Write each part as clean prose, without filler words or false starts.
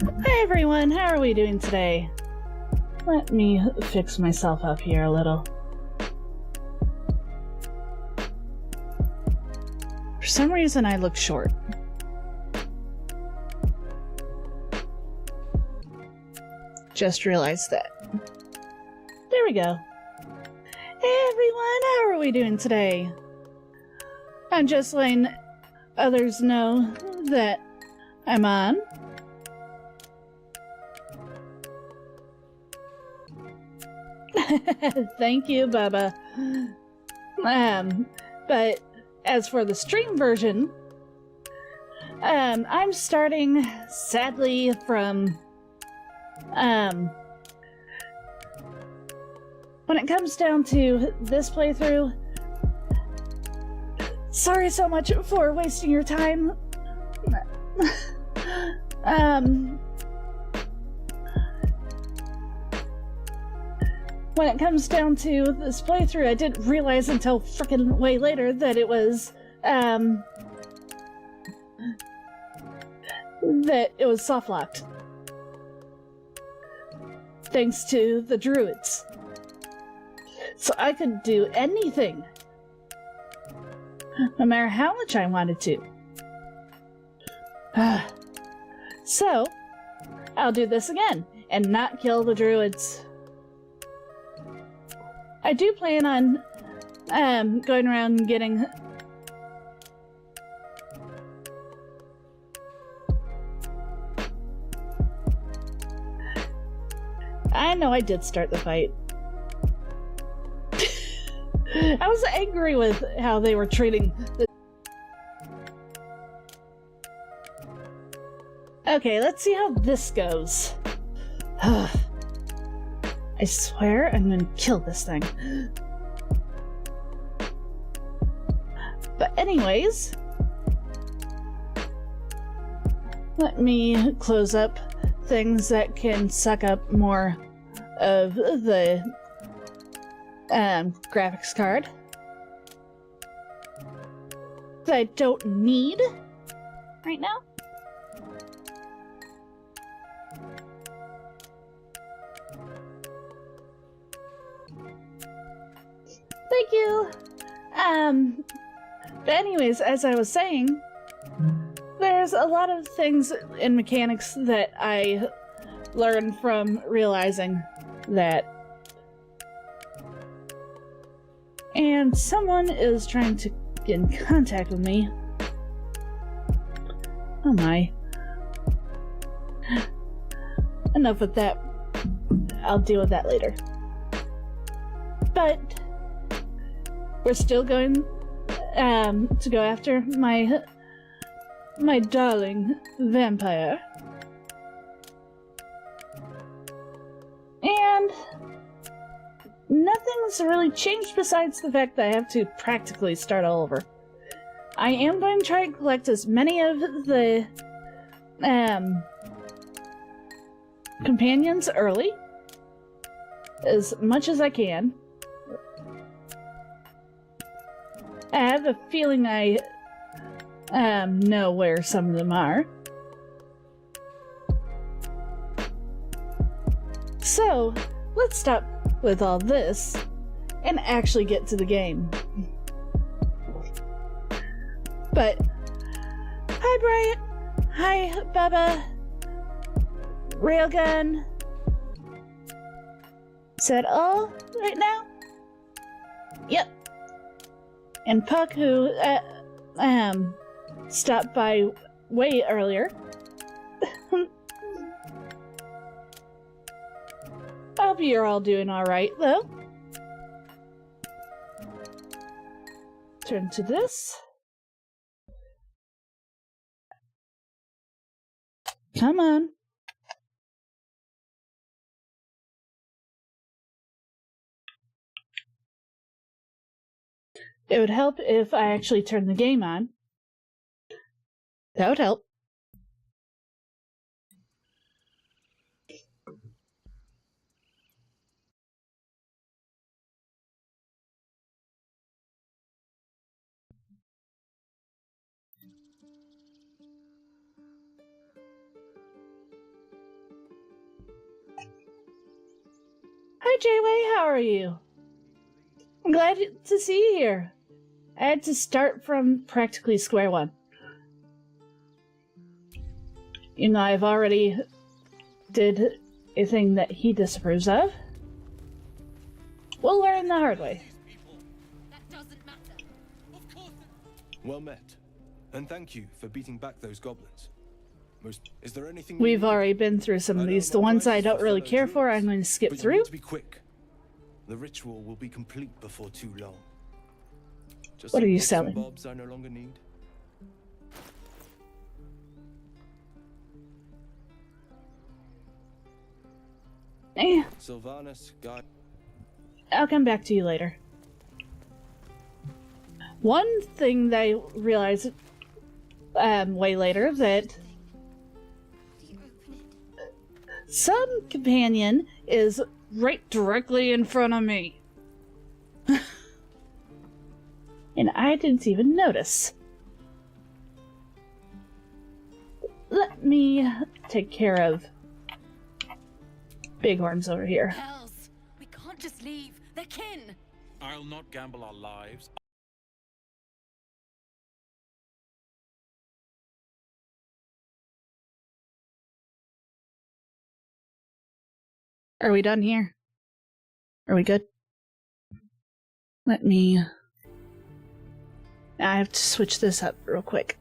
Hi everyone, how are we doing today? Let me fix myself up here a little. For some reason I look short. Just realized that. There we go. Hey everyone, how are we doing today? I'm just letting others know that I'm on. Thank you, Bubba. But as for the stream version, I'm starting, sadly, from, when it comes down to this playthrough, sorry so much for wasting your time. When it comes down to this playthrough, I didn't realize until frickin' way later that it was, soft-locked. Thanks to the druids. So I could do anything. No matter how much I wanted to. So, I'll do this again, and not kill the druids. I do plan on going around and getting I know I did start the fight. I was angry with how they were treating the Okay, let's see how this goes. I swear I'm gonna kill this thing. But anyways, let me close up things that can suck up more of the graphics card that I don't need right now. Thank you! But anyways, as I was saying, there's a lot of things in mechanics that I learned from realizing that. And someone is trying to get in contact with me. Oh my. Enough with that. I'll deal with that later. But we're still going to go after my darling vampire. And nothing's really changed besides the fact that I have to practically start all over. I am going to try and collect as many of the companions early, as much as I can. I have a feeling I know where some of them are. So, let's stop with all this and actually get to the game. But, hi Bryant, hi Bubba, Railgun. Is that all right now? Yep. And Puck, who stopped by way earlier. I hope you're all doing alright, though. Turn to this. Come on. It would help if I actually turned the game on. That would help. Hi, Jayway, how are you? I'm glad to see you here. I had to start from practically square one. You know, I've already did a thing that he disapproves of. We'll learn the hard way. That doesn't matter. Of course. Well met. And thank you for beating back those goblins. Is there anything we've already been through some of these. The ones I don't really care for, I'm going to skip but through. You need to be quick. The ritual will be complete before too long. Just what are you some selling? bobs I no longer need. Sylvanus, guy. I'll come back to you later. One thing that I realized way later that some companion is right directly in front of me. And I didn't even notice. Let me take care of Bighorns over here. Hells, we can't just leave. They're kin. I'll not gamble our lives. Are we done here? Are we good? Let me... I have to switch this up real quick.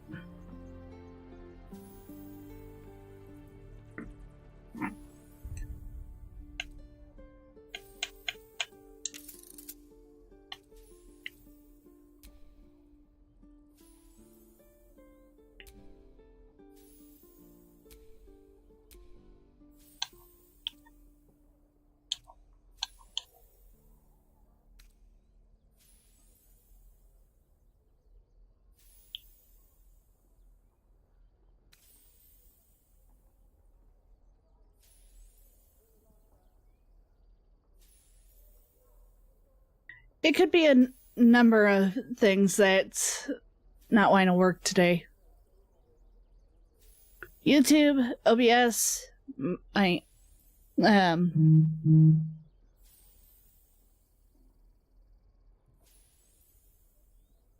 It could be a number of things that's not wanting to work today. YouTube, OBS,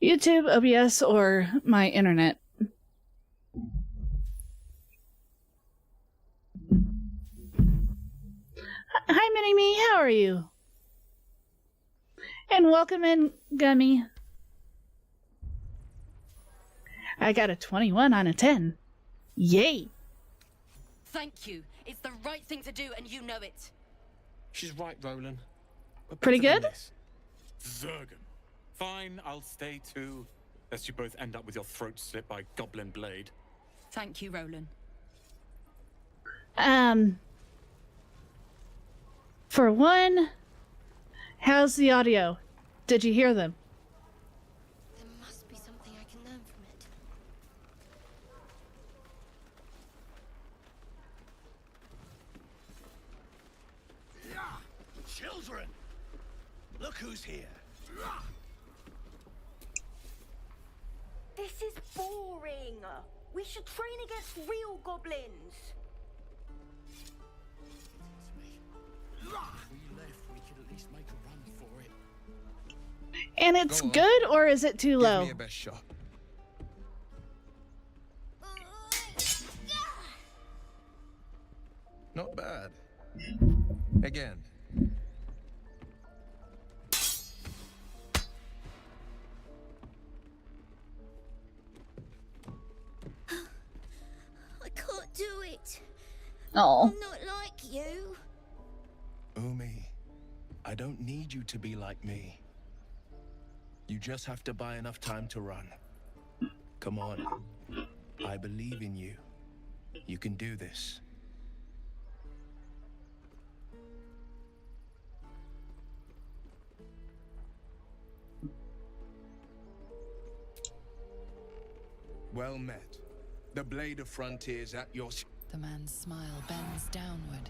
YouTube, OBS, or my internet. Hi, Mini-Me, how are you? And welcome in, Gummy. I got a 21 on a 10. Yay! Thank you. It's the right thing to do, and you know it. She's right, Roland. We're Pretty better than good? this. Zergan. Fine, I'll stay too. Lest you both end up with your throat slit by Goblin Blade. Thank you, Roland. For one, how's the audio? Did you hear them? There must be something I can learn from it. Children! Look who's here. This is boring. We should train against real goblins. If we left, we could at least make a run for it. And it's Go on. good, or is it too Give low? me your best shot. Not bad. Again. I can't do it. Oh. I'm not like you. Umi, I don't need you to be like me. You just have to buy enough time to run. Come on. I believe in you. You can do this. Well met. The blade of frontiers at your... The man's smile bends downward,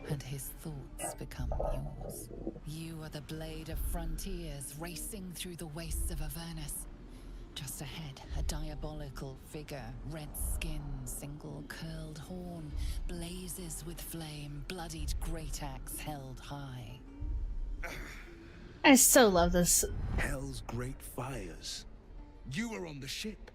and his thoughts become yours. You are the blade of frontiers racing through the wastes of Avarice. Just ahead, a diabolical figure, red skin, single curled horn, blazes with flame, bloodied great axe held high. I so love this. Hell's great fires. You were on the ship.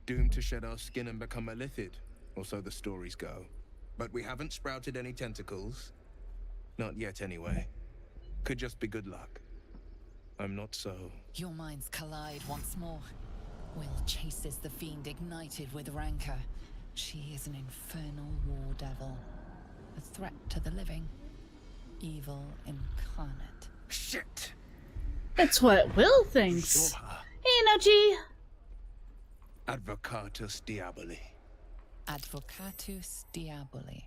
Doomed to shed our skin and become a lithid, or so the stories go. But we haven't sprouted any tentacles. Not yet, anyway. Could just be good luck. I'm not so... Your minds collide once more. Will chases the fiend ignited with rancor. She is an infernal war devil. A threat to the living. Evil incarnate. Shit! That's what Will thinks. Saw her. Hey, Nochi. Advocatus Diaboli. Advocatus Diaboli.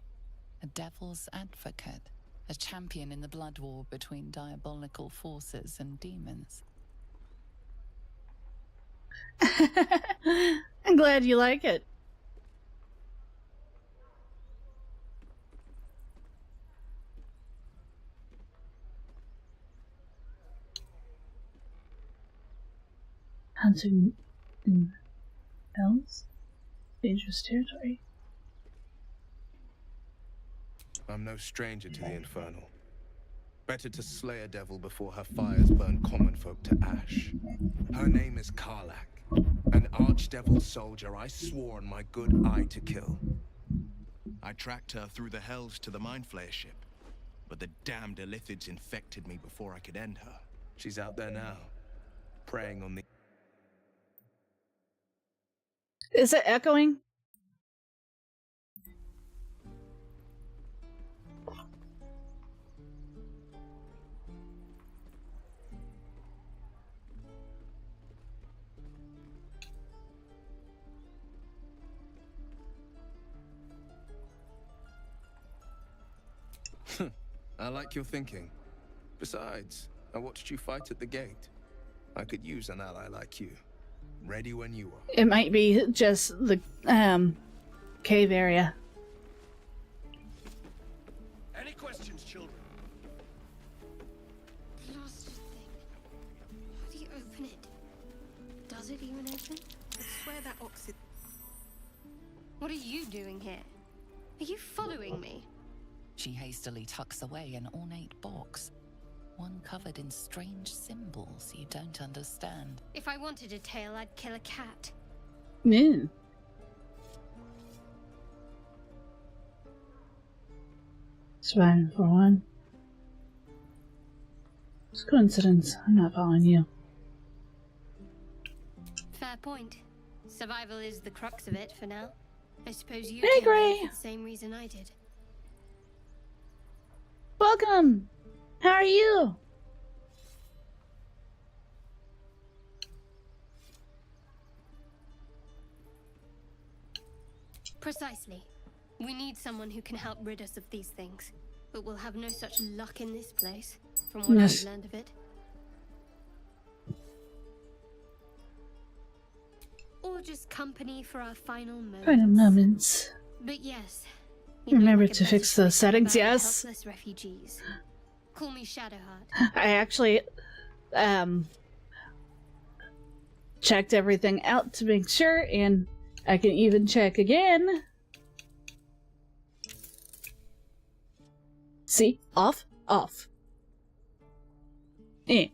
A devil's advocate. A champion in the blood war between diabolical forces and demons. I'm glad you like it. Hunting in elves? Dangerous territory. I'm no stranger to the infernal. Better to slay a devil before her fires burn common folk to ash. Her name is Karlach, an archdevil soldier I swore on my good eye to kill. I tracked her through the hells to the Mind Flayer ship, but the damned Illithids infected me before I could end her. She's out there now, preying on the... Is it echoing? I like your thinking. Besides, I watched you fight at the gate. I could use an ally like you. Ready when you are. It might be just the cave area. Any questions, children? Blasted thing. How do you open it? Does it even open? I swear that oxid. What are you doing here? Are you following me? She hastily tucks away an ornate box, one covered in strange symbols you don't understand. If I wanted a tail, I'd kill a cat. Mm. Surviving for one. It's a coincidence. I'm not following you. Fair point. Survival is the crux of it for now. I suppose you Hey, came here Gray. for the same reason I did. Welcome! How are you? Precisely. We need someone who can help rid us of these things. But we'll have no such luck in this place, from what Yes. I've learned of it. Or just company for our final moments. Final moments. But yes. Remember like a to better fix those choice settings, about yes. Helpless refugees. Call me Shadowheart. I actually checked everything out to make sure, and I can even check again. See? Off, off. Eh.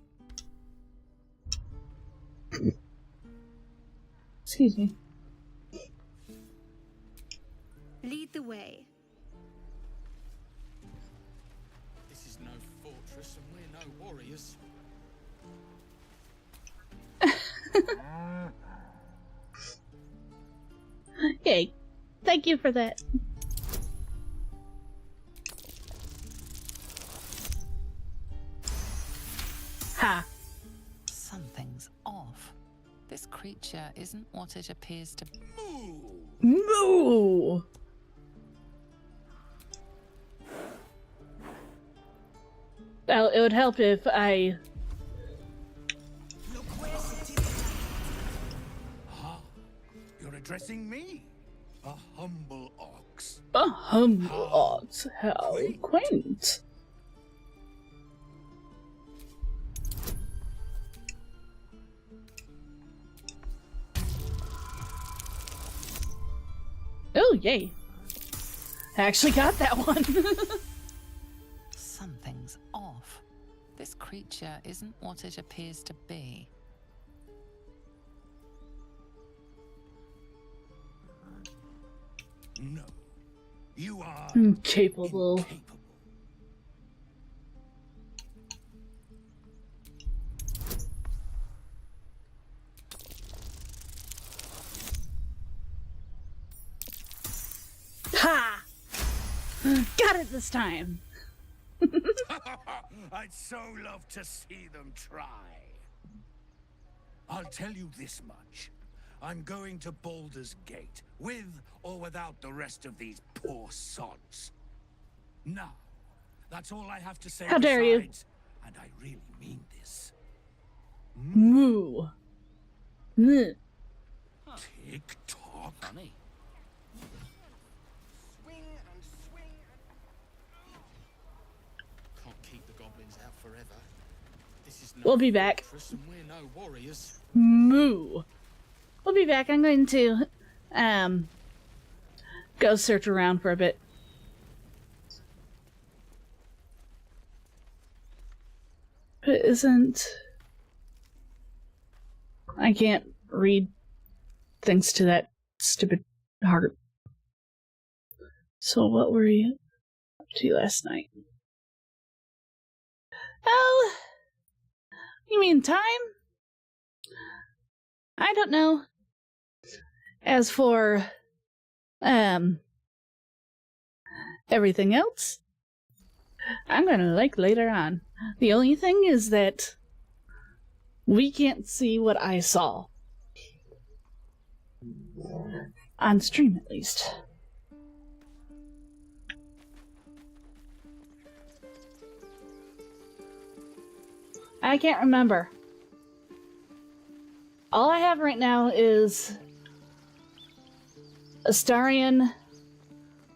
Excuse me. Lead the way. This is no fortress and we're no warriors. Yay. Thank you for that. Ha. Something's off. This creature isn't what it appears to be. Moo! Well, it would help if I... Ah, you're addressing me, a humble orc. ox. A humble ox. How quaint. Oh, yay. I actually got that one. Something's off. This creature isn't what it appears to be. No, you are Incapable. incapable. Ha! Got it this time. I'd so love to see them try. I'll tell you this much. I'm going to Baldur's Gate, with or without the rest of these poor sods. Now, that's all I have to say. How dare you. And I really mean this. Moo. Moo. Tick tock. Funny. Can't keep the goblins out forever. This is no We'll be back. fortress and we're no warriors. Moo. We'll be back. I'm going to, go search around for a bit. But isn't... I can't read things to that stupid heart. So what were you up to last night? Oh, you mean time? I don't know. As for, everything else, I'm gonna like later on. The only thing is that we can't see what I saw. On stream, at least. I can't remember. All I have right now is Astarion,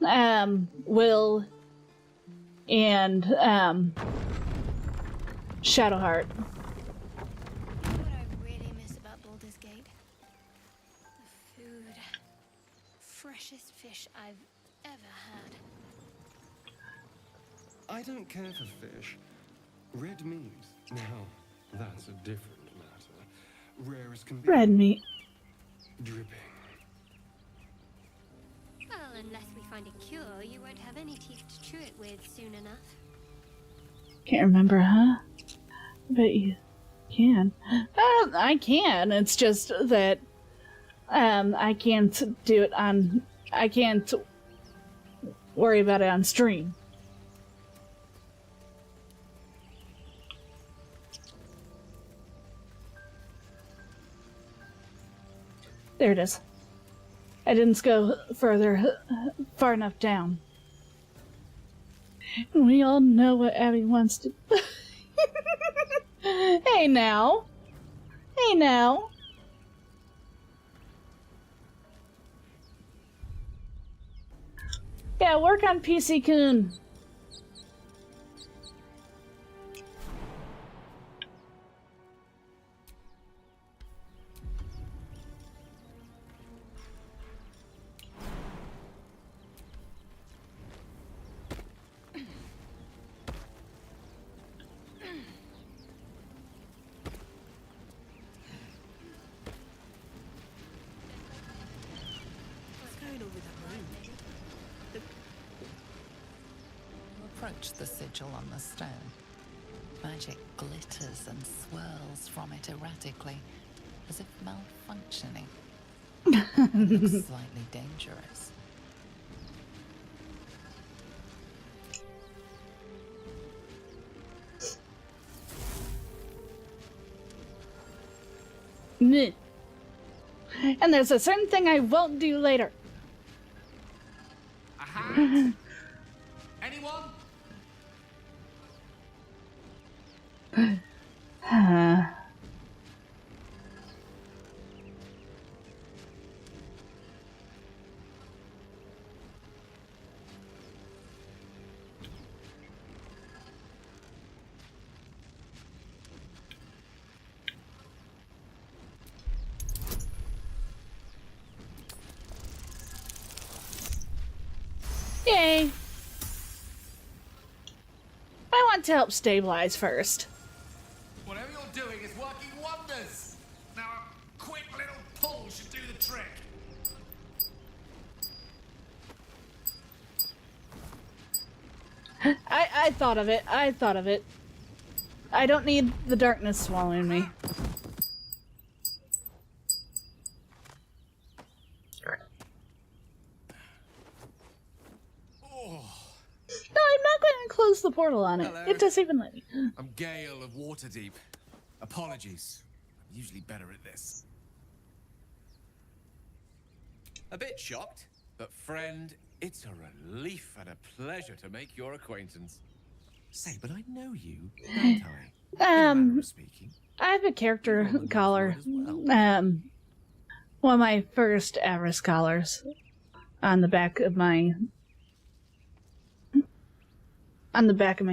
Will, and Shadowheart. What I really miss about Baldur's Gate? The food. Freshest fish I've ever had. I don't care for fish. Red meat, now that's a different matter. Rare as can be. Red meat. Dripping. Well, unless we find a cure, you won't have any teeth to chew it with soon enough. Can't remember, huh? I bet you can. I can. It's just that I can't do it on. I can't worry about it on stream. There it is. I didn't go far enough down. We all know what Abby wants to. Hey now. Hey now. Yeah, work on PC Kun. Approach the sigil on the stone. Magic glitters and swirls from it erratically, as if malfunctioning. It looks slightly dangerous. Meh. And there's a certain thing I won't do later. A hat? Anyone? want to help stabilize first. Whatever you're doing is working wonders. Now a quick little pull should do the trick. I thought of it. I thought of it. I don't need the darkness swallowing me. No, I'm not going to close the portal on it. Hello. It doesn't even let me. I'm Gale of Waterdeep. Apologies. I'm usually better at this. A bit shocked, but friend, it's a relief and a pleasure to make your acquaintance. Say, but I know you, don't I? In a manner of speaking. I have a character collar. One of my first Avarice collars on the back of my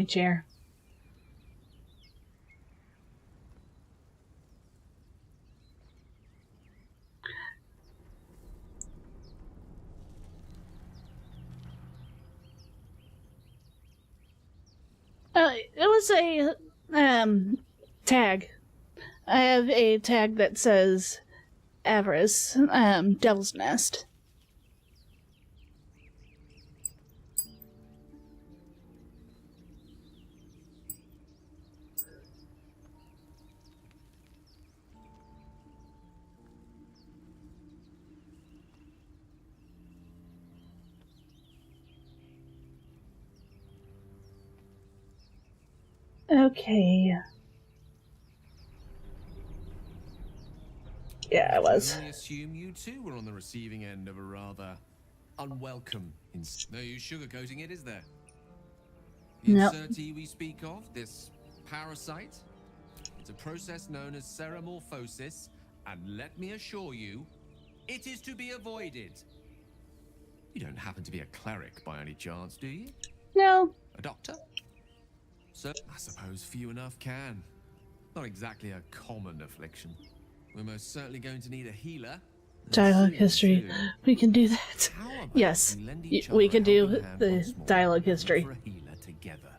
chair. It was a tag. I have a tag that says Avarice, Devil's Nest. Okay. Yeah, I was. I assume you too were on the receiving end of a rather unwelcome no use sugarcoating it, is there? The Nope. insertee we speak of, this parasite, it's a process known as ceremorphosis, and let me assure you, it is to be avoided. You don't happen to be a cleric by any chance, do you? No. A doctor? So, I suppose few enough can. Not exactly a common affliction. We're most certainly going to need a healer. Dialogue history. We can do that. Yes, we can do the dialogue history. For a healer together.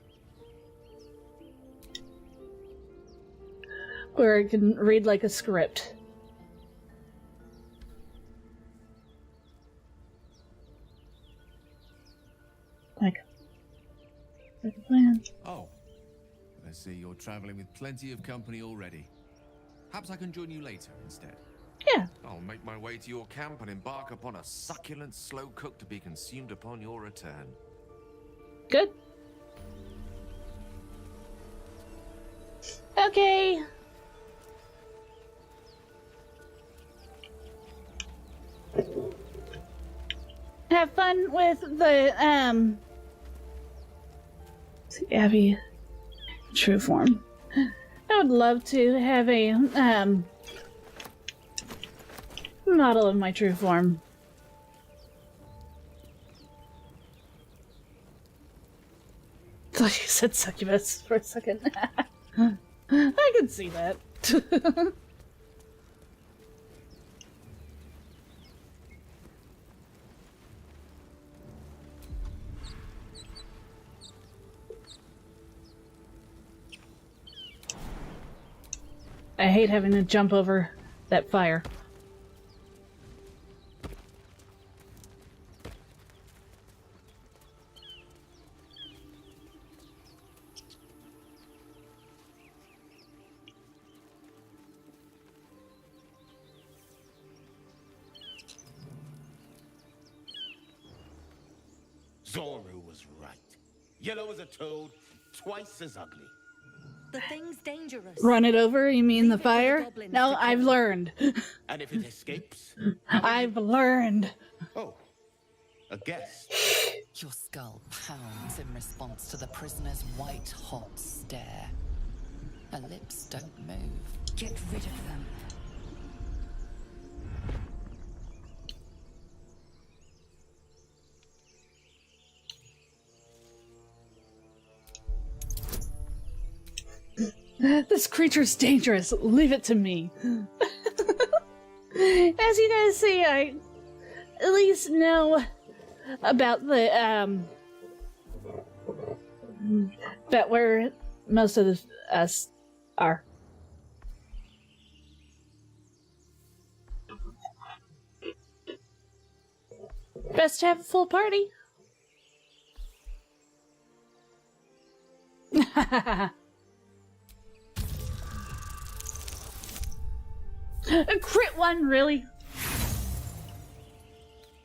Where I can read like a script. Like a plan. Oh, I see you're traveling with plenty of company already. Perhaps I can join you later instead. Yeah. I'll make my way to your camp and embark upon a succulent slow cook to be consumed upon your return. Good. Okay. Have fun with the Abby true form. I would love to have a model of my true form. I thought you said succubus for a second. I can see that. I hate having to jump over that fire. Zoru was right. Yellow as a toad, twice as ugly. The thing's dangerous. Run it over? You mean the fire? No, I've learned. And if it escapes? I've learned. Oh, a guest. Your skull pounds in response to the prisoner's white-hot stare. Her lips don't move. Get rid of them. This creature's dangerous. Leave it to me. As you guys see, I at least know about the Bet where most of us are. Best to have a full party. A crit one, really?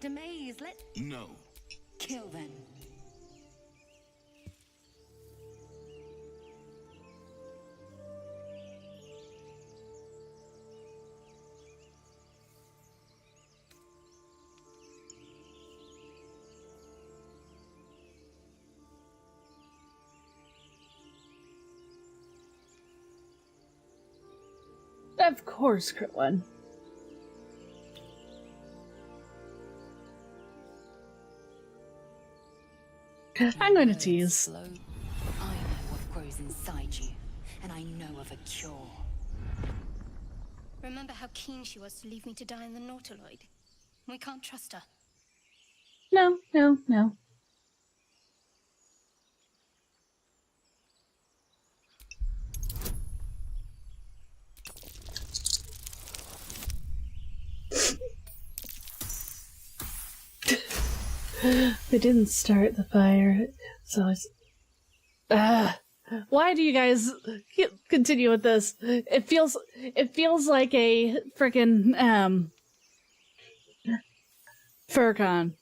Demaze, let No. kill then. Of course, crit one. I'm going to tease. Slow. I know what grows inside you, and I know of a cure. Remember how keen she was to leave me to die in the Nautiloid? We can't trust her. No, no, no. They didn't start the fire, so it's... why do you guys continue with this? It feels like a frickin' FurCon.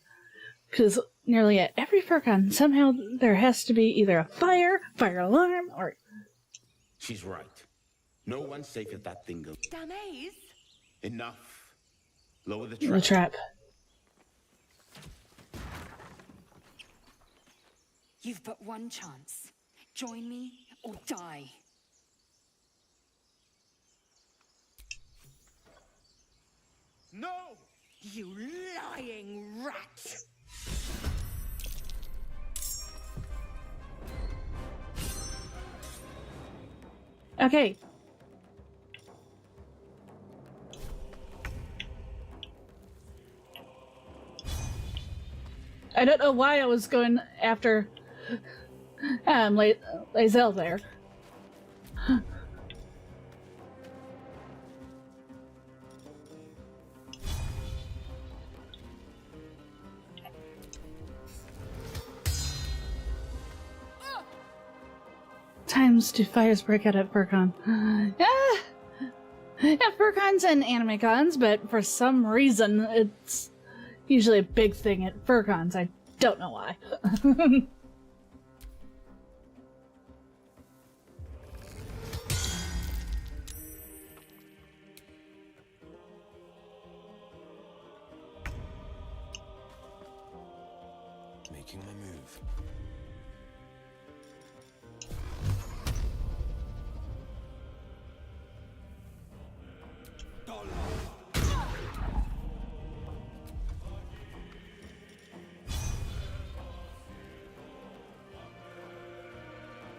Because nearly at every FurCon, somehow there has to be either a fire alarm, or... She's right. No one's safe if that thing goes. Demaze? Enough. Lower the trap. The trap. You've but one chance. Join me or die. No! You lying rat! Okay. I don't know why I was going after Lae'zel there. Times do fires break out at FurCon. At FurCons and AnimeCons, but for some reason it's usually a big thing at FurCons. I don't know why. Making my move.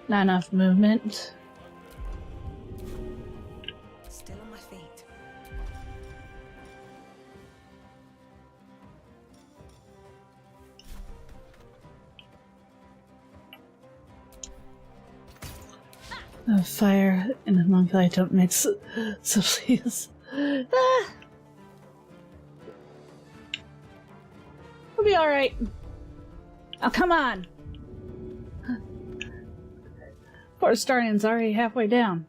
Not enough movement. Still on my feet. Fire and homunculus don't mix, so please. We'll be alright. Oh, come on! Poor Starion's already halfway down.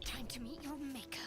Time to meet your maker.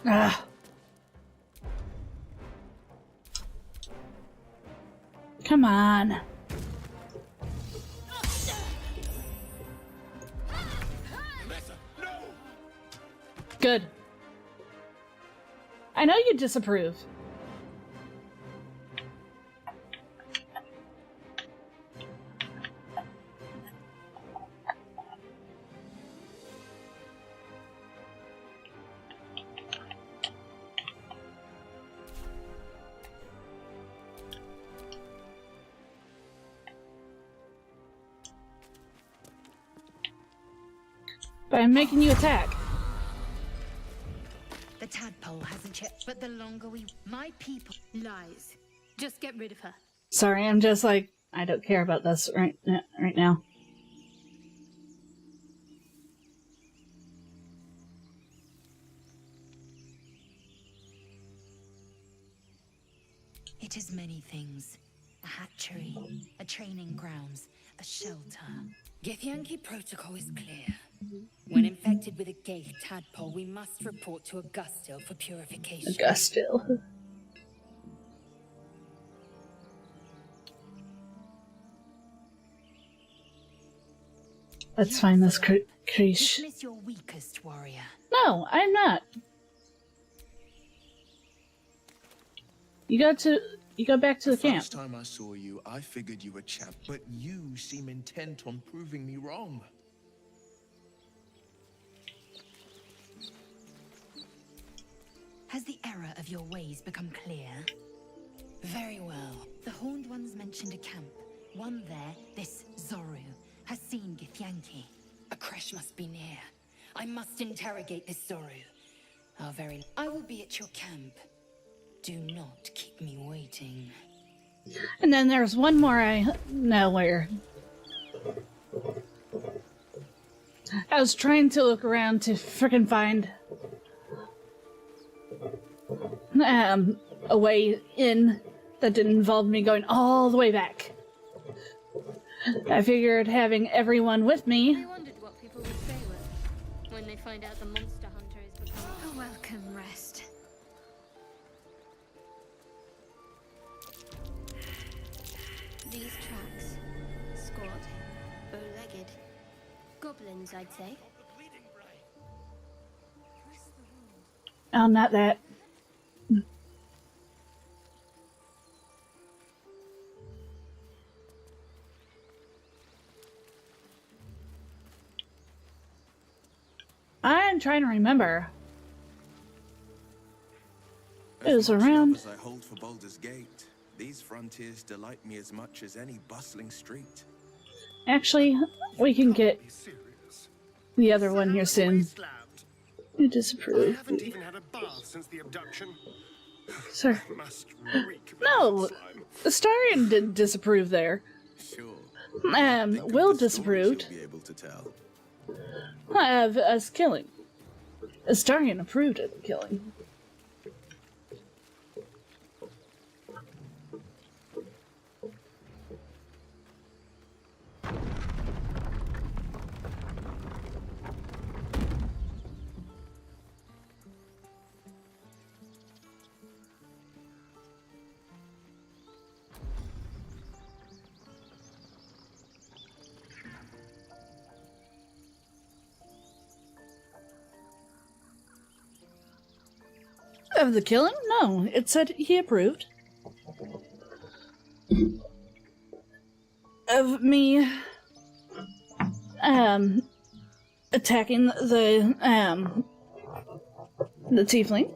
Ah. Come on. Good. I know you disapprove. But I'm making you attack. The tadpole hasn't checked, but the longer we... My people... Lies. Just get rid of her. Sorry, I'm just like, I don't care about this right now. It is many things. A hatchery, a training grounds, a shelter. Githyanki protocol is clear. When infected with a gate tadpole, we must report to Augustil for purification. Augustil. Let's find this creature. Dismiss your weakest warrior. No, I'm not. You go back to the camp. First time I saw you, I figured you were champ, but you seem intent on proving me wrong. Has the error of your ways become clear? Very well. The Horned Ones mentioned a camp. One there, this Zoru, has seen Githyanki. A creche must be near. I must interrogate this Zoru. I will be at your camp. Do not keep me waiting. And then there's one more I know where. I was trying to look around to frickin' find a way in that didn't involve me going all the way back. I figured having everyone with me. I wondered what people would say when they find out the monster hunter is becoming a welcome rest. These tracks, squat, bow-legged, goblins, I'd say. Oh, not that. I'm trying to remember. It was around. As I hold for Baldur's Gate, these frontiers delight me as much as any bustling street. Actually, we can get the other one here soon. You disapprove. I haven't even had a bath since the abduction. Sir. Must reek of No, slime. Astarion didn't disapprove there. Sure. Will disapproved Be able to tell. of us killing. Astarion approved of the killing. Of the killing? No, it said he approved. Of me attacking the tiefling.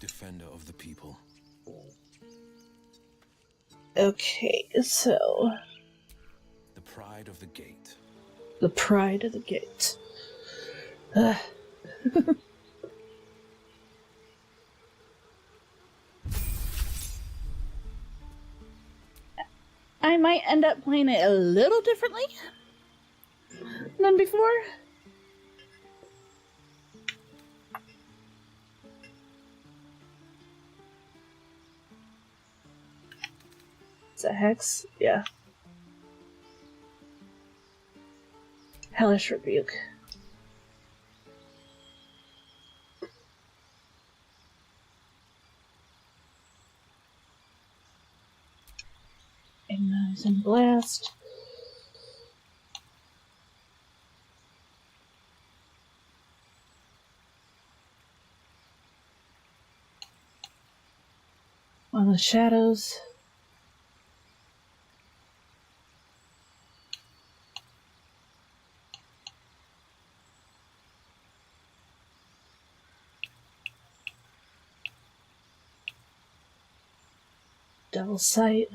Defender of the people. Okay, so The pride of the gate. the pride of the gate. I might end up playing it a little differently than before. It's a hex? Yeah. Hellish Rebuke. Nose and Blast. One of the shadows. Double Sight.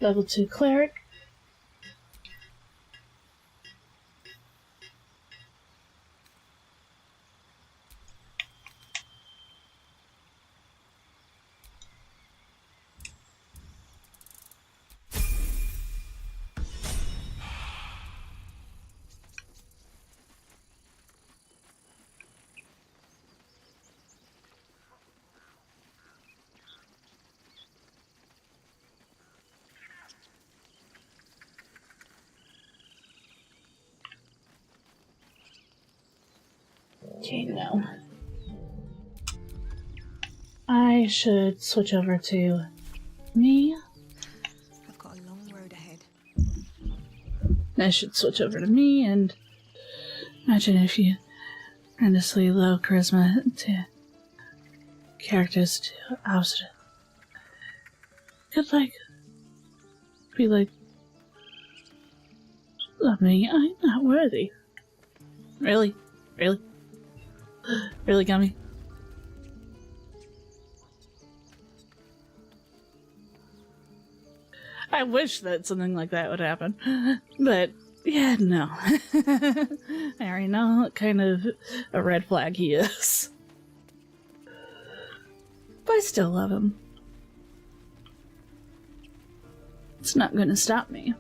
Level 2 Cleric. Okay, no. I should switch over to me. I've got a long road ahead. I should switch over to me, and imagine if you horrendously low charisma to characters to opposite. Could like be like, love me, I'm not worthy. Really? Really? Really, Gummy? I wish that something like that would happen. But, yeah, no. I already know what kind of a red flag he is. But I still love him. It's not gonna stop me.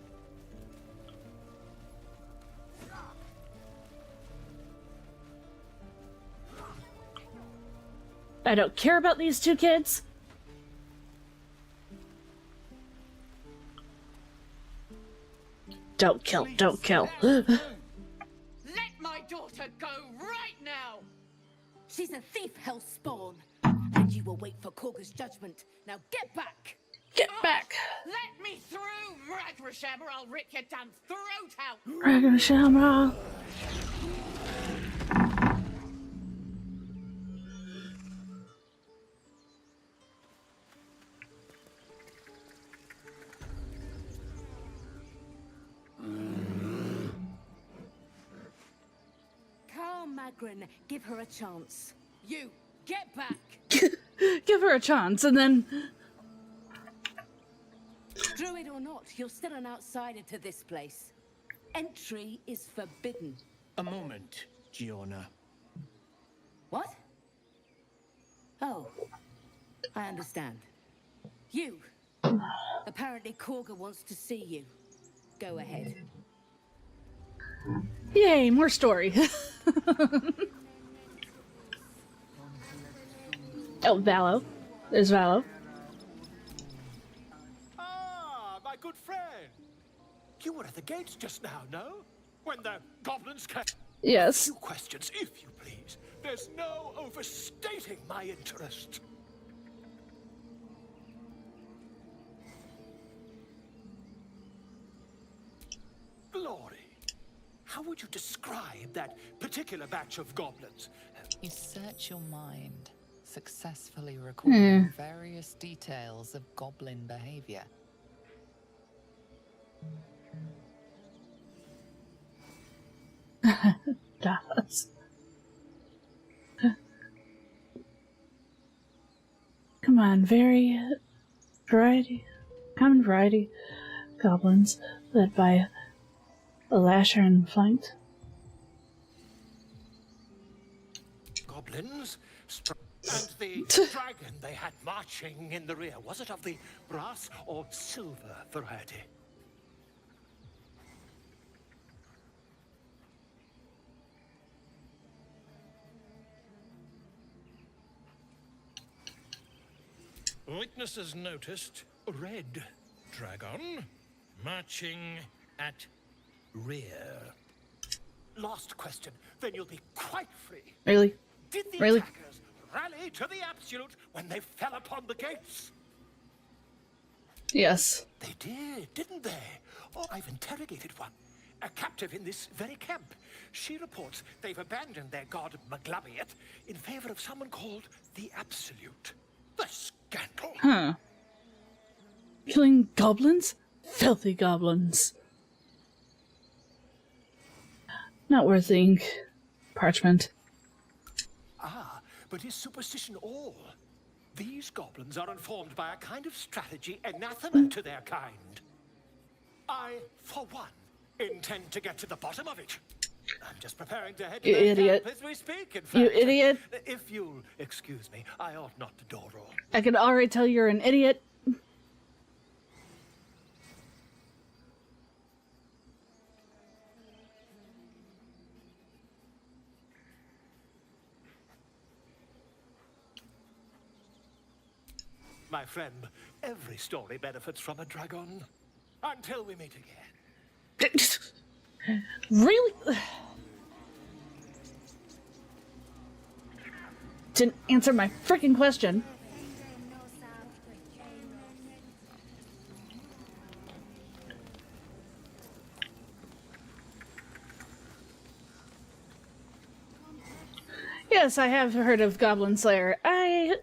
I don't care about these two kids. Don't kill, don't kill. Let my daughter go right now! She's a thief, hellspawn. And you will wait for Korga's judgment. Now get back! Get back! Let me through, Ragrasham, or I'll rip your damn throat out! Ragrasham. Magrin, give her a chance. You, get back! Give her a chance, and then... Druid or not, you're still an outsider to this place. Entry is forbidden. A moment, Giorna. What? Oh, I understand. You. Apparently Korga wants to see you. Go ahead. Yay, more story. Oh, Valo. There's Valo. Ah, my good friend. You were at the gates just now, no? When the goblins came. Yes. A few questions, if you please. There's no overstating my interest. Glory. How would you describe that particular batch of goblins? You search your mind, successfully recording various details of goblin behavior. Does. Come on, common variety goblins led by a lasher and flanked goblins. And the dragon they had marching in the rear, was it of the brass or silver variety? Witnesses noticed red dragon marching at rear. Last question, then you'll be quite free. Really? Did the Really? attackers rally to the absolute when they fell upon the gates? Yes. They did, didn't they? Oh, I've interrogated one. A captive in this very camp. She reports they've abandoned their god Maglabiet in favor of someone called the Absolute. The scandal! Huh. Killing goblins? Filthy goblins. Not worth the ink. Parchment. Ah, but is superstition all? These goblins are informed by a kind of strategy anathema to their kind. I, for one, intend to get to the bottom of it. I'm just preparing to head to You their idiot. camp as we speak, in fact. You idiot. If you'll excuse me, I ought not to door roll. I can already tell you're an idiot. My friend, every story benefits from a dragon. Until we meet again. Really? Didn't answer my freaking question. Yes, I have heard of Goblin Slayer. I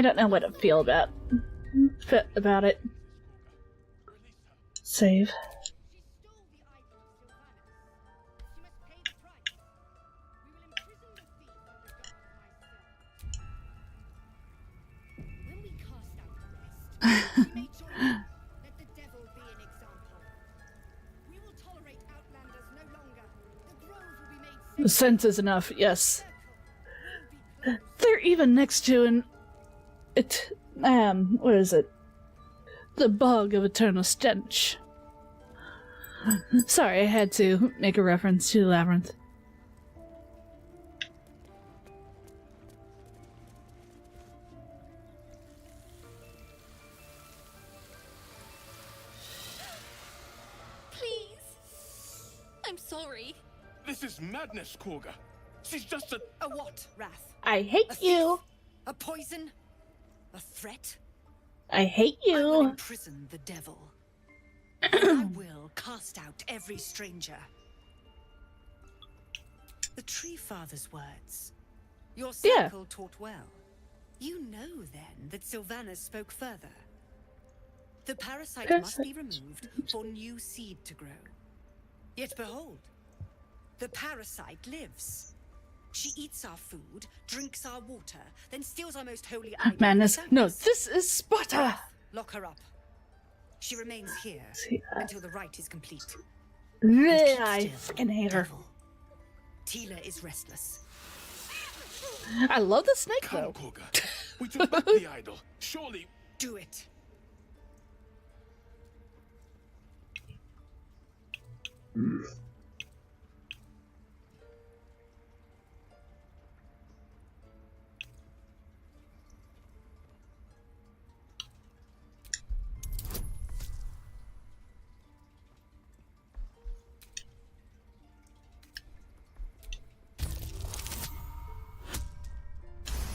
don't know what to feel about it. Save. The sense is enough, yes. They're even next to what is it? The bog of eternal stench. Sorry, I had to make a reference to Labyrinth. Please. I'm sorry. This is madness, Korga. She's just a what, Wrath? I hate you. A poison? A threat? I hate you. I will imprison the devil. I will cast out every stranger. The Tree Father's words. Your circle taught well. You know, then, that Sylvanas spoke further. The parasite must be removed for new seed to grow. Yet behold, the parasite lives. She eats our food, drinks our water, then steals our most holy idol. Madness. No, this is Sparta! Lock her up. She remains here until the rite is complete. I freaking hate her. Tila is restless. I love the snake, though. Korga. We took back the idol. Surely. Do it.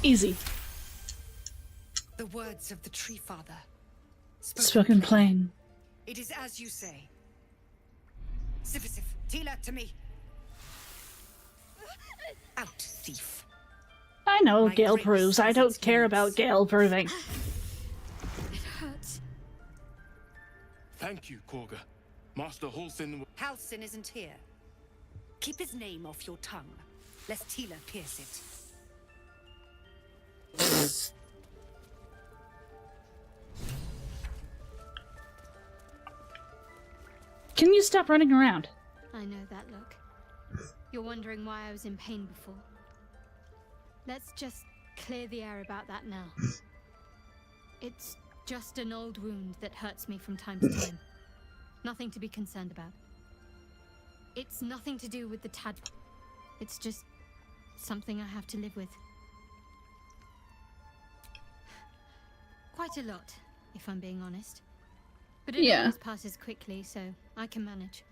Easy. The words of the Tree Father. Spoken plain. It is as you say. Sifisif, Tila, to me. Out, thief. I know Gale proves. I don't care about Gale proving. It hurts. Thank you, Korga. Master Halsin. Halsin isn't here. Keep his name off your tongue, lest Tila pierce it. Can you stop running around? I know that look. You're wondering why I was in pain before. Let's just clear the air about that now. It's just an old wound that hurts me from time to time. Nothing to be concerned about. It's nothing to do with the tadpole. It's just something I have to live with. Quite a lot, if I'm being honest. But it always passes quickly, so I can manage.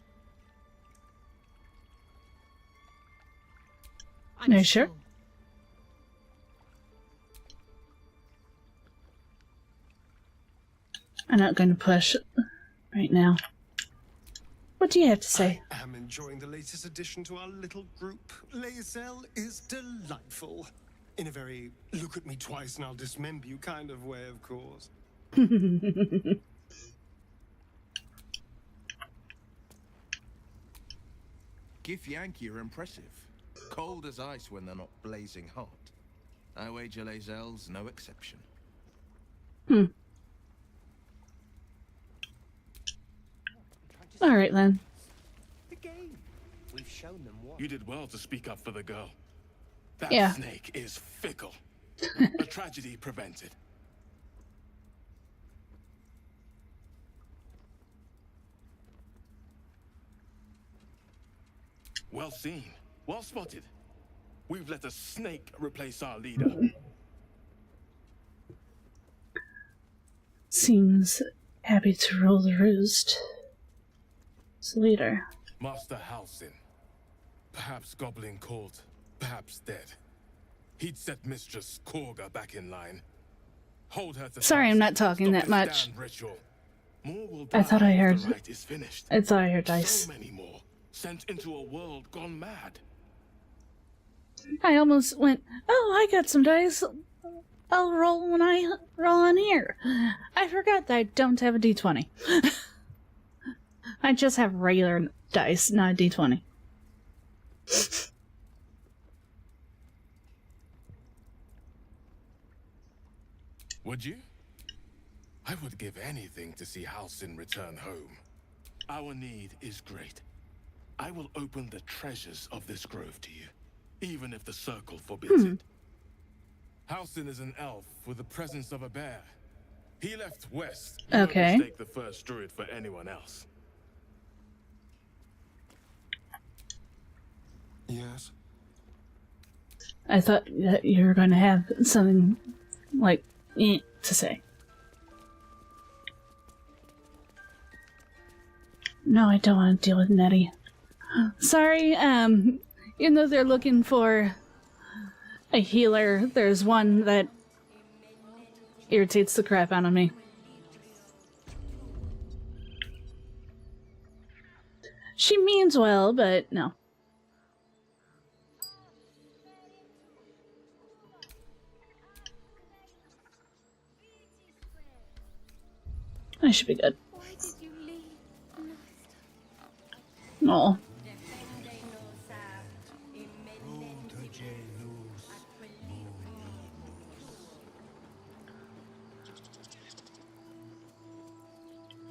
Are you sure? I'm not going to push right now. What do you have to say? I am enjoying the latest addition to our little group. Lae'zel is delightful. In a very look at me twice and I'll dismember you kind of way, of course. Githyanki are impressive. Cold as ice when they're not blazing hot. I wager Lae'zel's no exception. Alright then. We've shown them what. You did well to speak up for the girl. That snake is fickle. A tragedy prevented. Well seen. Well spotted. We've let a snake replace our leader. Seems happy to rule the roost. It's leader. Master Halsin. Perhaps goblin called, perhaps dead. He'd set Mistress Korga back in line. Hold her to Sorry, I'm not talking that much. I thought I heard. I thought I heard dice. So many more sent into a world gone mad. I almost went, oh, I got some dice. I'll roll when I roll on here. I forgot that I don't have a d20. I just have regular dice, not a d20. Would you? I would give anything to see Halsin return home. Our need is great. I will open the treasures of this grove to you, even if the circle forbids it. Halsin is an elf with the presence of a bear. He left west. Don't mistake the first druid for anyone else. Yes. I thought that you were going to have something like to say. No, I don't want to deal with Nettie. Sorry, even though they're looking for a healer, there's one that irritates the crap out of me. She means well, but no. I should be good. Why did you leave? No.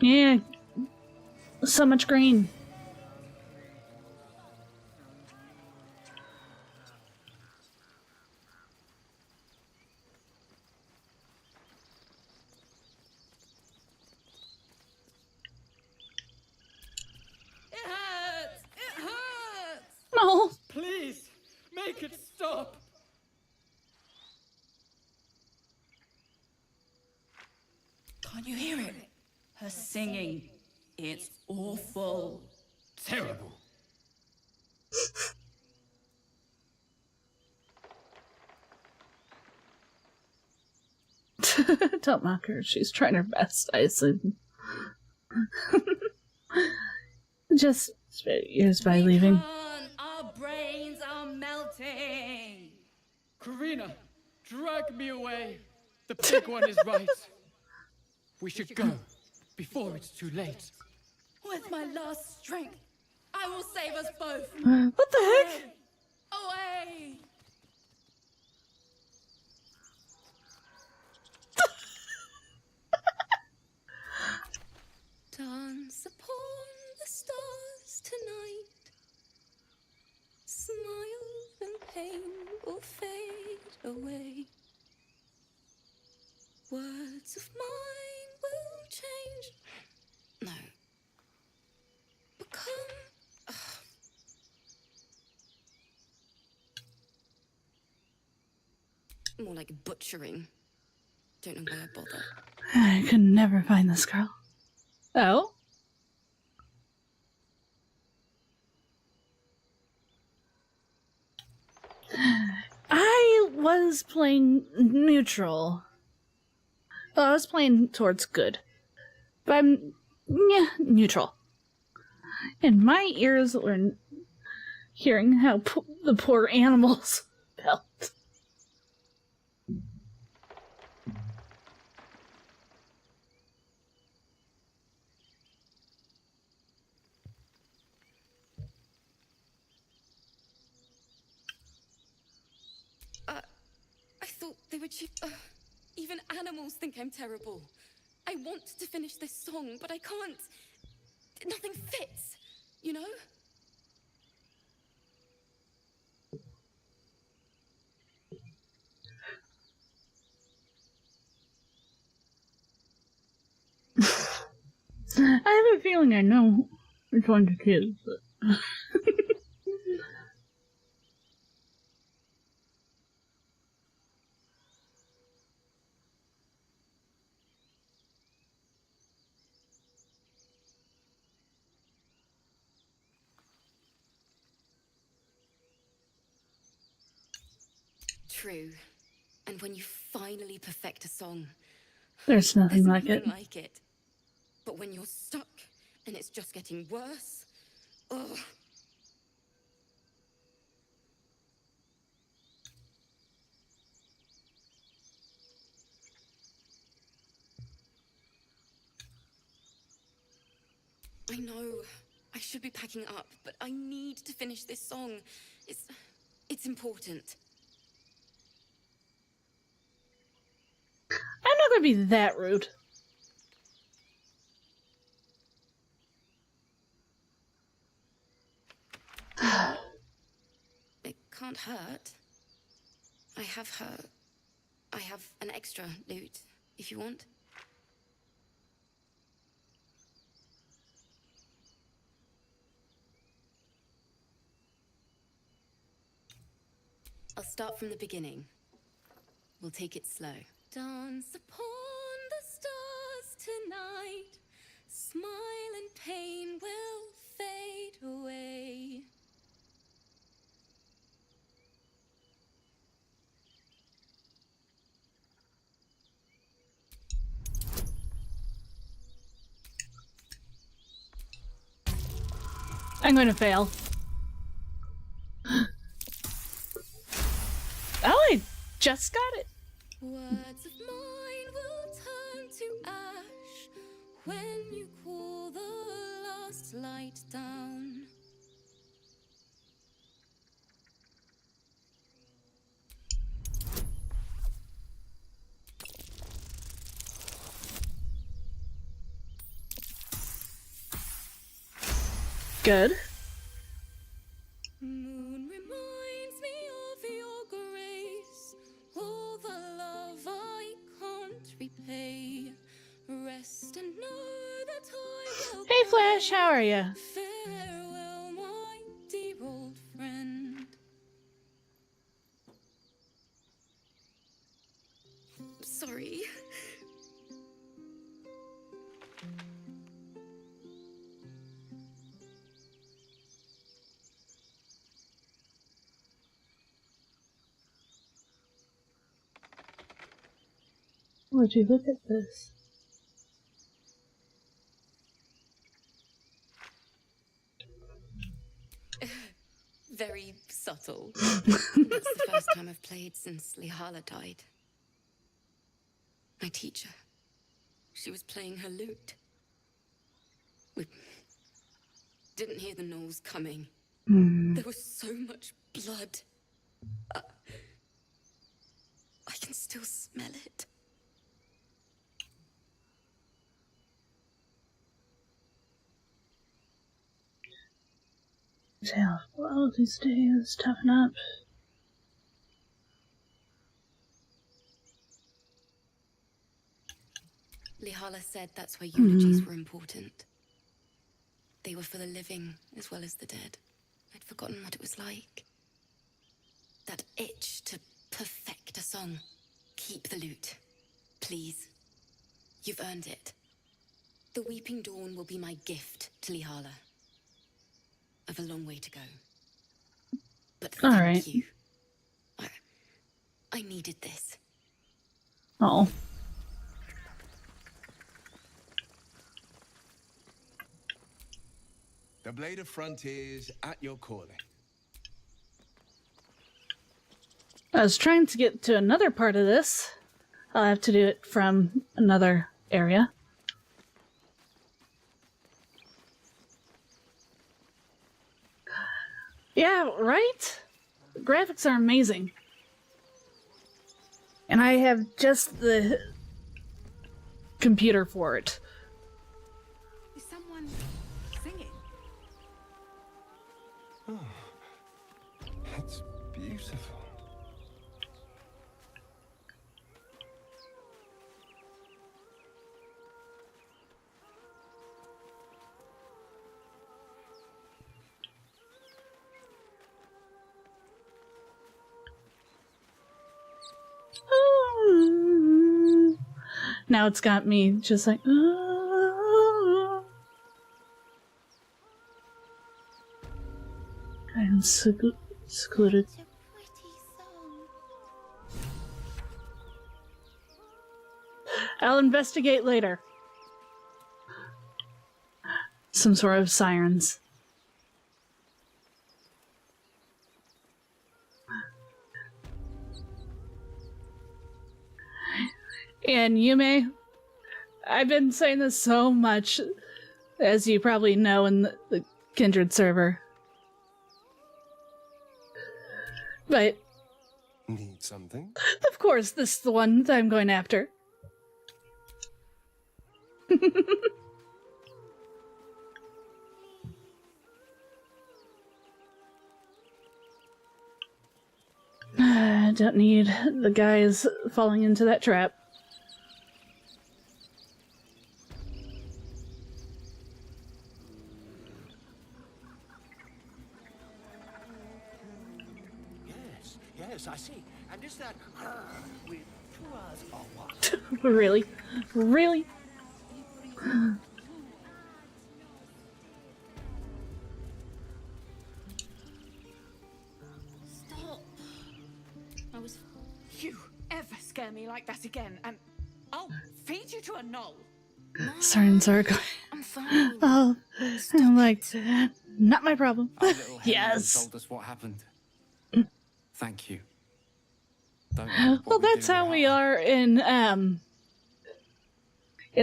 Yeah. So much green. No. Please, make it stop. Can't you hear it? Her singing. It's awful. Terrible. Don't mock her. She's trying her best, I assume. Just spare years by leaving. Our brains are melting. Karina, drag me away. The big one is right. We should go before it's too late. With my last strength, I will save us both. What the heck? Away! Dance upon the stars tonight. pain will fade away. Words of mine will change. No. Become. More like butchering. Don't know why I bother. I could never find this girl. Oh? I was playing neutral. Well, I was playing towards good. But I'm, neutral. And my ears were hearing how the poor animals felt. I thought they would even animals think I'm terrible. I want to finish this song, but I can't. Nothing fits, you know? I have a feeling I know which one to choose, but... True. And when you finally perfect a song, There's nothing like nothing it. like it. But when you're stuck and it's just getting worse, ugh. I know I should be packing up, but I need to finish this song. It's important. I'm not gonna be that rude. It can't hurt. I have an extra loot, if you want. I'll start from the beginning. We'll take it slow. Dance upon the stars tonight. Smile and pain will fade away. I'm gonna fail. Oh, I just got it. Words of mine will turn to ash when you call the last light down. Good. Moon reminds me of your grace, all the love I can't repay. Rest and know that I will. Hey Flash, how are you? Farewell, my dear old friend. Sorry. Would you look at this? Very subtle. That's the first time I've played since Lihala died. My teacher. She was playing her lute. We didn't hear the gnolls coming. There was so much blood. I can still smell it. Tale, well, these days, toughen up. Lihala said that's why eulogies were important. They were for the living as well as the dead. I'd forgotten what it was like. That itch to perfect a song. Keep the lute, please. You've earned it. The Weeping Dawn will be my gift to Lihala. I've a long way to go. But thank you. I needed this. Oh. The Blade of Frontiers at your calling. I was trying to get to another part of this. I'll have to do it from another area. Yeah, right? Graphics are amazing. And I have just the computer for it. Is someone singing? Oh, it's beautiful. Now it's got me just like, I am secluded. I'll investigate later. Some sort of sirens. And Yume, I've been saying this so much, as you probably know, in the Kindred server. But... Need something? Of course, this is the one that I'm going after. I don't need the guys falling into that trap. Yes, I see. And is that with 2 R's or what? Really? Really? Stop. I was... You ever scare me like that again, and I'll feed you to a knoll. Sirens are going. I'm fine. Oh, I'm like, not my problem. Yes. Told us what happened. Thank you. Well, that's how we are in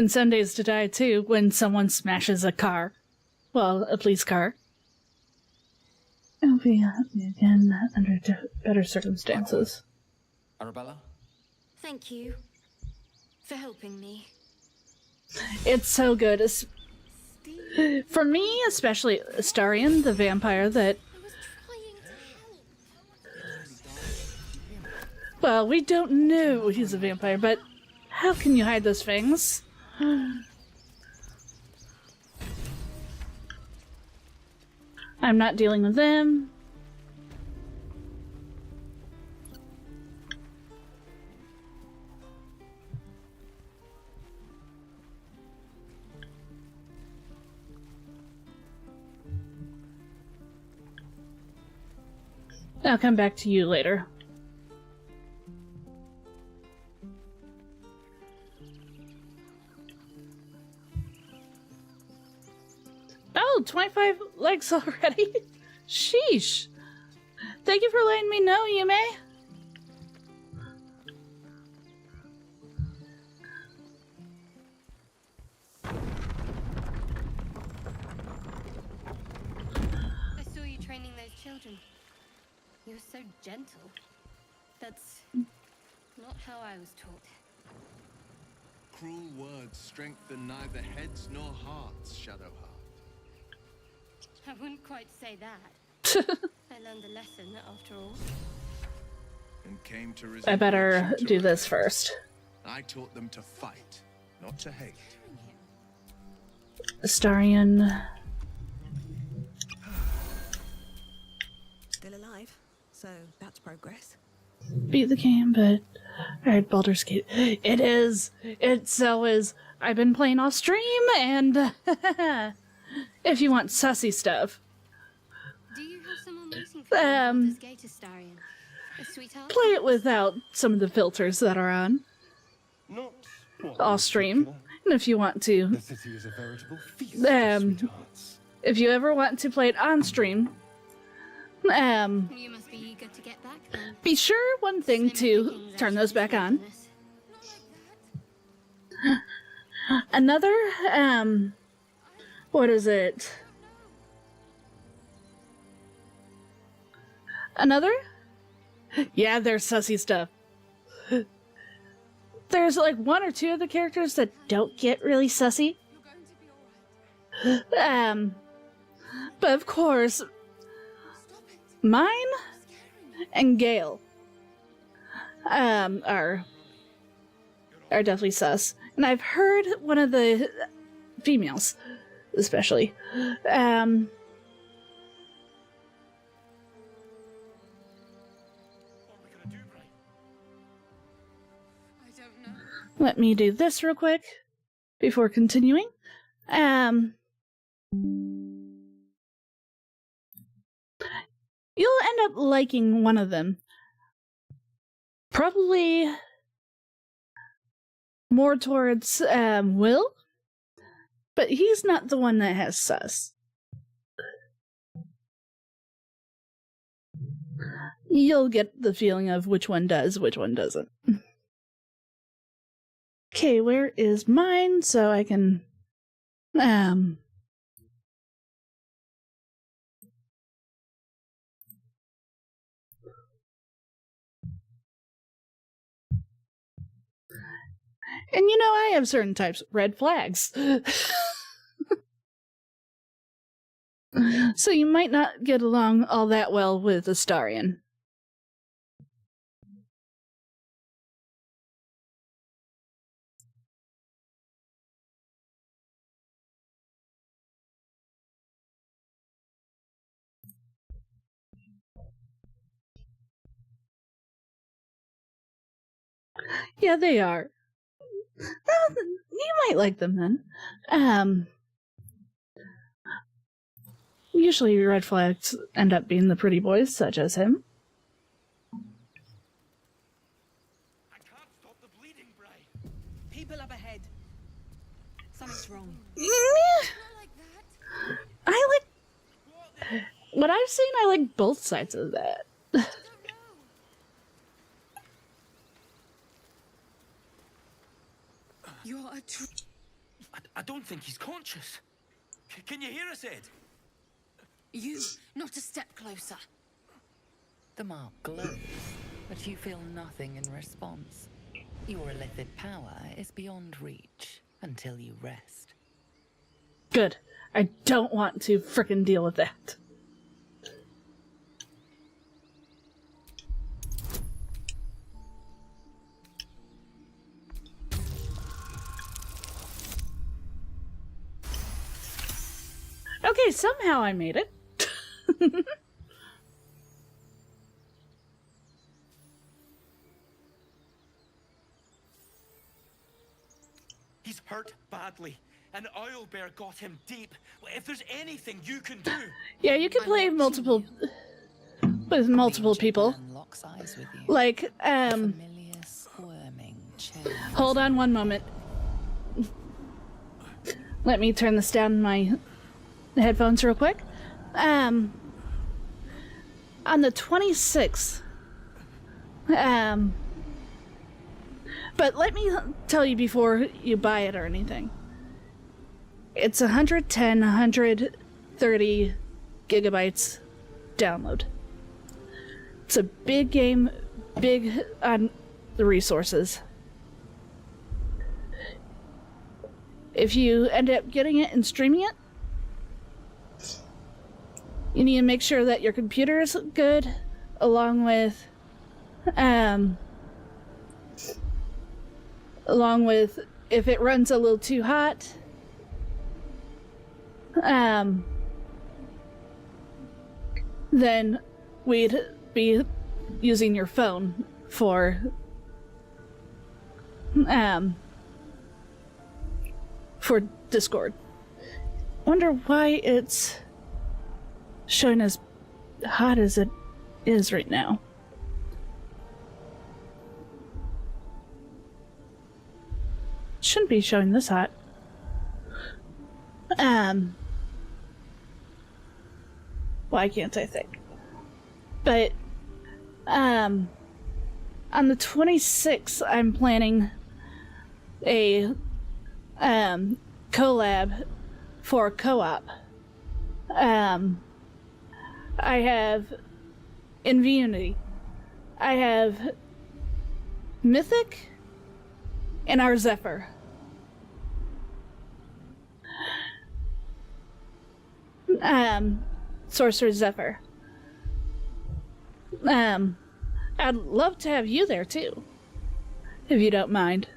Sundays to Die too, when someone smashes a car. Well, a police car. I'll be happy again under better circumstances. Arabella? Thank you for helping me. It's so good. For me, especially Astarion, the vampire that... Well, we don't know he's a vampire, but how can you hide those fangs? I'm not dealing with them. I'll come back to you later. Oh, 25 legs already? Sheesh. Thank you for letting me know, Yume. I saw you training those children. You're so gentle. That's not how I was taught. Cruel words strengthen neither heads nor hearts, Shadowheart. I wouldn't quite say that. I learned a lesson after all. And came to I better do this first. I taught them to fight, not to hate. Astarion. Still alive, so that's progress. Beat the game, but alright, Baldur's Gate. It is. It so is. I've been playing off stream, and if you want sussy stuff, Do you have someone waiting for Baldur's Gate, Astarion? A sweetheart? play it without some of the filters that are on Not off stream. And if you want to, The city is a veritable feast of sweethearts. if you ever want to play it on stream, You must be eager to get back then. be sure one thing to turn those back on. Another, what is it? Another? Yeah, there's sussy stuff. There's like one or two of the characters that don't get really sussy. But of course, mine and Gale are definitely sus. And I've heard one of the females, especially, let me do this real quick before continuing. You'll end up liking one of them. Probably more towards Will, but he's not the one that has sus. You'll get the feeling of which one does, which one doesn't. Okay, where is mine so I can And you know, I have certain types of red flags. So you might not get along all that well with Astarion. Yeah, they are. Well, you might like them then. Usually red flags end up being the pretty boys, such as him. People up ahead. Something's wrong. I like... What I've seen, I like both sides of that. You're a I don't think he's conscious. Can you hear us, Ed? You, not a step closer. The mark glows, but you feel nothing in response. Your illithid power is beyond reach until you rest. Good. I don't want to frickin' deal with that. Okay, somehow I made it. He's hurt badly. An owlbear got him deep. If there's anything you can do... Yeah, you can play multiple... with multiple people. Like, hold on one moment. Let me turn this down in my headphones real quick. On the 26th, but let me tell you before you buy it or anything. It's 110, 130 gigabytes download. It's a big game, big on the resources. If you end up getting it and streaming it, you need to make sure that your computer is good, along if it runs a little too hot, then we'd be using your phone for Discord. Wonder why it's showing as hot as it is right now. Shouldn't be showing this hot. Why can't I think? But on the 26th, I'm planning a collab for co-op. I have Unity. I have Mythic and our Zephyr. Sorcerer Zephyr. I'd love to have you there too, if you don't mind.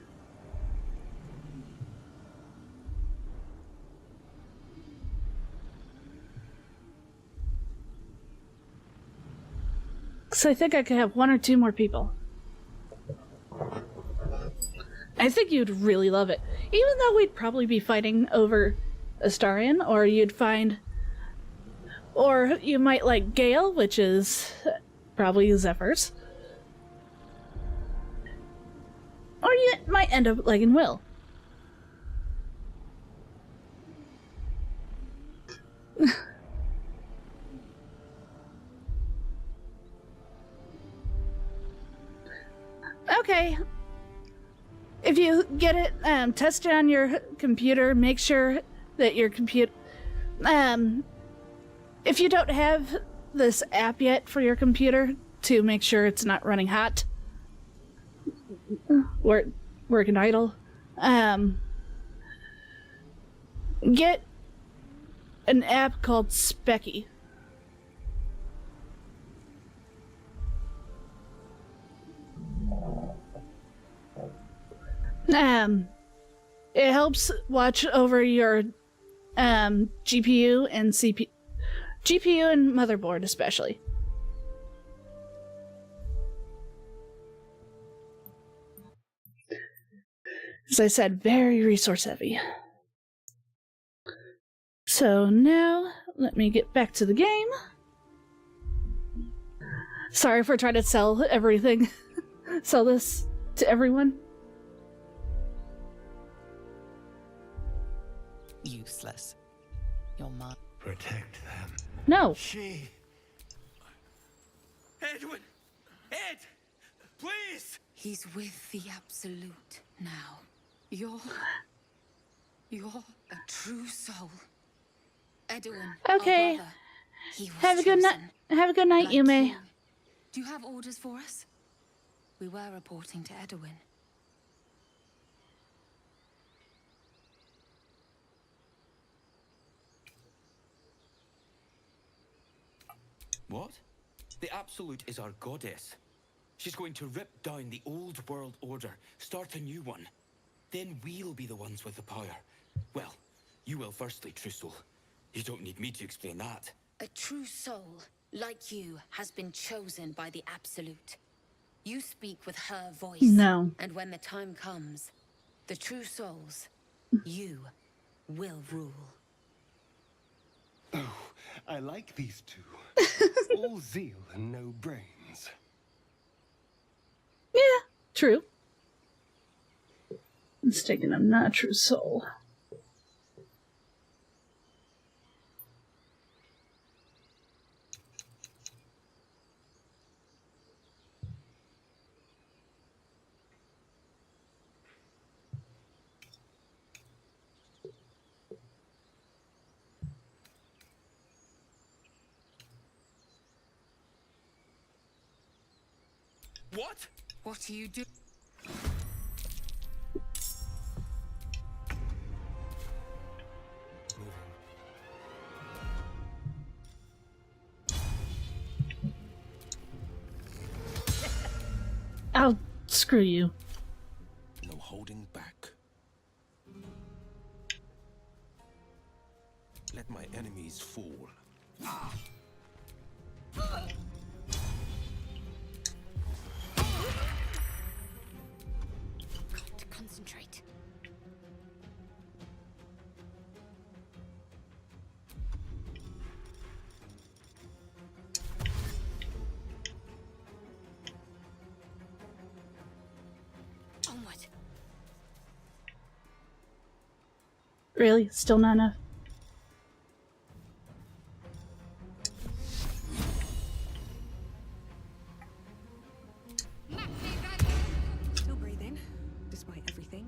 So I think I could have 1 or 2 more people. I think you'd really love it. Even though we'd probably be fighting over Astarion, or you'd find... Or you might like Gale, which is probably Zephyr's. Or you might end up liking Will. Okay. If you get it, test it on your computer. Make sure that your computer... if you don't have this app yet for your computer, to make sure it's not running hot, working idle, get an app called Specky. It helps watch over your GPU and CPU and motherboard especially. As I said, very resource heavy. So now, let me get back to the game. Sorry for trying to sell everything. Sell this to everyone. Useless. Your mom. Protect them. No. She... Edwin! Ed! Please! He's with the Absolute now. You're a true soul. Edwin, okay. our brother, he was Have a good night. Have a good night, like Yume. you. Do you have orders for us? We were reporting to Edwin. What? The Absolute is our goddess. She's going to rip down the old world order, start a new one. Then we'll be the ones with the power. Well, you will firstly, true soul. You don't need me to explain that. A true soul, like you, has been chosen by the Absolute. You speak with her voice. No. And when the time comes, the true souls, you will rule. Oh, I like these two. All zeal and no brains. Yeah, true. Mistaken, I'm not a true soul. What? What do you do? I'll screw you. No holding back. my enemies fall. Got to concentrate. Onward. Really? Still not enough? Still breathing, despite everything.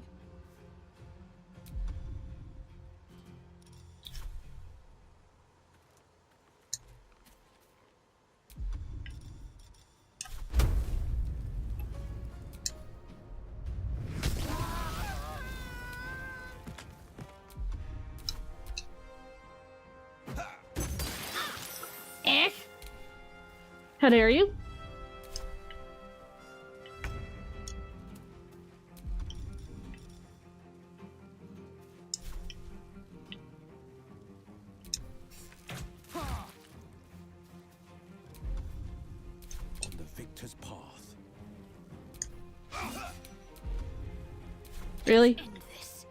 How dare you? On the victor's path. Really? End this.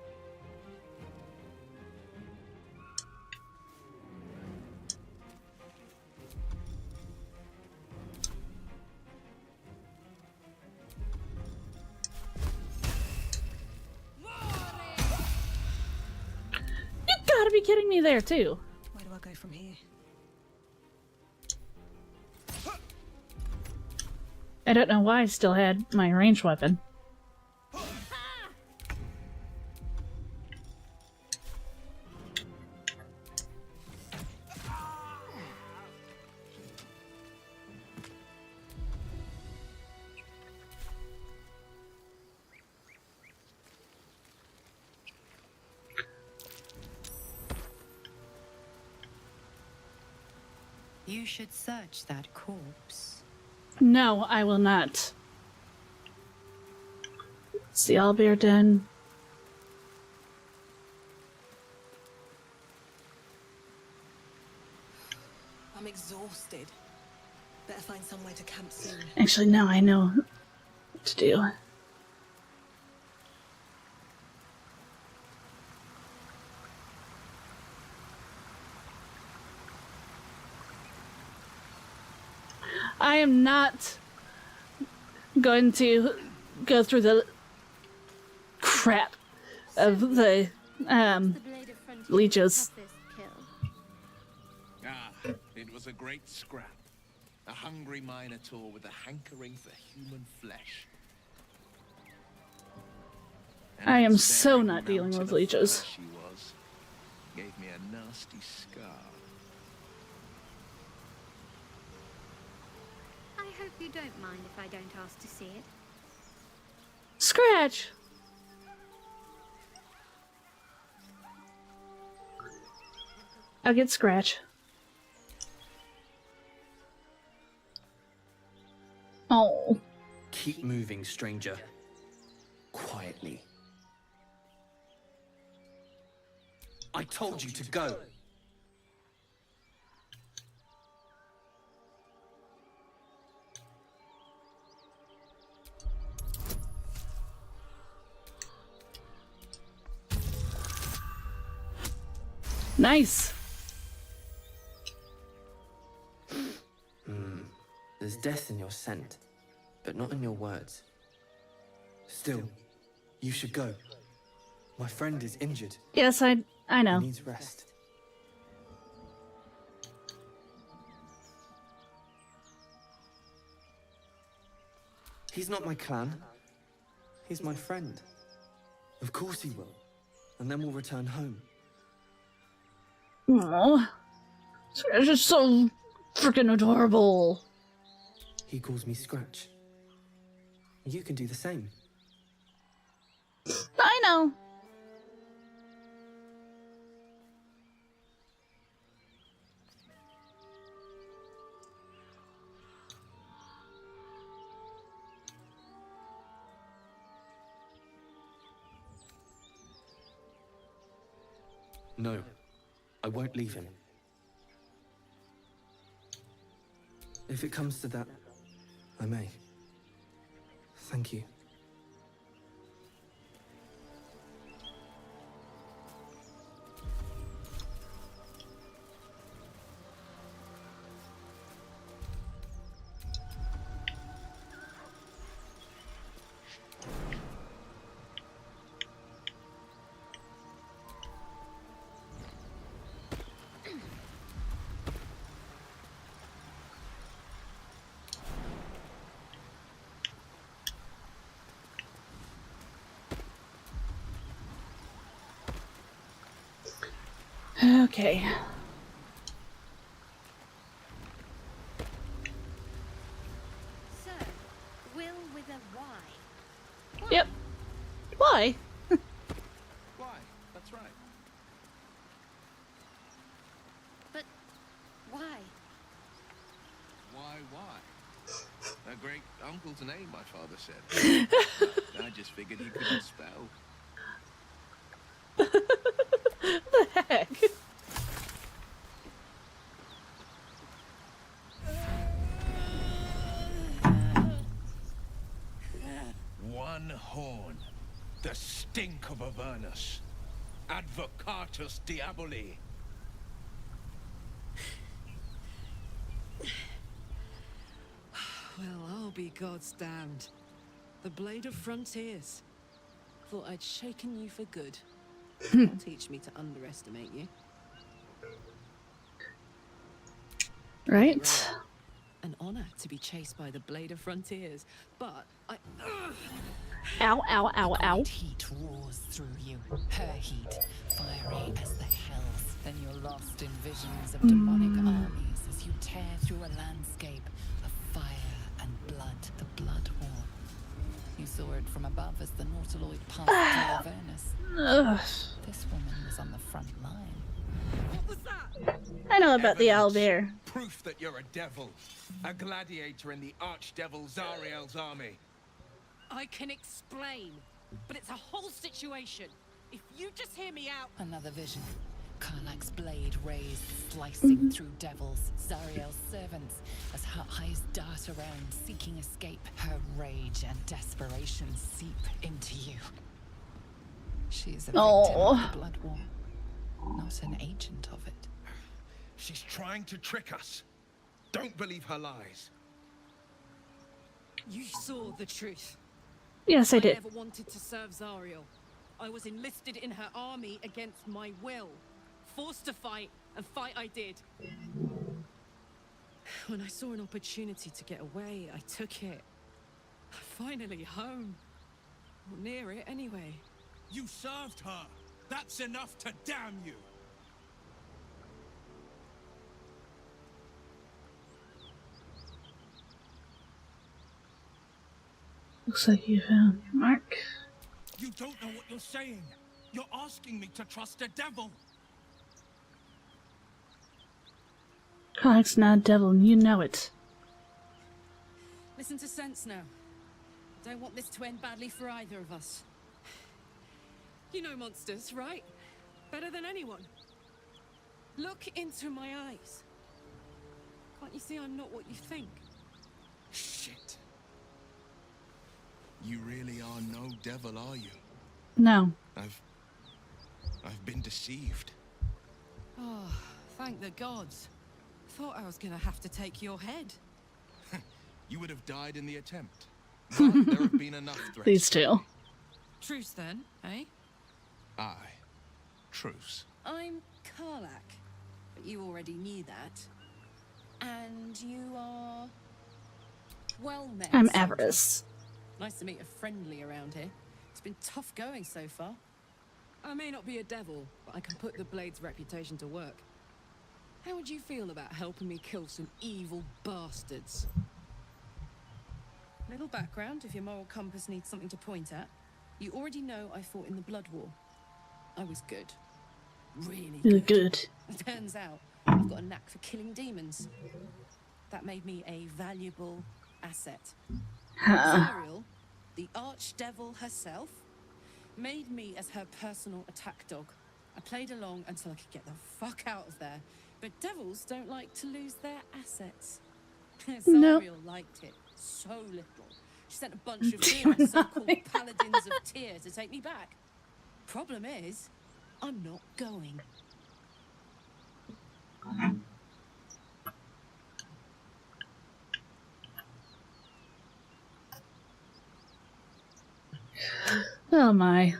You gotta be kidding me there too. Where do I go from here? I don't know why I still had my ranged weapon. You should search that corpse. No, I will not. It's the Owlbear Den. I'm exhausted. Better find somewhere to camp soon. Actually, no, I know what to do. I am not going to go through the crap of the leeches. Ah, it was a great scrap. A hungry minotaur with a hankering for human flesh. And I am that so staring not dealing mountain with of leeches. fur She was gave me a nasty scar. I hope you don't mind if I don't ask to see it. Scratch! I'll get Scratch. Oh. Keep moving, stranger. Quietly. I told you to go. Nice. There's death in your scent, but not in your words. Still, you should go. My friend is injured. Yes, I know. He needs rest. He's not my clan. He's my friend. Of course he will. And then we'll return home. Aww. Scratch is so freaking adorable. He calls me Scratch. You can do the same. I know. No. I won't leave him. If it comes to that, I may. Thank you. Okay. So, Will with a Y. Yep. Why? Why? That's right. But why? Why? A great uncle's name, my father said. I just figured he couldn't spell. The heck? One horn. The stink of Avernus. Advocatus Diaboli. Well, I'll be God's damned. The Blade of Frontiers. Thought I'd shaken you for good. Don't teach me to underestimate you. Right. An honor to be chased by the Blade of Frontiers, but I... Ow, ow, ow, ow. Heat roars through you, her heat, fiery as the hells. Then you're lost in visions of demonic armies as you tear through a landscape of fire and blood, the Blood War. You saw it from above as the Nautiloid passed through Avernus. This woman was on the front line. What was that? I know about the owlbear. Proof that you're a devil. A gladiator in the archdevil Zariel's army. I can explain, but it's a whole situation. If you just hear me out... Another vision. Karlach's blade raised, slicing through devils, Zariel's servants, as her eyes dart around, seeking escape. Her rage and desperation seep into you. She is a victim of the Blood War, not an agent of it. She's trying to trick us. Don't believe her lies. You saw the truth. Yes, I did. I never wanted to serve Zariel. I was enlisted in her army against my will. Forced to fight, and fight I did. When I saw an opportunity to get away, I took it. Finally home. Or near it, anyway. You served her. That's enough to damn you. Looks like you found your mark. You don't know what you're saying. You're asking me to trust a devil. Karlach's not a devil, and you know it. Listen to sense now. Don't want this to end badly for either of us. You know monsters, right? Better than anyone. Look into my eyes. Can't you see I'm not what you think? Shit. You really are no devil, are you? No. I've been deceived. Oh, thank the gods. Thought I was gonna have to take your head. You would have died in the attempt. But there have been enough threats. These two. Truce then, eh? Aye. Truce. I'm Karlach, but you already knew that. And you are... well met. I'm Sandra. Avarice. Nice to meet a friendly around here. It's been tough going so far. I may not be a devil, but I can put the Blade's reputation to work. How would you feel about helping me kill some evil bastards? Little background, if your moral compass needs something to point at. You already know I fought in the Blood War. I was good. Really You're good. good. Turns out, I've got a knack for killing demons. That made me a valuable asset. Zariel, the archdevil herself, made me as her personal attack dog. I played along until I could get the fuck out of there. But devils don't like to lose their assets. Zariel liked it so little. She sent a bunch of heroes, so-called paladins of Tyr, to take me back. Problem is, I'm not going. Oh my.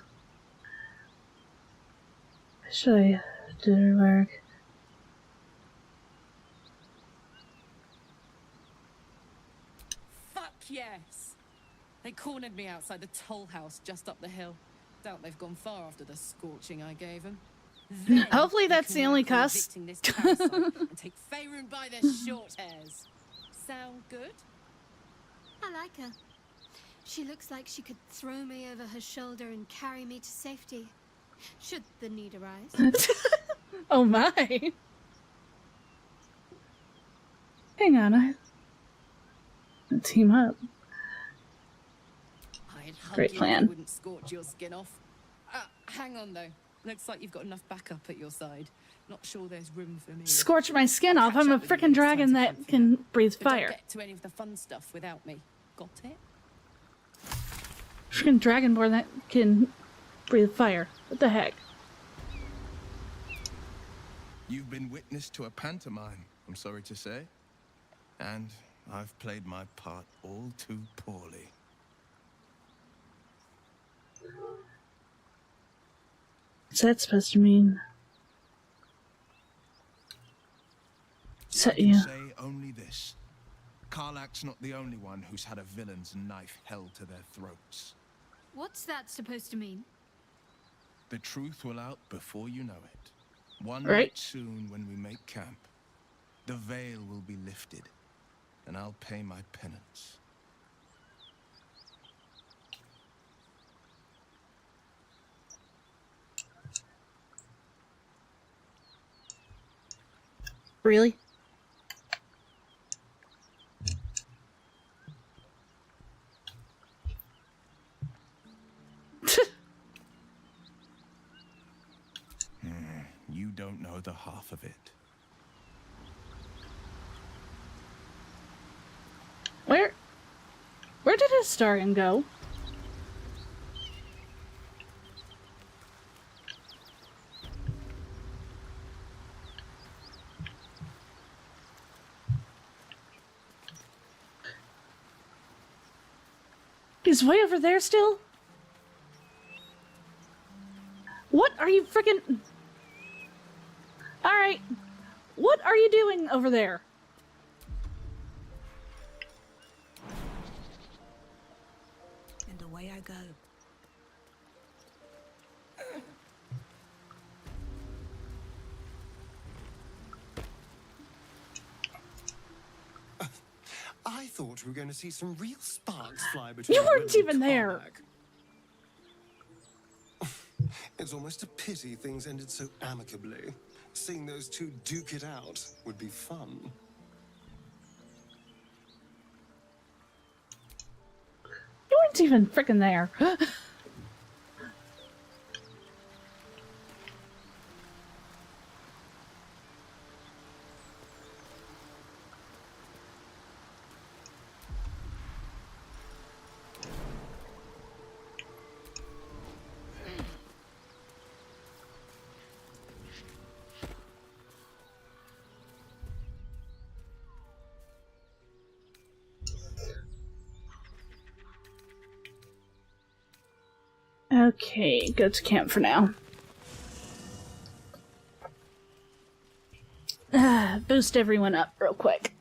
Should I do the work? Fuck yes! They cornered me outside the toll house just up the hill. Doubt they've gone far after the scorching I gave them. Then Hopefully that's the only cuss. This parasite and take Faerun by their short hairs. Sound good? I like her. She looks like she could throw me over her shoulder and carry me to safety, should the need arise. Oh my. Hang on, I team up. I'd hug Great you plan. if it wouldn't scorch your skin off. Hang on though. Looks like you've got enough backup at your side. Not sure there's room for me. Scorch my skin off. I'm a freaking dragon that can breathe But don't fire. get to any of the fun stuff without me. Got it? Freaking dragonborn that can breathe fire. What the heck? You've been witness to a pantomime, I'm sorry to say. And I've played my part all too poorly. What's that supposed to mean? So, I can yeah. say only this. Karlach's not the only one who's had a villain's knife held to their throats. What's that supposed to mean? The truth will out before you know it. One Right. night soon when we make camp, the veil will be lifted, and I'll pay my penance. Really? You don't know the half of it. Where did Astarion go? He's way over there still? What are you freaking... Alright. What are you doing over there? And away I go. I thought we were going to see some real sparks fly between. You weren't even there. It's almost a pity things ended so amicably. Seeing those two duke it out would be fun. You weren't even freaking there. Okay, go to camp for now. Boost everyone up real quick.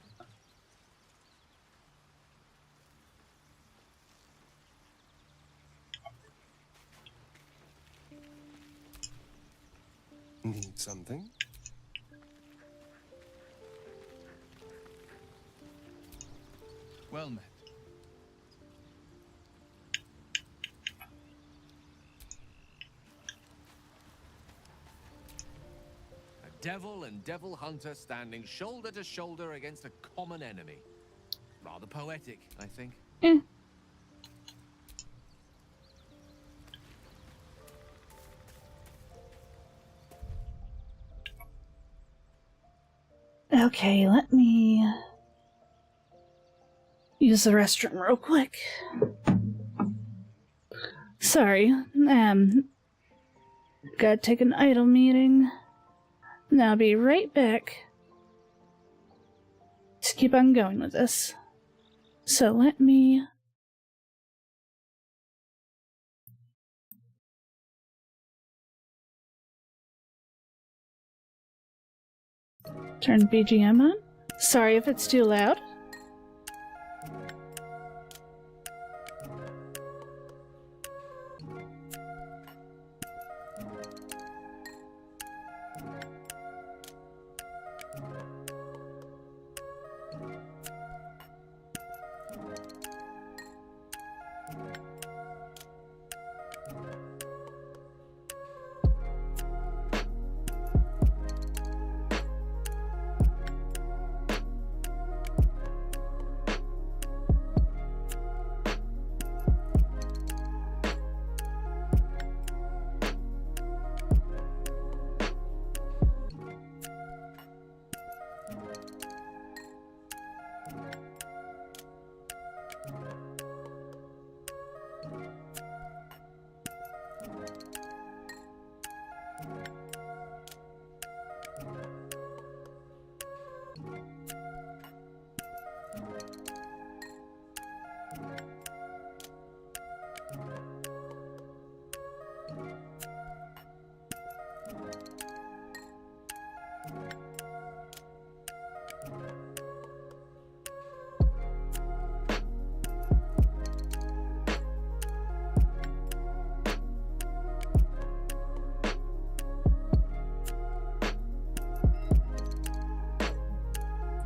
Need something? Well met. Devil and devil hunter standing shoulder to shoulder against a common enemy. Rather poetic, I think. Okay, let me use the restroom real quick. Sorry, gotta take an idle meeting. And I'll be right back to keep on going with this. So let me... turn BGM on. Sorry if it's too loud.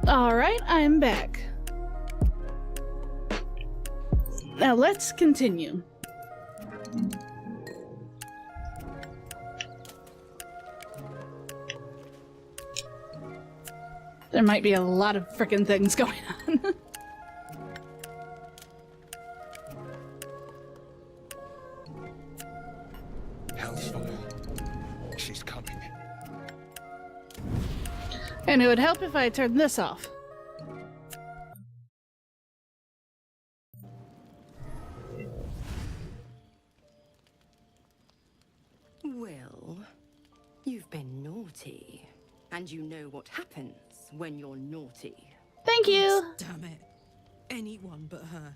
Alright, I'm back. Now let's continue. There might be a lot of frickin' things going on. Hell's full. She's coming. And it would help if I turned this off. Will, you've been naughty. And you know what happens when you're naughty. Thank you! Damn it. Anyone but her.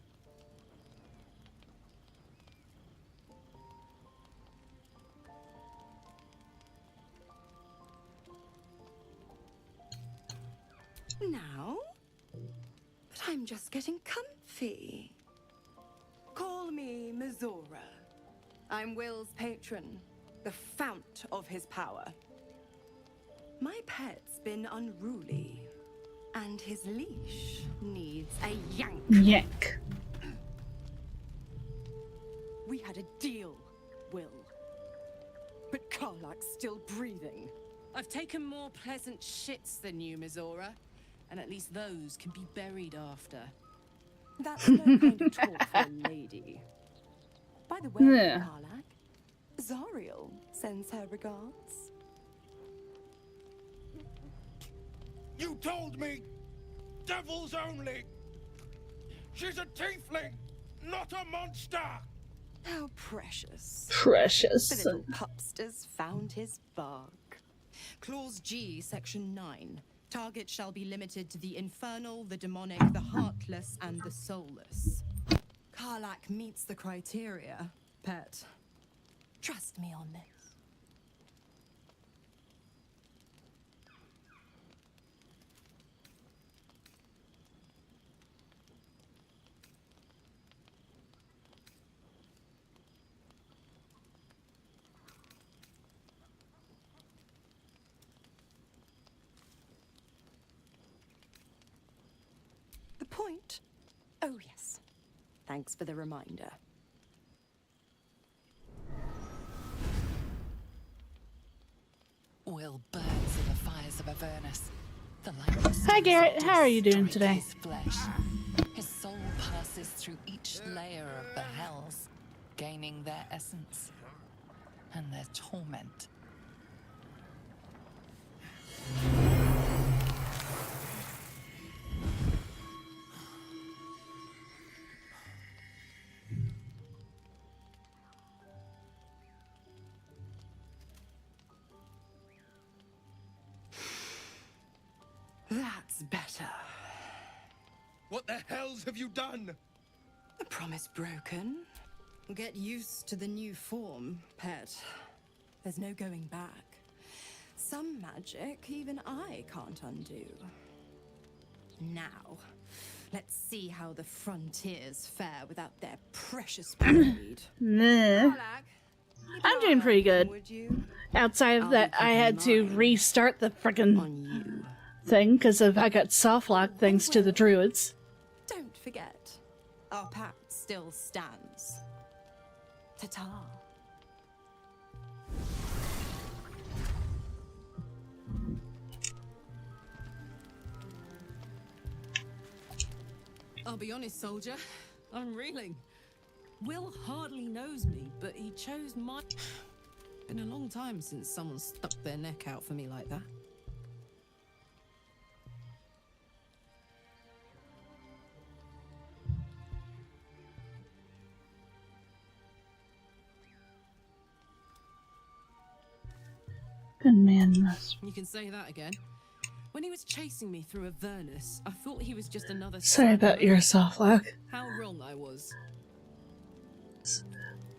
Now? But I'm just getting comfy. Call me Mizora. I'm Will's patron, the fount of his power. My pet's been unruly, and his leash needs a yank. Yank. We had a deal, Will. But Karlak's still breathing. I've taken more pleasant shits than you, Mizora. And at least those can be buried after. That's no kind of talk for a lady. By the way, Yeah. Karlak, Zariel sends her regards. You told me! Devils only! She's a tiefling, not a monster! How precious. Precious. The little pupster's found his bark. Clause G, Section 9. Target shall be limited to the infernal, the demonic, the heartless, and the soulless. Karlak meets the criteria, pet. Trust me on this. Point? Oh, yes. Thanks for the reminder. Will burns in the fires of Avarice. The light. Hi Garrett, how are you doing today? His flesh. His soul passes through each layer of the hells, gaining their essence and their torment. What the hells have you done? The promise broken. Get used to the new form, pet. There's no going back. Some magic even I can't undo. Now, let's see how the frontiers fare without their precious parade. Nah. I'm doing pretty good. Outside of that, I had to restart the frickin' thing because I got soft lock thanks to the druids. Don't forget, our pact still stands. Ta-ta. I'll be honest, soldier. I'm reeling. Will hardly knows me, but he chose my... Been a long time since someone stuck their neck out for me like that. Good man. You can say that again. When he was chasing me through Avernus, I thought he was just another... Sorry about your soft lock. How wrong I was.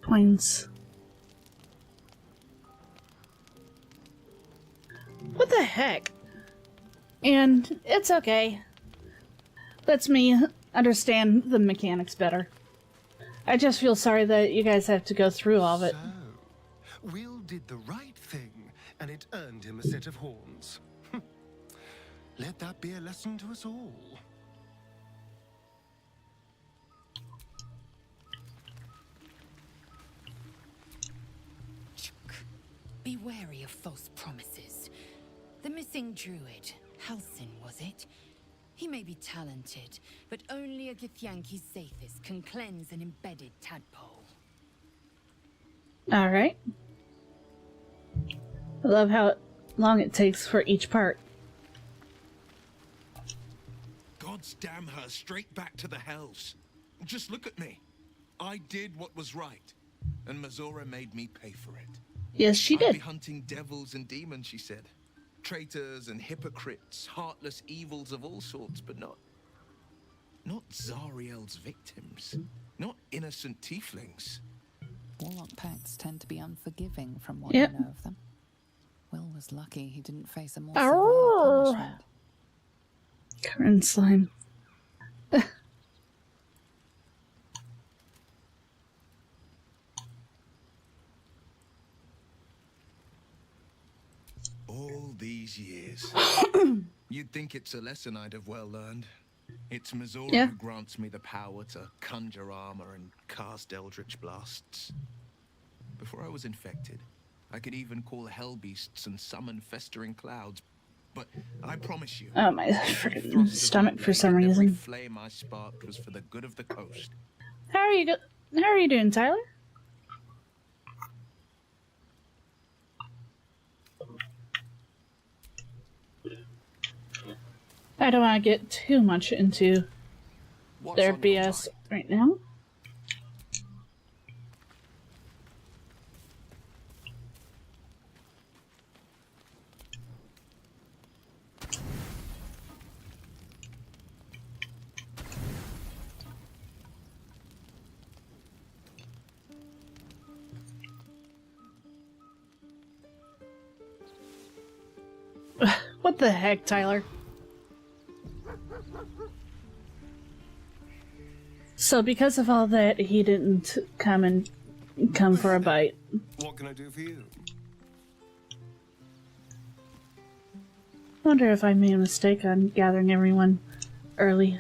Points. What the heck? And it's okay. Lets me understand the mechanics better. I just feel sorry that you guys have to go through all of it. So, Will did the right thing, and it earned him a set of horns. Let that be a lesson to us all. Be wary of false promises. The missing druid, Halsin, was it? He may be talented, but only a Githyanki Zathis can cleanse an embedded tadpole. Alright. I love how long it takes for each part. God's damn her, straight back to the hells. Just look at me. I did what was right, and Mazora made me pay for it. Yes, she did. I'd be hunting devils and demons, she said. Traitors and hypocrites, heartless evils of all sorts, but not Zariel's victims. Not innocent tieflings. Warlock pacts tend to be unforgiving from what Yep. you know of them. Will was lucky he didn't face a more Oh. severe punishment. Current slime. All these years. You'd think it's a lesson I'd have well learned. It's Mazora who grants me the power to conjure armor and cast eldritch blasts. Before I was infected, I could even call hell beasts and summon festering clouds. But I promise you, Oh, my freaking stomach for some every reason. flame I sparked was for the good of the coast. How are you doing, Tyler? I don't want to get too much into their BS right now. What the heck, Tyler? So because of all that, he didn't come for a bite. What can I do for you? Wonder if I made a mistake on gathering everyone early.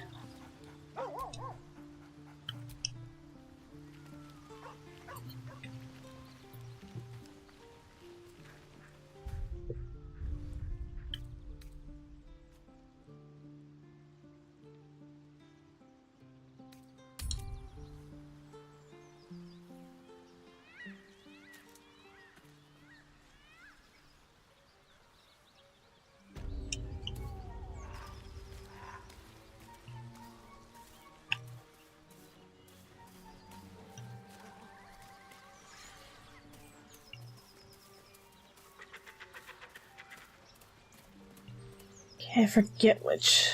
I forget which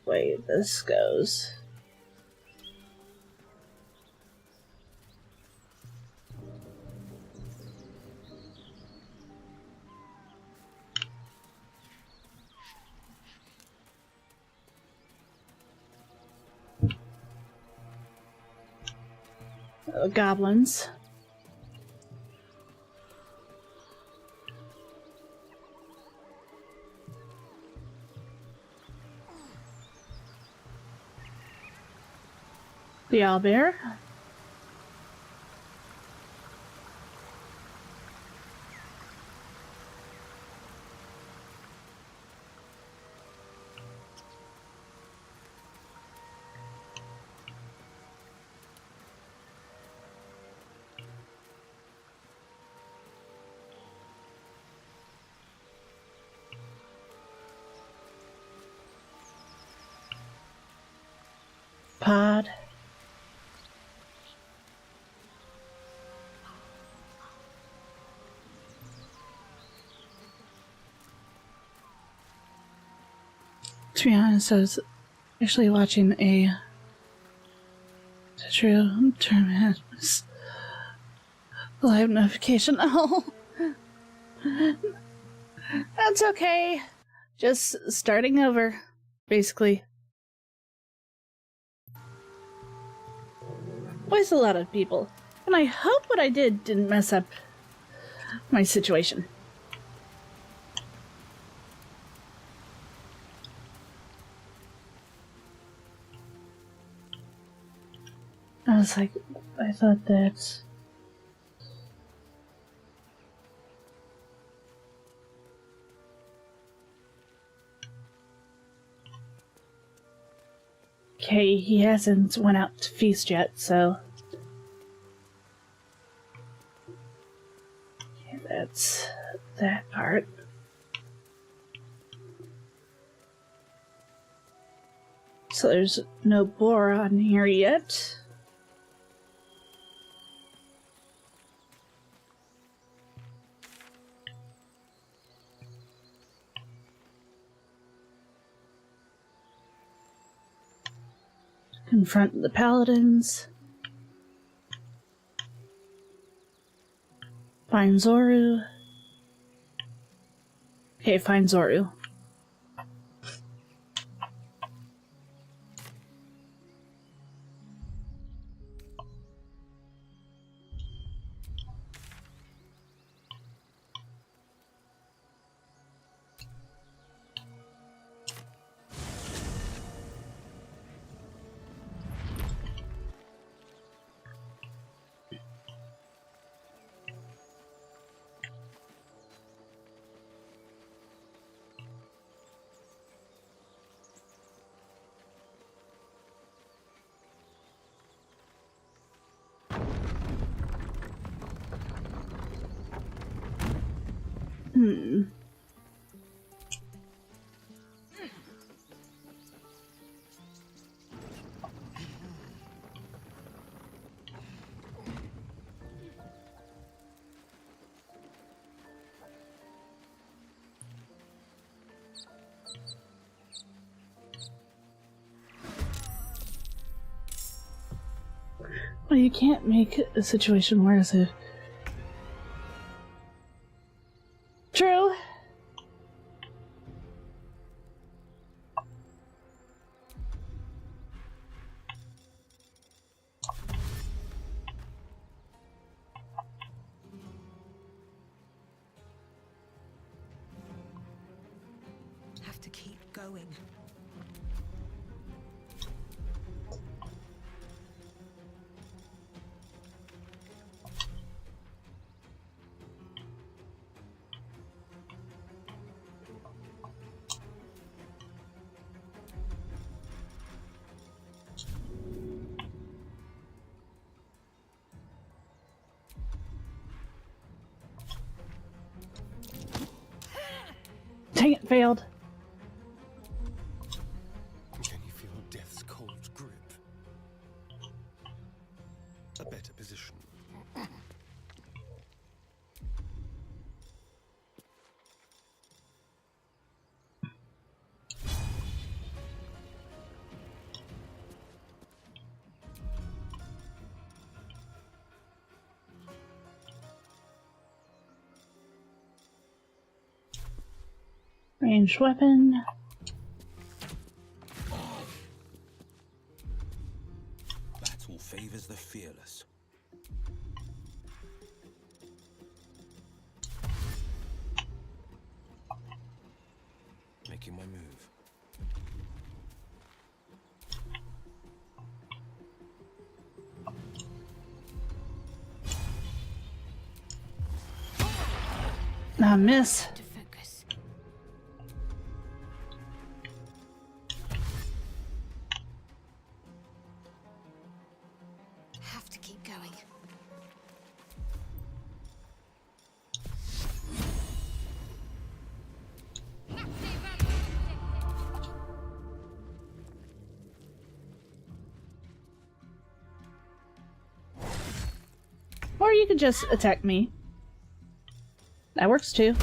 way this goes. Goblins. The owlbear. Pod. To be honest, I was actually watching a true tournament live notification. Oh, that's okay. Just starting over, basically. With a lot of people, and I hope what I did didn't mess up my situation. I was like, I thought that... Okay, he hasn't went out to feast yet, so... Okay, that's that part. So there's no boar on here yet. Confront the paladins. Find Zoru. Okay, find Zoru. Well, you can't make a situation worse if... True. Have to keep going. Dang it, failed. Can you feel death's cold grip? A better position. Ranged weapon. Battle favors the fearless. Making my move. Ah, miss. To focus. Have to keep going. Or you could just attack me. That works too.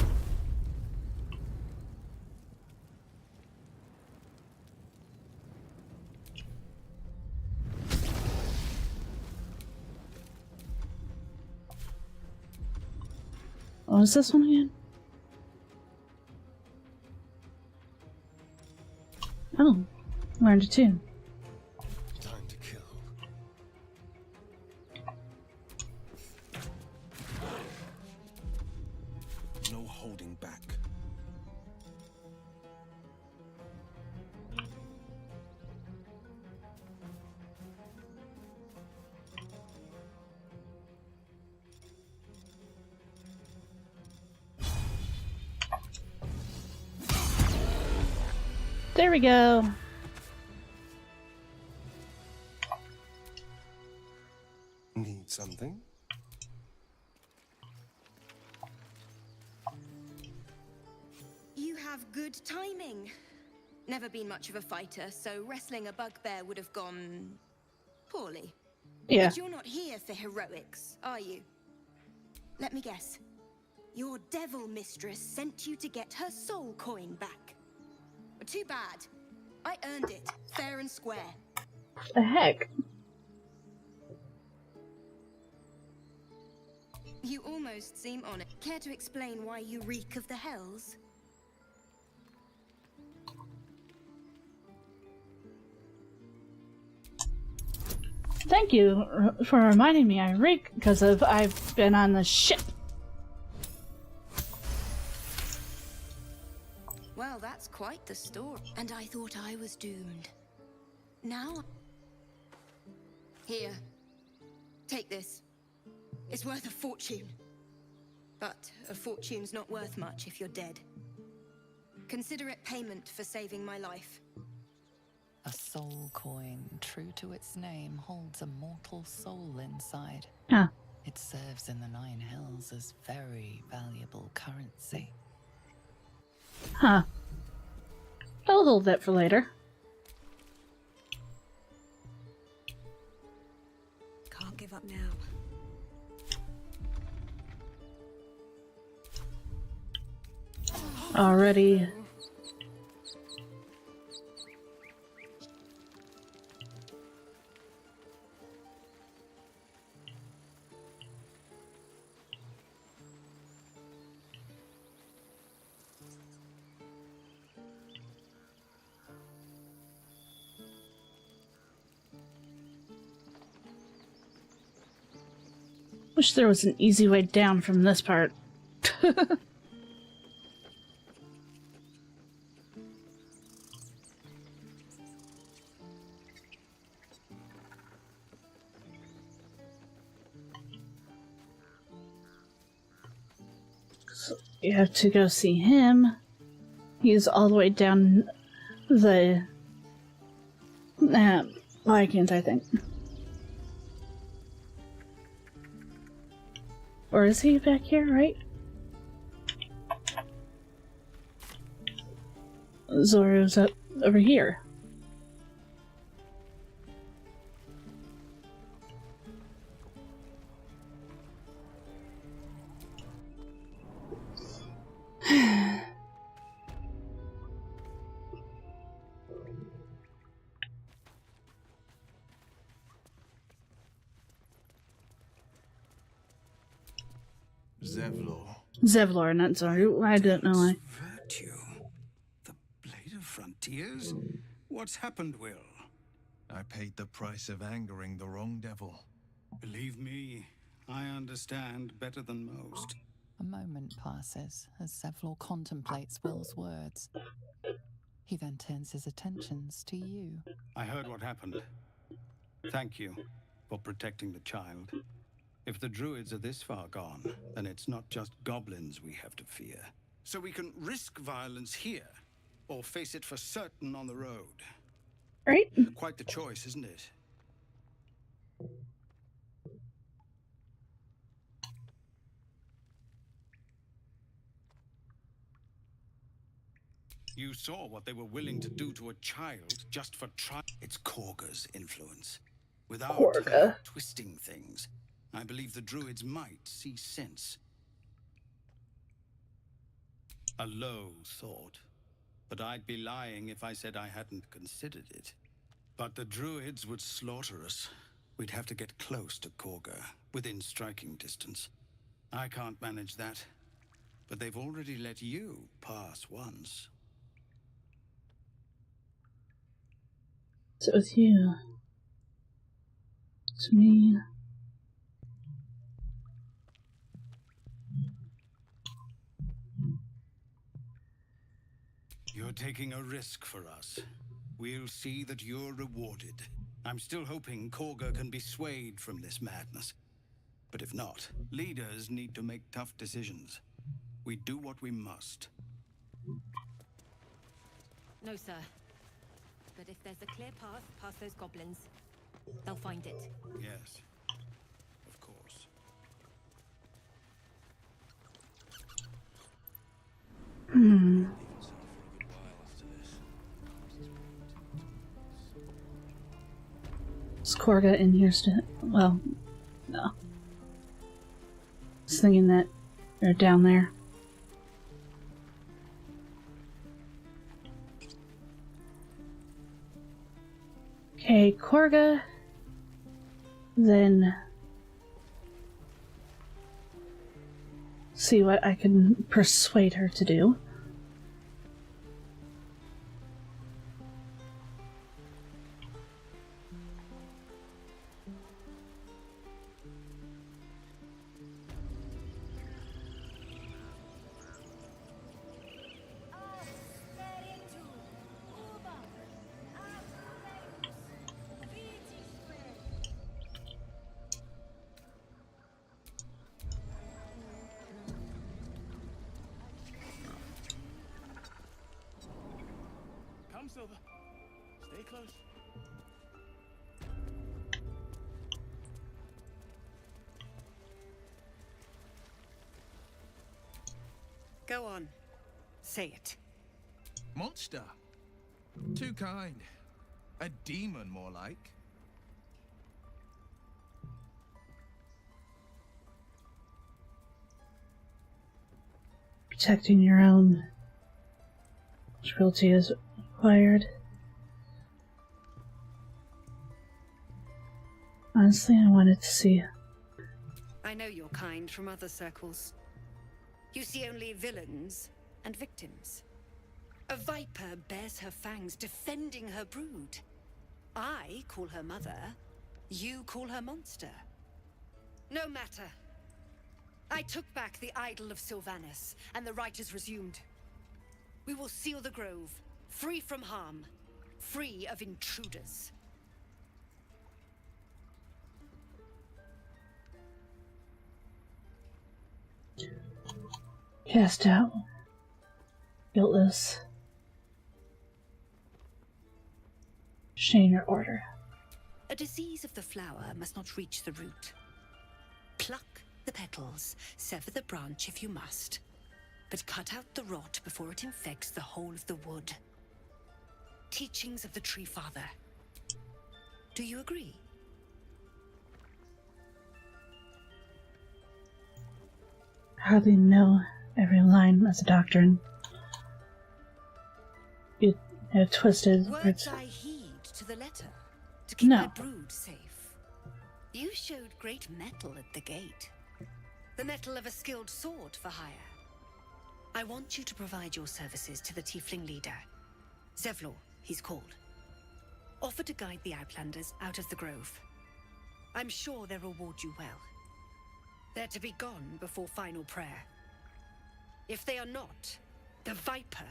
What was this one again? Oh, learned a tune. Time to kill. No holding back. There we go. Need something? You have good timing. Never been much of a fighter, so wrestling a bugbear would have gone poorly. Yeah. But you're not here for heroics, are you? Let me guess. Your devil mistress sent you to get her soul coin back. Too bad. I earned it, fair and square. The heck? You almost seem on it. Care to explain why you reek of the hells? Thank you for reminding me I reek because I've been on the ship. Well, that's quite the story. And I thought I was doomed. Now... Here. Take this. It's worth a fortune. But a fortune's not worth much if you're dead. Consider it payment for saving my life. A soul coin, true to its name, holds a mortal soul inside. Huh. It serves in the Nine Hells as very valuable currency. Huh. I'll hold that for later. Can't give up now. Already. Wish there was an easy way down from this part. So you have to go see him. He's all the way down the Lycans, I think. Or is he back here, right? Zoru's up over here. Zevlor. Zevlor, not Zoru. I don't know why. Virtue. Tears? What's happened, Will? I paid the price of angering the wrong devil. Believe me, I understand better than most. A moment passes as Zevlor contemplates Will's words. He then turns his attentions to you. I heard what happened. Thank you for protecting the child. If the druids are this far gone, then it's not just goblins we have to fear. So we can risk violence here, or face it for certain on the road. Right? Quite the choice, isn't it? You saw what they were willing to do to a child just for It's Korga's influence. Without her twisting things, I believe the druids might see sense. A low thought, but I'd be lying if I said I hadn't considered it. But the druids would slaughter us. We'd have to get close to Korga, within striking distance. I can't manage that, but they've already let you pass once. So it's you. It's me. You're taking a risk for us. We'll see that you're rewarded. I'm still hoping Korga can be swayed from this madness. But if not, leaders need to make tough decisions. We do what we must. No, sir. But if there's a clear path past those goblins, they'll find it. Yes, of course. Is Korga in here still? Well, no. I was thinking that they're down there. Okay, Korga. Then see what I can persuade her to do. Silver. Stay close. Go on. Say it. Monster. Too kind. A demon, more like. Protecting your own cruelty is required. Honestly, I wanted to see. I know your kind from other circles. You see only villains and victims. A viper bears her fangs defending her brood. I call her mother. You call her monster. No matter. I took back the idol of Sylvanus, and the rite is resumed. We will seal the grove, free from harm, free of intruders. Cast out. Guiltless. Shane your order. A disease of the flower must not reach the root. Pluck the petals, sever the branch if you must, but cut out the rot before it infects the whole of the wood. Teachings of the Tree Father. Do you agree? Hardly know every line as a doctrine. You have twisted words I heed to the letter, to keep my brood safe. You showed great mettle at the gate. The mettle of a skilled sword for hire. I want you to provide your services to the Tiefling leader. Zevlor, he's called. Offer to guide the Outlanders out of the grove. I'm sure they'll reward you well. They're to be gone before final prayer. If they are not, the Viper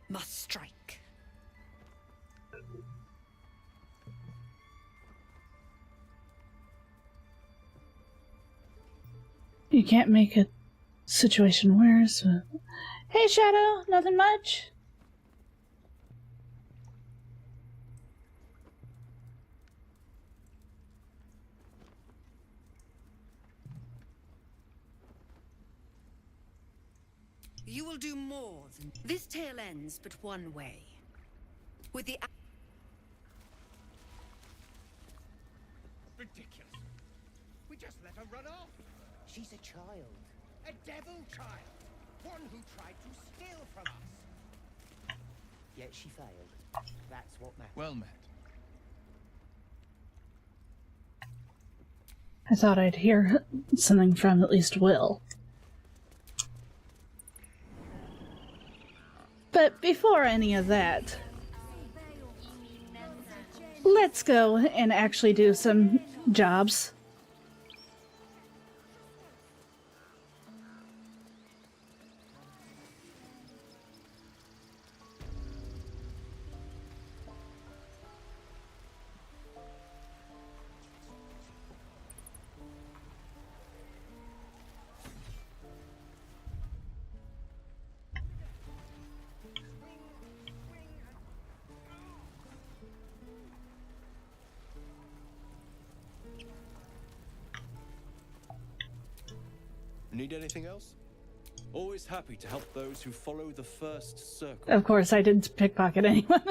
must strike. You can't make a situation worse. Hey, Shadow, nothing much. You will do more than... This tale ends but one way. With the... Ridiculous. We just let her run off. She's a child. A devil child. One who tried to steal from us. Yet she failed. That's what matters. Well met. I thought I'd hear something from at least Will. But before any of that, let's go and actually do some jobs. Need anything else? Always happy to help those who follow the first circle. Of course, I didn't pickpocket anyone.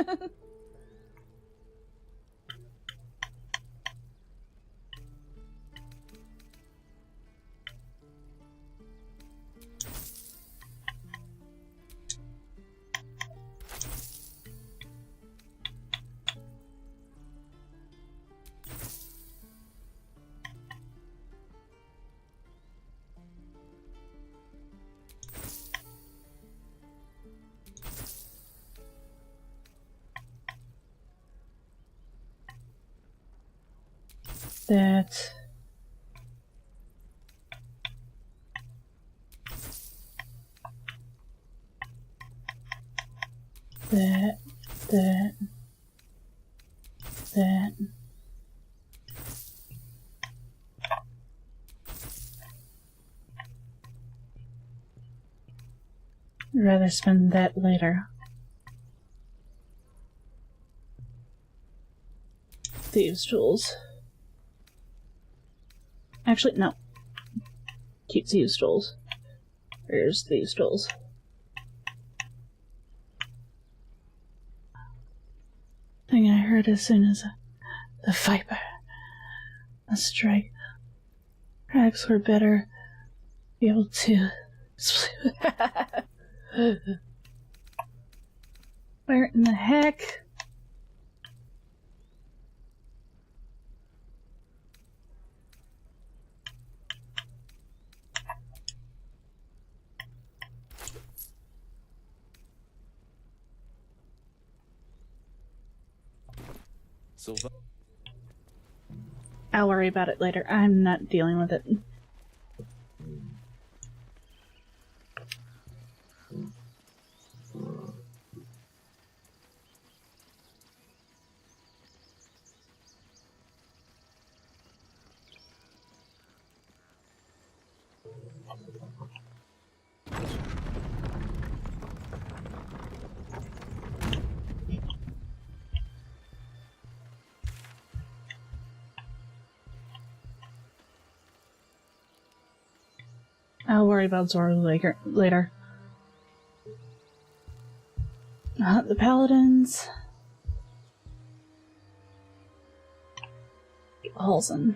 That I'd rather spend that later. Thieves' tools. Actually, no. Keep thieves' tools. Here's thieves' tools. Thing I heard as soon as the Viper. A strike. Perhaps we're better be able to. Where in the heck? Silver. I'll worry about it later. I'm not dealing with it. I'll worry about Zoru later. The Paladins. Halsen.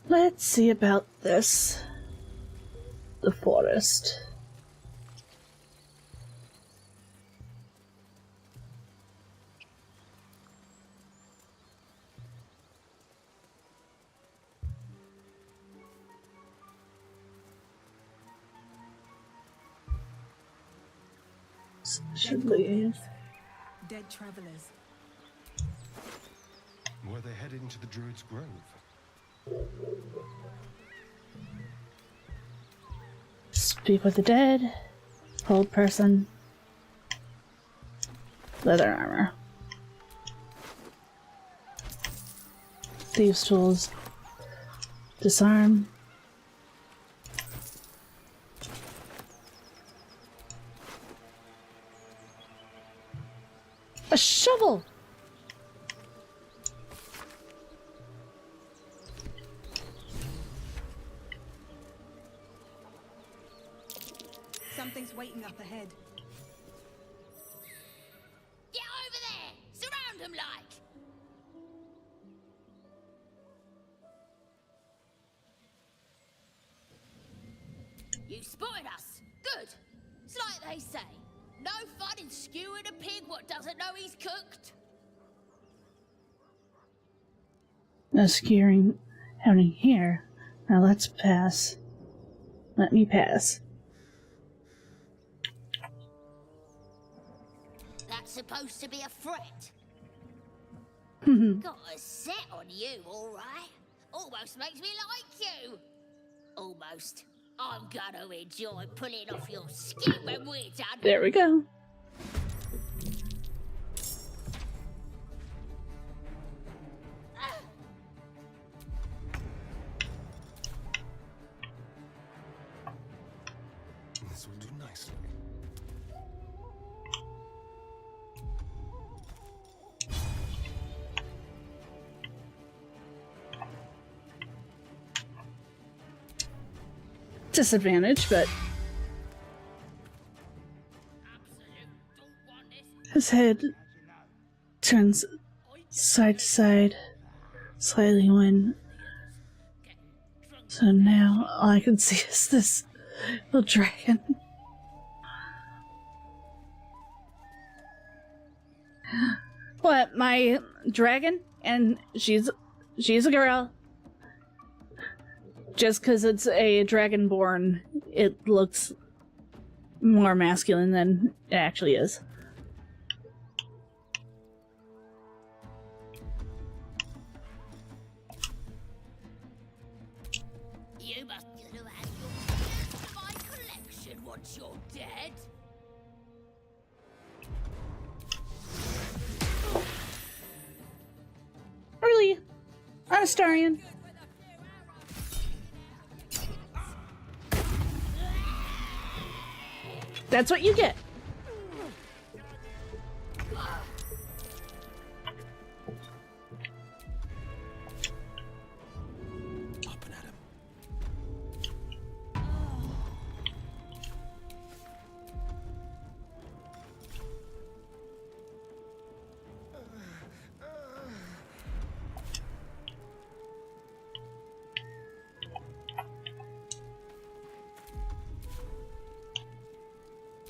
Let's see about this. The forest. should leave. Dead travelers. Were they headed into the Druid's Grove? Speak with the dead. Hold person. Leather armor. Thieves' tools. Disarm. A shovel! Something's waiting up ahead. Get over there! Surround them like! You spotted us! Good! It's like they say. No fun in skewing a pig what doesn't know he's cooked. No skewering happening here. Now let's pass. Let me pass. That's supposed to be a threat. Mhm. Got a set on you, alright? Almost makes me like you. Almost. I'm gonna enjoy pulling off your skin when we're done. There we go. This will do nicely. Disadvantage, but his head turns side to side slightly when. So now all I can see is this little dragon. What, my dragon? And she's a girl. Just because it's a dragonborn, it looks more masculine than it actually is. You must have had your share of my collection once you're dead. Really? I'm a Starian. That's what you get.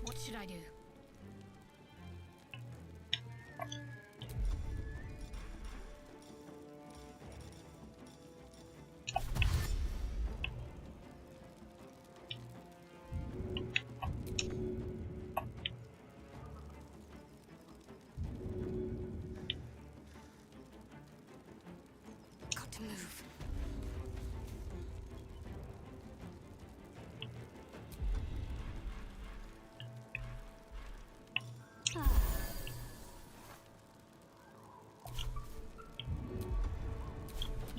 What should I do? Got to move.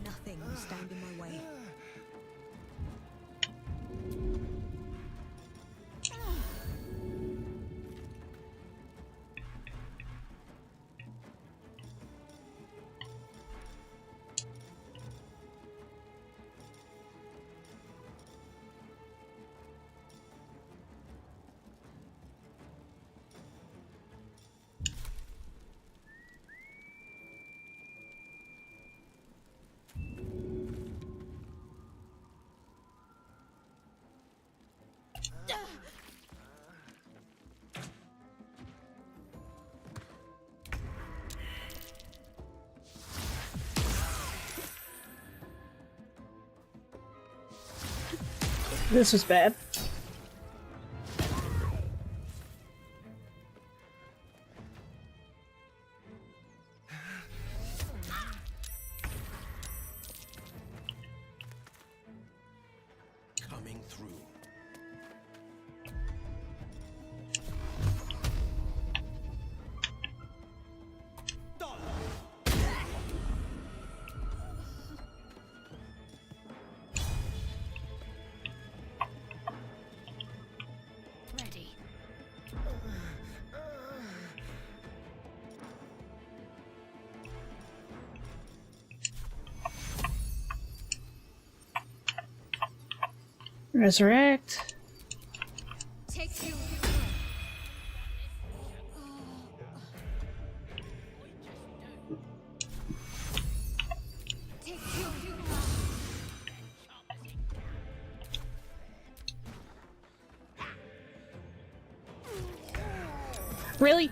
Nothing will stand in my way. This was bad. through. Ready. Resurrect. Take you. Take you. Really?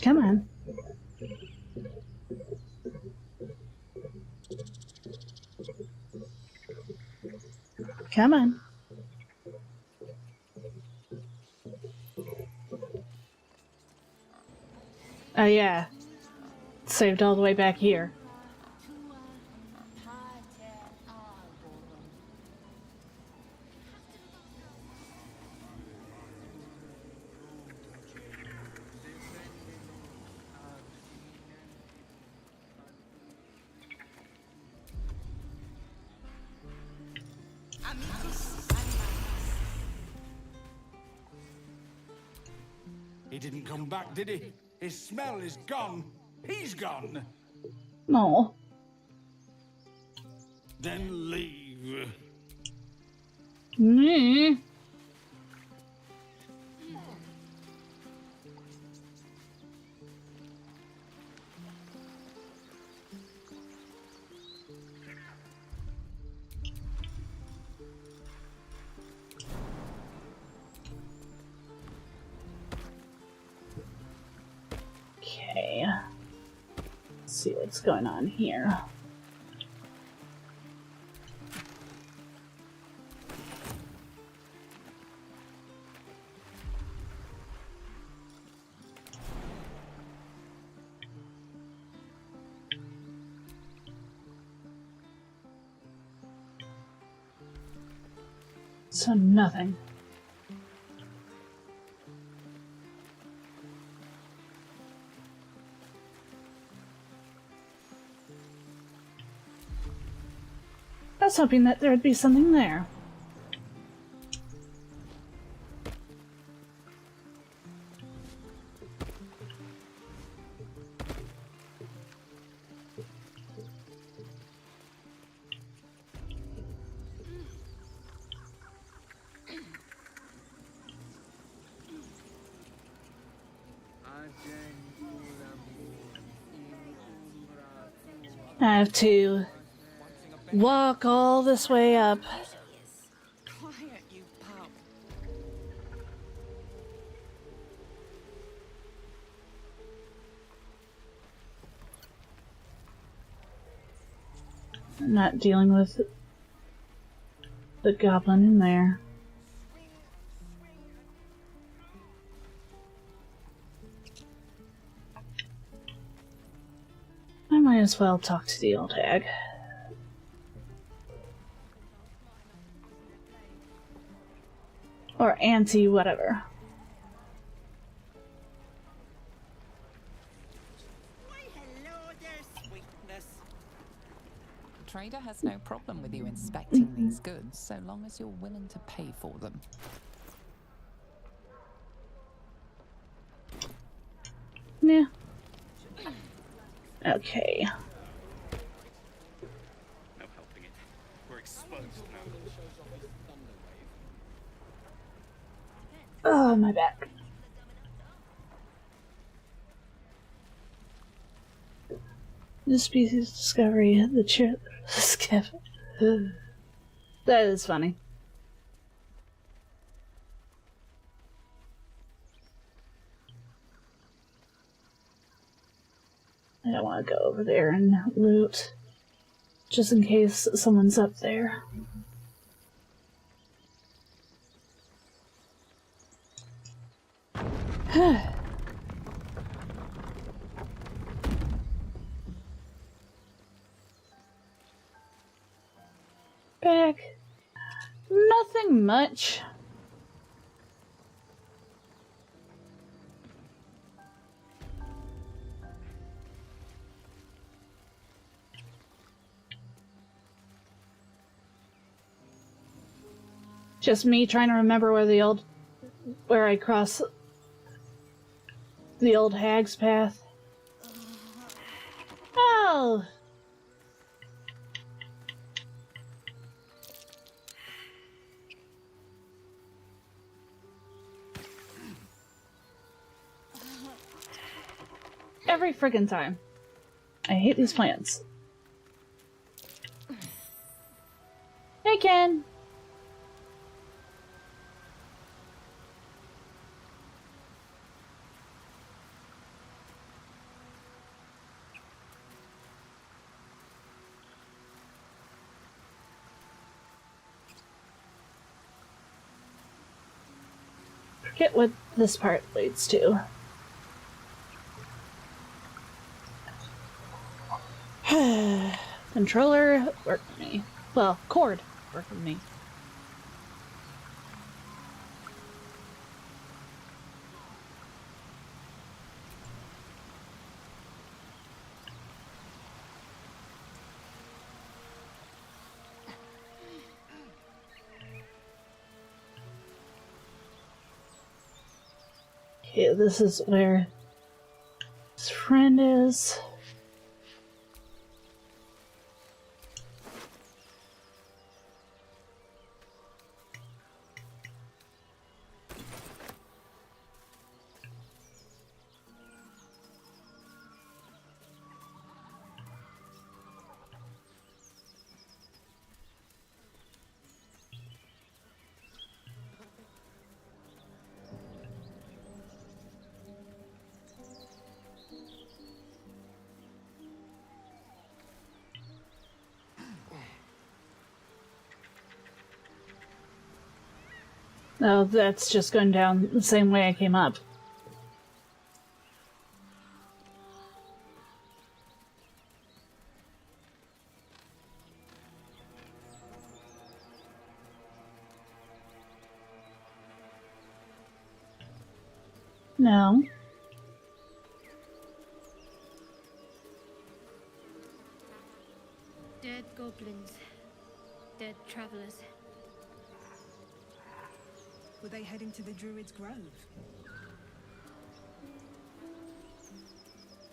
Come on. Come on. Oh yeah. Saved all the way back here. He didn't come back, did he? His smell is gone. He's gone. No. Then leave. Mm. Okay. Let's see what's going on here. So nothing. I was hoping that there would be something there. I have to walk all this way up. Quiet, you pup. I'm not dealing with the goblin in there. I might as well talk to the old hag. Or auntie, whatever. The trader has no problem with you inspecting these goods, so long as you're willing to pay for them. Yeah. Okay. No helping it. We're exposed now. Oh, my back. New species discovery. The that is funny. I don't want to go over there and loot, just in case someone's up there. Back. Nothing much. Just me trying to remember where I cross the old hag's path. Oh! Every friggin' time. I hate these plants. Hey, Ken! Forget what this part leads to. Controller worked with me. Well, cord worked with me. Okay, this is where his friend is. No, that's just going down the same way I came up. No. Dead goblins. Dead travelers. Were they heading to the Druid's Grove?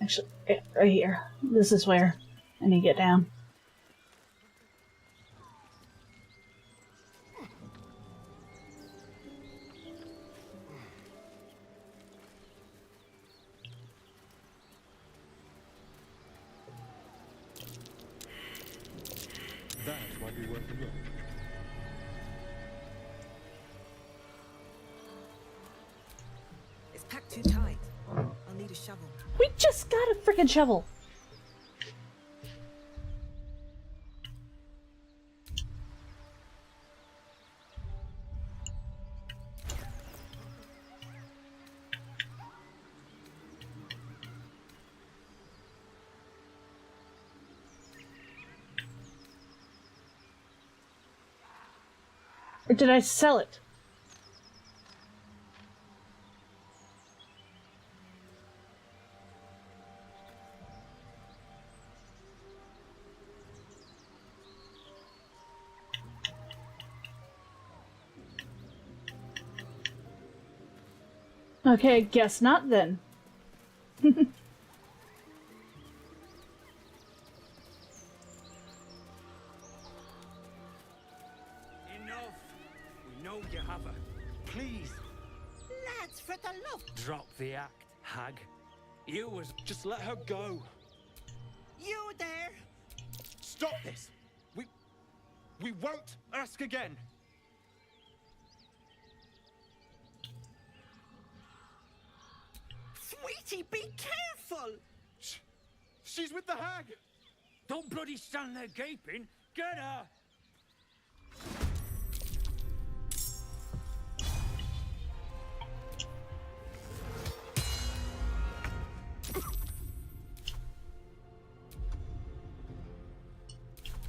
Actually, right here. This is where I need to get down. That might be worth a look. It's packed too tight. I'll need a shovel. We just got a freaking shovel. Or did I sell it? Okay, guess not then. Enough. We know you have her. Please. Lads, for the love. Drop the act, hag. You was... Just let her go. You there? Stop this! We won't ask again! Sweetie, be careful! She's with the hag! Don't bloody stand there gaping! Get her!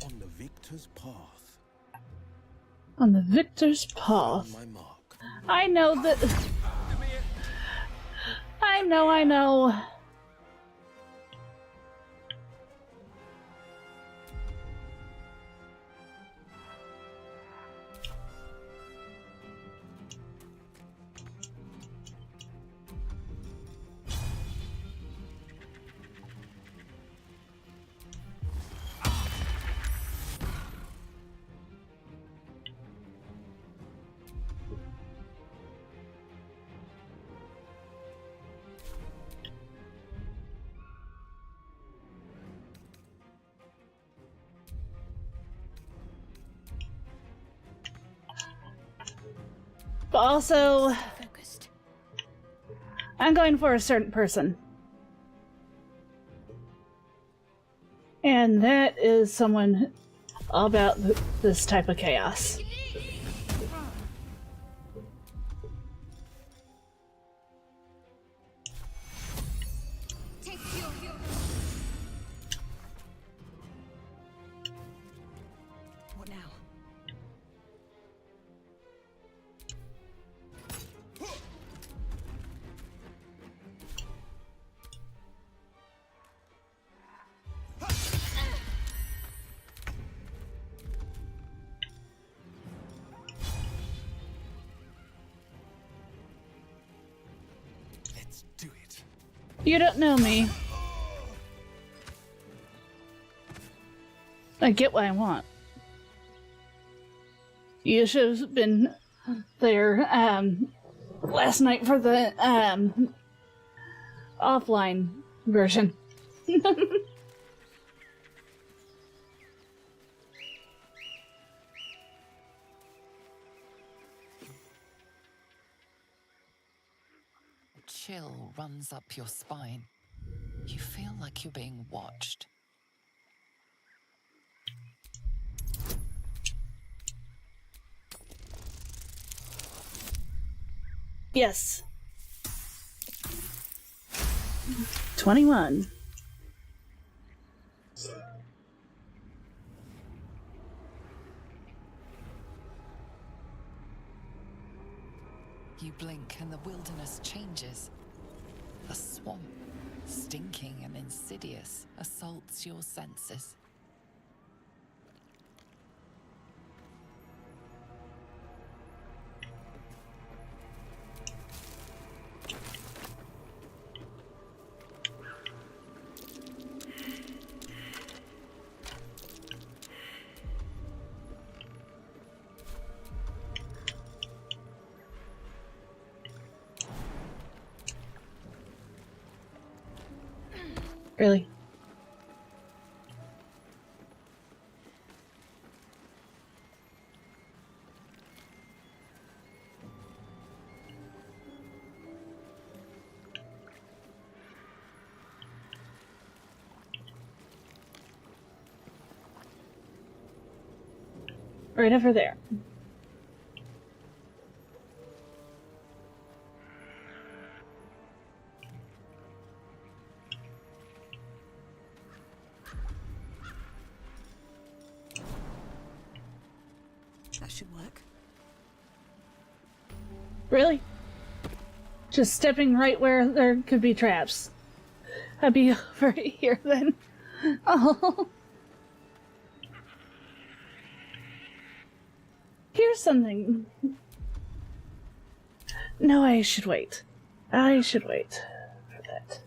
On the victor's path. On the victor's path. My mark. I know that. I know. But also, I'm going for a certain person. And that is someone about this type of chaos. What now? Let's do it. You don't know me. I get what I want. You should have been there last night for the offline version. Chill runs up your spine. You feel like you're being watched. Yes. 21. You blink and the wilderness changes. A swamp, stinking and insidious, assaults your senses. Really? Right over there. That should work. Really? Just stepping right where there could be traps. I'd be over here then. Oh. Here's something. No, I should wait. I should wait for that.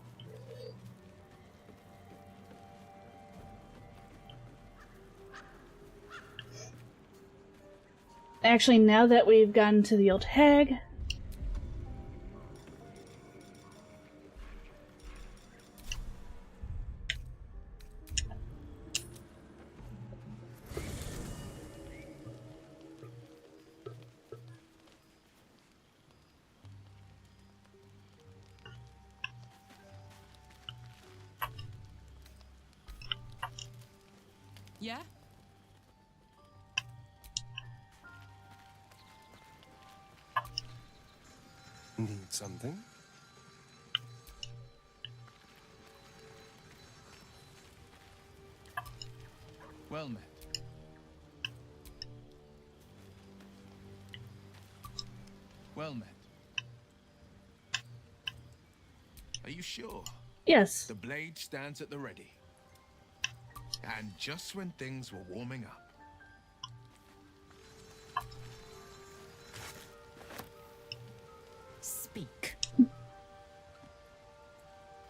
Actually, now that we've gotten to the old hag, Yeah? Need something? Well met. Well met. Are you sure? Yes. The blade stands at the ready. And just when things were warming up. Speak.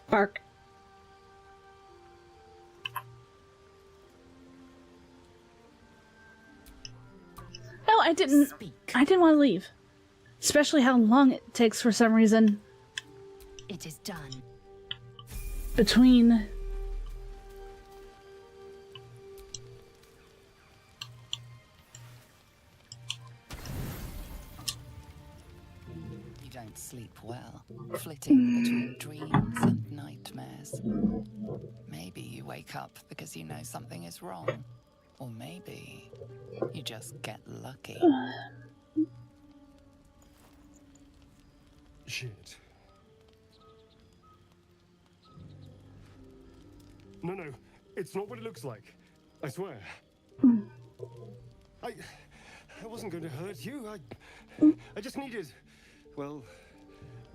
Bark. No, I didn't. I didn't want to leave. Especially how long it takes for some reason. It is done. Between... You don't sleep well, flitting between dreams and nightmares. Maybe you wake up because you know something is wrong. Or maybe you just get lucky. Shit. No, it's not what it looks like. I swear. I wasn't going to hurt you. I just needed, well,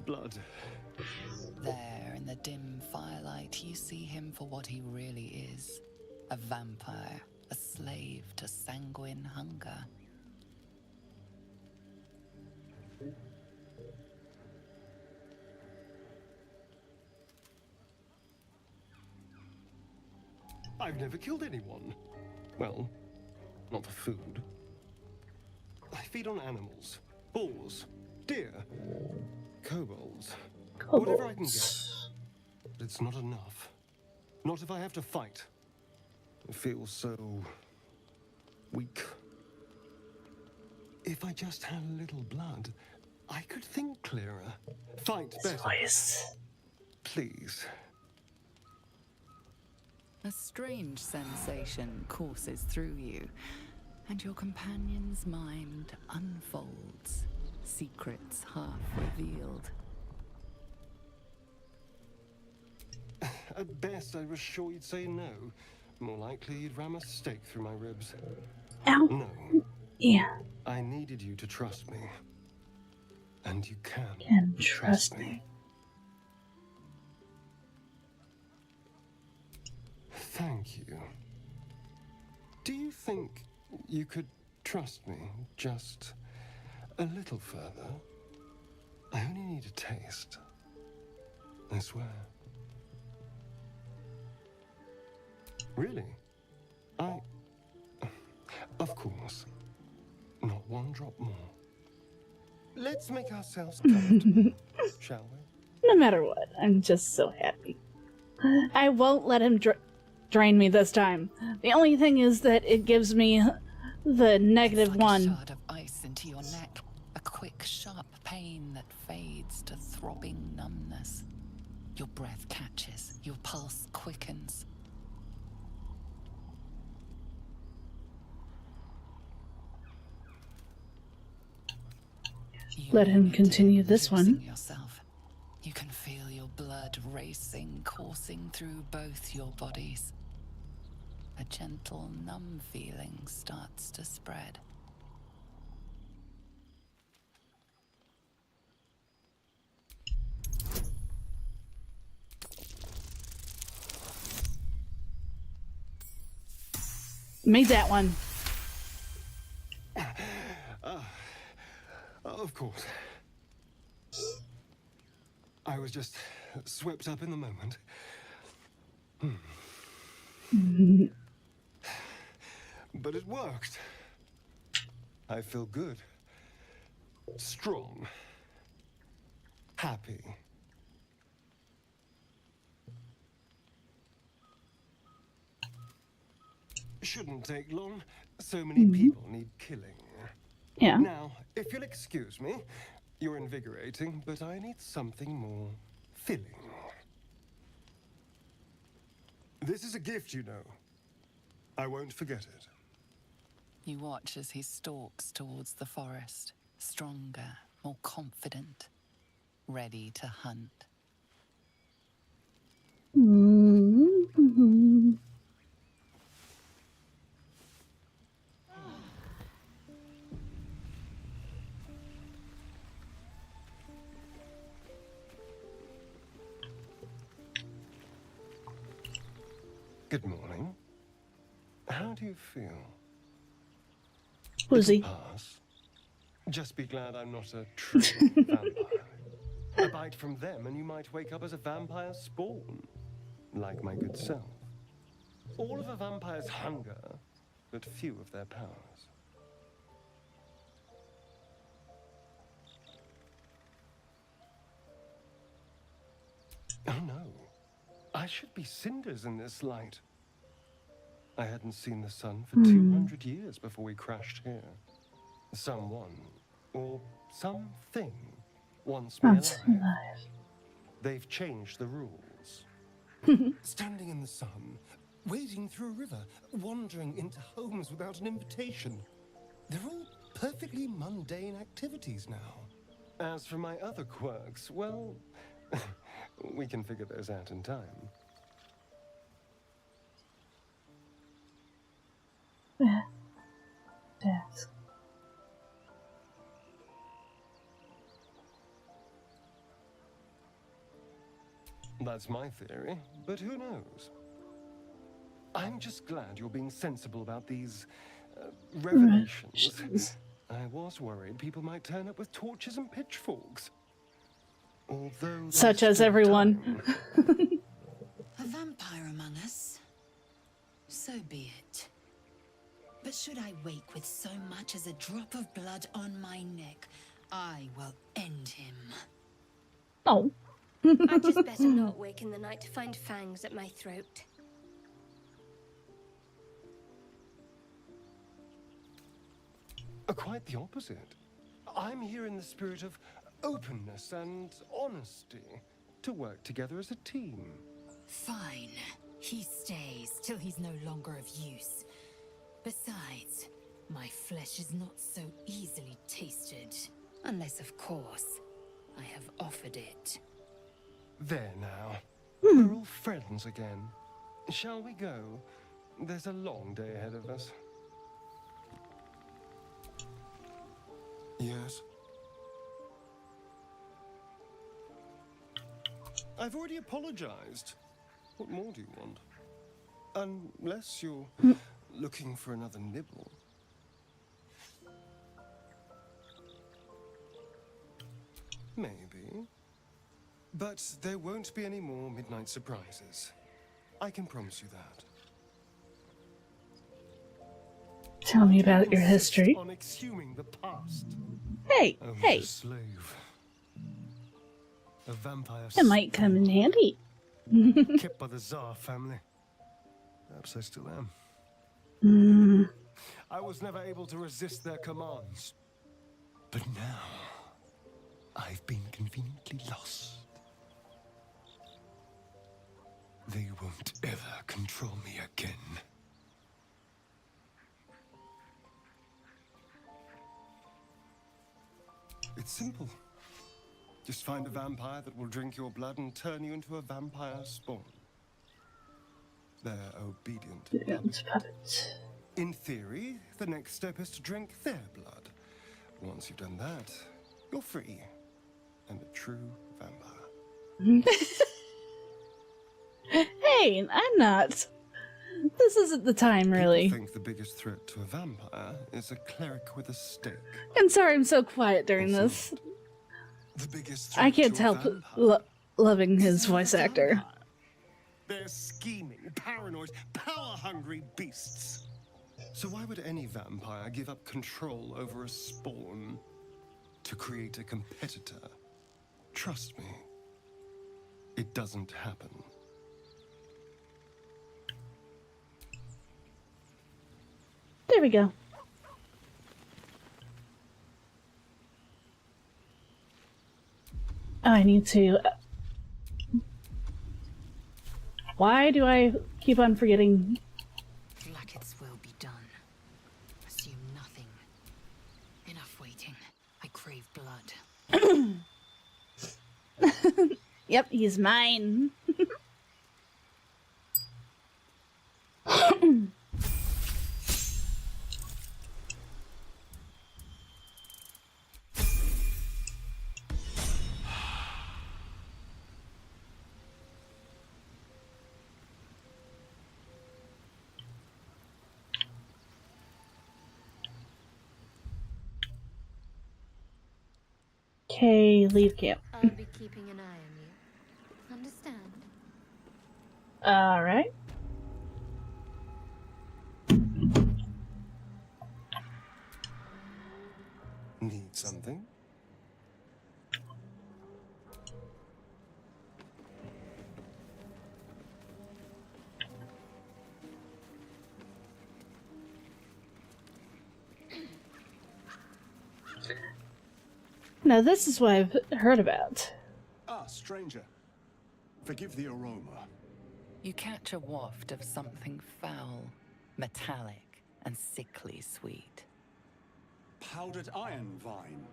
blood. There in the dim firelight, you see him for what he really is. A vampire, a slave to sanguine hunger. I've never killed anyone. Well, not for food. I feed on animals. Boars. Deer. Kobolds. Whatever I can get. But it's not enough. Not if I have to fight. I feel so... weak. If I just had a little blood, I could think clearer. Fight better. Please. A strange sensation courses through you, and your companion's mind unfolds, secrets half revealed. At best, I was sure you'd say no. More likely, you'd ram a stake through my ribs. Ow. No. Yeah. I needed you to trust me. And you can trust me. Thank you. Do you think you could trust me just a little further? I only need a taste. I swear. Really? Of course. Not one drop more. Let's make ourselves comfortable, shall we? No matter what, I'm just so happy. I won't let him drain me this time. The only thing is that it gives me the negative one. A shard of ice into your neck, a quick, sharp pain that fades to throbbing numbness. Your breath catches, your pulse quickens. Let him continue this one. Yourself. You can feel your blood racing, coursing through both your bodies. A gentle, numb feeling starts to spread. Made that one. Of course. I was just swept up in the moment. But it worked. I feel good. Strong. Happy. Shouldn't take long. So many people need killing. Yeah. Now, if you'll excuse me, you're invigorating, but I need something more filling. This is a gift, you know. I won't forget it. You watch as he stalks towards the forest, stronger, more confident, ready to hunt. Mm-hmm. Good morning. How do you feel? Woozy. Pass. Just be glad I'm not a true vampire. A bite from them and you might wake up as a vampire spawn, like my good self. All of a vampire's hunger, but few of their powers. Oh no. I should be cinders in this light. I hadn't seen the sun for 200 years before we crashed here. Someone, or something, wants me alive. They've changed the rules. Standing in the sun, wading through a river, wandering into homes without an invitation. They're all perfectly mundane activities now. As for my other quirks, well, we can figure those out in time. Death. That's my theory, but who knows? I'm just glad you're being sensible about these revelations. I was worried people might turn up with torches and pitchforks. Although such as everyone. A vampire among us? So be it. But should I wake with so much as a drop of blood on my neck, I will end him. Oh. I'd just better not wake in the night to find fangs at my throat. Quite the opposite. I'm here in the spirit of openness and honesty to work together as a team. Fine. He stays till he's no longer of use. Besides, my flesh is not so easily tasted. Unless, of course, I have offered it. There now. We're all friends again. Shall we go? There's a long day ahead of us. Yes? I've already apologized. What more do you want? Unless you're looking for another nibble. Maybe. But there won't be any more midnight surprises. I can promise you that. Tell me about your history. On exhuming the past. Hey, I was hey. a slave. A vampire. It might come in handy. Kept by the Tsar family. Perhaps I still am. I was never able to resist their commands. But now, I've been conveniently lost. They won't ever control me again. It's simple. Just find a vampire that will drink your blood and turn you into a vampire spawn. They're obedient puppets. In theory, the next step is to drink their blood. Once you've done that, you're free. And a true vampire. Hey, I'm not. This isn't the time, really. People think the biggest threat to a vampire is a cleric with a stake. I'm sorry I'm so quiet during this. The biggest I can't help loving his voice actor. They're scheming, paranoid, power-hungry beasts. So why would any vampire give up control over a spawn to create a competitor? Trust me, it doesn't happen. There we go. Oh, I need to... Why do I keep on forgetting? Like it's Yep, he's mine. Okay, leave camp. I'll be keeping an eye on you. Understand? Alright. Need something? Now this is what I've heard about. Ah, stranger. Forgive the aroma. You catch a waft of something foul, metallic, and sickly sweet. Powdered iron vine.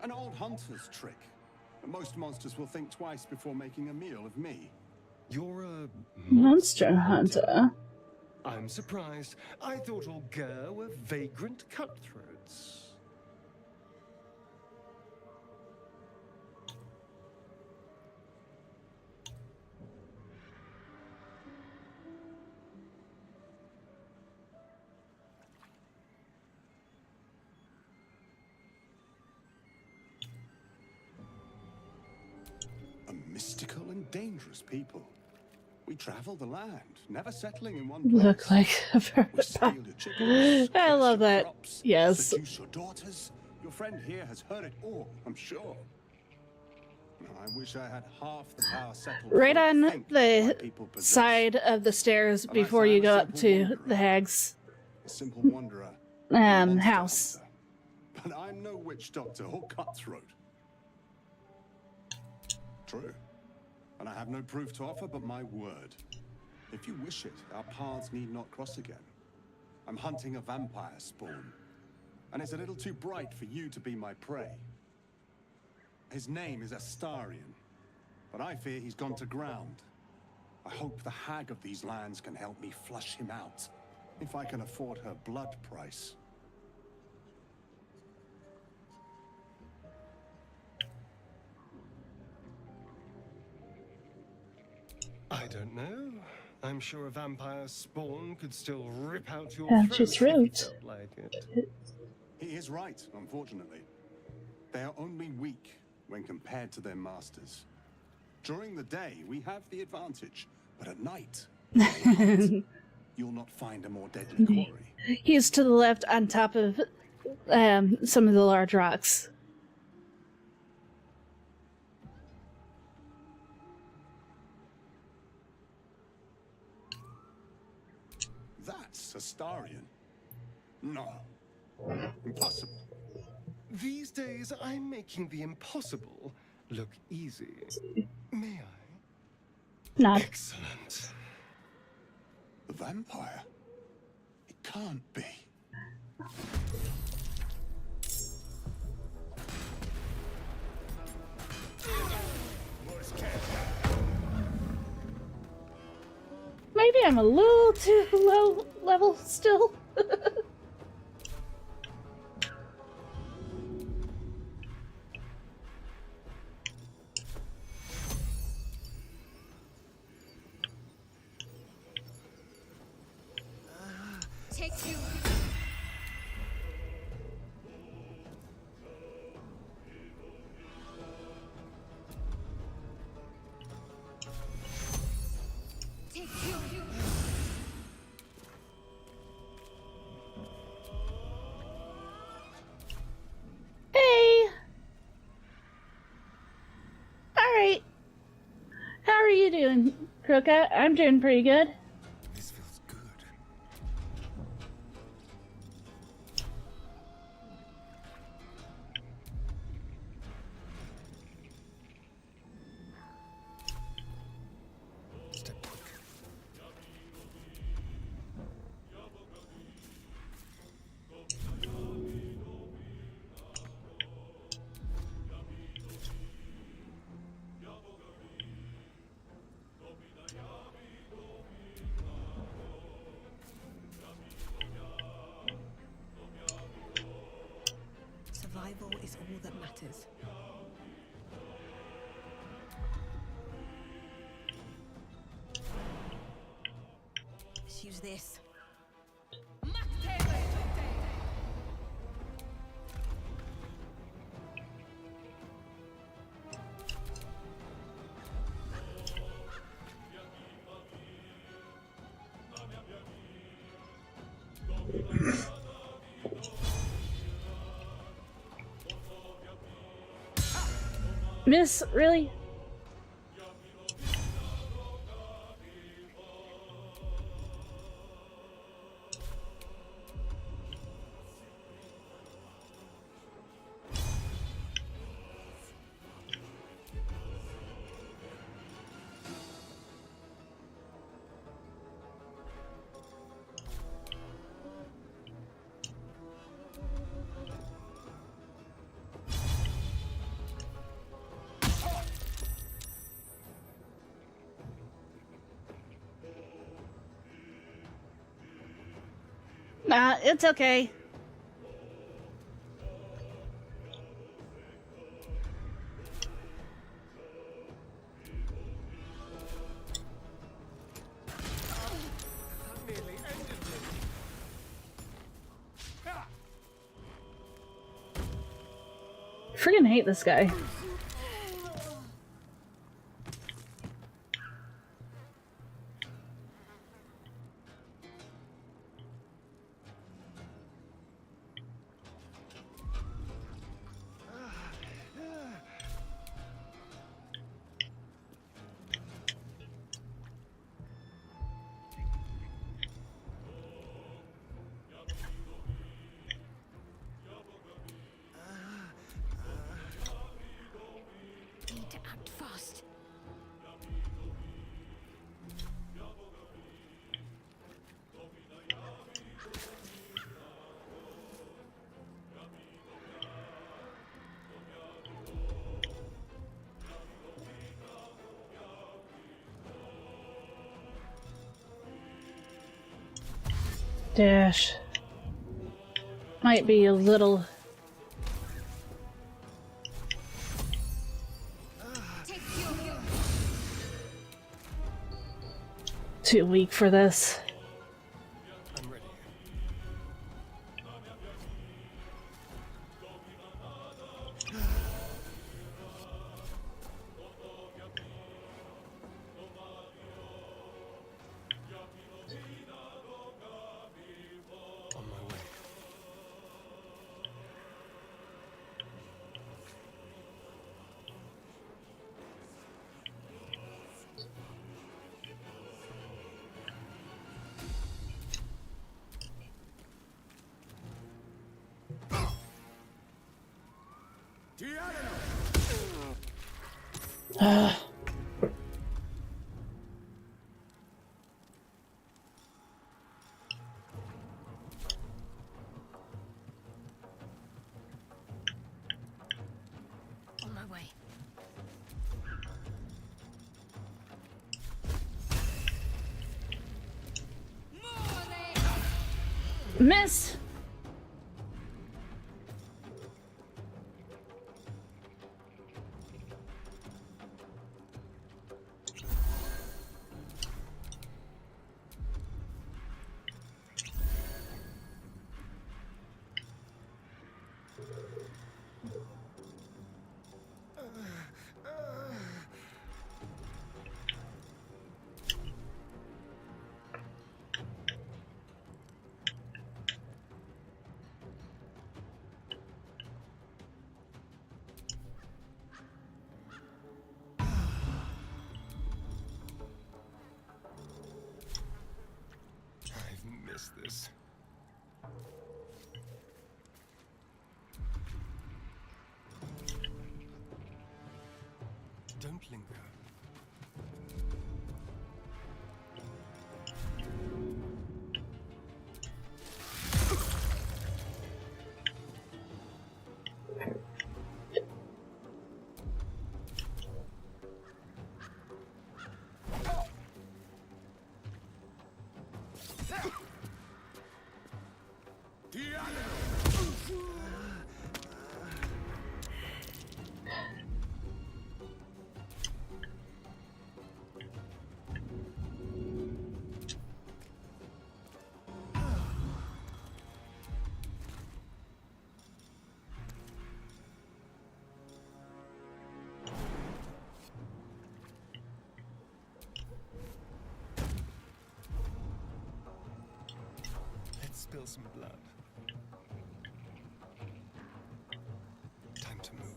An old hunter's trick. Most monsters will think twice before making a meal of me. You're a Monster hunter. I'm surprised. I thought all Ger were vagrant cutthroats. Mystical and dangerous people. We travel the land, never settling in one place. Look like a vampire. I love that. Yes. Seduce your daughters. Your friend here has heard it all, I'm sure. I wish I had half the power settled. Right on the side of the stairs before you go up to the hag's a simple wanderer, house. But I'm no witch doctor or cutthroat. True. And I have no proof to offer but my word. If you wish it, our paths need not cross again. I'm hunting a vampire spawn, and it's a little too bright for you to be my prey. His name is Astarion, but I fear he's gone to ground. I hope the hag of these lands can help me flush him out, if I can afford her blood price. I don't know. I'm sure a vampire spawn could still rip out your That's just throat if rude. he felt like it. He is right, unfortunately. They are only weak when compared to their masters. During the day, we have the advantage, but at night, you'll not find a more deadly quarry. He's to the left on top of some of the large rocks. That's Astarion. No. Impossible. These days, I'm making the impossible look easy. May I? Not. Excellent. The vampire? It can't be. Maybe I'm a little too low level still. Take you. Take you. Hey! Alright. How are you doing, Croca? I'm doing pretty good. This feels good. Step quick. is. Let's use this. Miss, really? Nah, it's okay. Freaking hate this guy. Need to act fast. Dash. Might be a little too weak for this. I'm ready. On my way. On my way. Miss! I've missed this. Don't linger. spill some blood. Time to move.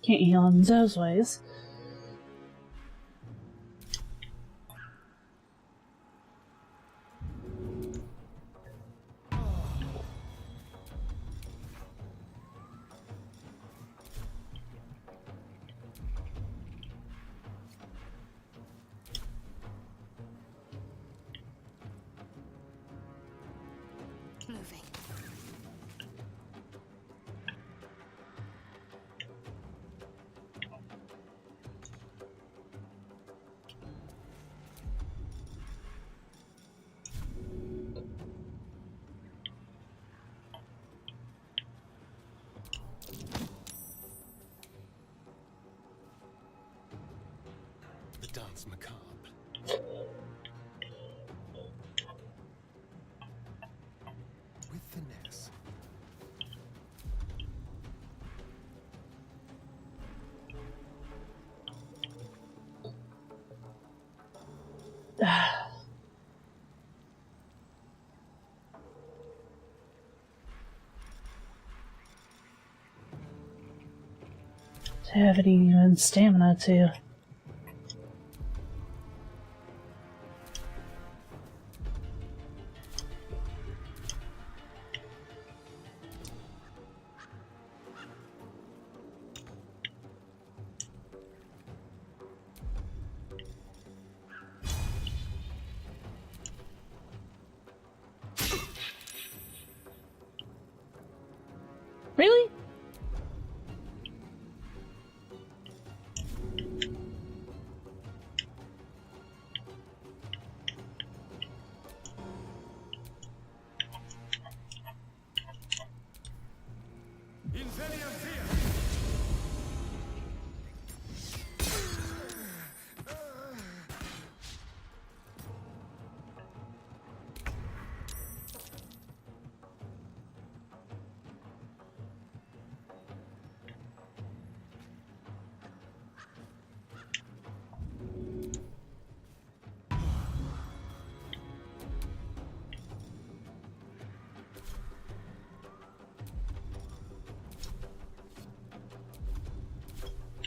Can't heal in those ways. Moving. The dance macabre. With finesse. To have any even stamina too. Really?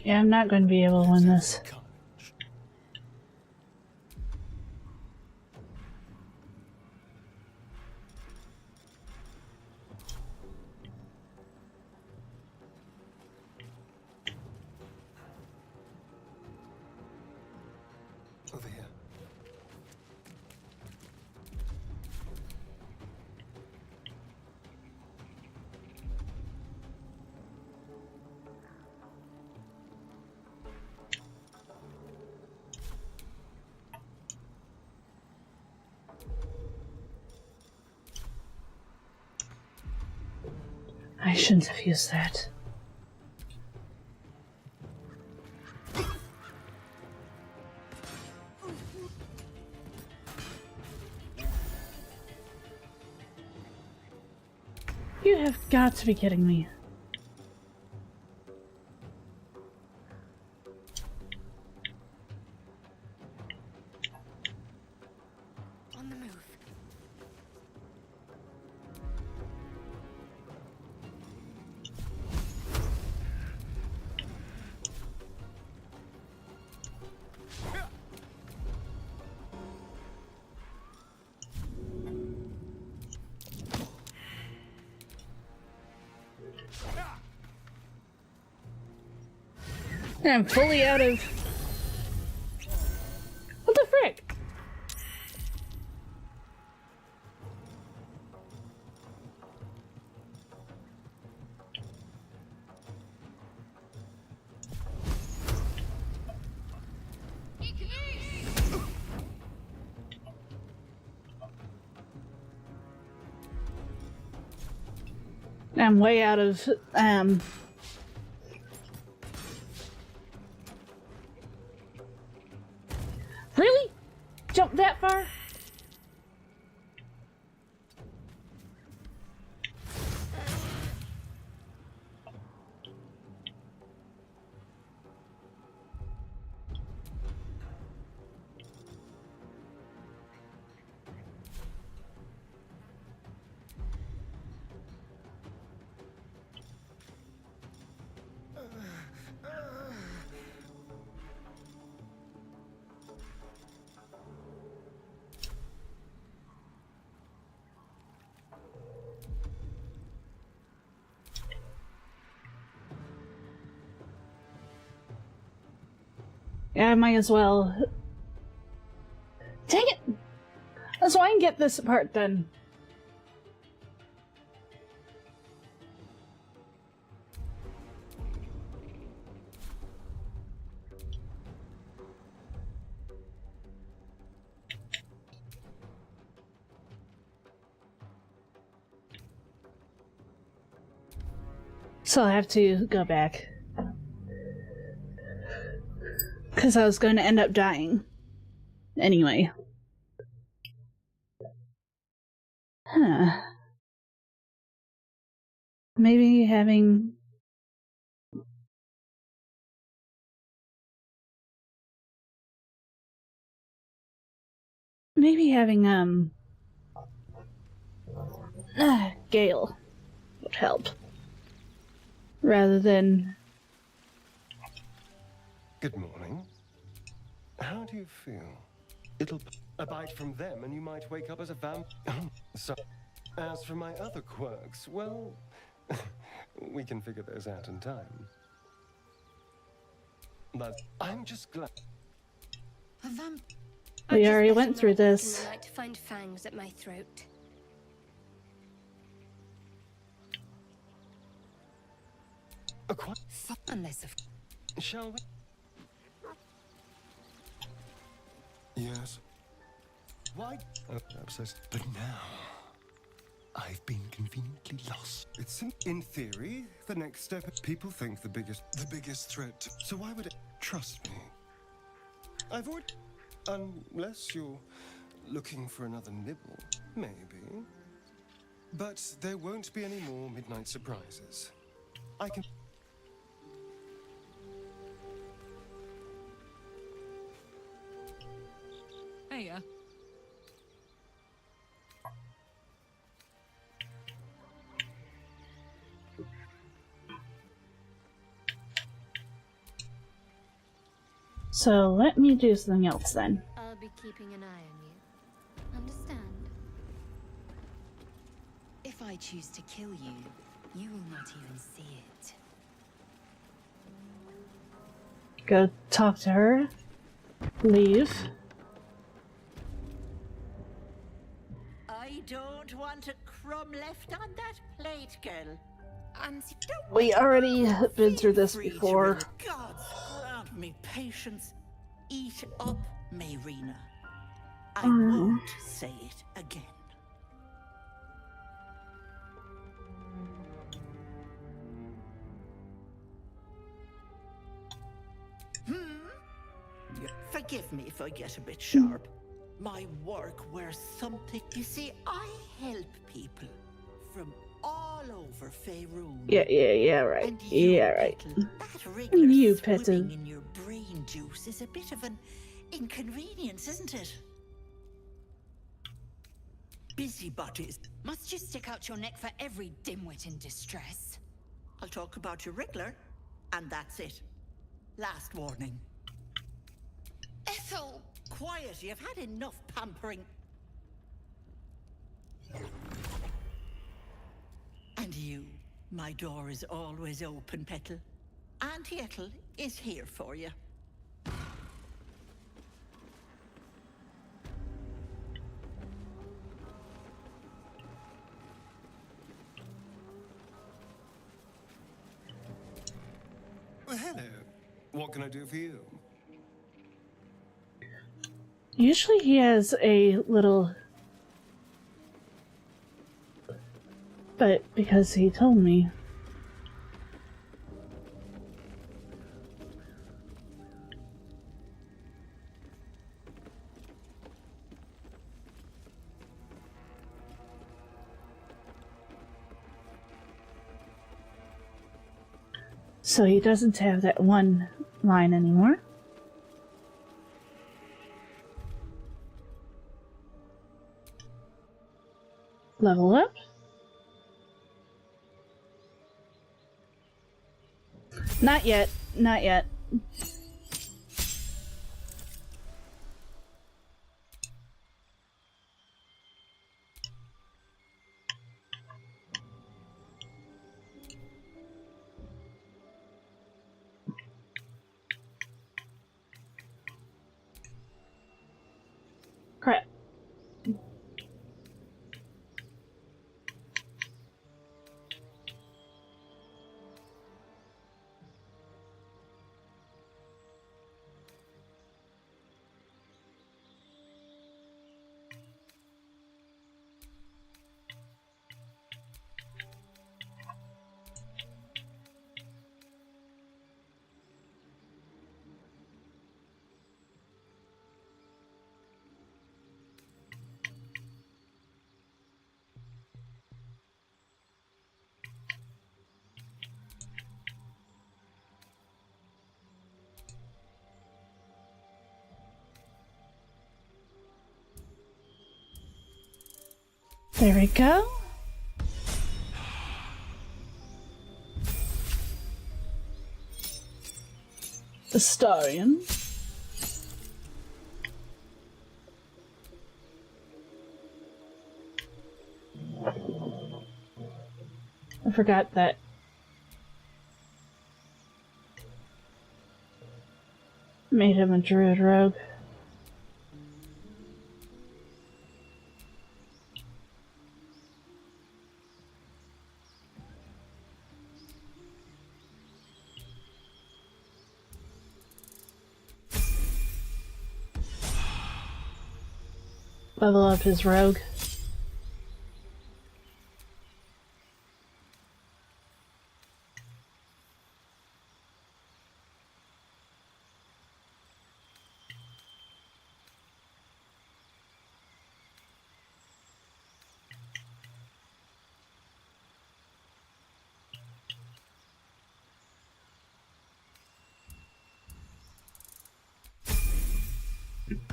Yeah, I'm not going to be able to win this. Over here. shouldn't have used that. You have got to be kidding me. On the move. I'm fully out of... What the frick? I'm way out of, Really? Jump that far? Yeah, I might as well. Dang it! That's why I can get this part done. So I have to go back. Because I was going to end up dying. Anyway. Huh. Maybe having... Gale would help. Rather than... Good morning. How do you feel? It'll a bite from them and you might wake up as a vamp. So, as for my other quirks, well, we can figure those out in time. But I'm just glad. A vamp. We already went through this. I like to find fangs at my throat. Unless of... Shall we? Yes. Why? Obsessed. But now, I've been conveniently lost. It's in theory, the next step. People think the biggest threat. So why would it trust me? I've already, unless you're looking for another nibble, maybe. But there won't be any more midnight surprises. I can. Hey, So let me do something else then. I'll be keeping an eye on you. Understand? If I choose to kill you, you will not even see it. Go talk to her. Leave. I don't want a crumb left on that plate, girl. And We already have been through this before. Gods grant me patience. Eat up, Mayrina. I won't say it again. I get a bit sharp. My work wears something. You see, I help people from all over Faerun. Yeah, right. And you, Yeah, right. Petal, that regular You, swimming Petal. in your brain juice is a bit of an inconvenience, isn't it? Busybodies. Must you stick out your neck for every dimwit in distress? I'll talk about your wriggler, and that's it. Last warning. Ethel! Quiet, you've had enough pampering. And you, my door is always open, Petal. Auntie Ethel is here for you. Well, hello. What can I do for you? Usually he has a little... But because he told me... So he doesn't have that one line anymore. Level up. Not yet. Not yet. Crap. There we go. The Starion. I forgot that. Made him a druid rogue. Level up his rogue.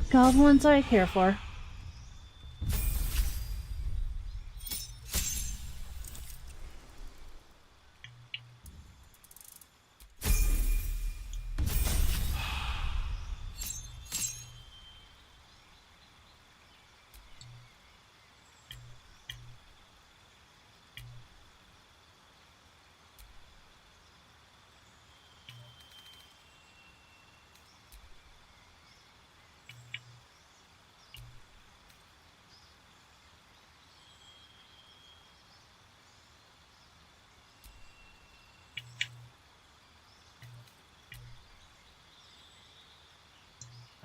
Goblins I care for.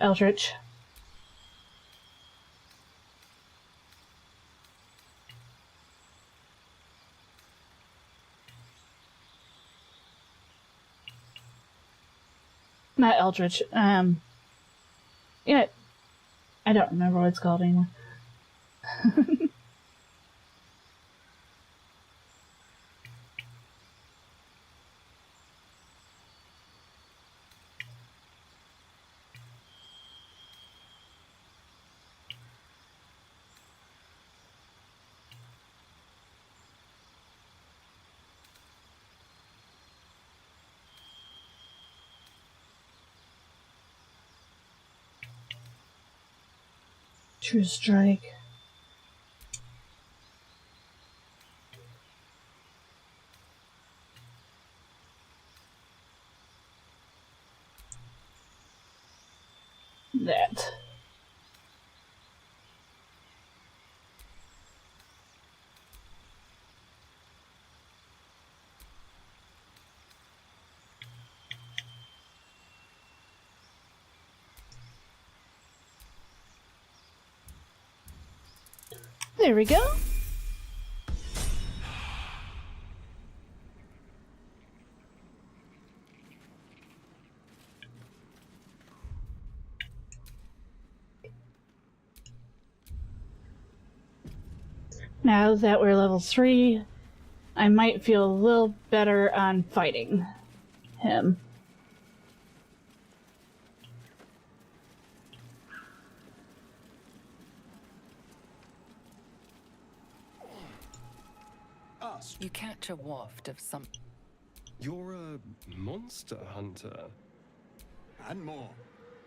Eldritch. Not Eldritch. Yeah, I don't remember what it's called anymore. True strike. That. There we go. Now that we're level 3, I might feel a little better on fighting him. You catch a waft of some... You're a monster hunter. And more.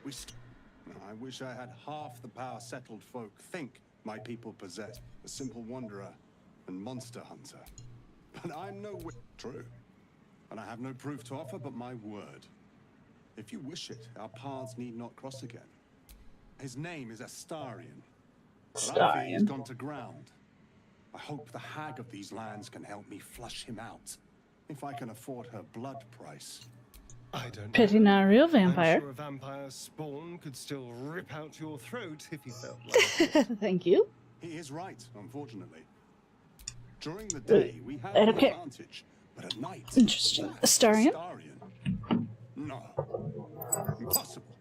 I wish I had half the power settled folk think my people possess. A simple wanderer and monster hunter. But I'm no true. And I have no proof to offer but my word. If you wish it, our paths need not cross again. His name is Astarion. But I fear he's gone to ground. I hope the hag of these lands can help me flush him out. If I can afford her blood price. I don't Pity know. not a real vampire. I'm sure a vampire spawn could still rip out your throat if he felt like it. Thank you. He is right, unfortunately. During the day, we have I an don't care. advantage. But at night... Interesting. Astarion? No. Impossible.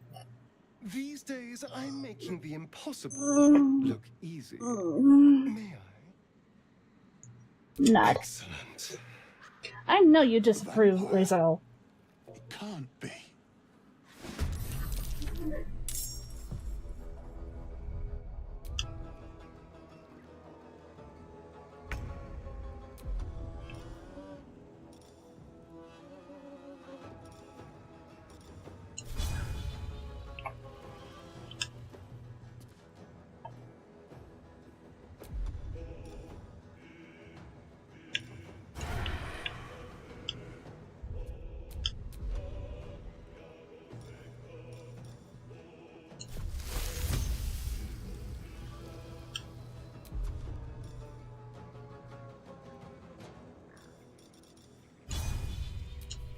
These days, I'm making the impossible look easy. May I? Not. Excellent. I know you disapprove, Lae'zel. It can't be.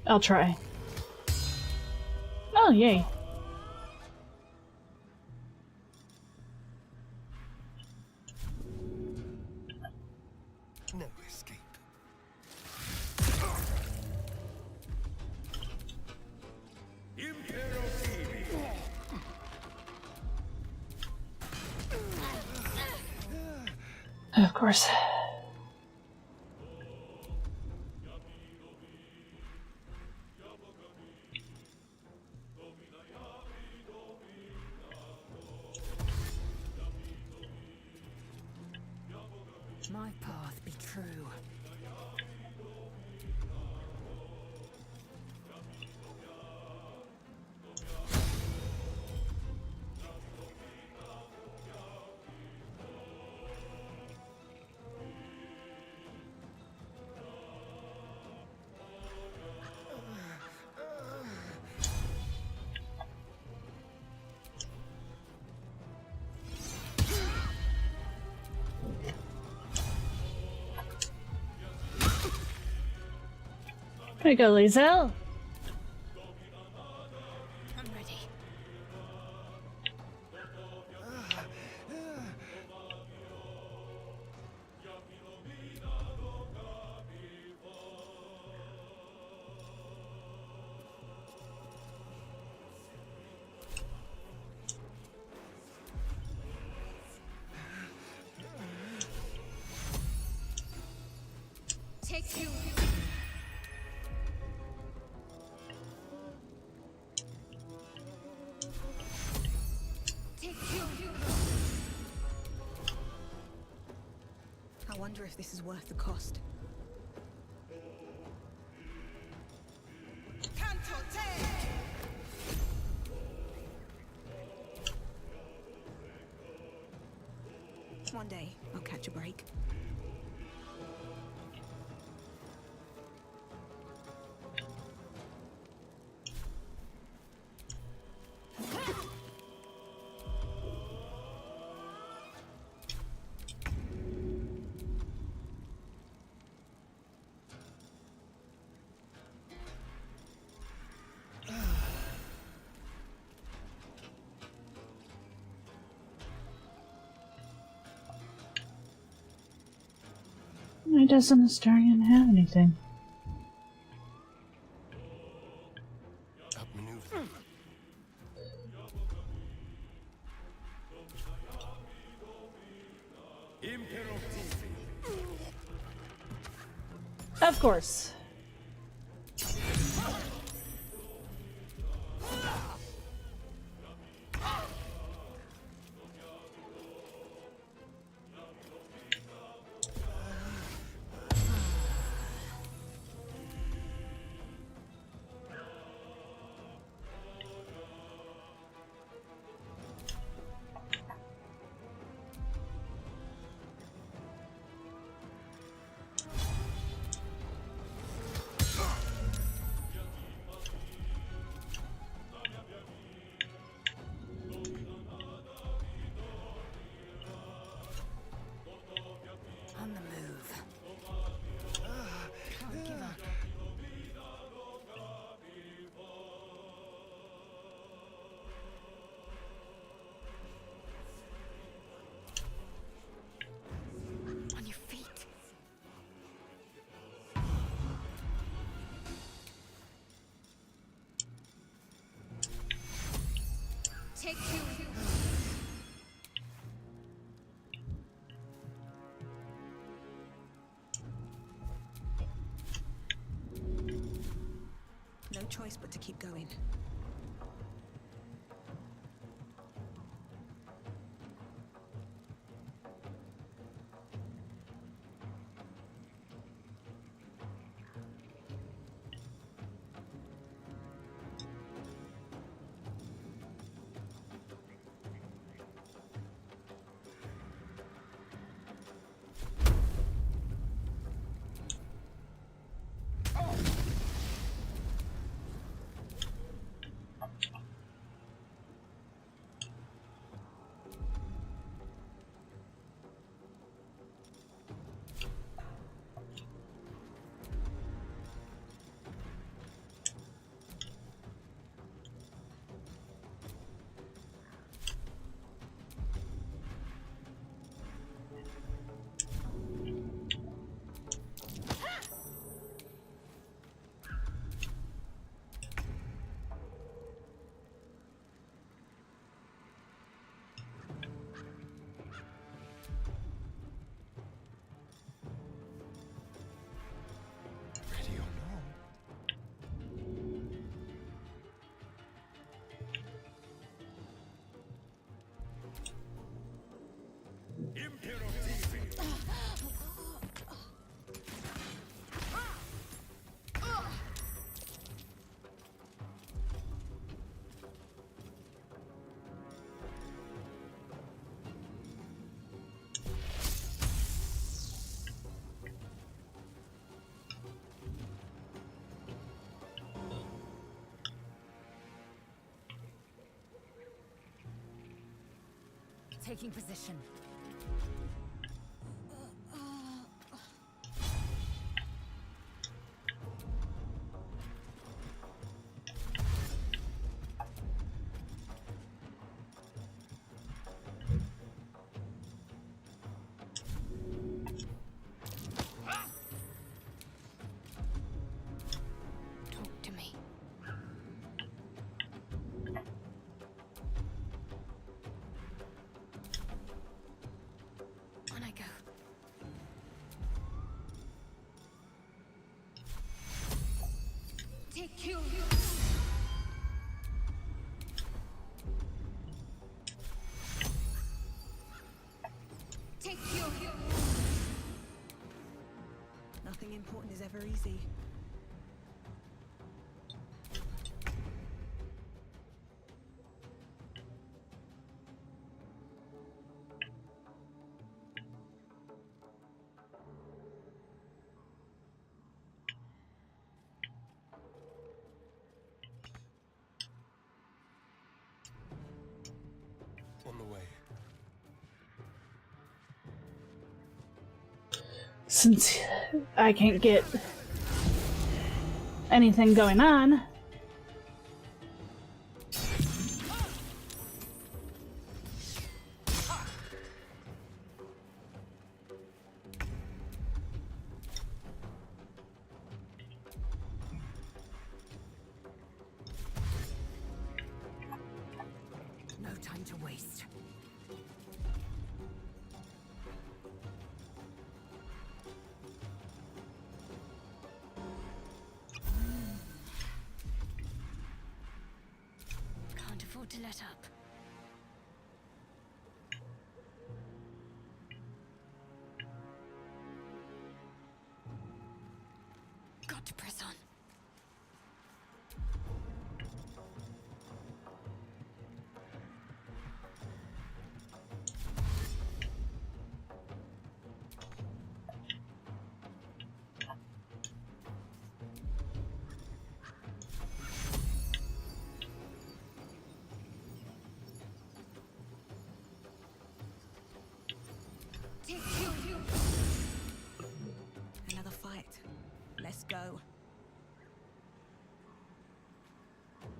I'll try. Oh, yay. No escape. Of course. My path be true. There you go, Lae'zel. I'm ready. Take two. Take two. I wonder if this is worth the cost. One day, I'll catch a break. Why doesn't Astarion have anything? Outmaneuver. Of course. On the move. Can't give up. On your feet. Take two. No choice but to keep going. Ready or not? Taking position. Talk to me. you. Take you. Nothing important is ever easy. On the way. Since I can't get anything going on, No time to waste. Can't afford to let up. Got to press on. Take you. Another fight. Let's go.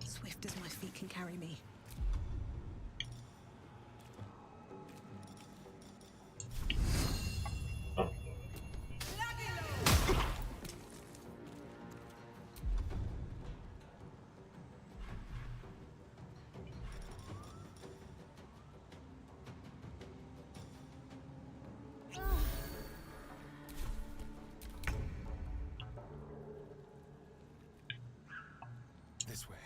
Swift as my feet can carry me. This way.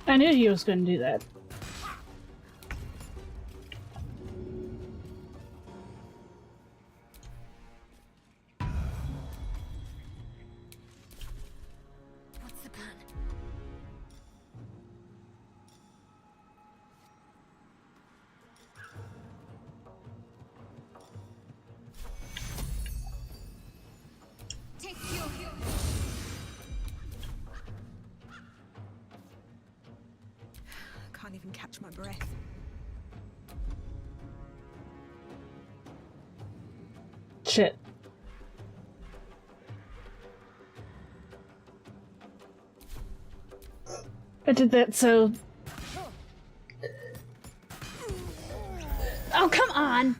I knew he was going to do that. What's the plan? Take you. Can't even catch my breath. Shit. I did that so... Oh, come on!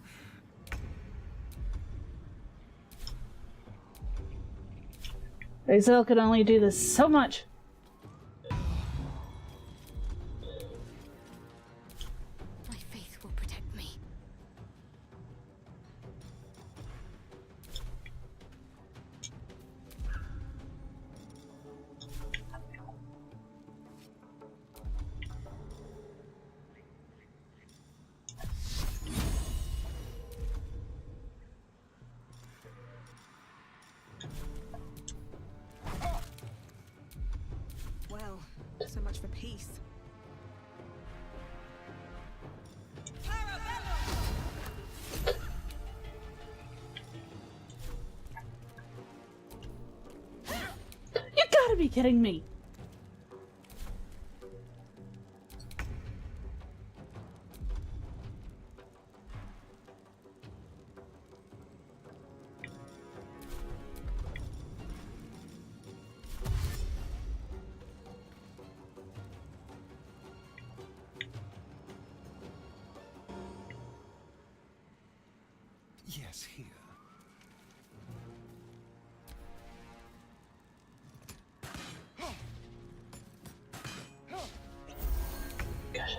Hazel could only do this so much. My faith will protect me. Well, so much for peace. You gotta be kidding me! Yes, here. Gosh.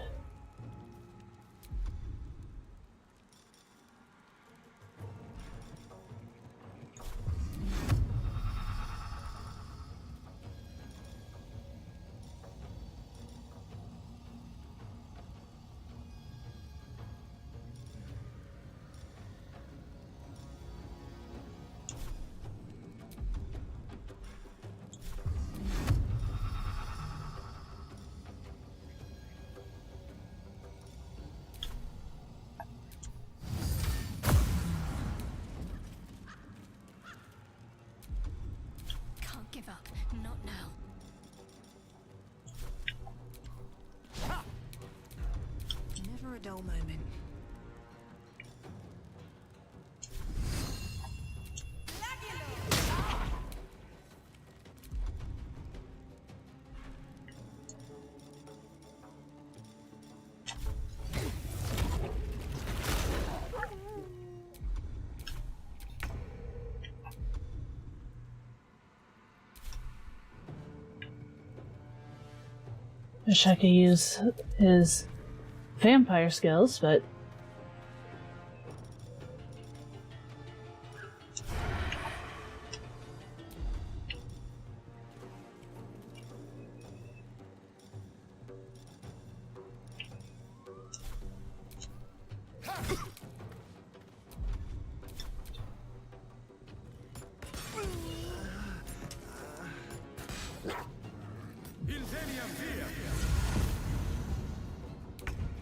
Can't give up. Not now. Never a dull moment. Wish I could use his vampire skills, but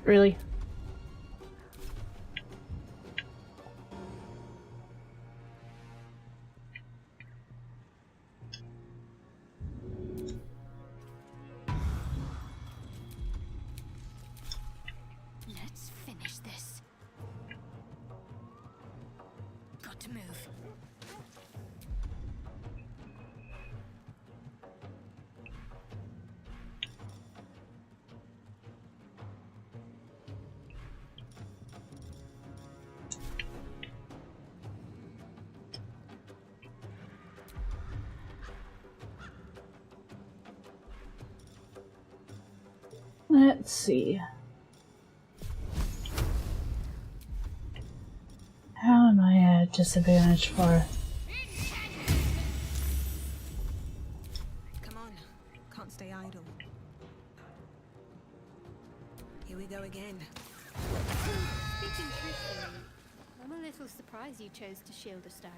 really? Let's finish this. Got to move. Let's see. How am I at disadvantage for? Come on, can't stay idle. Here we go again. Speaking truthfully, I'm a little surprised you chose to shield Astaria.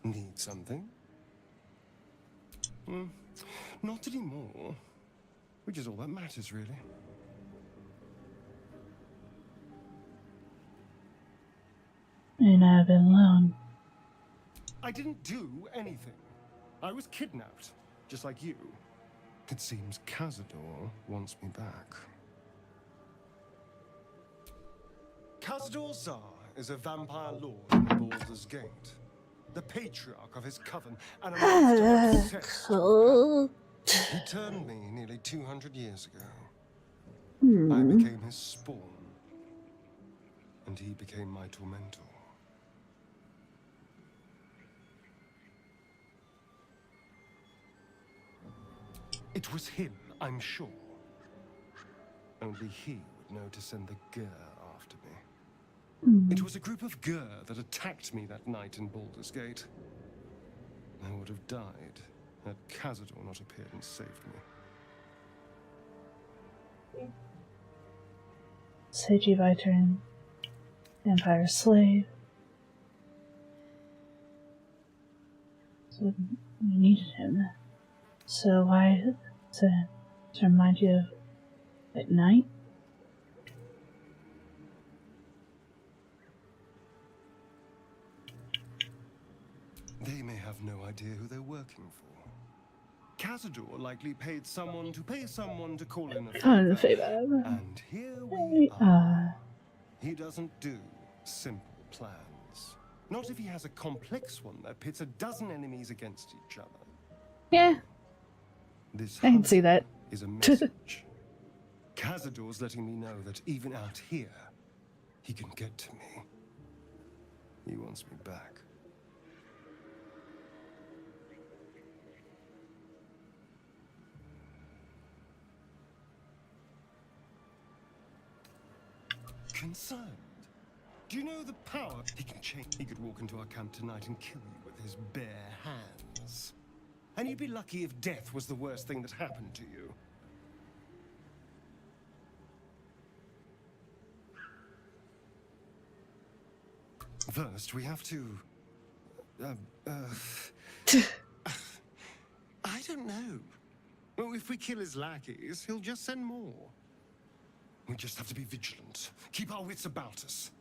Need something? Not anymore. Which is all that matters, really. And I've been alone. I didn't do anything. I was kidnapped, just like you. It seems Cazador wants me back. Cazador Zar is a vampire lord in Baldur's Gate. The patriarch of his coven, and a monster obsessed with power. He turned me nearly 200 years ago. I became his spawn, and he became my tormentor. It was him, I'm sure. Only he would know to send the Gur after me. It was a group of Gur that attacked me that night in Baldur's Gate. I would have died had Cazador not appeared and saved me. Seiji veteran, vampire slave. So you needed him. So why to remind you of at night? They may have no idea who they're working for. Cazador likely paid someone to pay someone to call in a favor. And here we are. He doesn't do simple plans. Not if he has a complex one that pits a dozen enemies against each other. Yeah. This I can see that. is a message. Cazador's letting me know that even out here, he can get to me. He wants me back. Concerned? Do you know the power he can change? He could walk into our camp tonight and kill you with his bare hands. And you'd be lucky if death was the worst thing that happened to you. First, we have to... I don't know. Well, if we kill his lackeys, he'll just send more. We just have to be vigilant. Keep our wits about us.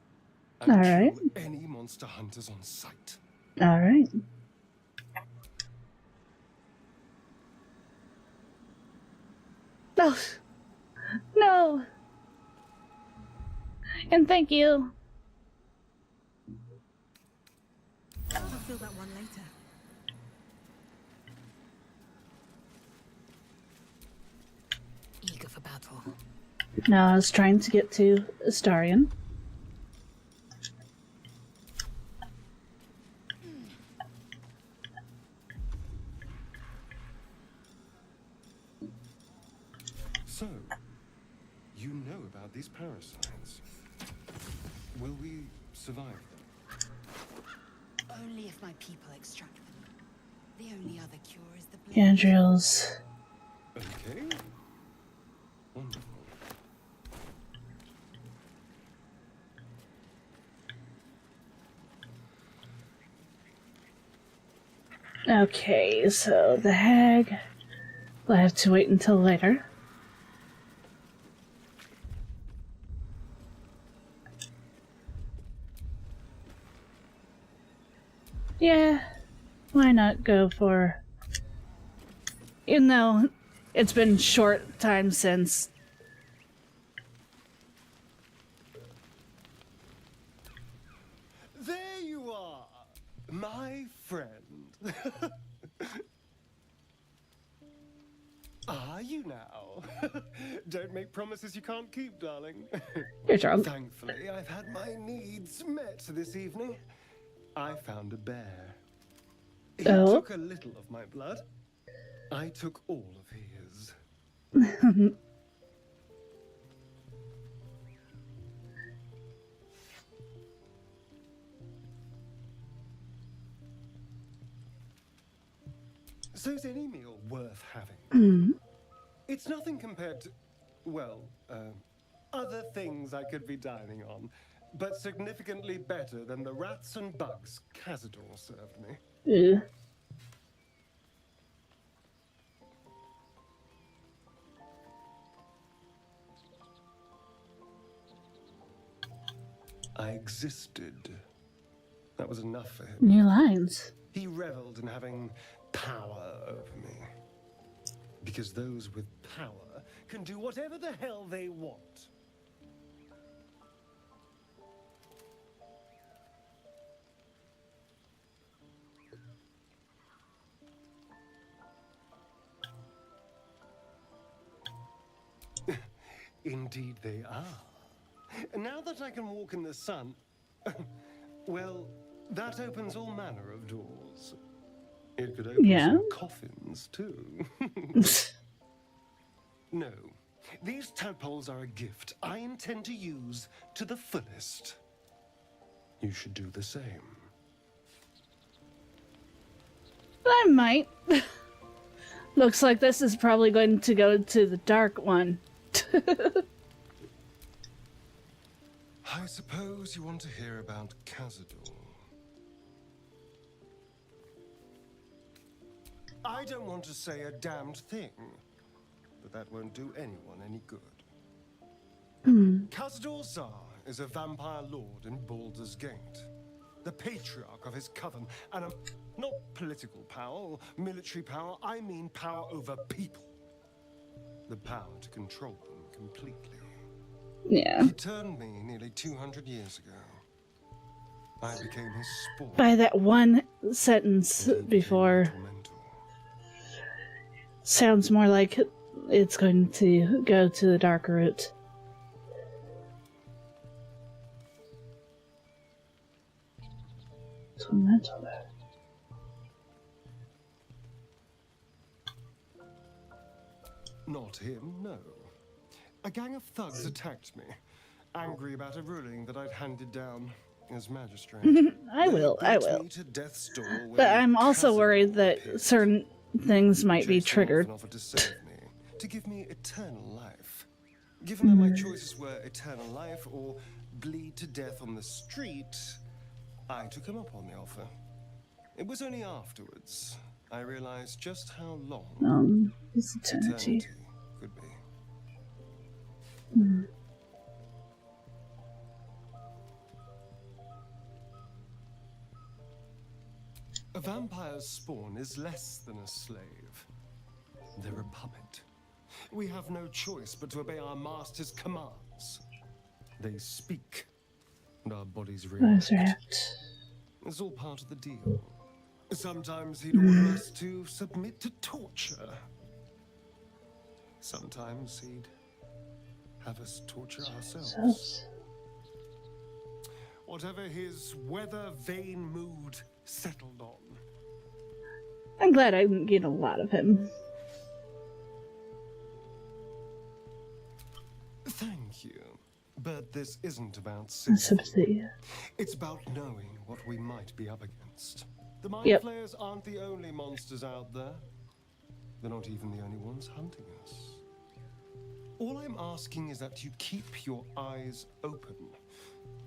And all right. kill any monster hunters on sight. All right. No. No. And thank you. I'll feel that one later. Eager for battle. No, I was trying to get to Astarion. So, you know about these parasites. Will we survive them? Only if my people extract them. The only other cure is the blood. Andriel's. Okay. Wonderful. Okay, so the hag. We'll have to wait until later. Yeah, why not go for... Even though it's been short time since... There you are, my friend. Are you now? Don't make promises you can't keep, darling. You're drunk. Thankfully, I've had my needs met this evening. I found a bear. He took a little of my blood. I took all of his. So's any meal worth having. It's nothing compared to, well, other things I could be dining on, but significantly better than the rats and bugs Cazador served me. Yeah. I existed. That was enough for him. New lines. He reveled in having power over me. Because those with power can do whatever the hell they want. Indeed they are. Now that I can walk in the sun, well, that opens all manner of doors. It could open some coffins, too. No, these tadpoles are a gift I intend to use to the fullest. You should do the same. I might. Looks like this is probably going to go to the dark one. I suppose you want to hear about Cazador. I don't want to say a damned thing, but that won't do anyone any good. Cazador Zar is a vampire lord in Baldur's Gate, the patriarch of his coven, and not political power or military power, I mean power over people. The power to control them completely. Yeah. He turned me nearly 200 years ago. I became his spawn. by that one sentence before. Sounds more like it's going to go to the dark route. Tormentor. Not him, no. A gang of thugs attacked me, angry about a ruling that I'd handed down as magistrate. I will. Me to death's door But I'm also worried that certain things might be triggered. offered to save me, to give me eternal life. Given that my choices were eternal life or bleed to death on the street, I took him up on the offer. It was only afterwards I realized just how long This eternity could be. A vampire's spawn is less than a slave. They're a puppet. We have no choice but to obey our master's commands. They speak, and our bodies react. It's all part of the deal. Sometimes he'd order us to submit to torture. Sometimes he'd have us torture ourselves. Whatever his weather-vane mood settled on. I'm glad I didn't get a lot of him. Thank you. But this isn't about sympathy. It's about knowing what we might be up against. The mind flayers aren't the only monsters out there. They're not even the only ones hunting us. All I'm asking is that you keep your eyes open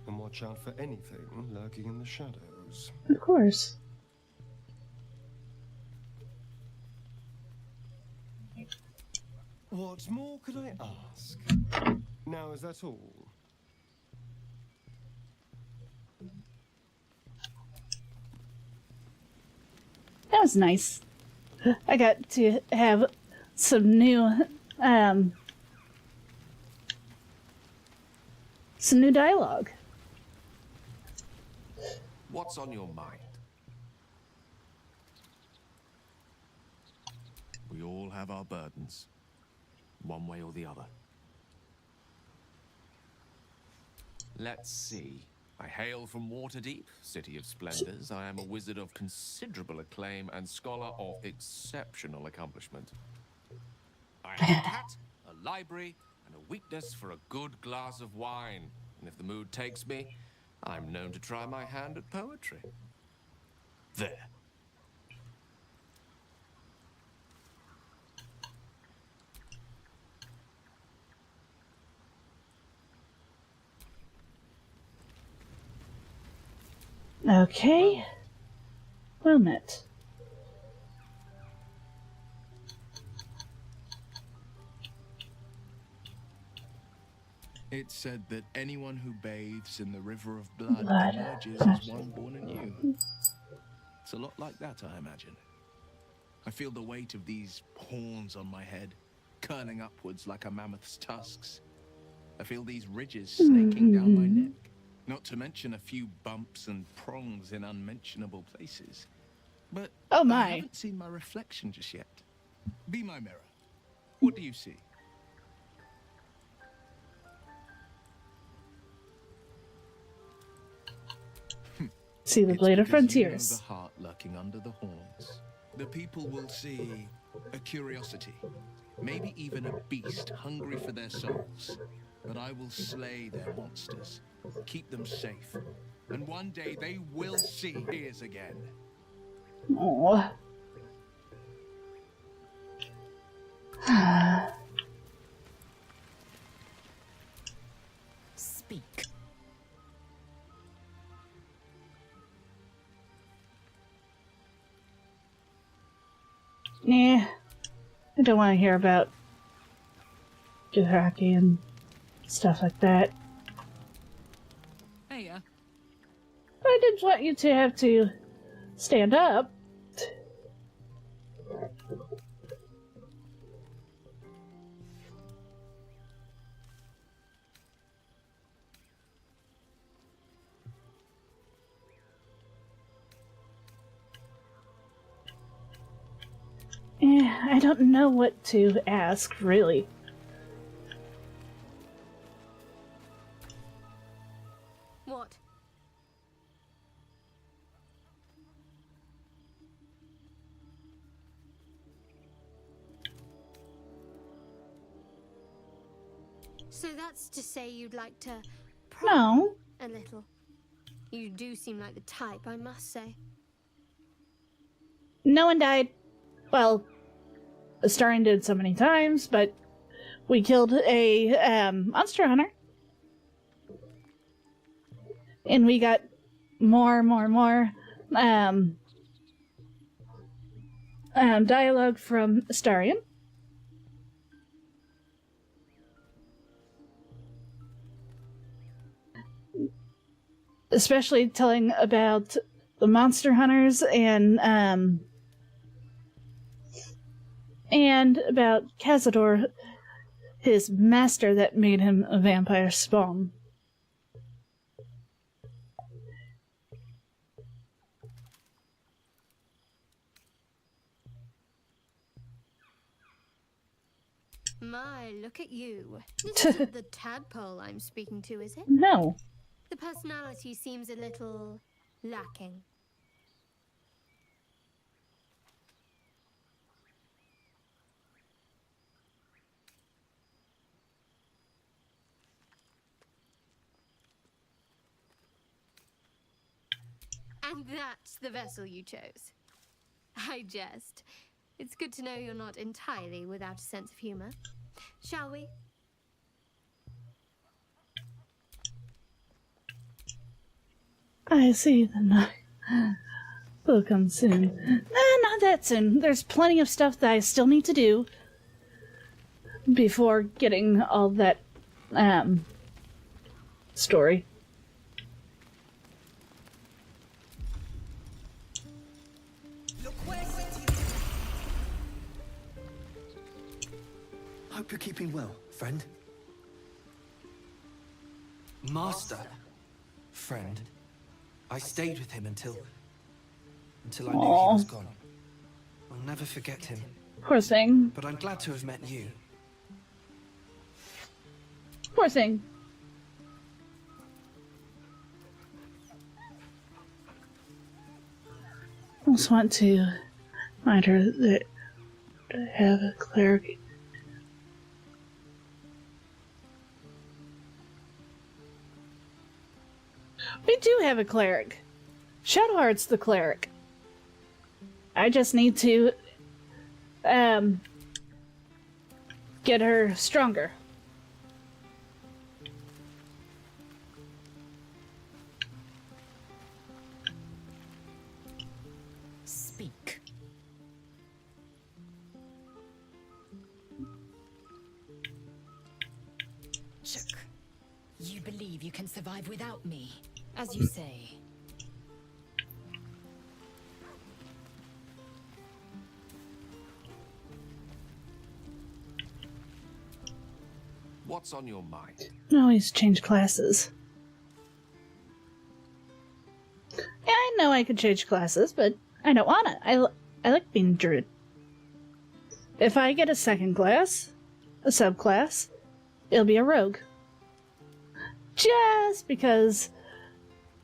and watch out for anything lurking in the shadows. Of course. What more could I ask? Now, is that all? That was nice. I got to have some new dialogue. What's on your mind? We all have our burdens, one way or the other. Let's see. I hail from Waterdeep, city of splendors. I am a wizard of considerable acclaim and scholar of exceptional accomplishment. I have a cat, a library, and a weakness for a good glass of wine. And if the mood takes me, I'm known to try my hand at poetry. There. Okay. Well met. It's said that anyone who bathes in the river of blood emerges as one born anew. It's a lot like that, I imagine. I feel the weight of these horns on my head, curling upwards like a mammoth's tusks. I feel these ridges snaking down my neck. Not to mention a few bumps and prongs in unmentionable places. But oh my. I haven't seen my reflection just yet. Be my mirror. What do you see? See the blade of frontiers. You know the heart lurking under the horns. The people will see a curiosity, maybe even a beast hungry for their souls. But I will slay their monsters, keep them safe, and one day they will see ears again. Aww. Speak. Nah, I don't want to hear about Dothraki and stuff like that. Hey, I didn't want you to have to stand up. Yeah, I don't know what to ask, really. What? So that's to say you'd like to No. a little. You do seem like the type, I must say. No one died. Well, Astarion did so many times, but we killed a monster hunter. And we got more dialogue from Astarion. Especially telling about the monster hunters and about Cazador, his master that made him a vampire spawn. My, look at you. This isn't the tadpole I'm speaking to, is it? No. The personality seems a little lacking. And that's the vessel you chose. I jest. It's good to know you're not entirely without a sense of humor. Shall we? I see the night will come soon. Not that soon. There's plenty of stuff that I still need to do before getting all that story. Hope you're keeping well, friend. Master. Friend. I stayed with him until I knew he was gone. I'll never forget him. Poor thing. But I'm glad to have met you. Poor thing. I just want to remind her that I have a cleric. We do have a cleric. Shadowheart's the cleric. I just need to get her stronger. Speak. Shook. You believe you can survive without me, as you say. What's on your mind? I always change classes. Yeah, I know I could change classes, but I don't want to. I like being druid. If I get a second class, a subclass, it'll be a rogue. Just because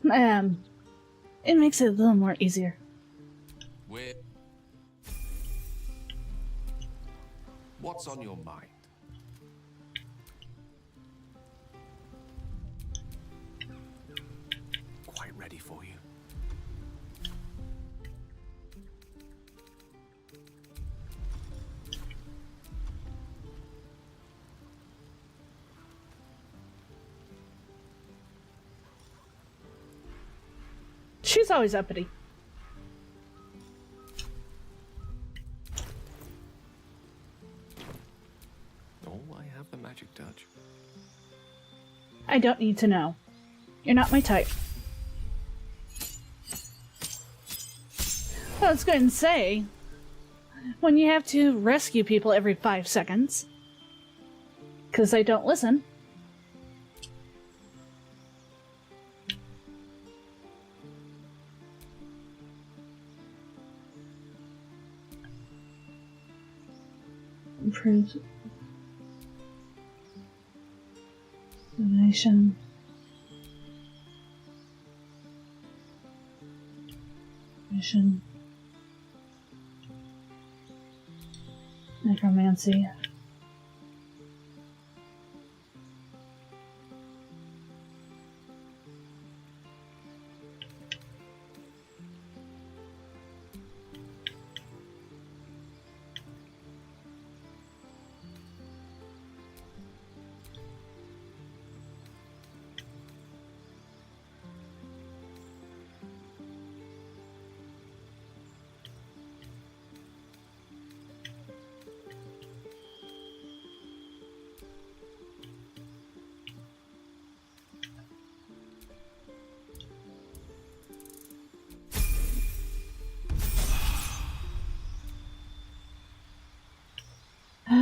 it makes it a little more easier. What's on your mind? Quite ready for you. She's always uppity. Oh, I have the magic touch. I don't need to know. You're not my type. Well, I was going to say, when you have to rescue people every 5 seconds, because they don't listen, Improved divination. Mission. Necromancy.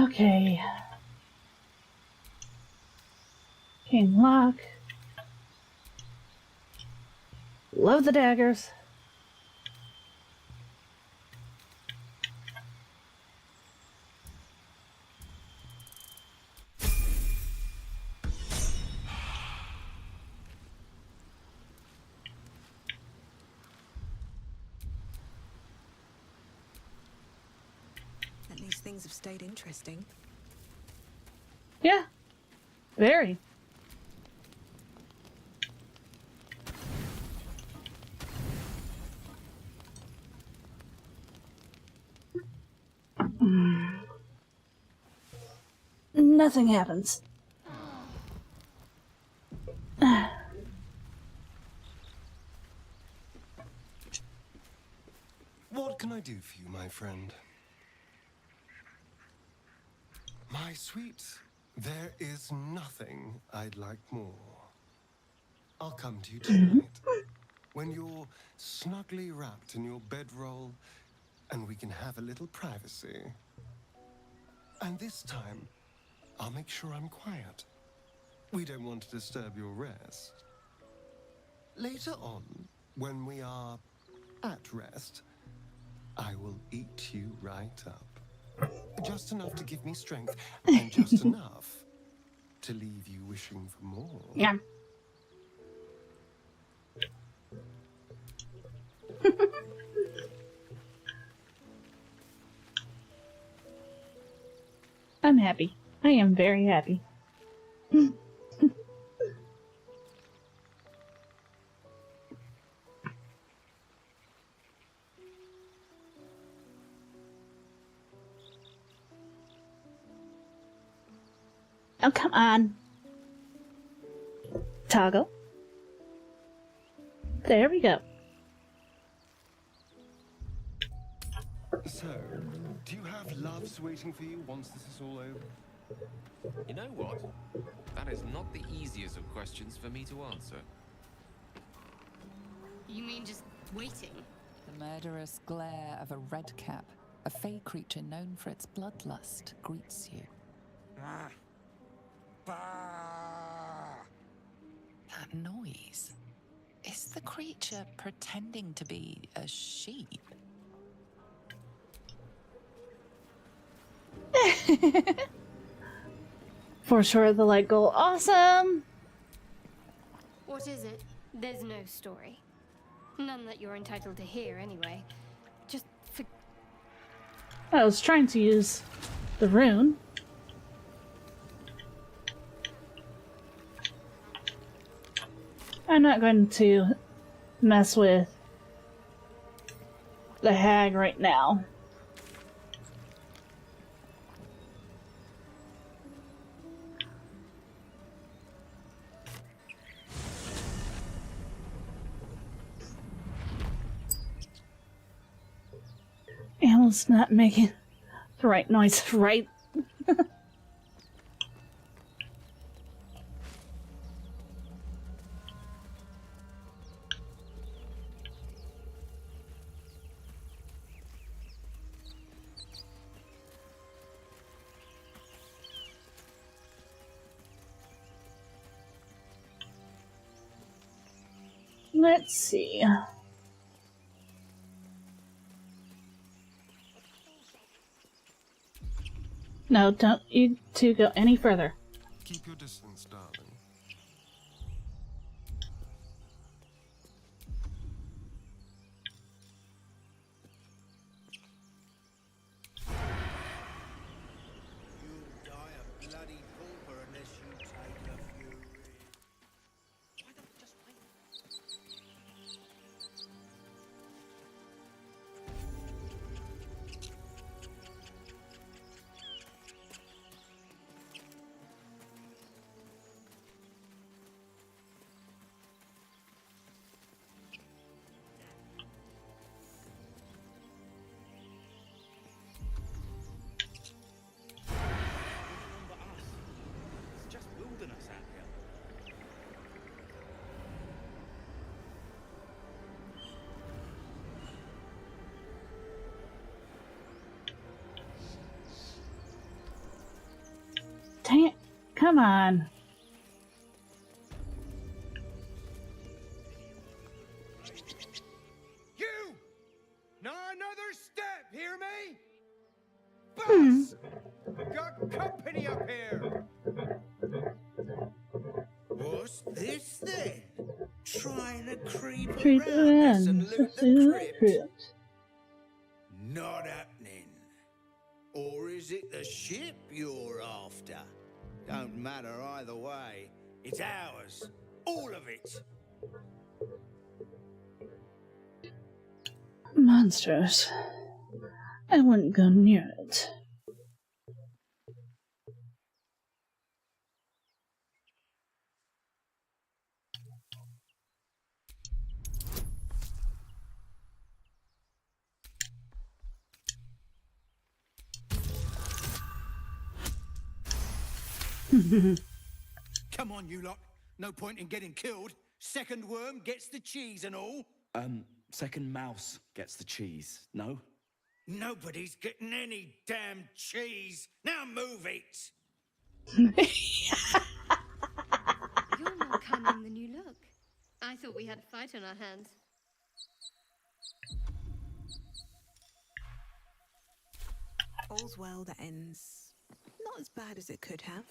Okay. King Lock. Love the daggers. At least things have stayed interesting. Yeah. Very. Nothing happens. What can I do for you, my friend? My sweet, there is nothing I'd like more. I'll come to you tonight, when you're snugly wrapped in your bedroll, and we can have a little privacy. And this time, I'll make sure I'm quiet. We don't want to disturb your rest. Later on, when we are at rest, I will eat you right up. Just enough to give me strength, and just enough to leave you wishing for more. Yeah. I'm happy. I am very happy. Oh, come on. Toggle. There we go. So, do you have loves waiting for you once this is all over? You know what? That is not the easiest of questions for me to answer. You mean just waiting? The murderous glare of a redcap, a fey creature known for its bloodlust, greets you. That noise. Is the creature pretending to be a sheep? For sure, the light goal. Awesome! What is it? There's no story. None that you're entitled to hear, anyway. Just for... I was trying to use the rune. I'm not going to mess with the hag right now. Animal's not making the right noise, right? Let's see. No, don't you two go any further. Keep your distance, darling. You'll die a bloody pauper unless you take a few risks. Why don't we just wait? Everyone but us. It's just wilderness out here. Dang it. Come on. You! Not another step, hear me? Hmm. Got company up here! What's this then? Trying to creep Treat around us and them. loot the crypt? Not happening. Or is it the ship you're after? Don't matter either way. It's ours. All of it. Monsters. I wouldn't go near it. Come on, you lot. No point in getting killed. Second worm gets the cheese and all. Second mouse gets the cheese, no? Nobody's getting any damn cheese. Now move it. You're more cunning than you look. I thought we had a fight on our hands. All's well that ends not as bad as it could have.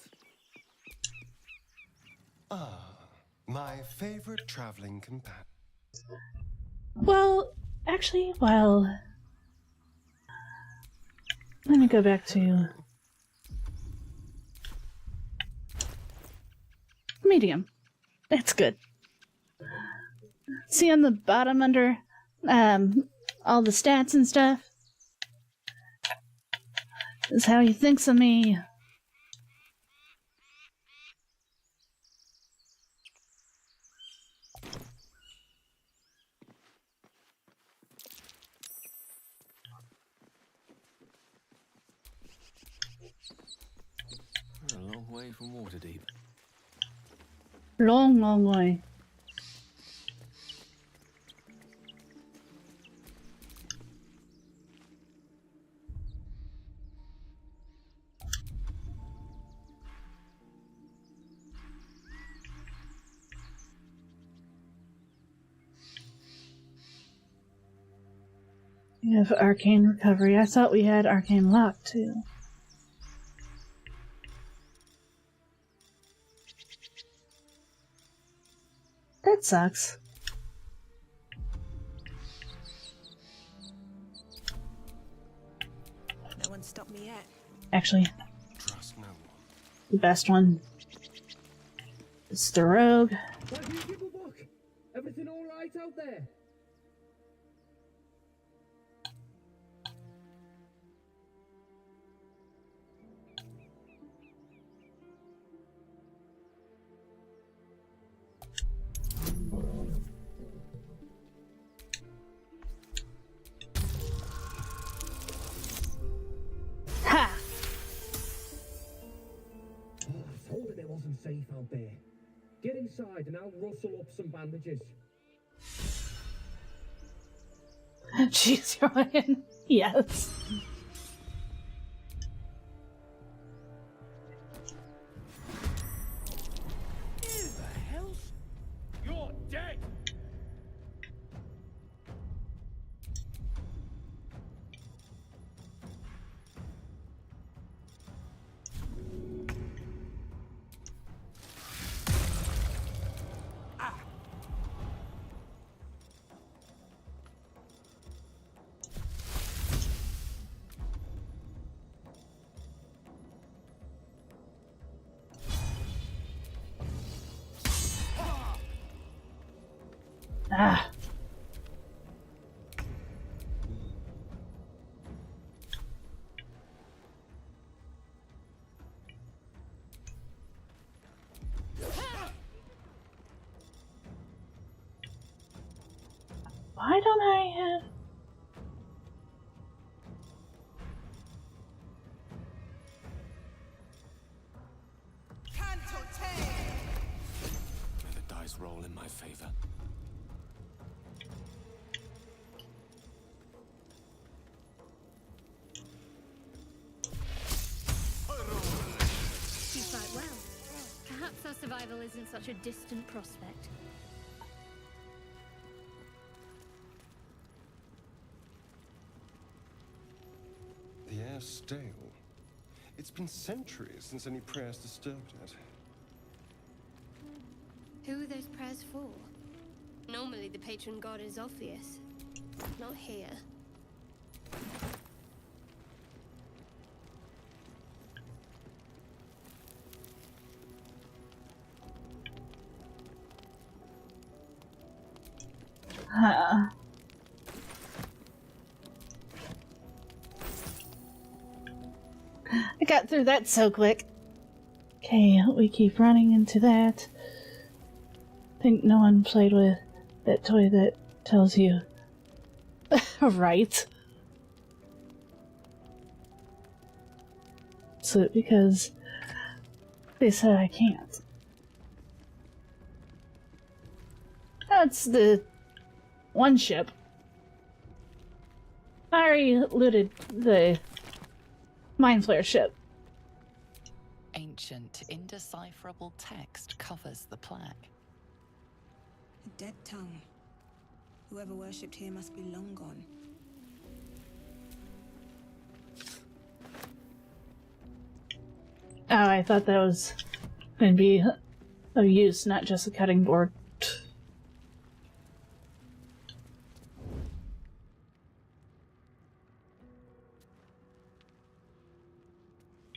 Ah, my favorite traveling companion. Well, actually, well... Let me go back to... medium. That's good. See on the bottom under all the stats and stuff? This is how he thinks of me. We're a long way from Waterdeep. Long, long way. We have arcane recovery. I thought we had arcane lock too. That sucks. No one stopped me yet. Actually, Trust no one. the best one is the rogue. Everything all right out there? Ha! I told it wasn't safe out there. Get inside and I'll rustle up some bandages. Jeez, Ryan. Yes. Who the hell's... You're dead! Ah. Why don't I have... May the dice roll in my favor. You fight well. Perhaps our survival isn't such a distant prospect. The air's stale. It's been centuries since any prayers disturbed it. Who are those prayers for? Normally the patron god is obvious. Not here. I got through that so quick. Okay, we keep running into that. Think no one played with that toy that tells you. Right. So, because they said I can't. That's the one ship. I already looted the Mind Flare ship. Ancient, indecipherable text covers the plaque. A dead tongue. Whoever worshipped here must be long gone. Oh, I thought that was going to be of use, not just a cutting board.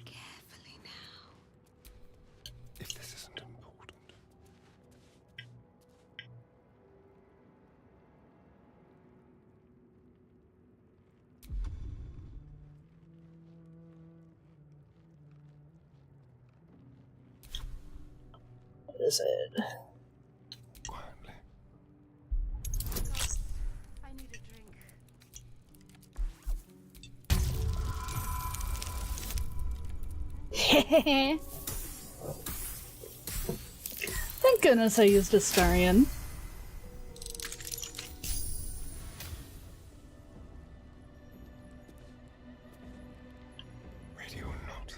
Carefully now. If this isn't important. What is it? Quietly. I need a drink. Thank goodness I used Astarion. Ready or not.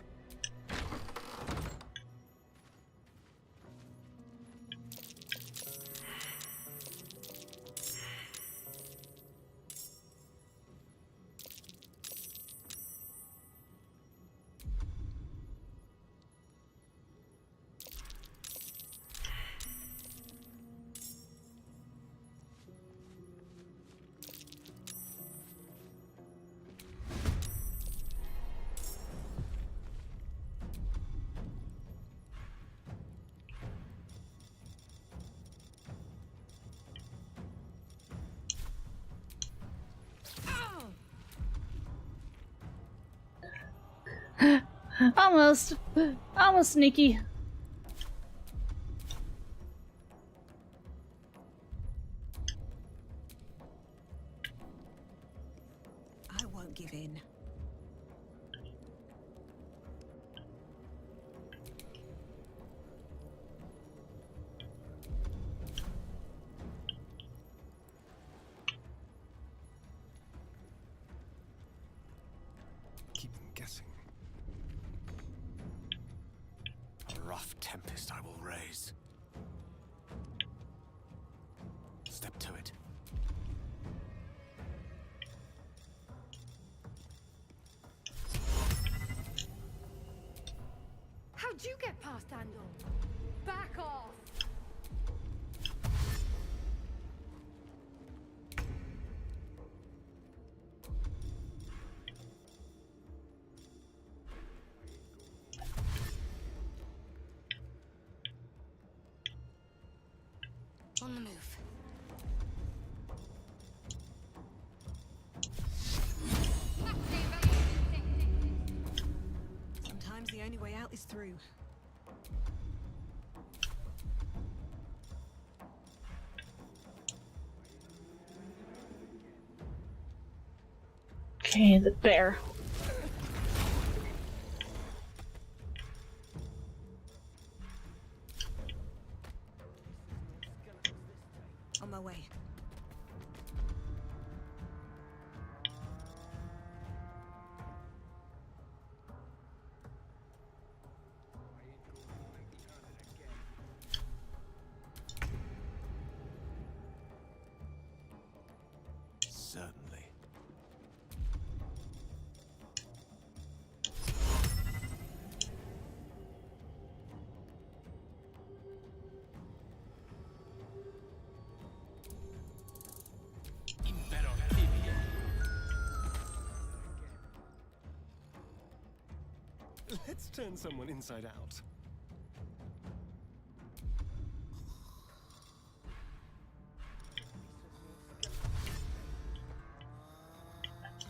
Almost sneaky. I won't give in. Keep them guessing. A rough tempest I will raise. Step to it. How'd you get past Andor? Back off! On the move. only way out is through. Okay, the bear. On my way. Certainly. Let's turn someone inside out.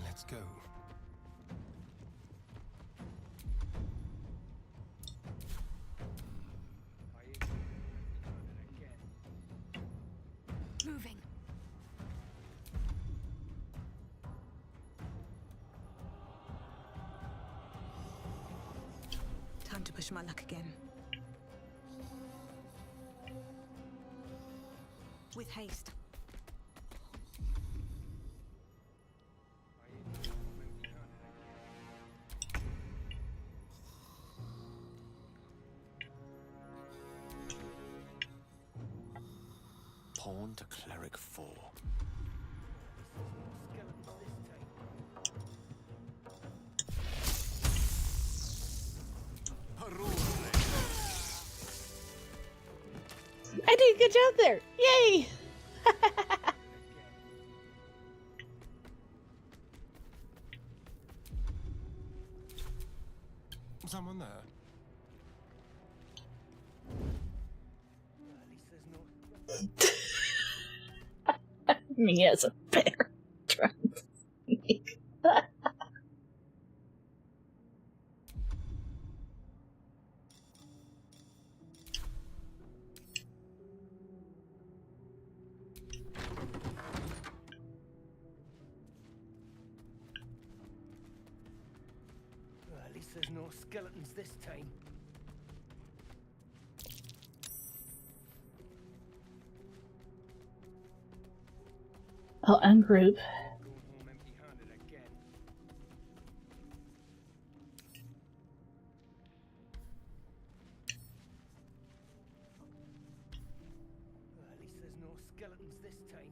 Let's go. Moving. Time to push my luck again. With haste. Pawn to cleric 4. I did a good job there! Yay! Someone there? Me as a bear. Trying to sneak. At least there's no skeletons this time. I'll ungroup. At least there's no skeletons this time.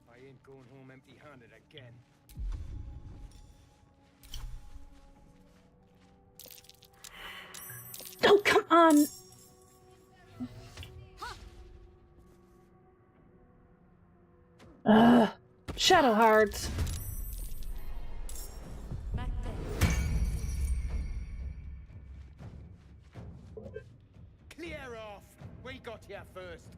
I ain't going home empty-handed again. Oh, come on! Shadow Heart. Clear off! We got here first.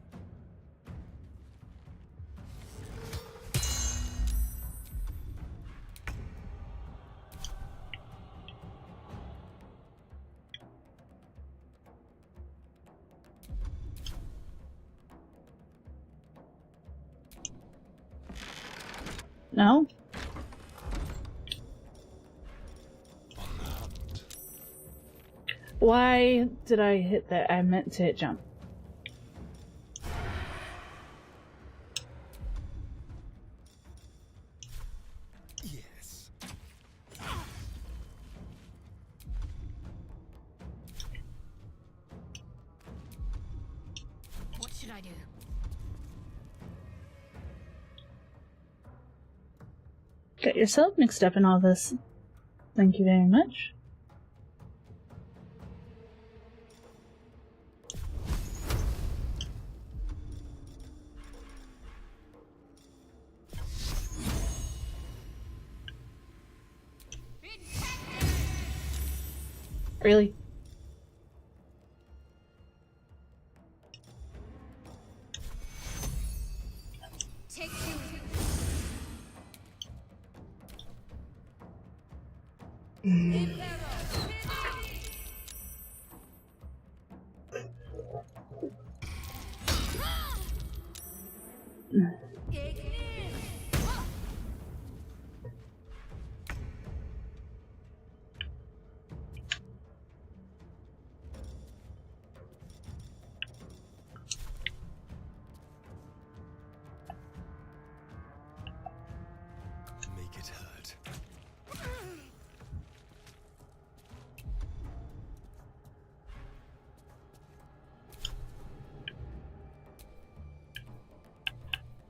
No? Why did I hit that? I meant to hit jump. Yes. What should I do? Get yourself mixed up in all this. Thank you very much. Really? Take you. Make it hurt.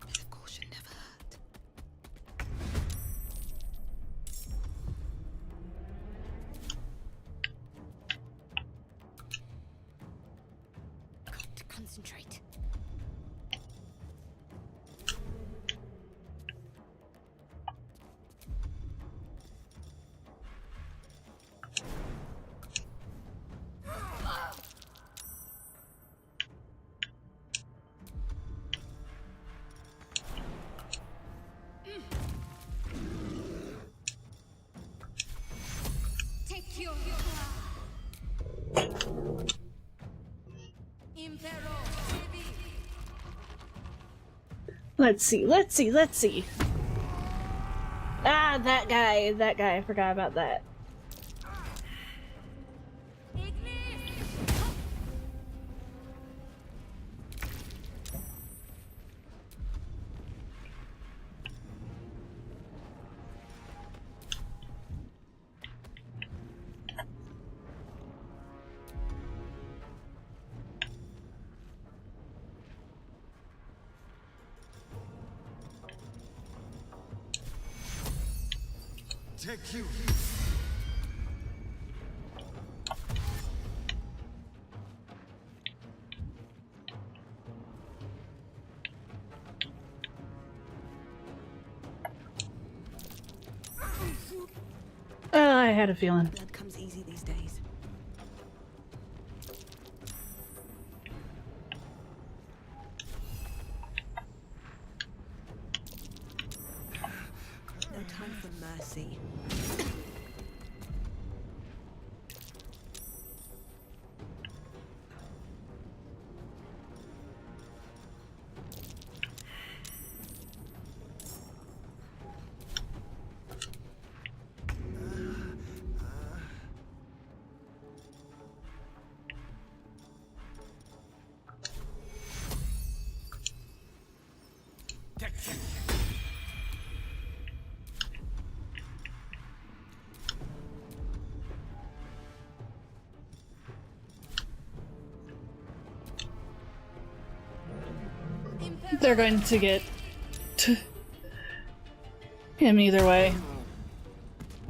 Of course, you never hurt. Got to concentrate. Take your Let's see. Ah, that guy, I forgot about that. Take you. I had a feeling. Blood comes easy these days. No time for mercy. They're going to get him either way.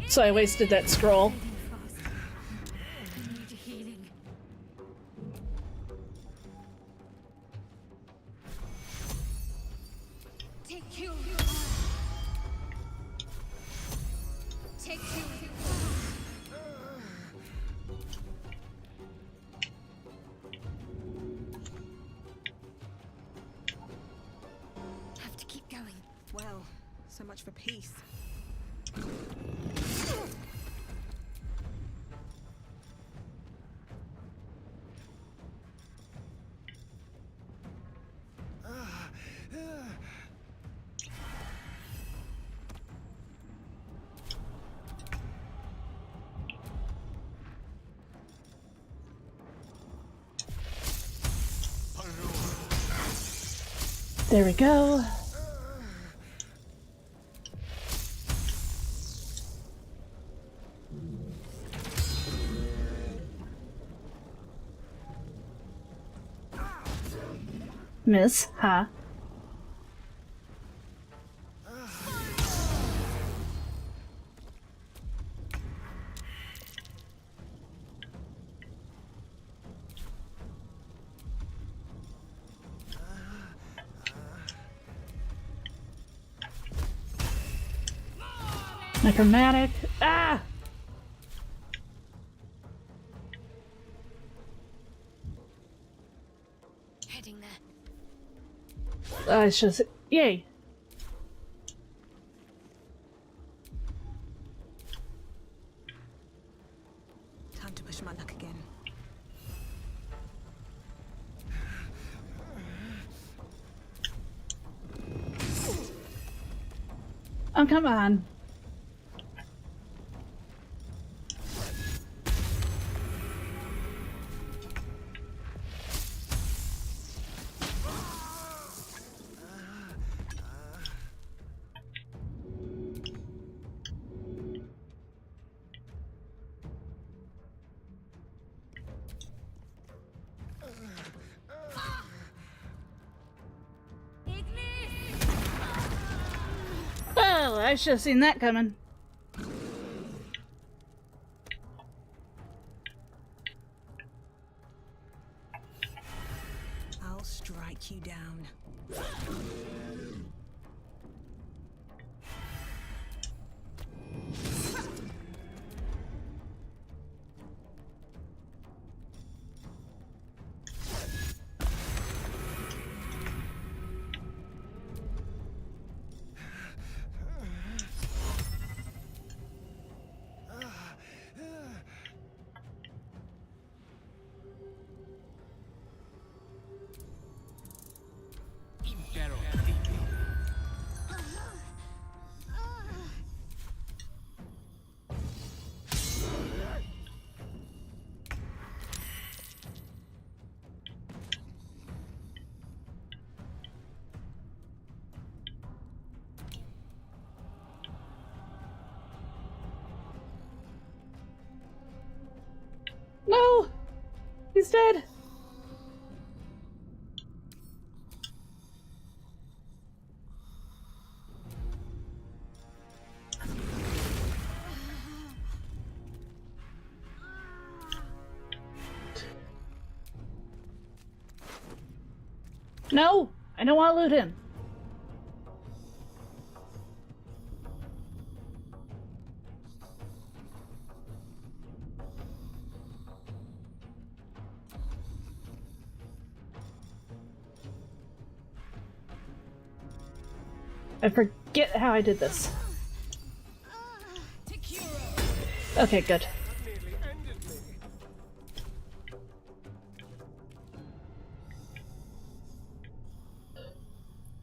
So I wasted that scroll. Take you. Take you. Have to keep going. Well, so much for peace. There we go. Miss, huh? Necromantic. Ah! Heading there. It's just, yay. Oh, come on. Oh, I should have seen that coming. I'll strike you down. No! He's dead! No! I don't want to loot him. I forget how I did this. Okay, good.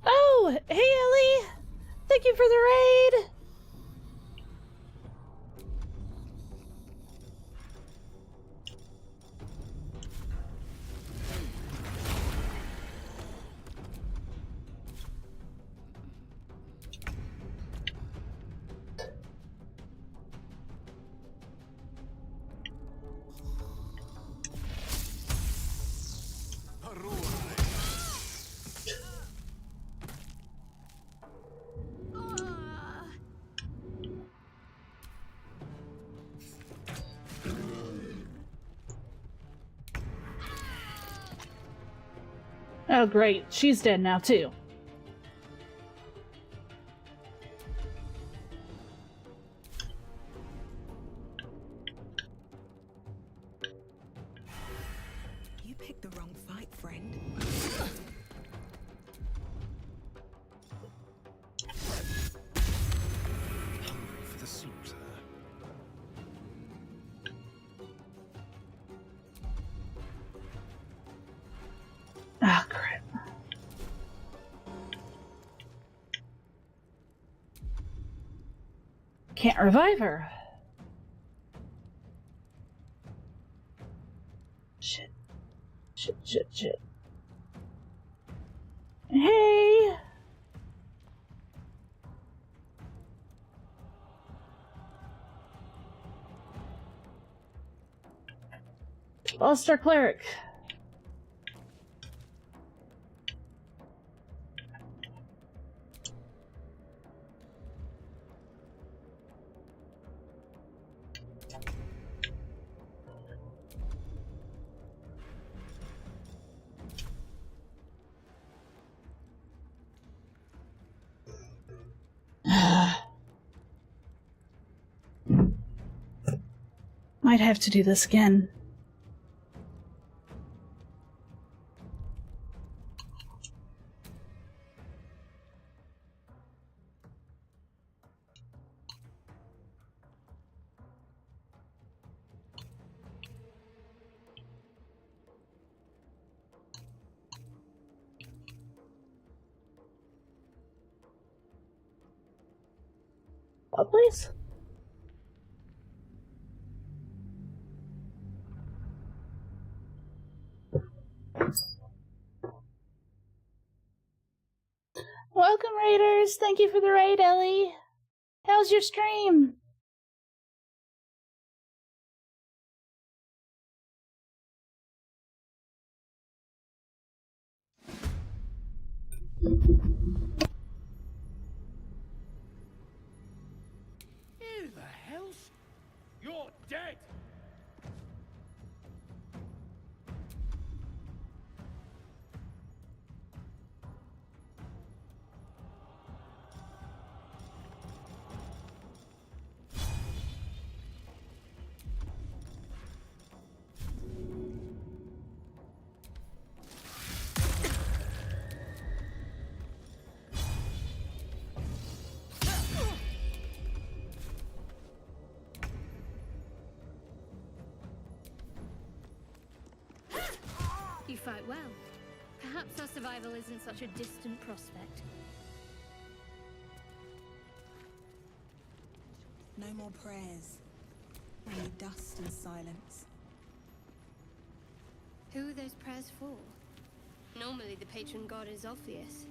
Oh, hey Ellie! Thank you for the raid! Oh great, she's dead now too. You picked the wrong fight, friend. Hungry for the slaughter. Ah, crap. Can't revive her. Shit. Shit, shit, shit. Hey! Lost our cleric. Might have to do this again. What place? Welcome, Raiders! Thank you for the raid, Ellie! How's your stream? Who the hell's... You're dead! You fight well. Perhaps our survival isn't such a distant prospect. No more prayers. Only dust and silence. Who are those prayers for? Normally the patron god is obvious.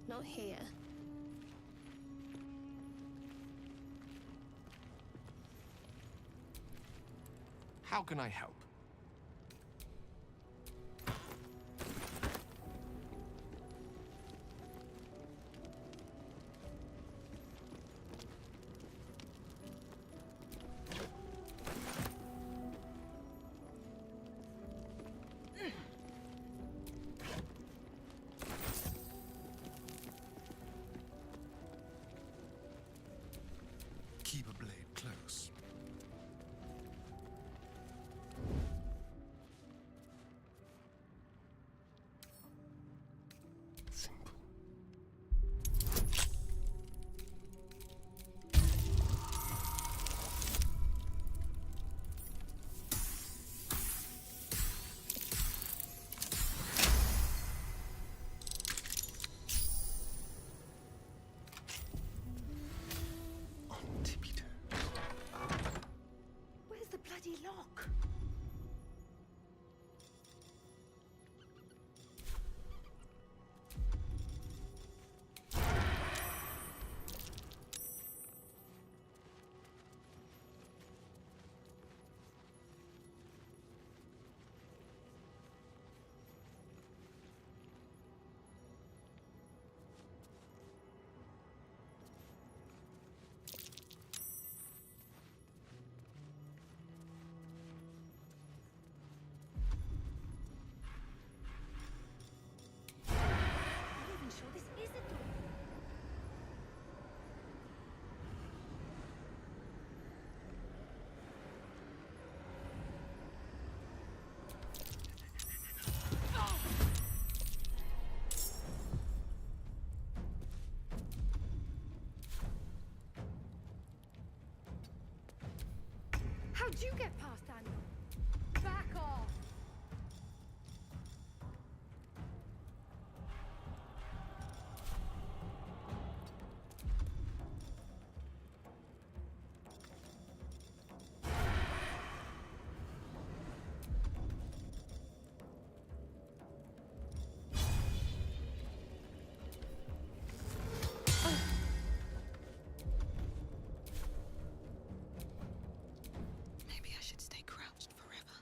Not here. How can I help? Keep a blade close. Simple. Where's the bloody lock? I'm not even sure this is a door. How'd you get past Daniel? Back off! Maybe I should stay crouched forever.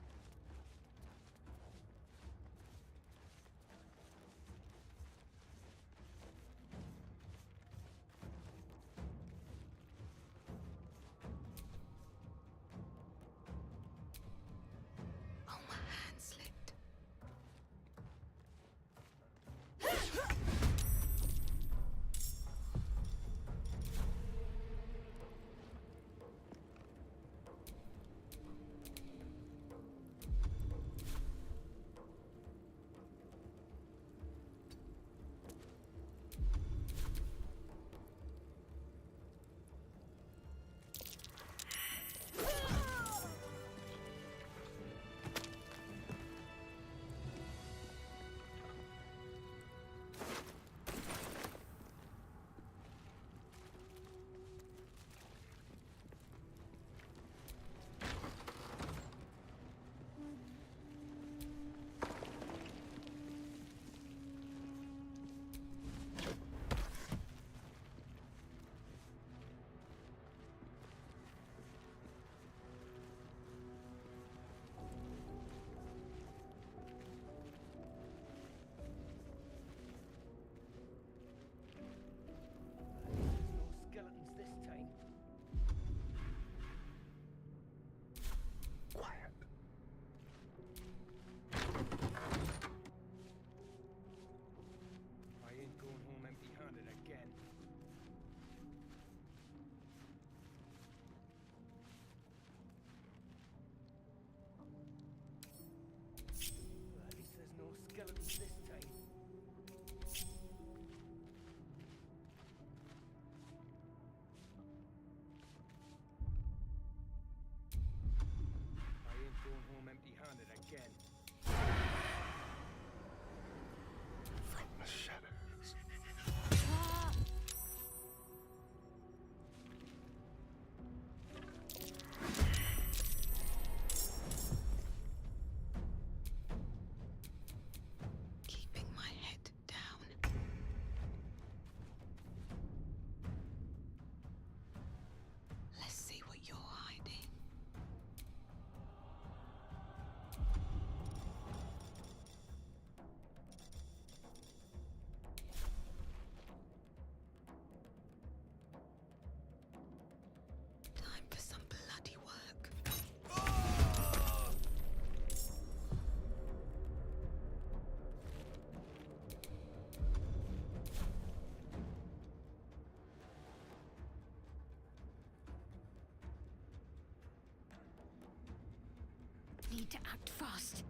to act fast.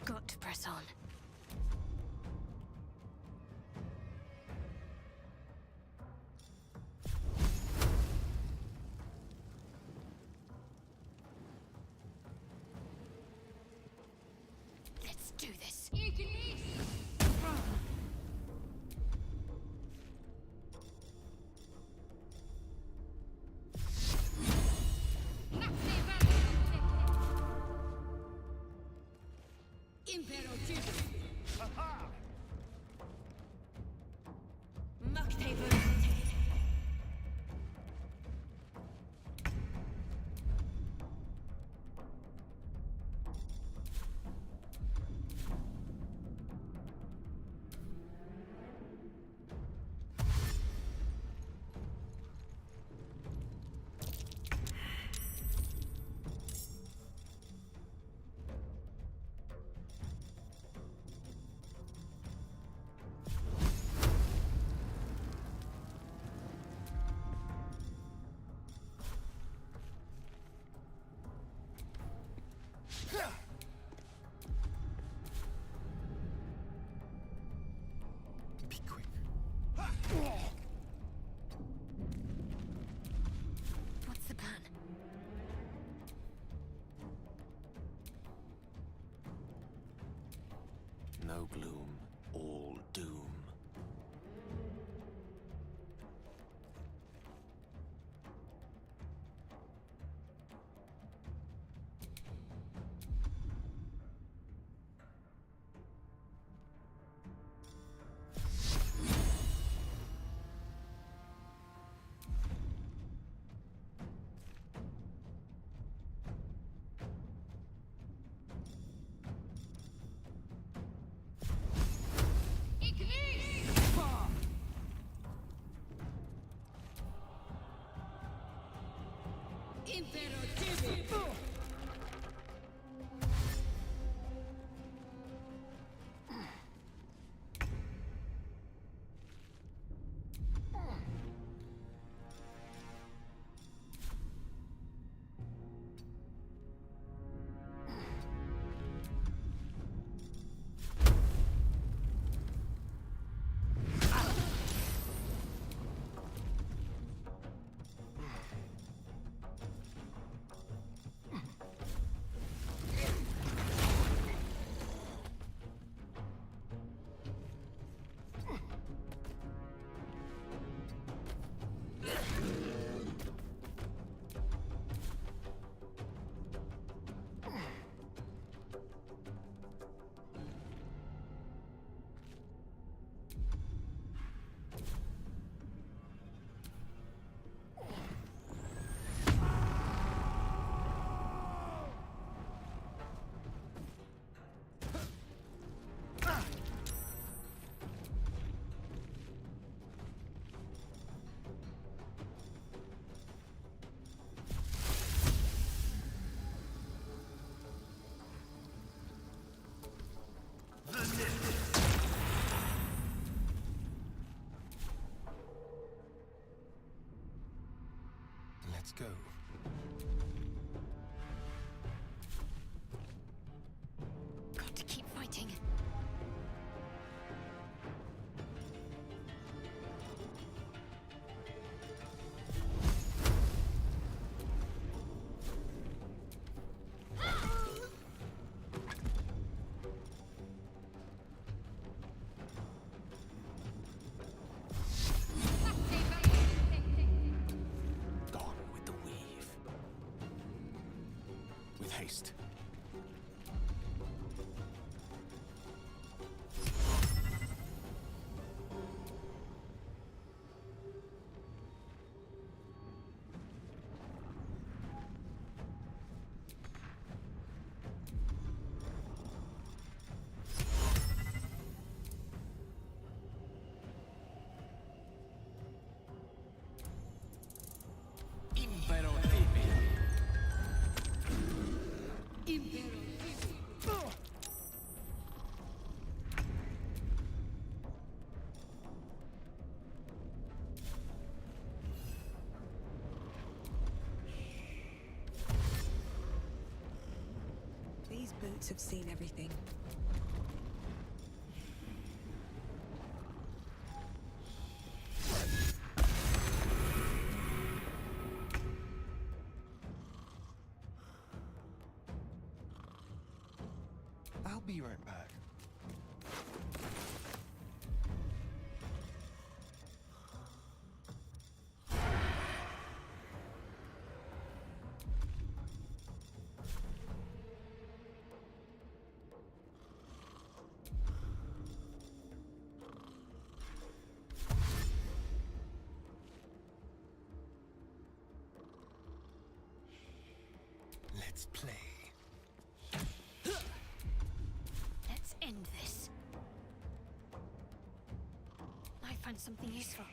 Got to press on. Let's do this. Be quick. What's the plan? No gloom, all doom. Let's go. Got to keep fighting. Gone with the weave. With haste. boots have seen everything. I'll be right back. Let's play. Let's end this. I find something useful.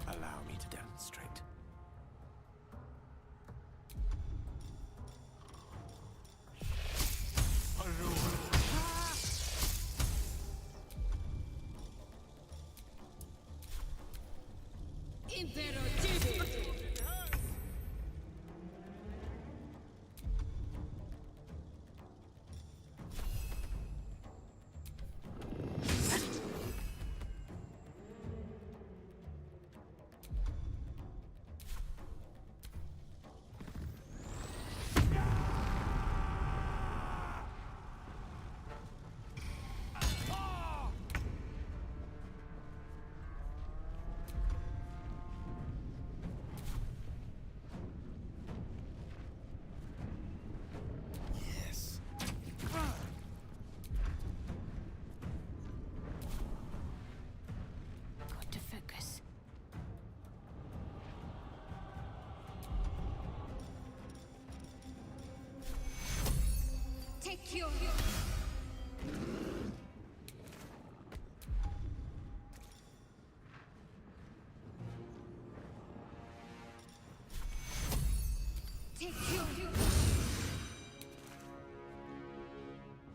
Allow me to demonstrate. Got to focus. Take your... Take your...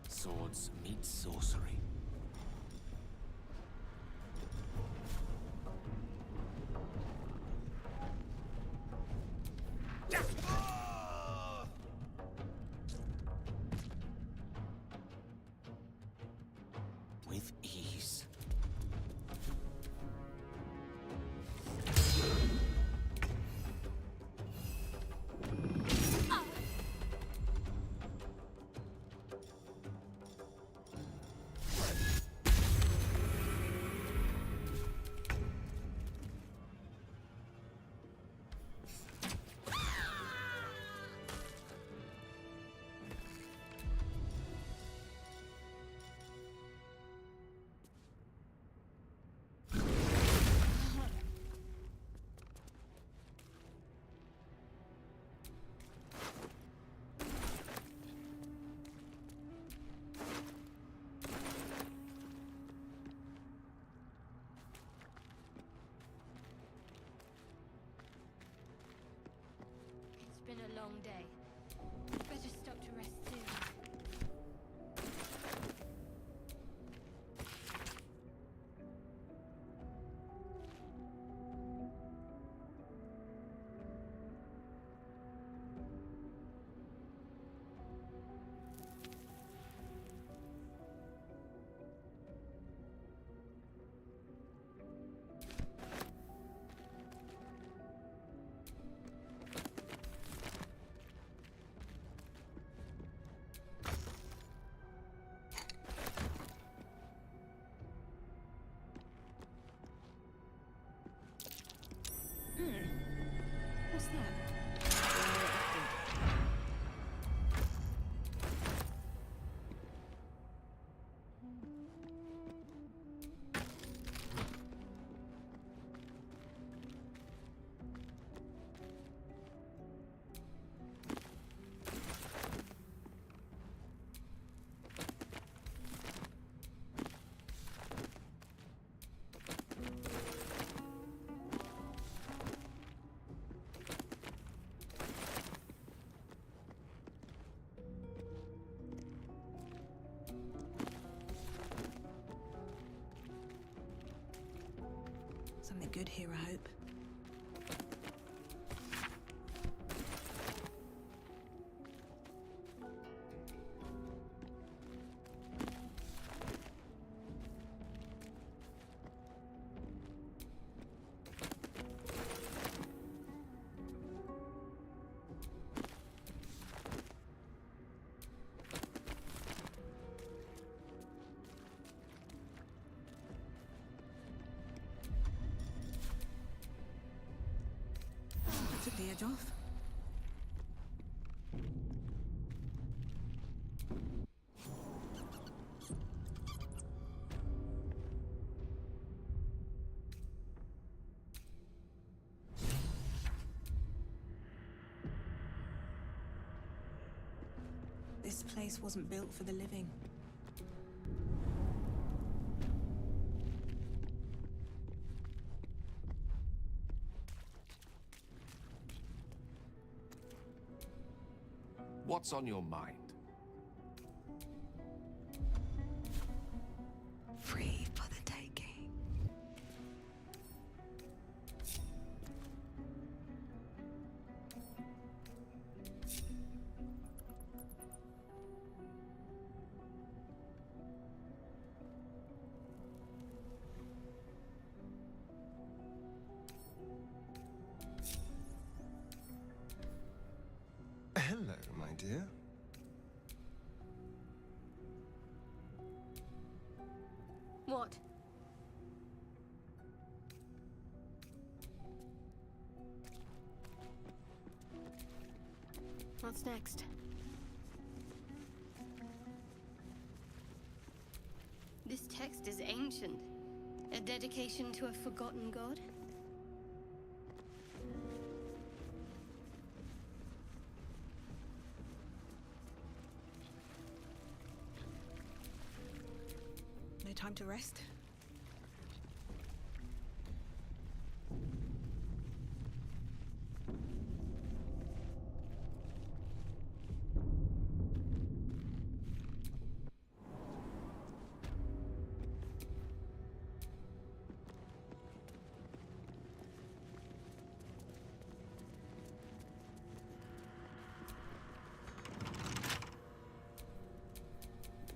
Swords meet sorcery. With ease. It's been a long day. Better stop to rest soon. Something good here, I hope. Took the edge off. This place wasn't built for the living. What's on your mind? Free for the taking. Hello, my dear. What? What's next? This text is ancient. A dedication to a forgotten god? No time to rest?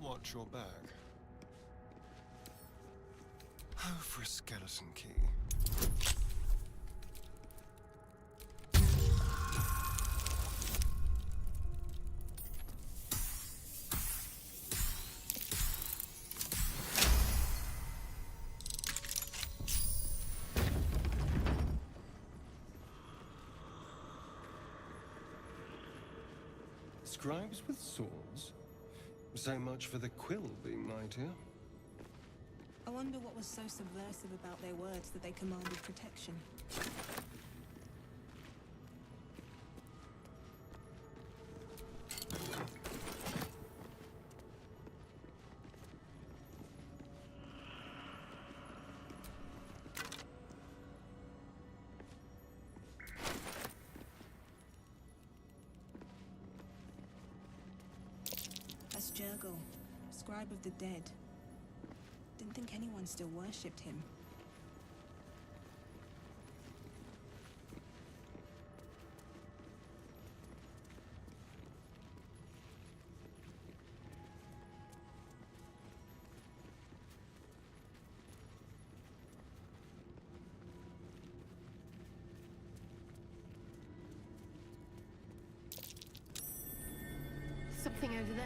Watch your bag. Oh, for a skeleton key. Scribes with swords? So much for the quill being mightier. I wonder what was so subversive about their words that they commanded protection. That's Jurgle, scribe of the dead. Didn't think anyone still worshipped him. Something over there.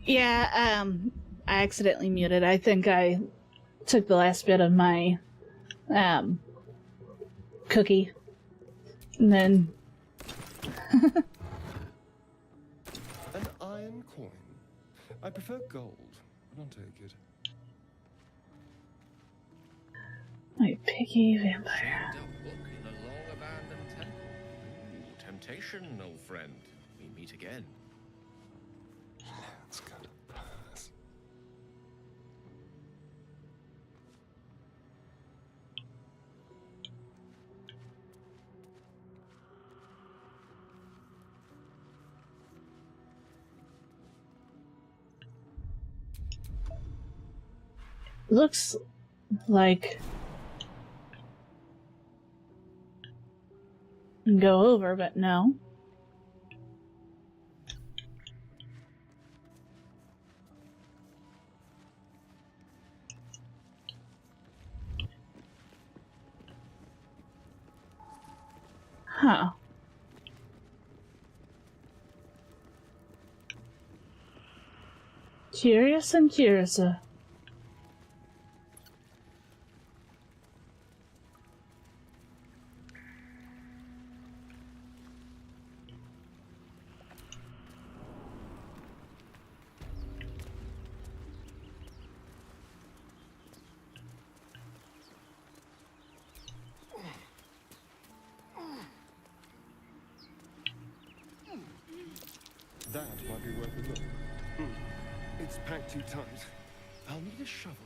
Yeah, I accidentally muted. I think I took the last bit of my cookie. And then An iron coin. I prefer gold, but I'll take it. my picky vampire. Shaved up book in a long-abandoned temple. Ooh, temptation, old friend. We meet again. That's good. Looks like go over, but no. Huh. Curious and curiouser. That might be worth a look. It's packed 2 times. I'll need a shovel.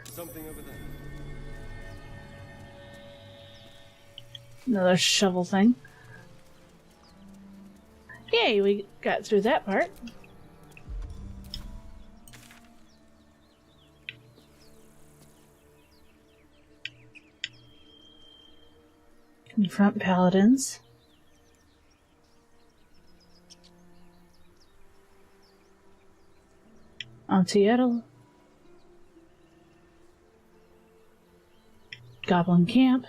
Something over there. Another shovel thing. Yay, we got through that part. Confront paladins. Antiedel. Goblin camp.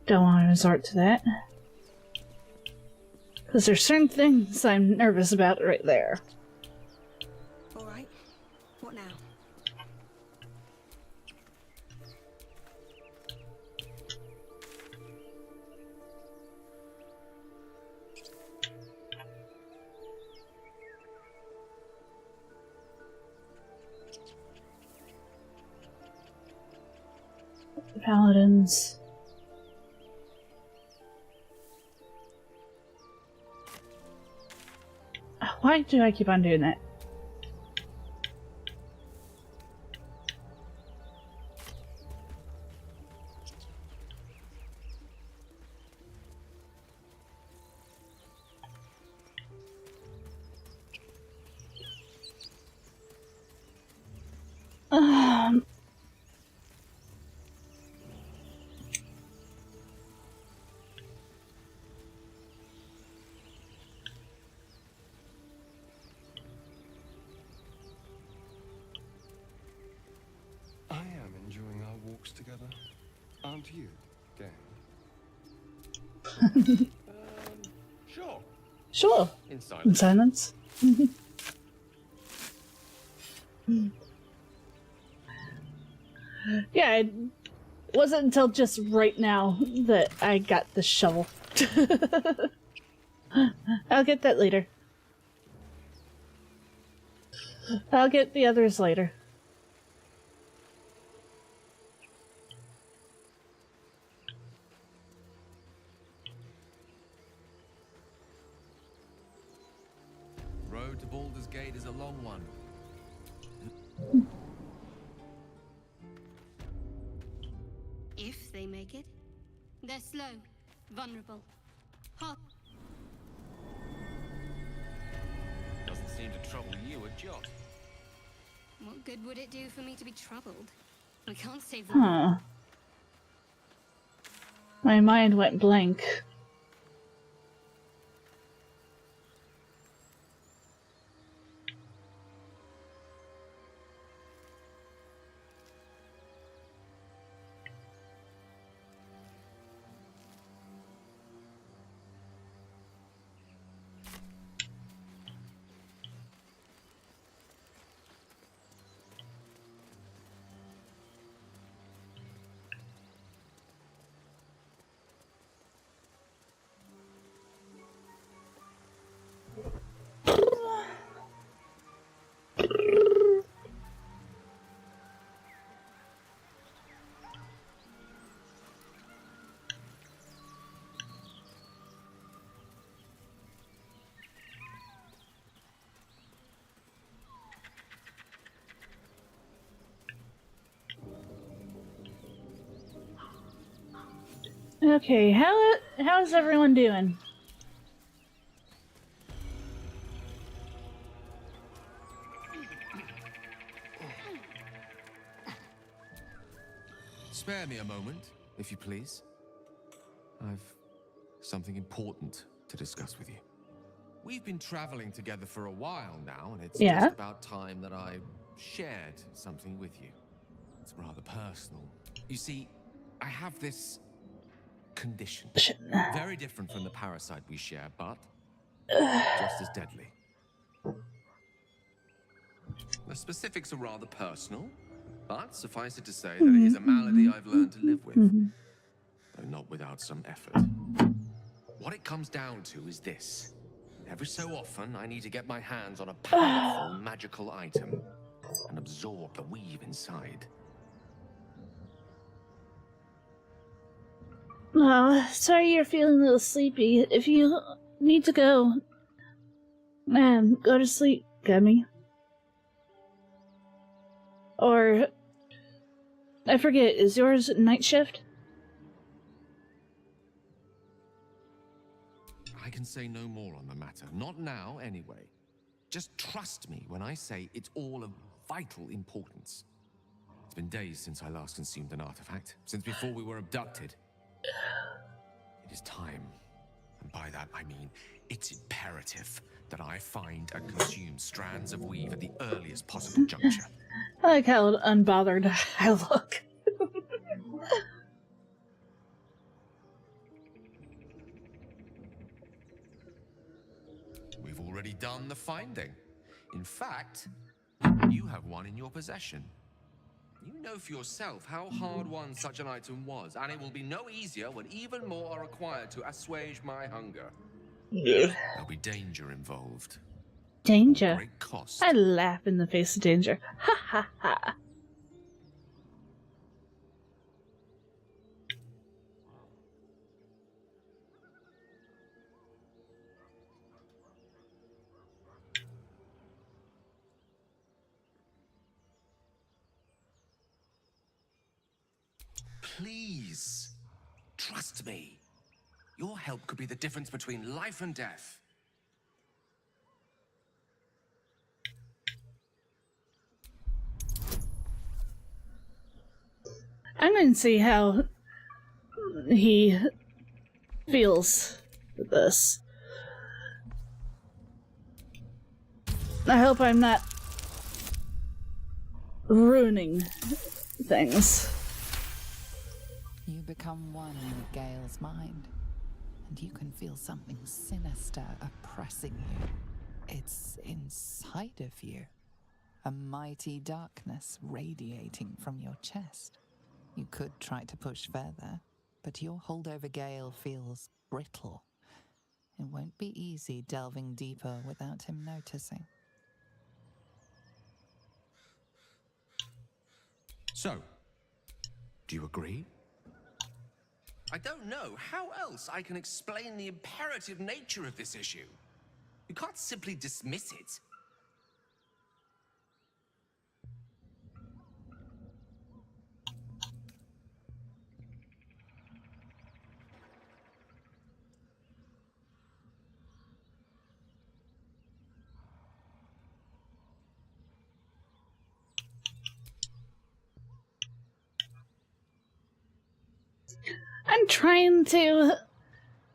Don't want to resort to that. Because there's certain things I'm nervous about right there. Alright, what now? Paladins. Why do I keep on doing that? I am enjoying our walks together. Aren't you, gang? Sure. Sure. In silence. In silence. Yeah, it wasn't until just right now that I got the shovel. I'll get that later. I'll get the others later. Road to Baldur's Gate is a long one. If they make it, they're slow, vulnerable, hot. Doesn't seem to trouble you a jot. What good would it do for me to be troubled? We can't save them. Huh. My mind went blank. Okay, how's everyone doing? Spare me a moment, if you please. I've something important to discuss with you. We've been traveling together for a while now, and it's just about time that I shared something with you. It's rather personal. You see, I have this condition. Very different from the parasite we share, but just as deadly. The specifics are rather personal, but suffice it to say that it is a malady I've learned to live with, though not without some effort. What it comes down to is this. Every so often, I need to get my hands on a powerful magical item and absorb the weave inside. Oh, sorry you're feeling a little sleepy. If you need to go, man, go to sleep, Gummy. Or, I forget, is yours night shift? I can say no more on the matter. Not now, anyway. Just trust me when I say it's all of vital importance. It's been days since I last consumed an artifact, since before we were abducted. It is time, and by that I mean it's imperative that I find and consume strands of weave at the earliest possible juncture. I like how unbothered I look. We've already done the finding. In fact, you have one in your possession. You know for yourself how hard-won such an item was, and it will be no easier when even more are required to assuage my hunger. There'll be danger involved. Danger? Great cost. I laugh in the face of danger. Ha ha ha. Please, trust me. Your help could be the difference between life and death. I'm going to see how he feels with this. I hope I'm not ruining things. You become one with Gale's mind, and you can feel something sinister oppressing you. It's inside of you, a mighty darkness radiating from your chest. You could try to push further, but your hold over Gale feels brittle. It won't be easy delving deeper without him noticing. So, do you agree? I don't know how else I can explain the imperative nature of this issue. You can't simply dismiss it. I'm trying to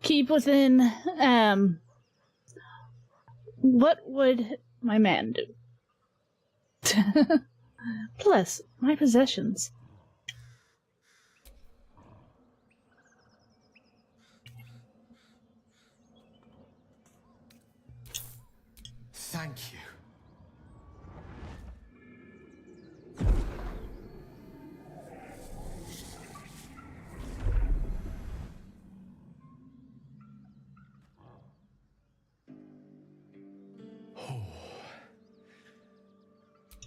keep within, what would my man do? Plus, my possessions. Thank you.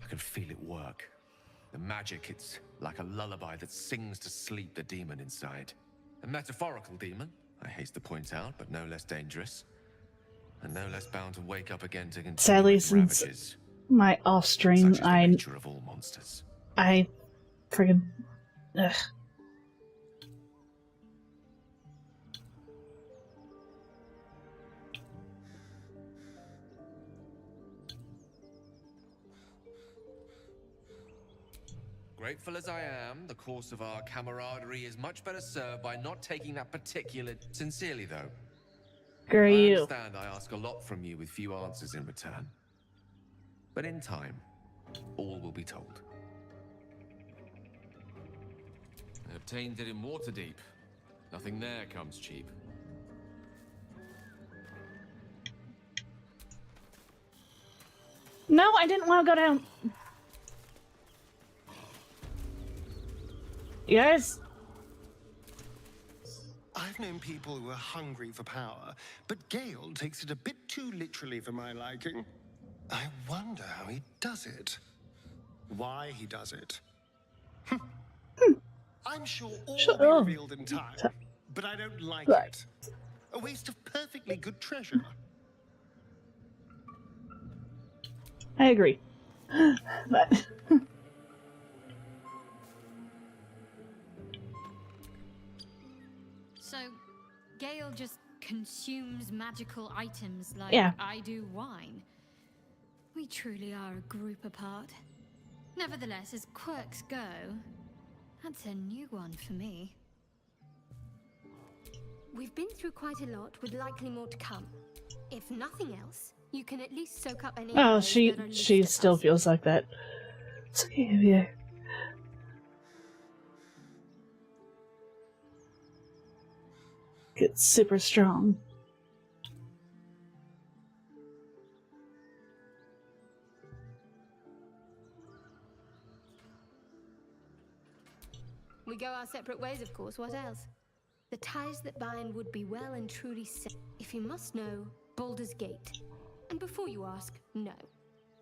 I can feel it work. The magic, it's like a lullaby that sings to sleep the demon inside. A metaphorical demon, I haste to point out, but no less dangerous. And no less bound to wake up again to continue Sadly, its since ravages. my off-stream, Such is the nature of all monsters. I friggin' ugh. Grateful as I am, the course of our camaraderie is much better served by not taking that particular sincerely, though. Screw I you. understand I ask a lot from you with few answers in return. But in time, all will be told. I obtained it in Waterdeep. Nothing there comes cheap. No, I didn't want to go down. You guys? I've known people who are hungry for power, but Gale takes it a bit too literally for my liking. I wonder how he does it. Why he does it. I'm sure all will be revealed in time, but I don't like it. A waste of perfectly good treasure. I agree. But So, Gale just consumes magical items like Yeah. I do wine. We truly are a group apart. Nevertheless, as quirks go, that's a new one for me. We've been through quite a lot, with likely more to come. If nothing else, you can at least soak up any. oh, arrows she that are least she at still us. feels like that. It's okay, yeah. Get super strong. We go our separate ways, of course. What else? The ties that bind would be well and truly set. If you must know, Baldur's Gate. And before you ask, no.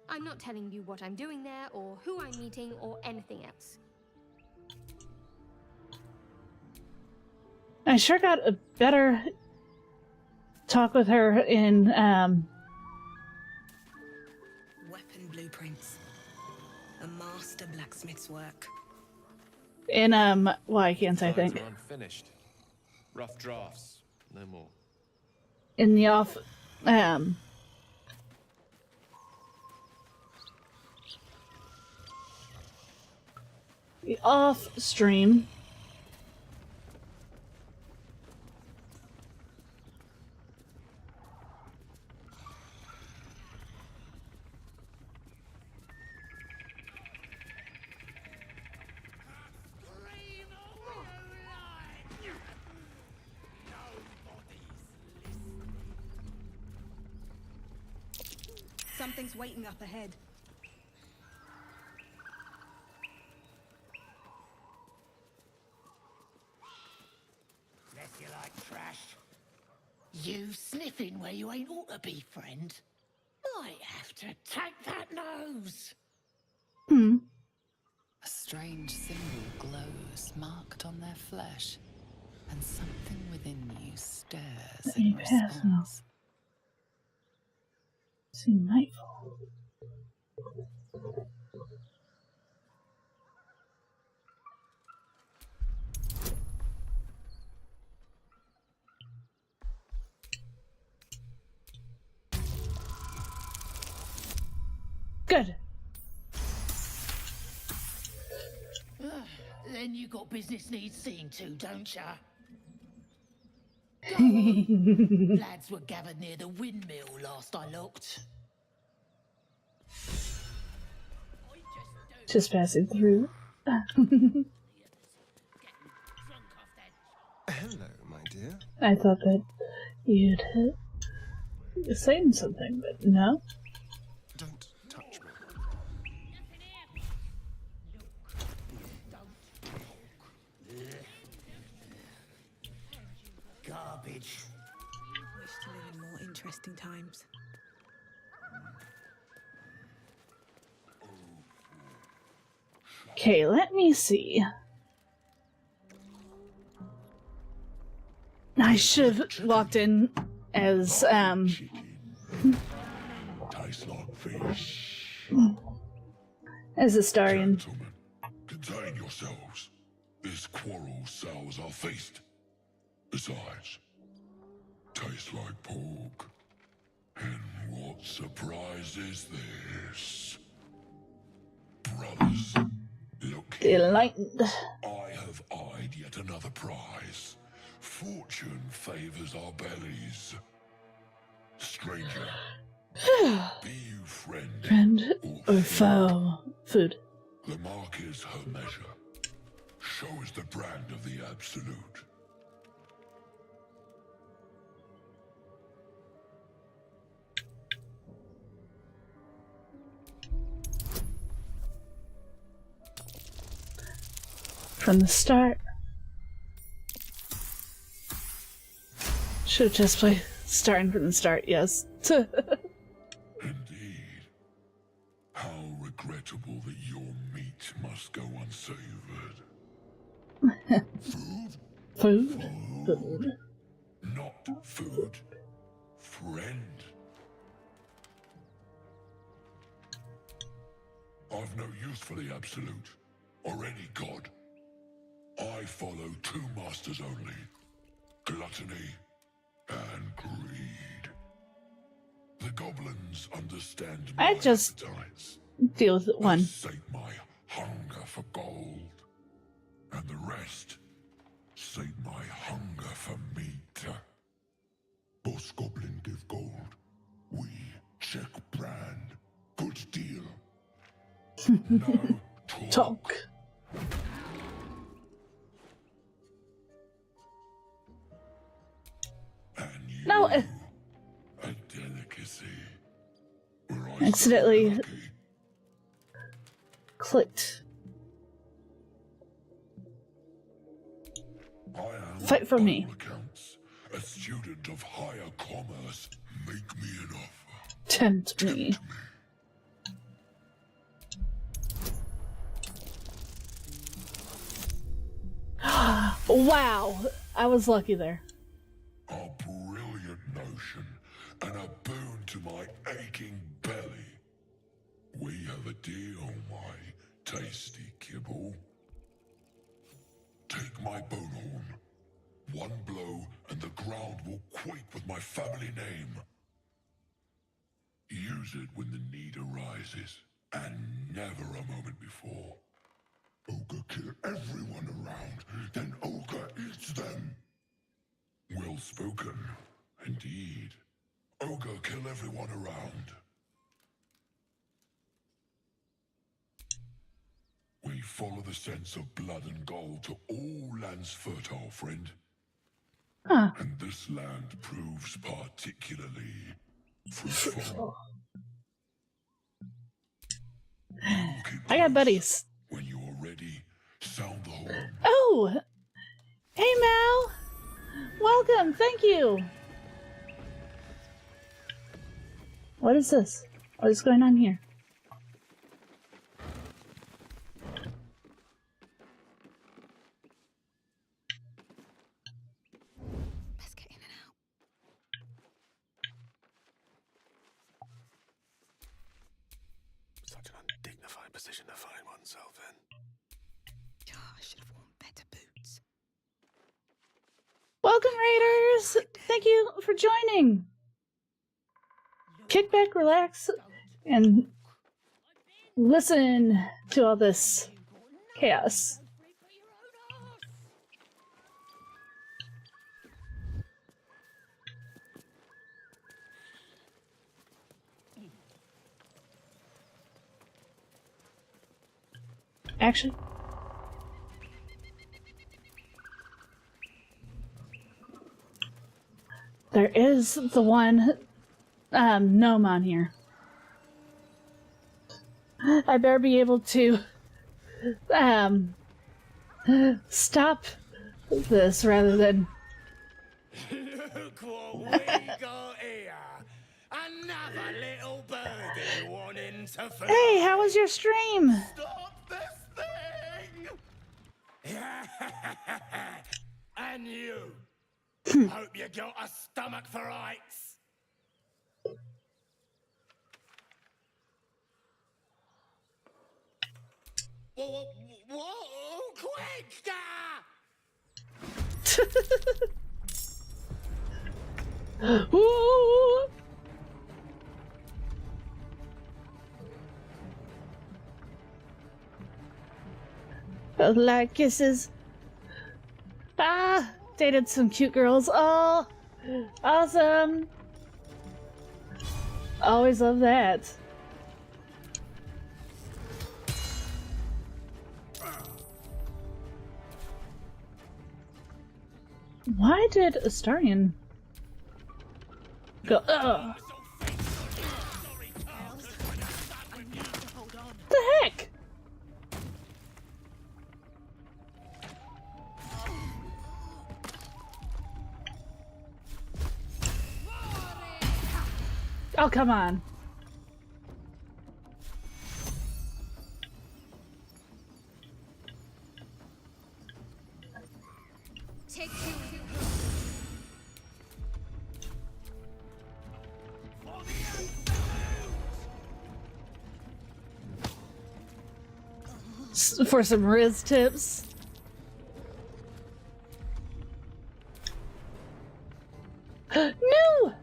I'm not telling you what I'm doing there, or who I'm meeting, or anything else. I sure got a better talk with her in Weapon blueprints. A master blacksmith's work. Wildcats, I think. Are unfinished. Rough drafts, no more. In the off stream. Something's waiting up ahead. Guess you like trash. You sniffing where you ain't ought to be, friend. Might have to take that nose. A strange symbol glows, marked on their flesh, and something within you stirs in response. See nightfall. Good. Then you got business needs seeing to, don't ya? Lads were gathered near the windmill last I looked. Just passing through. Hello, my dear. I thought that you'd saying something, but no. Don't touch me. Garbage. Wish to live in more interesting times. Okay, let me see. I should have walked in as Tastes like fish. as Astarion. Gentlemen, contain yourselves. This quarrel sours our feast. Besides, tastes like pork. And what surprise is this? Brothers, look here. Enlightened. I have eyed yet another prize. Fortune favors our bellies. Stranger, be you Friend or foe? Food. The mark is her measure. Show is the brand of the absolute. From the start. Should have just played starting from the start, yes. Indeed. How regrettable that your meat must go unsavored. Food? Food? Food. Not food. Friend. I've no use for the absolute, or any god. I follow two masters only. Gluttony and greed. The goblins understand my I just appetites. deal with one. Sate my hunger for gold. And the rest sate my hunger for meat. Boss goblin give gold. We check brand. Good deal. No talk. No, A delicacy. accidentally clicked. Fight for me. Accounts, a student of higher commerce. Make me an offer. Tempt me. Wow, I was lucky there. A brilliant notion and a boon to my aching belly. We have a deal, my tasty kibble. Take my bone horn. One blow and the ground will quake with my family name. Use it when the need arises, and never a moment before. Ogre kill everyone around, then Ogre eats them. Well spoken, indeed. Ogre kill everyone around. We follow the sense of blood and gold to all lands fertile, friend. Huh. And this land proves particularly fruitful. I got buddies. When you're ready, sound the horn. Oh! Hey, Mal! Welcome, thank you! What is this? What is going on here? Let's get in and out. Such an undignified position to find oneself in. Oh, I should have worn better boots. Welcome, Raiders! Thank you for joining! Kick back, relax, and listen to all this chaos. Actually, there is the one gnome on here. I better be able to stop this rather than. Look what we got here! Another little birdie wanting to fly. Hey, how was your stream? Stop this thing! And you! Hope you got a stomach for heights. Whoa, quick! Ooh. Like kisses. Ah, dated some cute girls. Oh, awesome. Always love that. Why did Astarion go? Oh. The heck? Oh, come on. Take two. For some Riz tips. No!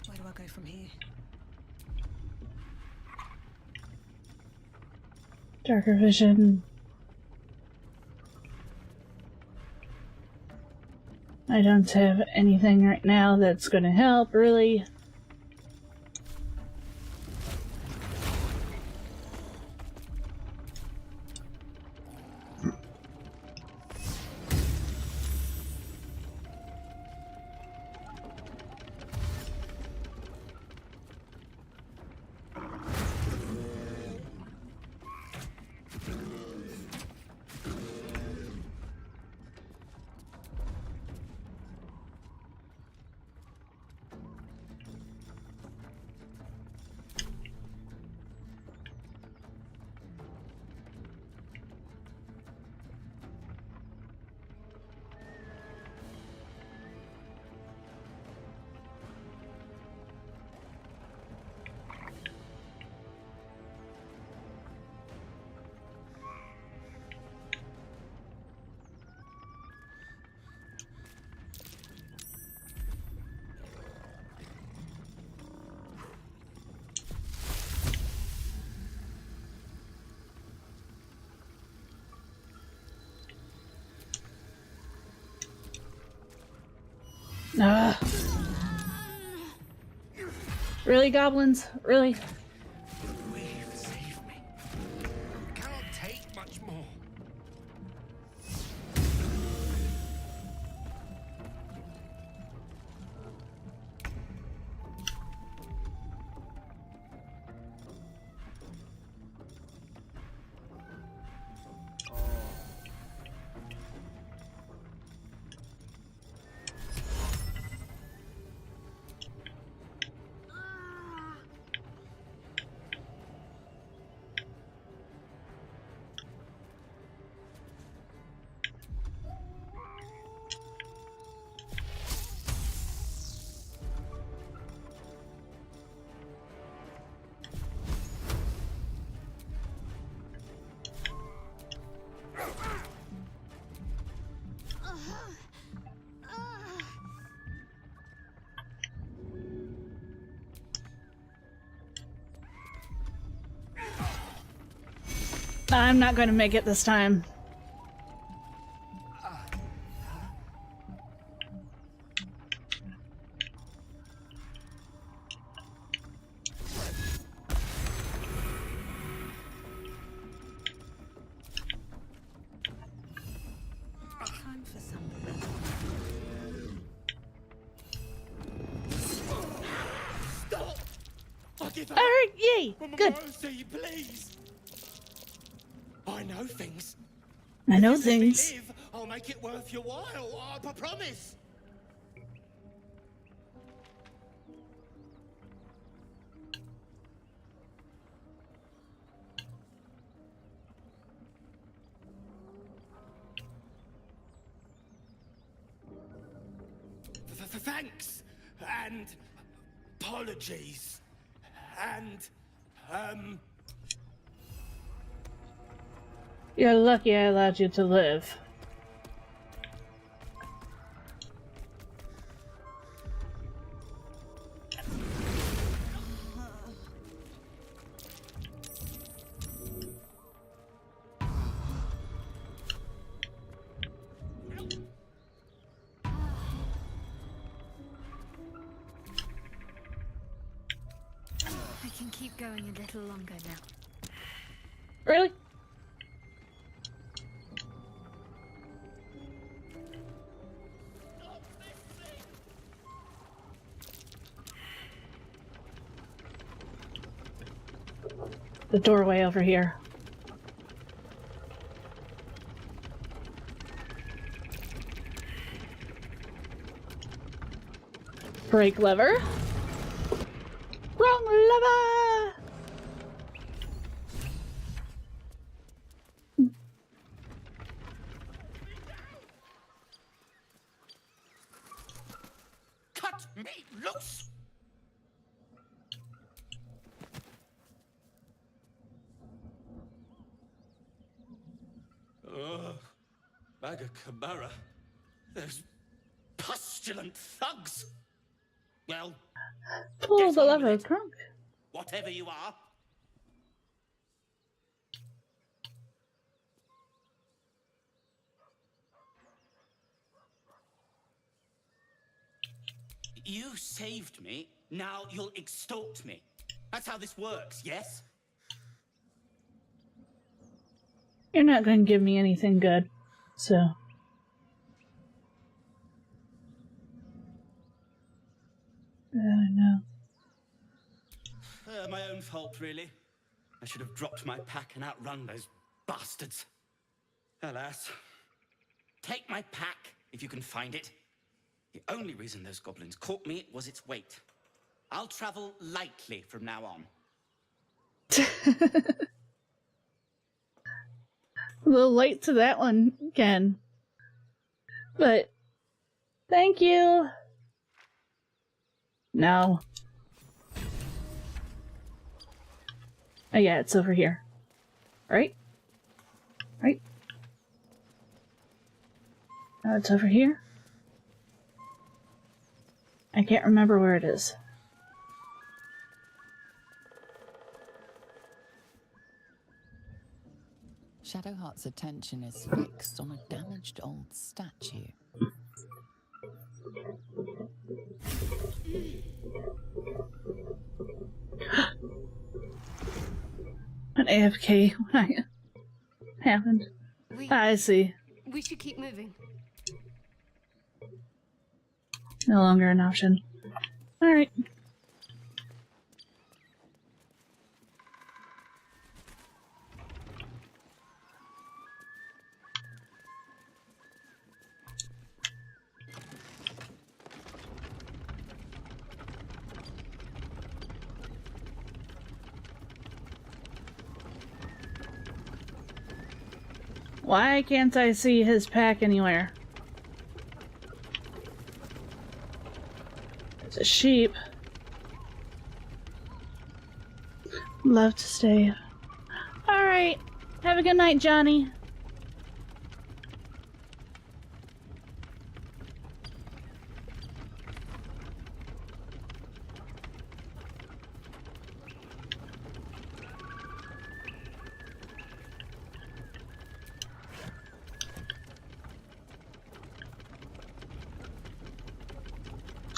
Where do I go from here? Darker vision. I don't have anything right now that's going to help, really. Really, goblins? Really? Save me. Can't take much more. I'm not going to make it this time. Time for some. Stop! I give up. Alright, yay! Good. Mercy, please. I know things. I know If you let me things. live, I'll make it worth your while. I promise. Thanks and apologies and You're lucky I allowed you to live. I can keep going a little longer now. Really? The doorway over here. Brake lever. Wrong lever! cut me loose. Magacamara. Those pustulant thugs. Well, pull the lever, crunk. Whatever you are. You saved me, now you'll extort me. That's how this works, yes? You're not going to give me anything good, so... I know. My own fault, really. I should have dropped my pack and outrun those bastards. Alas. Take my pack, if you can find it. The only reason those goblins caught me was its weight. I'll travel lightly from now on. A little late to that one, Ken. But, thank you. No. Oh yeah, it's over here. Right? Right? Oh, it's over here? I can't remember where it is. Shadowheart's attention is fixed on a damaged old statue. An AFK when I happened. I see. We should keep moving. No longer an option. Alright. Why can't I see his pack anywhere? It's a sheep. Love to stay. Alright. Have a good night, Johnny.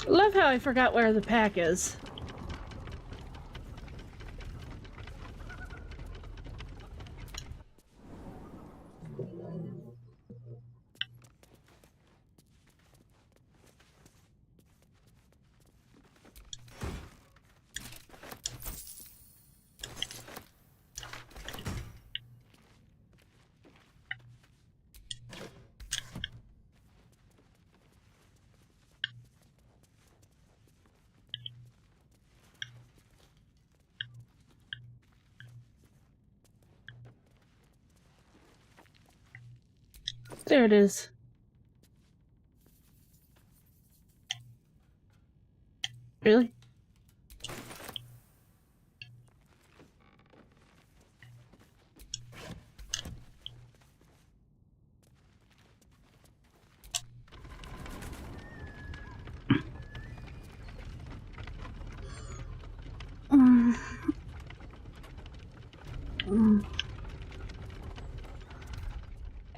Love how I forgot where the pack is. There it is. Really?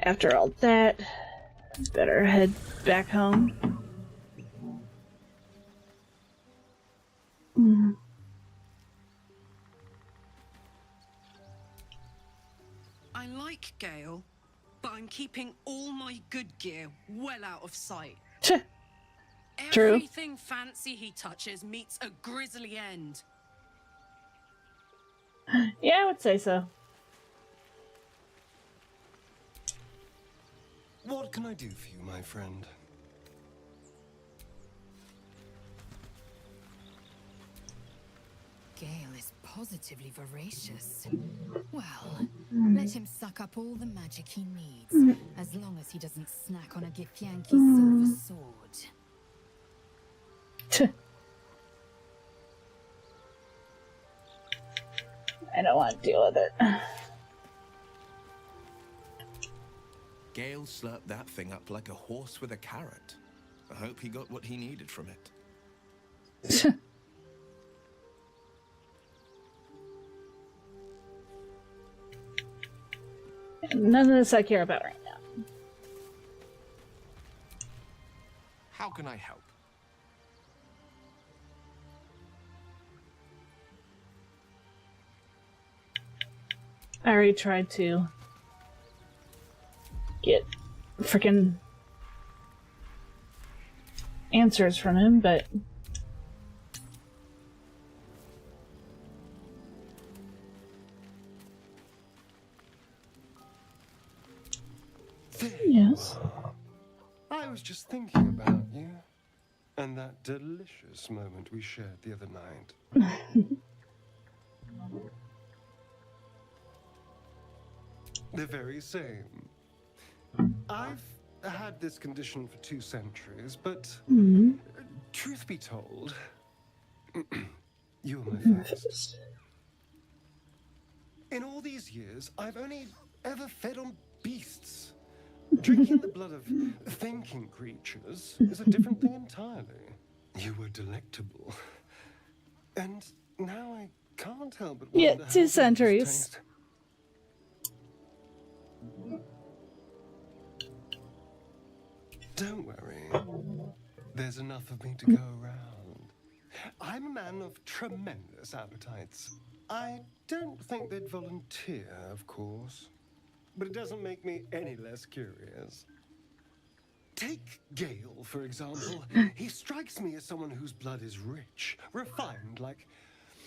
After all that, better head back home. I like Gale, but I'm keeping all my good gear well out of sight. True. Everything fancy he touches meets a grisly end. Yeah, I would say so. What can I do for you, my friend? Gale is positively voracious. Well, let him suck up all the magic he needs, as long as he doesn't snack on a Githyanki silver sword. I don't want to deal with it. Gale slurped that thing up like a horse with a carrot. I hope he got what he needed from it. None of this I care about right now. How can I help? I already tried to get freaking answers from him, but yes. I was just thinking about you and that delicious moment we shared the other night. The very same. I've had this condition for 2 centuries, but truth be told, you were my first. In all these years, I've only ever fed on beasts. Drinking the blood of thinking creatures is a different thing entirely. You were delectable. And now I can't help but wonder 2 centuries. Don't worry. There's enough of me to go around. I'm a man of tremendous appetites. I don't think they'd volunteer, of course. But it doesn't make me any less curious. Take Gale, for example. He strikes me as someone whose blood is rich, refined, like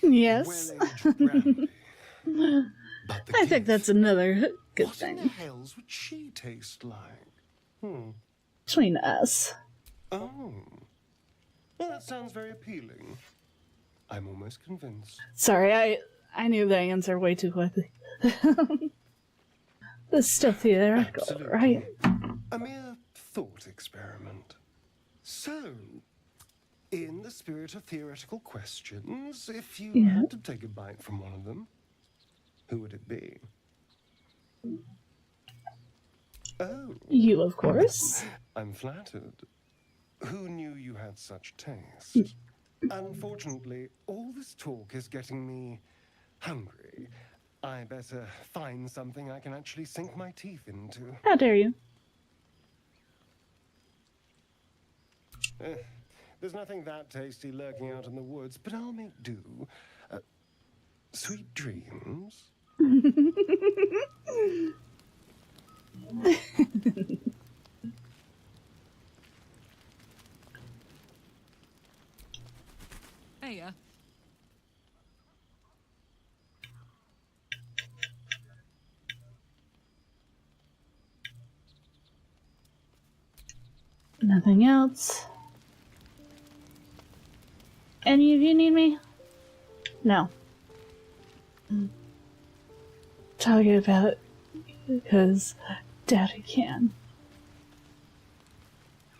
yes. well-aged brandy. I think that's another good thing. What in the hells would she taste like? Between us. Oh. Well, that sounds very appealing. I'm almost convinced. Sorry, I knew the answer way too quickly. This is still theoretical, right? A mere thought experiment. So, in the spirit of theoretical questions, if you had to take a bite from one of them, who would it be? Oh. You, of course. I'm flattered. Who knew you had such taste? Unfortunately, all this talk is getting me hungry. I better find something I can actually sink my teeth into. How dare you? There's nothing that tasty lurking out in the woods, but I'll make do. Sweet dreams. Hey, Nothing else. Any of you need me? No. Talk about because Daddy can.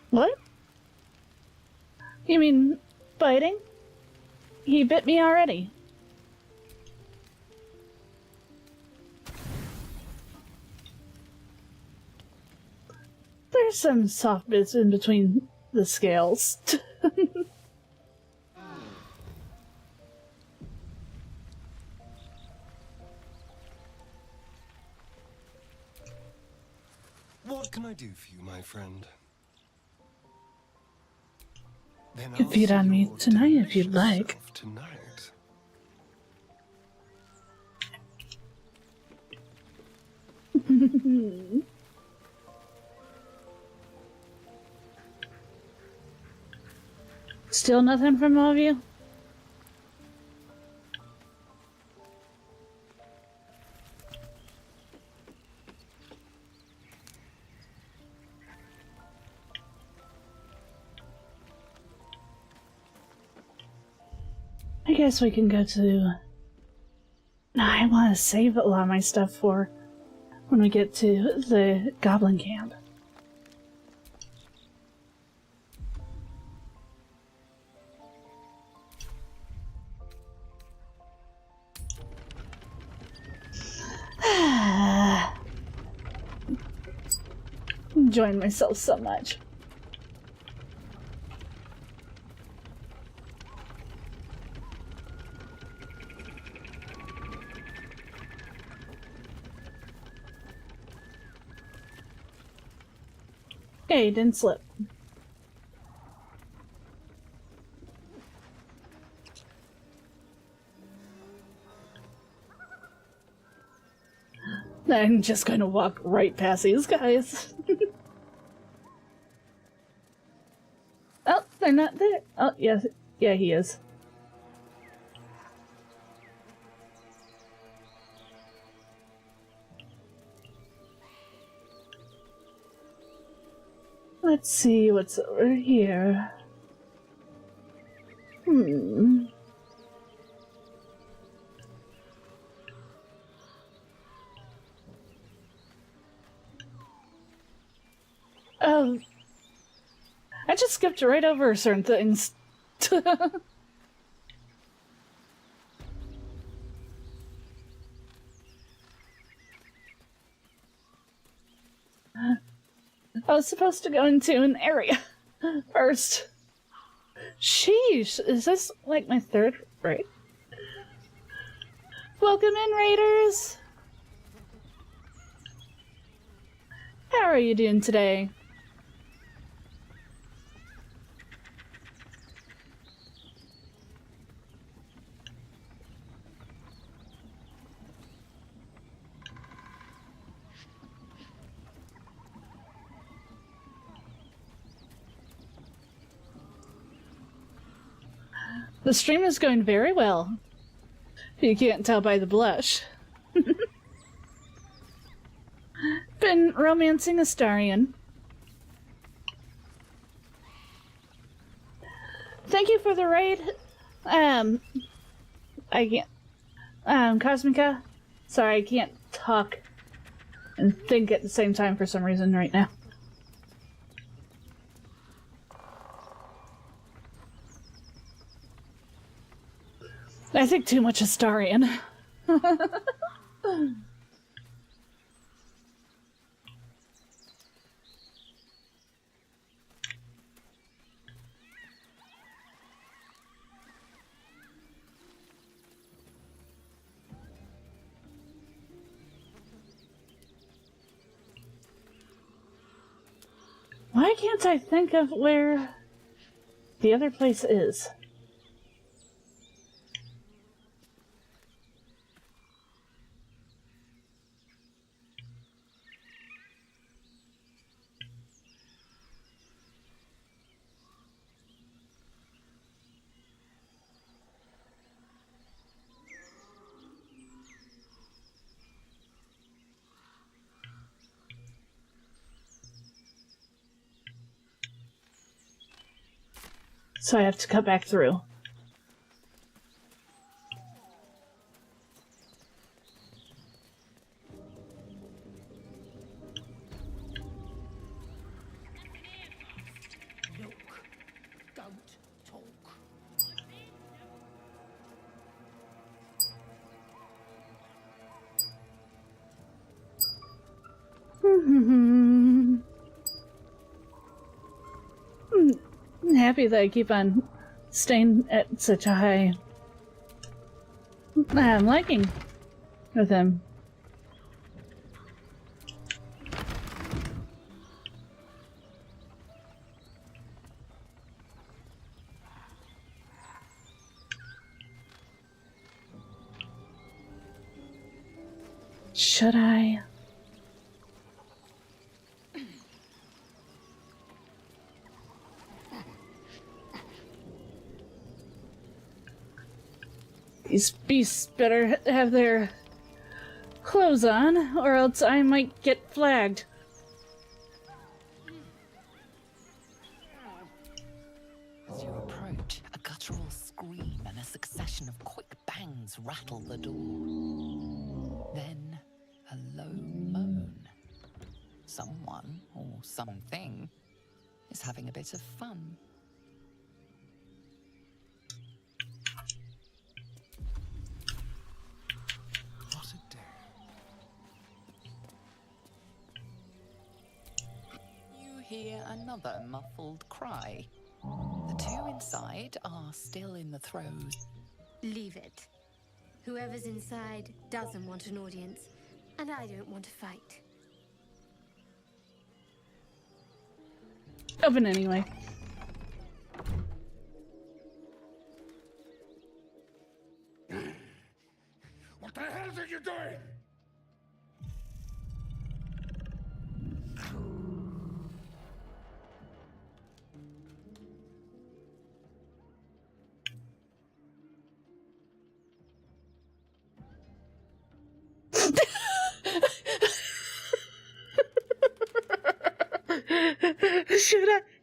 What? You mean biting? He bit me already. There's some soft bits in between the scales. What can I do for you, my friend? Then You can feed on me tonight if you'd like. Tonight. Still nothing from all of you? I guess we can go to... No, I want to save a lot of my stuff for when we get to the goblin camp. Enjoying myself so much. Hey, didn't slip. I'm just gonna walk right past these guys. Oh, they're not there. Oh, yes. Yeah, he is. Let's see what's over here. Oh, I just skipped right over certain things. I was supposed to go into an area first. Sheesh, is this like my third raid? Welcome in, raiders! How are you doing today? The stream is going very well. You can't tell by the blush. Been romancing Astarion. Thank you for the raid. I can't. Cosmica. Sorry, I can't talk and think at the same time for some reason right now. I think too much Astarion. Why can't I think of where the other place is. So I have to cut back through. Look, don't talk. I'm happy that I keep on staying at such a high I'm liking with him. Should I? These beasts better have their clothes on, or else I might get flagged. As you approach, a guttural scream and a succession of quick bangs rattle the door. Then, a low moan. Someone, or something, is having a bit of fun. Hear another muffled cry. The two inside are still in the throes. Leave it. Whoever's inside doesn't want an audience, and I don't want to fight. Open anyway. What the hell are you doing?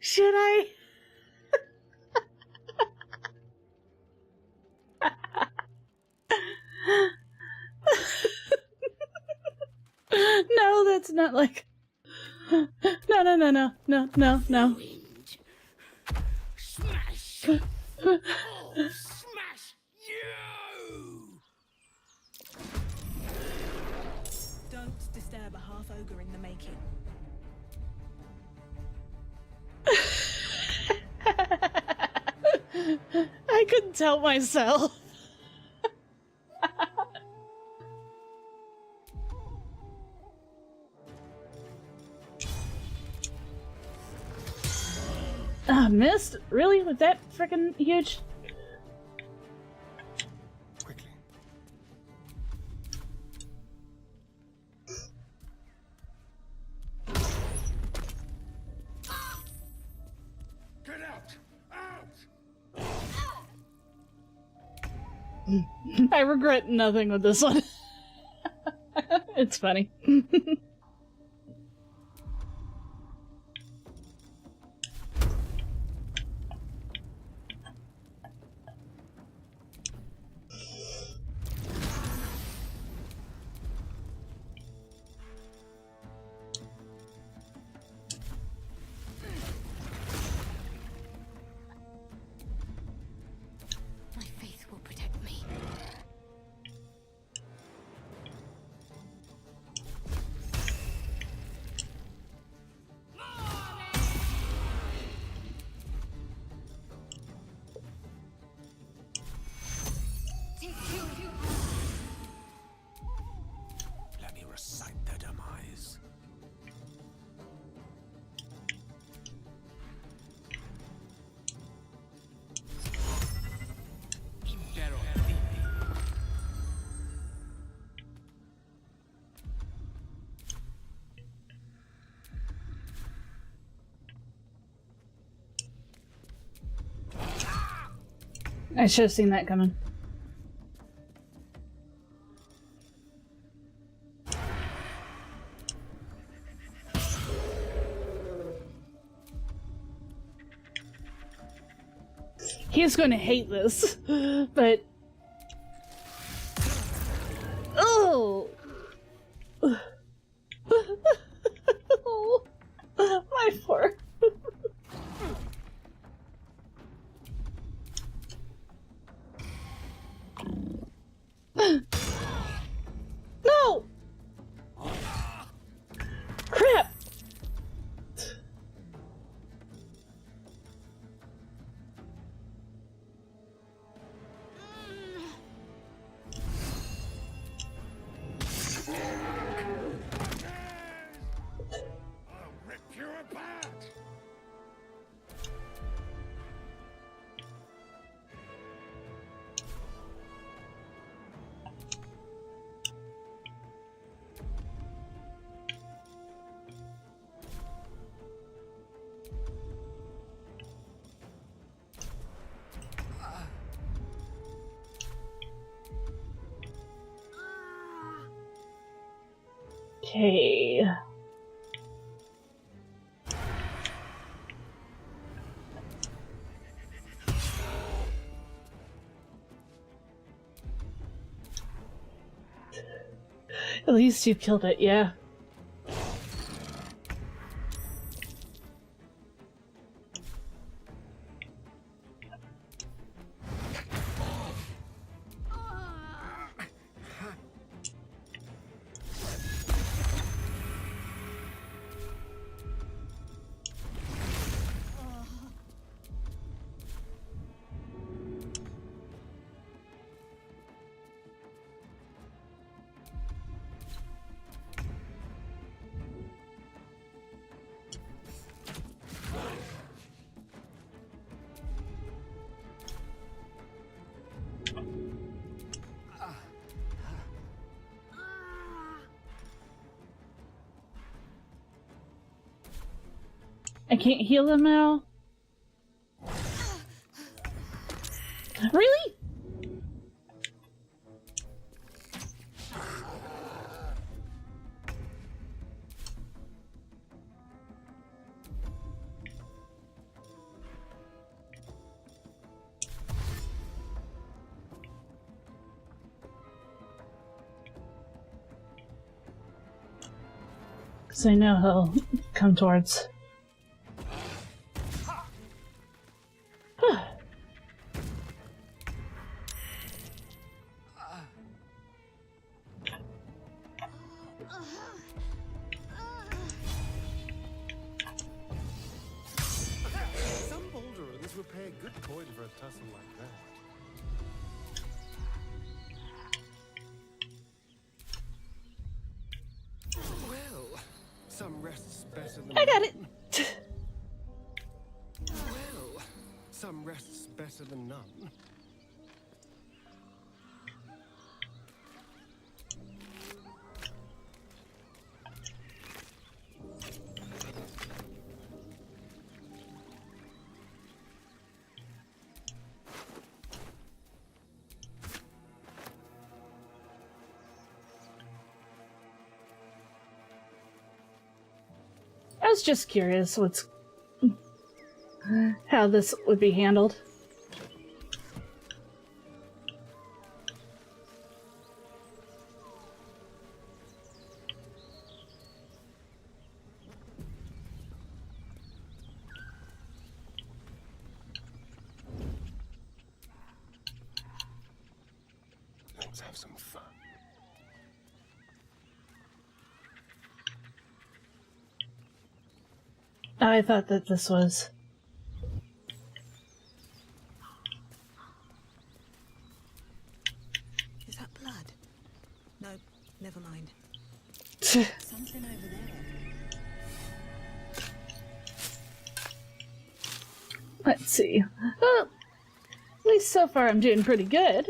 Should I? No, that's not like... No. Smash! Oh, smash you! Don't disturb a half ogre in the making. I couldn't help myself. Ah, missed? Really? With that frickin' huge? Quickly. Get out! Out! I regret nothing with this one. It's funny. My faith will protect me. I should have seen that coming. He's going to hate this, but... Oh! Oh, my poor... No! Crap! Okay. At least you killed it, yeah. I can't heal them now? Really? Because I know he'll come towards. Some boulderers would pay a good coin for a tussle like that. Well, some rests better than I got it. Well, some rests better than none. I was just curious how this would be handled. Let's have some fun. I thought that this was... Is that blood? No, never mind. Something over there. Let's see. Well, at least so far I'm doing pretty good.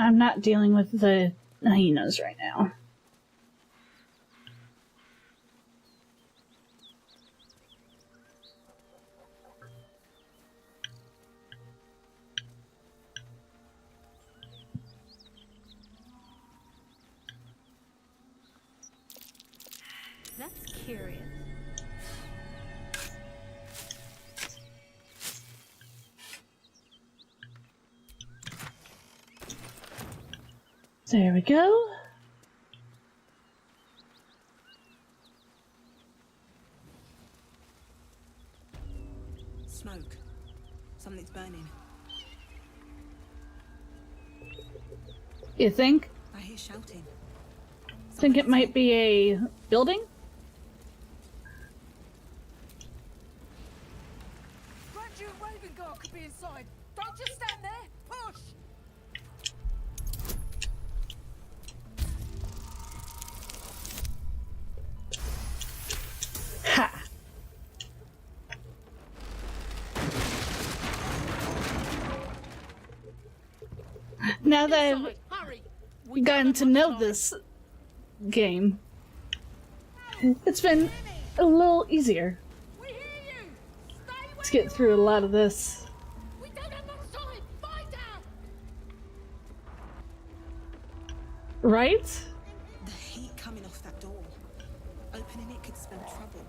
I'm not dealing with the hyenas right now. That's curious. There we go. Smoke. Something's burning. You think? I hear shouting. Think it might be a building? Grand Duke Raven Guard could be inside. Don't just stand there. Push! Ha! Now that I've gotten to know this game, it's been a little easier to get through a lot of this. Right? The heat coming off that door. Opening it could spell trouble.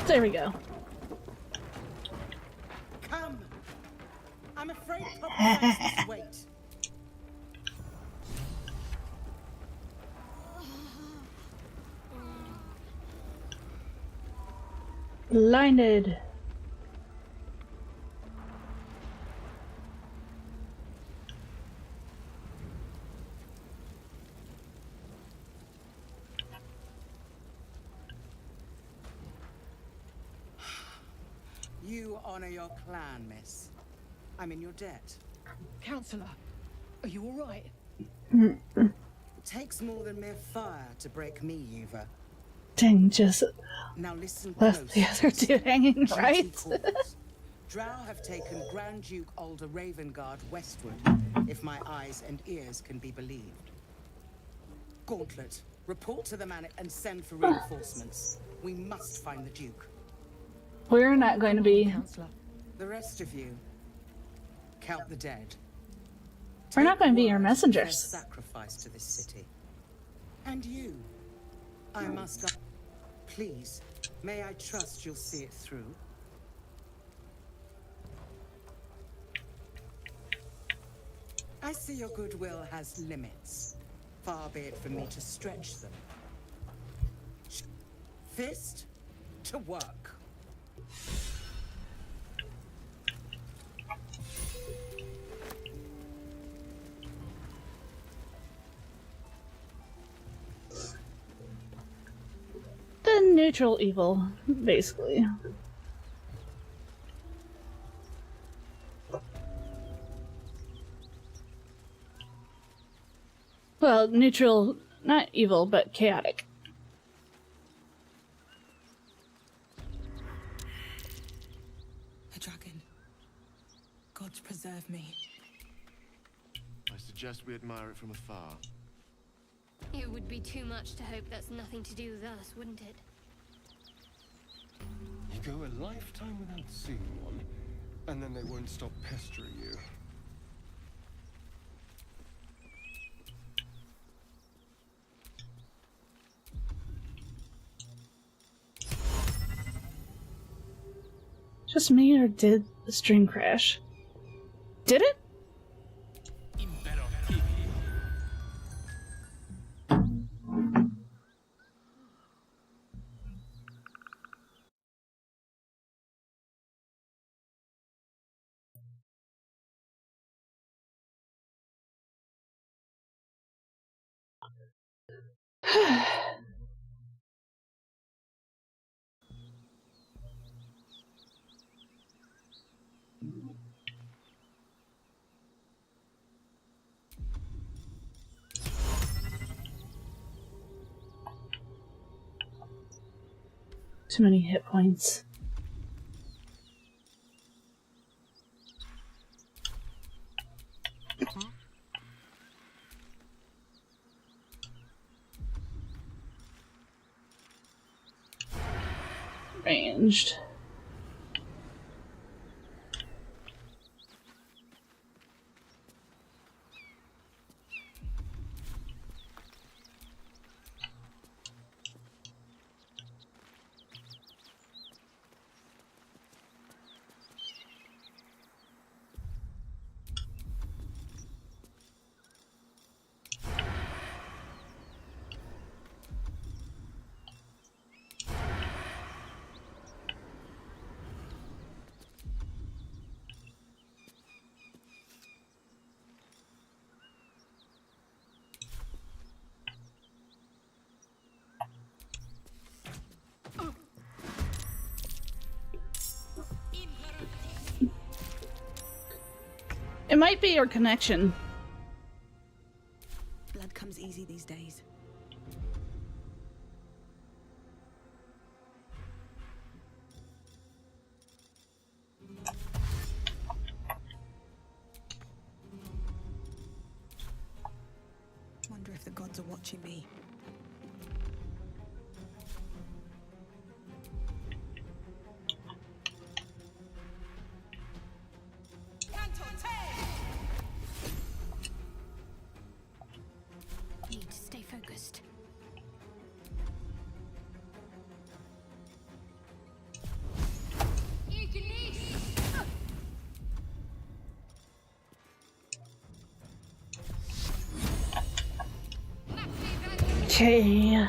There we go. Come! I'm afraid proper must wait. Blinded. You honor your clan, miss. I'm in your debt. Counselor, are you all right? Takes more than mere fire to break me, Uva. Dang, just Now listen left close. the other two hanging, Duty right? calls. Drow have taken Grand Duke Alder Ravengard westward, if my eyes and ears can be believed. Gauntlet, report to the man and send for reinforcements. We must find the Duke. We're not going to be. The rest of you, count the dead. We're not going to be your Take their messengers. sacrifice to this city. And you, I must go. Please, may I trust you'll see it through? I see your goodwill has limits. Far be it from me to stretch them. Fist to work. The neutral evil, basically. Well, neutral, not evil, but chaotic. A dragon. God preserve me. I suggest we admire it from afar. It would be too much to hope that's nothing to do with us, wouldn't it? You go a lifetime without seeing one, and then they won't stop pestering you. Just me, or did the stream crash? Did it? Too many hit points. Ranged. It might be your connection. Blood comes easy these days. Wonder if the gods are watching me. Need to stay focused. Okay.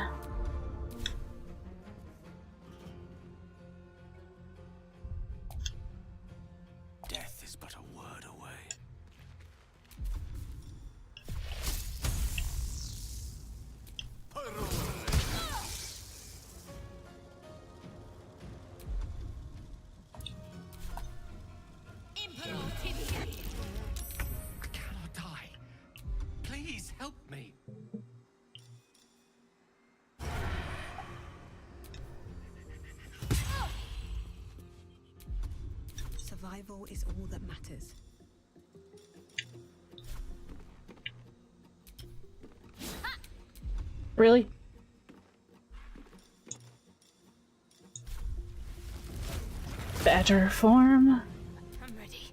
Death is but a word away. I cannot die. Please help me. Survival is all that matters. Really? Better form. I'm ready.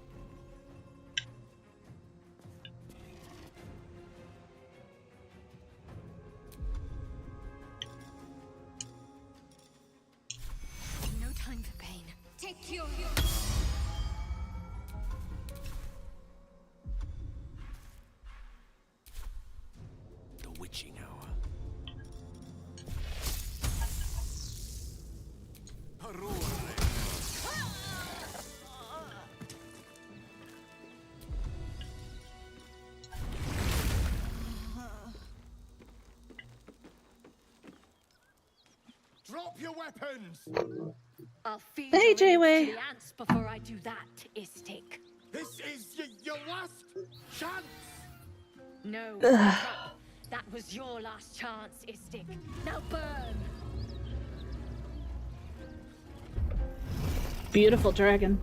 No time for pain. Take your... The witching hour. Drop your weapons! I'll feed Hey, your J-Way. to the ants before I do that, Istik. This is your last chance! No, Ugh. that was your last chance, Istik. Now burn! Beautiful dragon.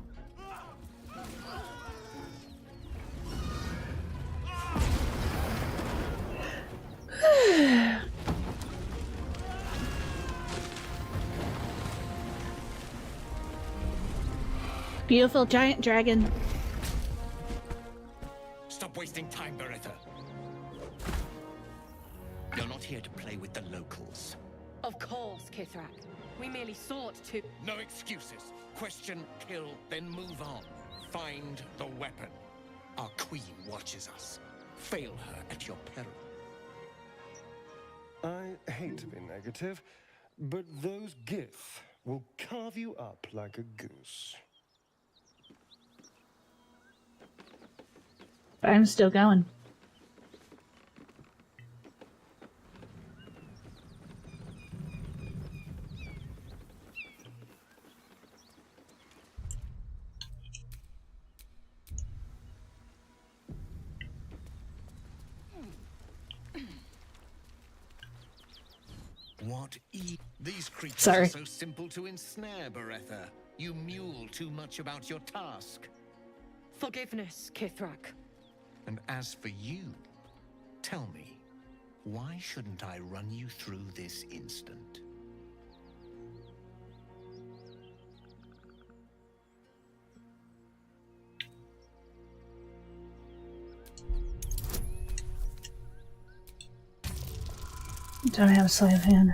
Beautiful giant dragon. Stop wasting time, Beretta. You're not here to play with the locals. Of course, Kithrak. We merely sought to... No excuses. Question, kill, then move on. Find the weapon. Our queen watches us. Fail her at your peril. I hate to be negative, but those Gith will carve you up like a goose. But I'm still going. What These creatures Sorry. are so simple to ensnare, Beretha. You mule too much about your task. Forgiveness, Kithrak. And as for you, tell me, why shouldn't I run you through this instant? Don't have a sleight of hand.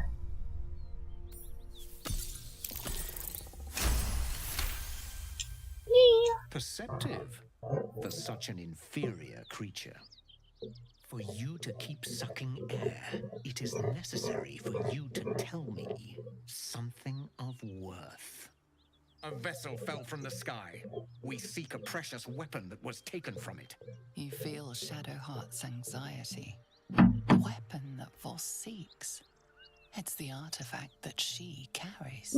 Perceptive for such an inferior creature. For you to keep sucking air, it is necessary for you to tell me something of worth. A vessel fell from the sky. We seek a precious weapon that was taken from it. You feel Shadowheart's anxiety. The weapon that Voss seeks. It's the artifact that she carries.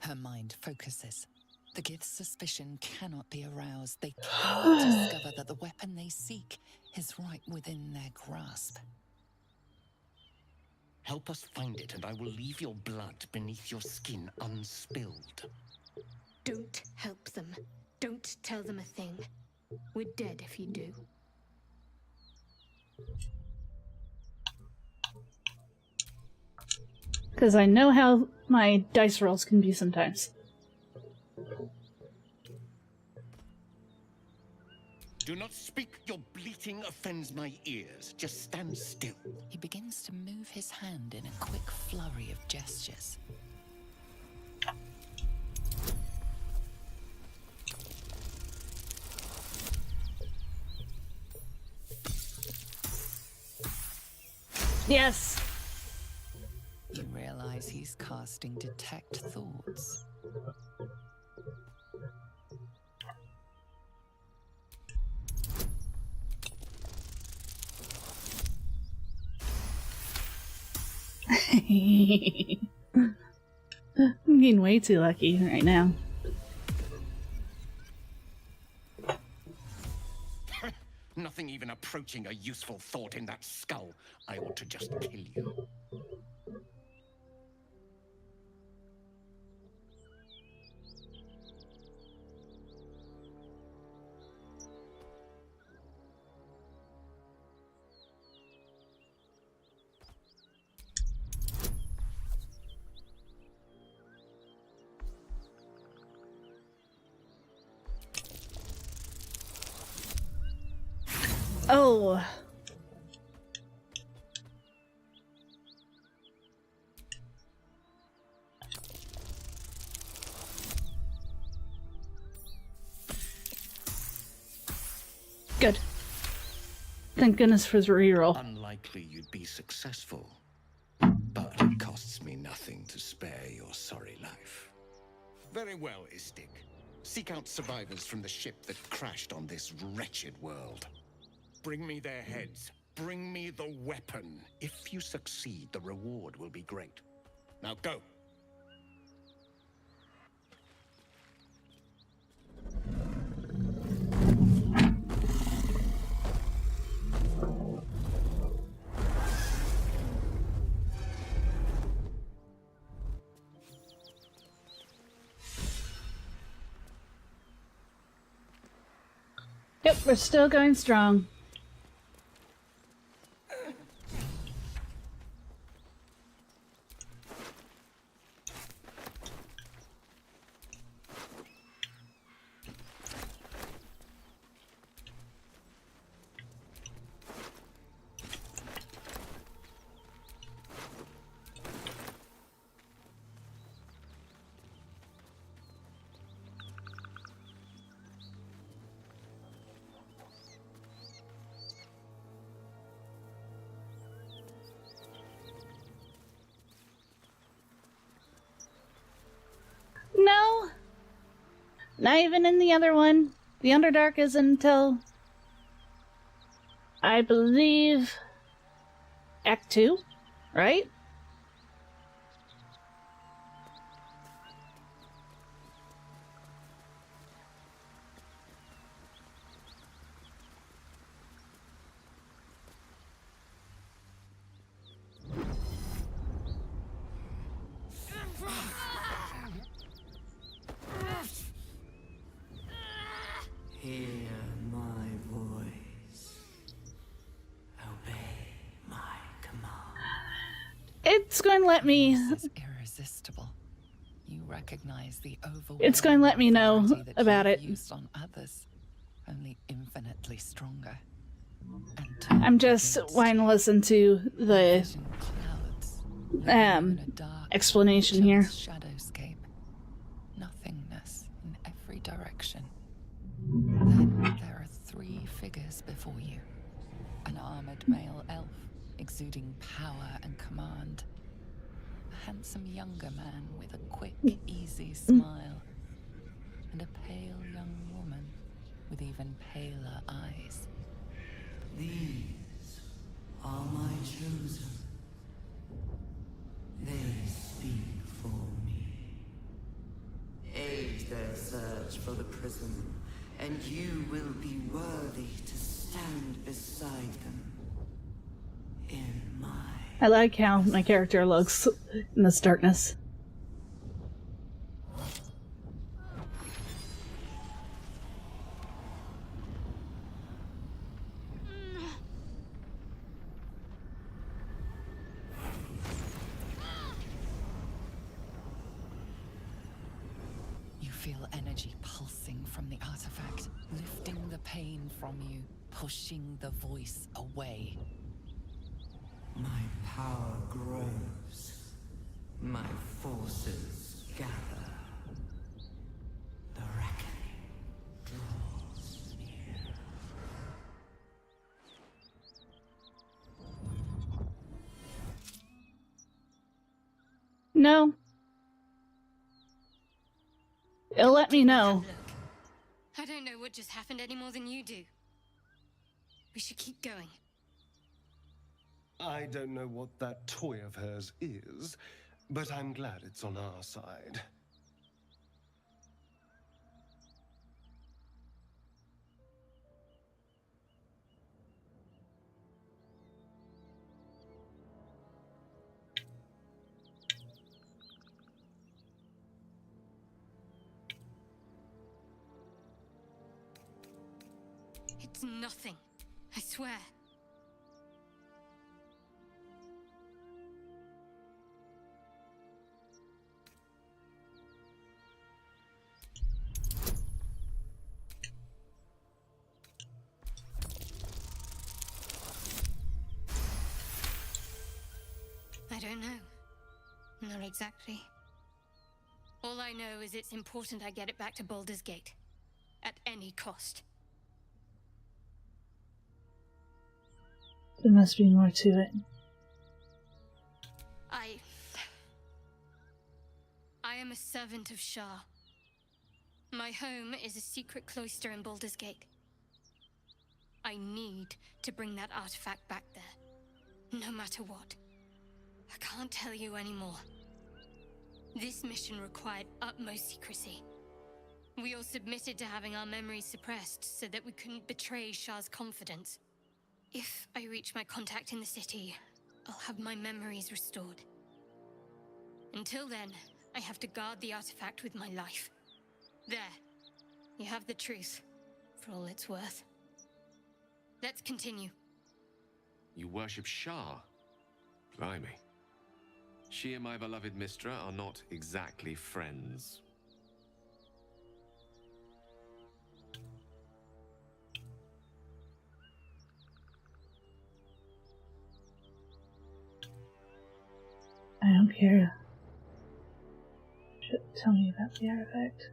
Her mind focuses. The Gith's suspicion cannot be aroused. They cannot discover that the weapon they seek is right within their grasp. Help us find it, and I will leave your blood beneath your skin unspilled. Don't help them. Don't tell them a thing. We're dead if you do. Because I know how my dice rolls can be sometimes. Do not speak. Your bleating offends my ears. Just stand still. He begins to move his hand in a quick flurry of gestures. Yes! You realize he's casting Detect Thoughts. I'm getting way too lucky right now. Nothing even approaching a useful thought in that skull. I ought to just kill you. Oh. Good. Thank goodness for the reroll. Unlikely you'd be successful, but it costs me nothing to spare your sorry life. Very well, Istik. Seek out survivors from the ship that crashed on this wretched world. Bring me their heads. Bring me the weapon. If you succeed, the reward will be great. Now go. Yep, we're still going strong. No, not even in the other one. The Underdark is until, I believe, Act 2, right? It's going to let me. This is irresistible. You recognize the overwhelming It's going to let me know authority that about you've it. used on others, only infinitely stronger. I'm just wanting to listen to the explanation here. Shadowscape, nothingness in every direction. Then there are three figures before you: an armored male elf exuding power and command, a handsome younger man with a quick, easy smile, and a pale young woman with even paler eyes. These are my chosen. They speak for me. Aid their search for the prism, and you will be worthy to stand beside them in my... I like how my character looks in this darkness. You feel energy pulsing from the artifact, lifting the pain from you, pushing the voice away. My power grows. My forces gather. The reckoning draws near. No. It'll let me know. I don't know what just happened any more than you do. We should keep going. I don't know what that toy of hers is, but I'm glad it's on our side. It's nothing. I swear. I don't know. Not exactly. All I know is it's important I get it back to Baldur's Gate. At any cost. There must be more to it. I am a servant of Shah. My home is a secret cloister in Baldur's Gate. I need to bring that artifact back there. No matter what. I can't tell you anymore. This mission required utmost secrecy. We all submitted to having our memories suppressed so that we couldn't betray Shah's confidence. If I reach my contact in the city, I'll have my memories restored. Until then, I have to guard the artifact with my life. There. You have the truth, for all it's worth. Let's continue. You worship Shah? Blimey. She and my beloved Mistra are not exactly friends. I don't care. Tell me about the artifact.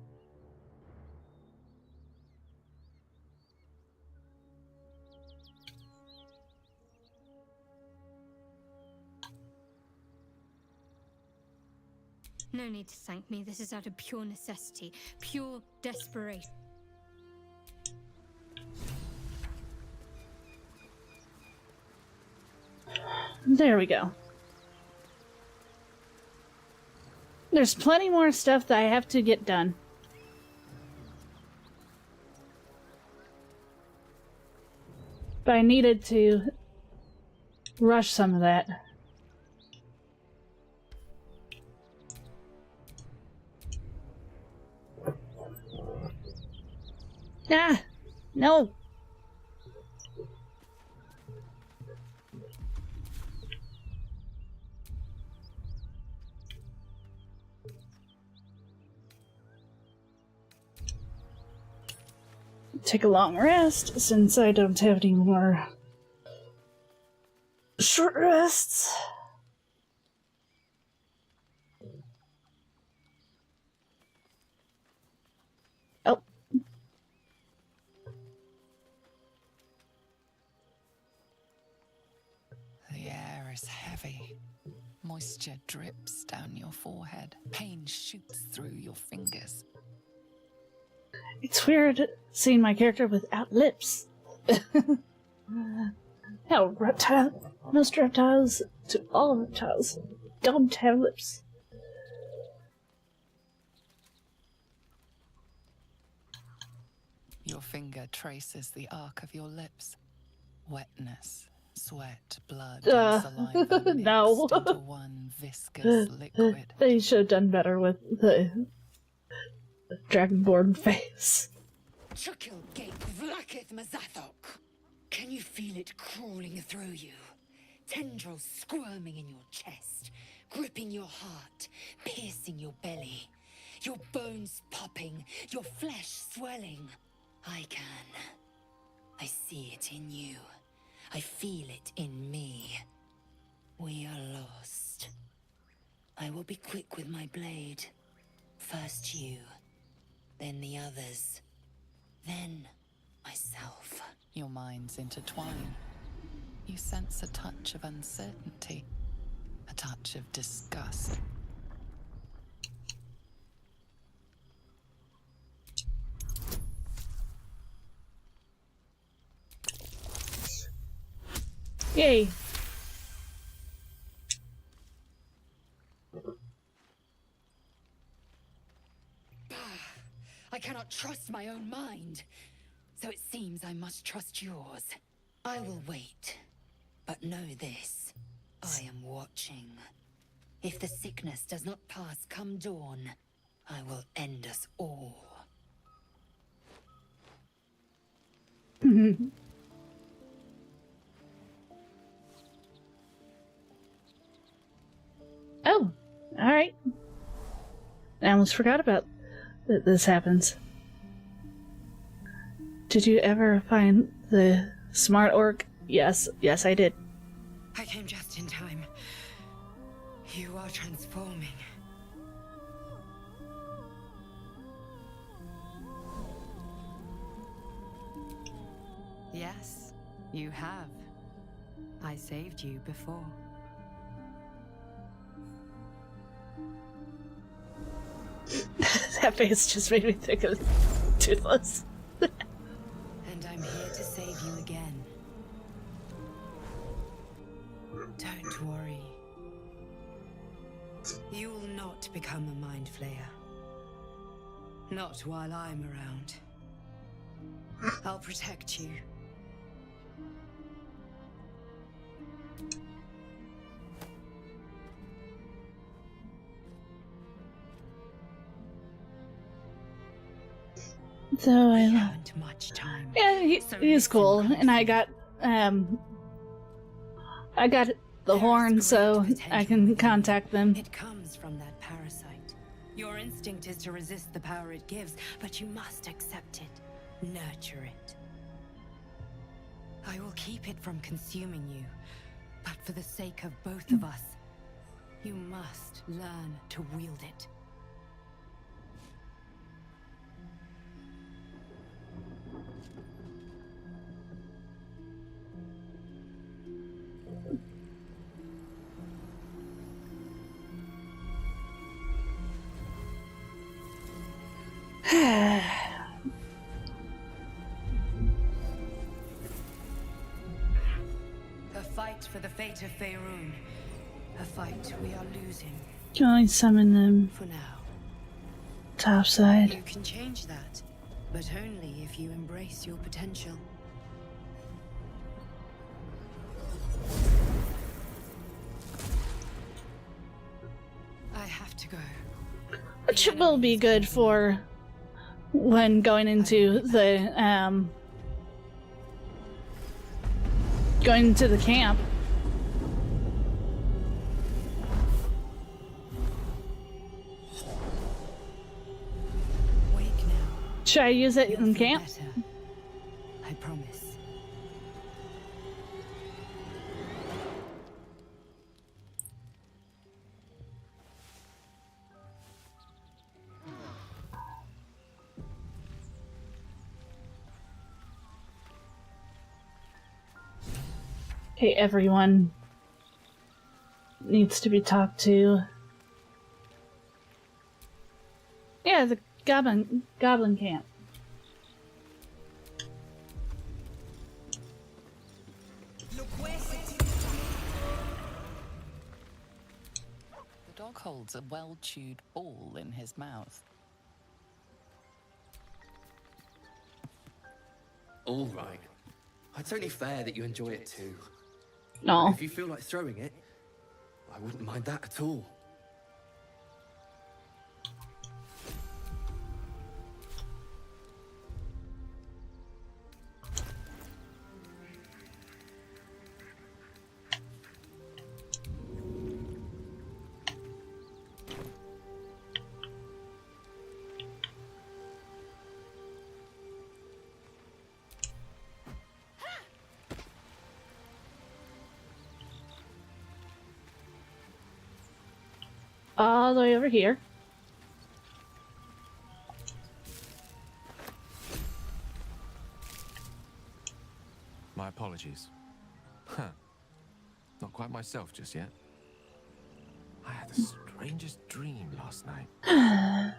No need to thank me. This is out of pure necessity, pure desperation. There we go. There's plenty more stuff that I have to get done. But I needed to rush some of that. Ah! No! take a long rest since I don't have any more short rests. Oh. The air is heavy. Moisture drips down your forehead. Pain shoots through your fingers. It's weird seeing my character without lips. How most reptiles, to all reptiles, don't have lips. Your finger traces the arc of your lips. Wetness, sweat, blood, and saliva mixed no. into one viscous liquid. They should have done better with the dragonborn face. Chukil gate vlakith mazathok. Can you feel it crawling through you? Tendrils squirming in your chest, gripping your heart, piercing your belly. Your bones popping, your flesh swelling. I can. I see it in you. I feel it in me. We are lost. I will be quick with my blade. First you, then the others, then myself. Your minds intertwine. You sense a touch of uncertainty, a touch of disgust. Yay. I cannot trust my own mind, so it seems I must trust yours. I will wait, but know this. I am watching. If the sickness does not pass come dawn, I will end us all. Oh, alright. I almost forgot about that this happens. Did you ever find the smart orc? Yes, I did. I came just in time. You are transforming. Yes, you have. I saved you before. That face just made me think of Toothless. And I'm here to save you again. Don't worry. You will not become a mind flayer. Not while I'm around. I'll protect you. So I haven't much time. Yeah, he's cool, and I got the horn, so I can contact them. It comes from that parasite. Your instinct is to resist the power it gives, but you must accept it, nurture it. I will keep it from consuming you, but for the sake of both of us, you must learn to wield it. A fight for the fate of Faerun. A fight we are losing. Can I summon them? For now. Topside. You can change that, but only if you embrace your potential. I have to go. Which will be good for when going into the camp. Wake now. Should I use it in camp? Okay, everyone needs to be talked to. Yeah, the goblin camp. The dog holds a well-chewed ball in his mouth. All right. It's only fair that you enjoy it too. No. But if you feel like throwing it, I wouldn't mind that at all. All the way over here. My apologies. Huh. Not quite myself just yet. I had the strangest dream last night. A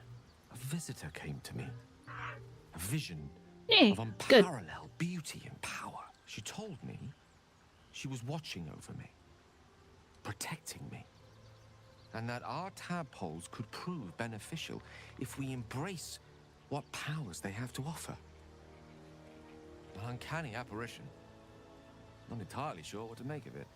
visitor came to me. A vision of unparalleled beauty and power. She told me she was watching over me, protecting me, and that our tadpoles could prove beneficial if we embrace what powers they have to offer. An uncanny apparition. Not entirely sure what to make of it.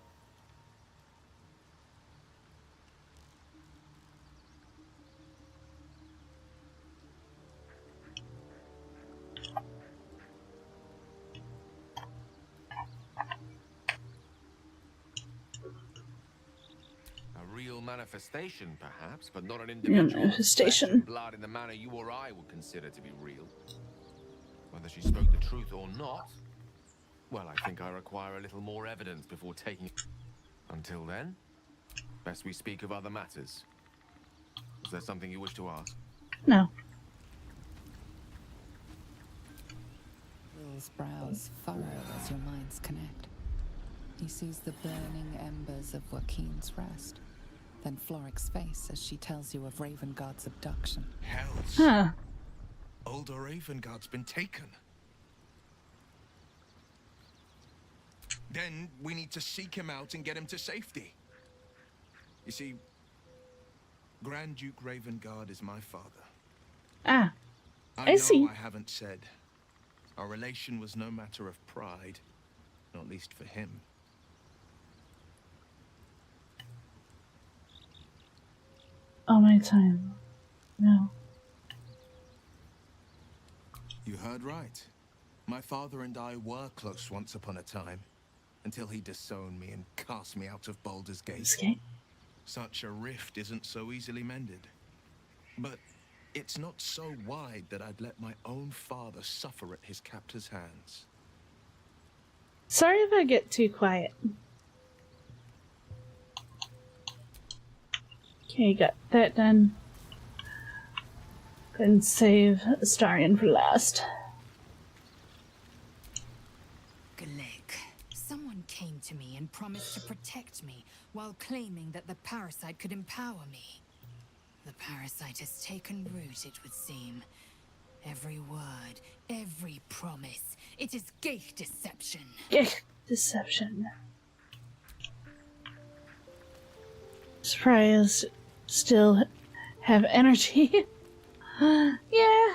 Manifestation, perhaps, but not an individual manifestation. Blood in the manner you or I would consider to be real. Whether she spoke the truth or not, well, I think I require a little more evidence before taking it. Until then, best we speak of other matters. Is there something you wish to ask? No. Will's brows furrow as your minds connect. He sees the burning embers of Joaquin's rest. Then Floric's face as she tells you of Ravengard's abduction. Hells. Huh. Older Ravengard's been taken. Then we need to seek him out and get him to safety. You see, Grand Duke Ravengard is my father. Ah, I see. I haven't said. Our relation was no matter of pride, not least for him. All my time. No. You heard right. My father and I were close once upon a time, until he disowned me and cast me out of Baldur's Gate. Such a rift isn't so easily mended. But it's not so wide that I'd let my own father suffer at his captor's hands. Sorry if I get too quiet. Okay, got that done. Then save Astarion for last. Galik, someone came to me and promised to protect me while claiming that the parasite could empower me. The parasite has taken root, it would seem. Every word, every promise, it is Geich deception. Geich deception. Surprised still have energy. Yeah.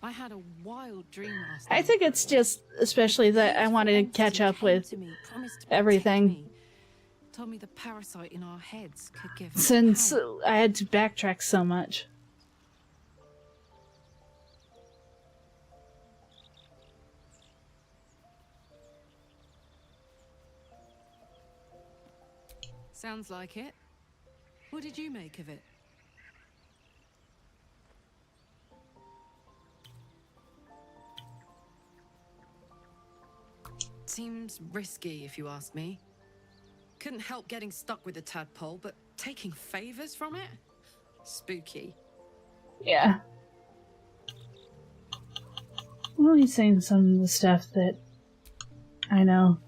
I had a wild dream last night. I think it's just especially that I want to catch up with everything. Told me the parasite in our heads could give us Since power. I had to backtrack so much. Sounds like it. What did you make of it? Seems risky, if you ask me. Couldn't help getting stuck with the tadpole, but taking favors from it? Spooky. Yeah. I'm only saying some of the stuff that I know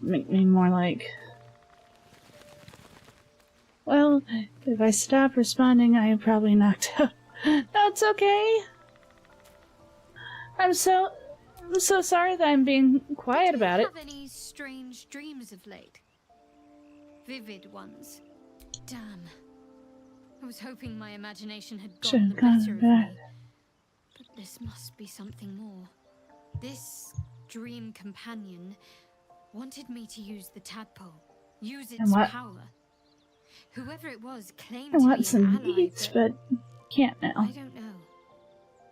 make me more like, well, if I stop responding, I am probably knocked out. No, it's okay. I'm so sorry that I'm being quiet about it. Have any strange dreams of late? Vivid ones. Damn. I was hoping my imagination had gotten the better of me. But this must be something more. This dream companion wanted me to use the tadpole. Use its power. Whoever it was claimed to be an ally, but can't now. I don't know.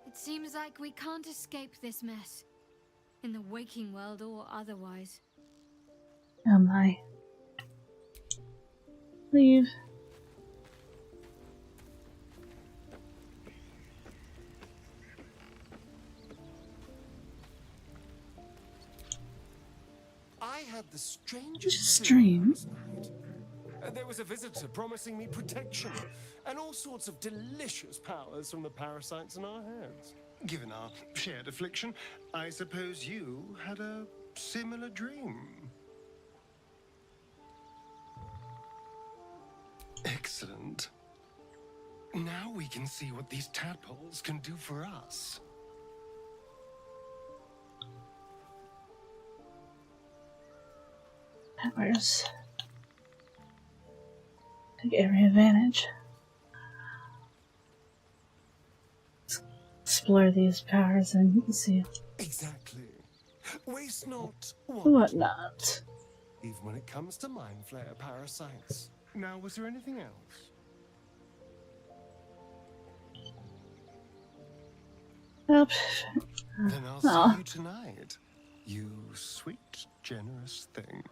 It seems like we can't escape this mess. In the waking world or otherwise. Oh my. Leave. I had the strangest dream. There was a visitor promising me protection and all sorts of delicious powers from the parasites in our heads. Given our shared affliction, I suppose you had a similar dream. Excellent. Now we can see what these tadpoles can do for us. Powers. Take every advantage. Explore these powers and see. Exactly. Waste not whatnot. Even when it comes to mind flayer parasites. Now, was there anything else? Nope. Then I'll see you tonight. You sweet, generous thing.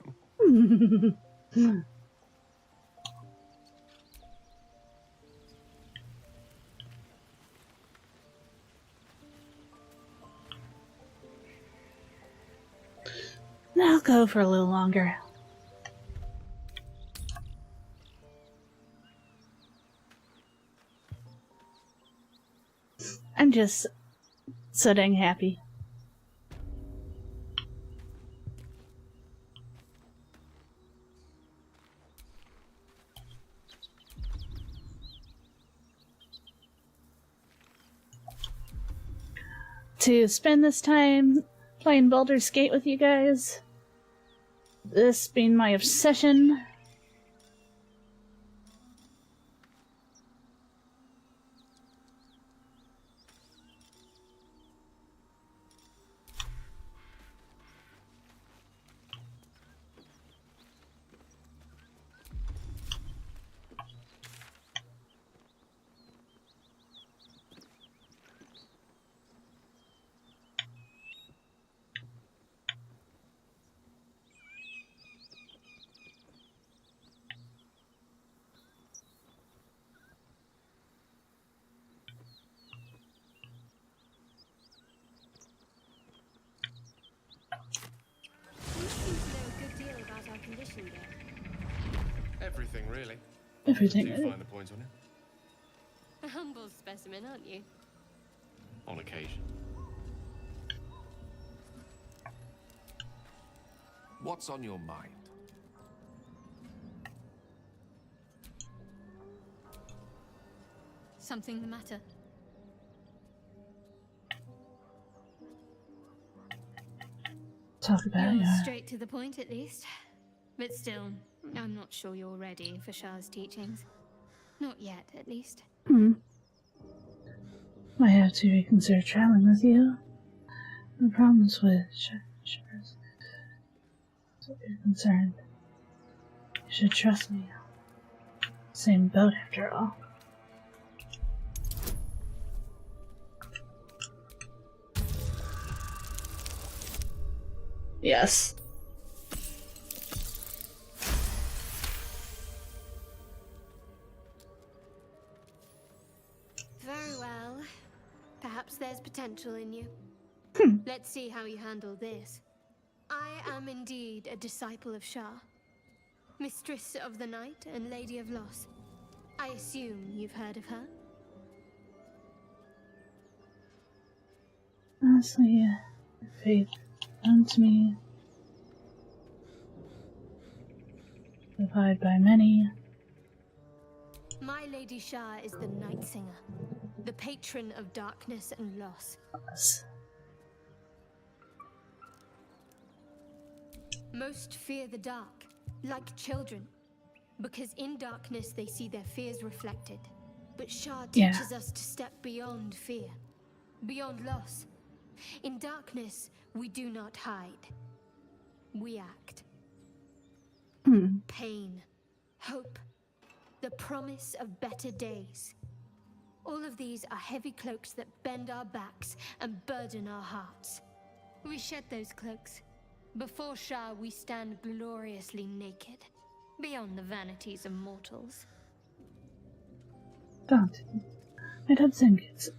I'll go for a little longer. I'm just so dang happy. To spend this time playing Baldur's Gate with you guys. This being my obsession. Everything, really. Everything, Do you really. find the point on it? A humble specimen, aren't you? On occasion. What's on your mind? Something the matter? Talk about it, You're yeah. straight to the point, at least. But still, I'm not sure you're ready for Shah's teachings. Not yet, at least. Might have to reconsider traveling with you. No problems with Shah's. So if you're concerned, you should trust me. Same boat, after all. Yes. Very well. Perhaps there's potential in you. Let's see how you handle this. I am indeed a disciple of Shah, Mistress of the Night and Lady of Loss. I assume you've heard of her? Honestly, faith unto me, defied by many. My Lady Shah is the Night Singer, the patron of darkness and loss. Yes. Most fear the dark, like children, because in darkness they see their fears reflected. But Shah teaches us to step beyond fear, beyond loss. In darkness, we do not hide. We act. Pain, hope, the promise of better days. All of these are heavy cloaks that bend our backs and burden our hearts. We shed those cloaks. Before Shah, we stand gloriously naked, beyond the vanities of mortals. I don't think it's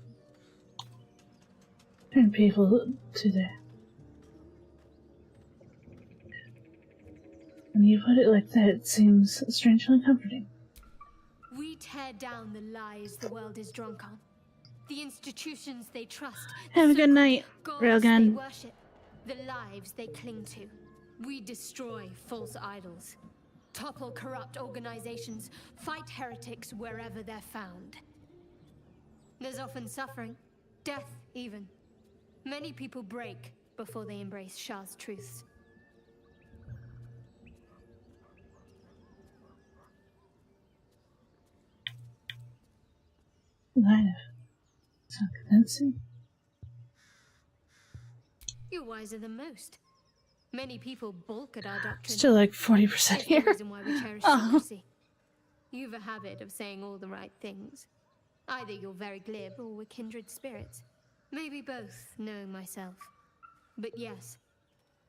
turn people to the. When you put it like that, it seems strangely comforting. We tear down the lies the world is drunk on, the institutions they trust. Have a good night, Railgun. They worship, the lives they cling to. We destroy false idols, topple corrupt organizations, fight heretics wherever they're found. There's often suffering, death even. Many people break before they embrace Shah's truths. Kind of. It's not convincing. You're wiser than most. Many people balk at our doctrine. Still like 40% here. It's the reason why we cherish secrecy. You've a habit of saying all the right things. Either you're very glib or we're kindred spirits. Maybe both, knowing myself. But yes,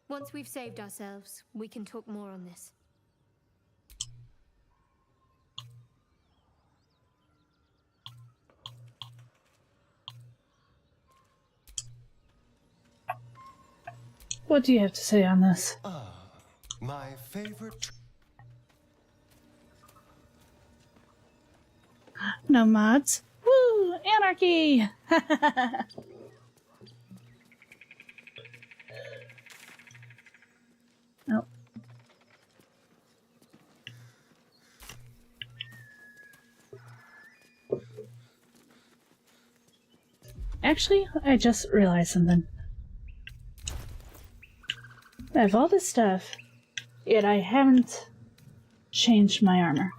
once we've saved ourselves, we can talk more on this. What do you have to say on this? My favorite. No mods. Woo! Anarchy! Oh. Actually, I just realized something. I have all this stuff, yet I haven't changed my armor.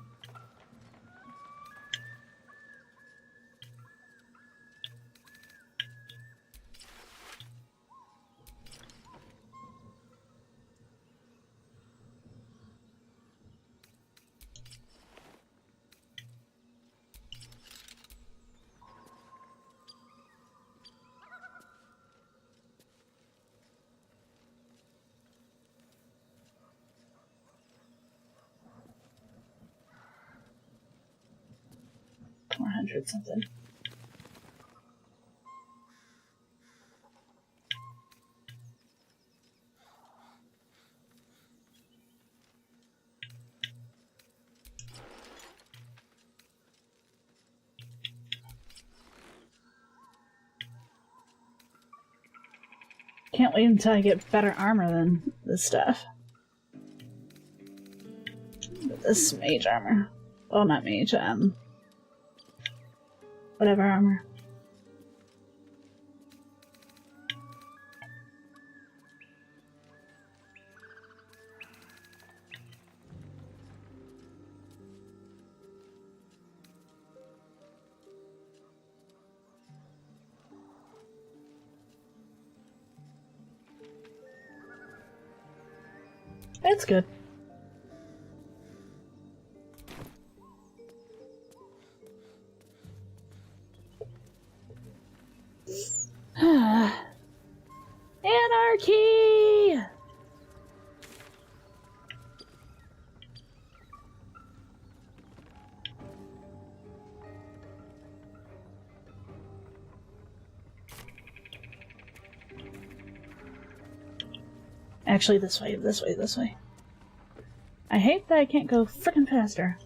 Something. Can't wait until I get better armor than this stuff. But this mage armor. Well, not mage, whatever armor. That's good. Anarchy! Actually, this way, this way, this way. I hate that I can't go frickin' faster.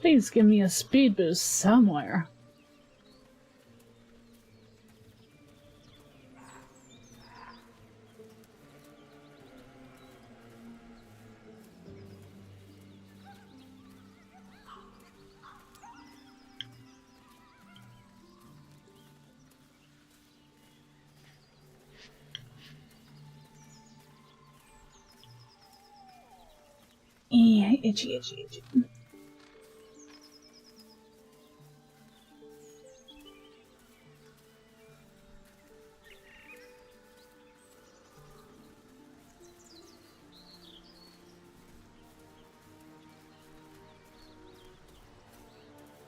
Please give me a speed boost somewhere. Yeah, itchy.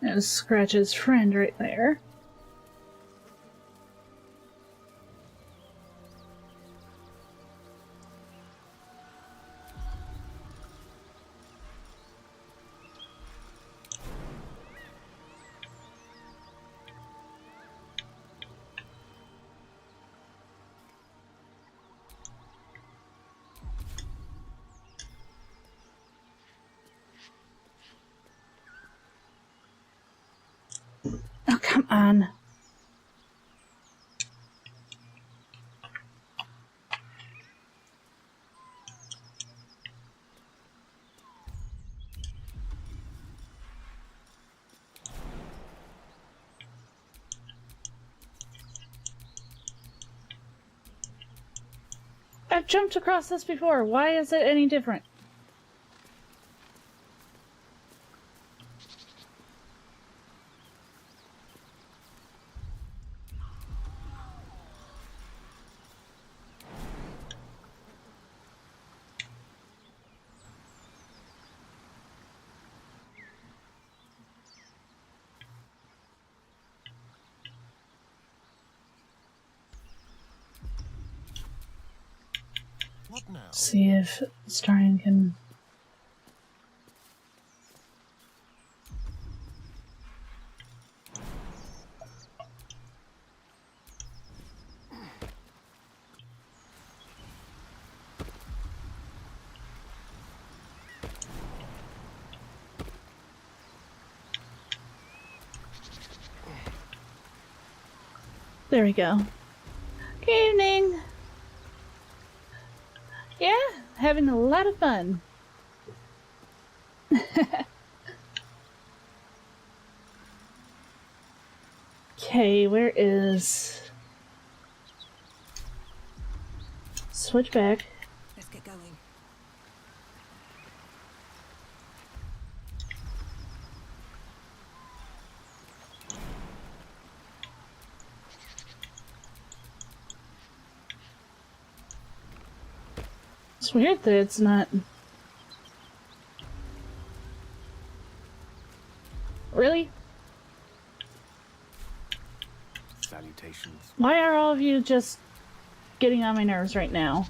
There's Scratch's friend right there. Oh, come on. I've jumped across this before. Why is it any different? What now? See if Starion can... There we go. Good evening. Yeah, having a lot of fun. Okay, where is... Switch back. Let's get going. It's weird that it's not... Really? Salutations. Why are all of you just getting on my nerves right now?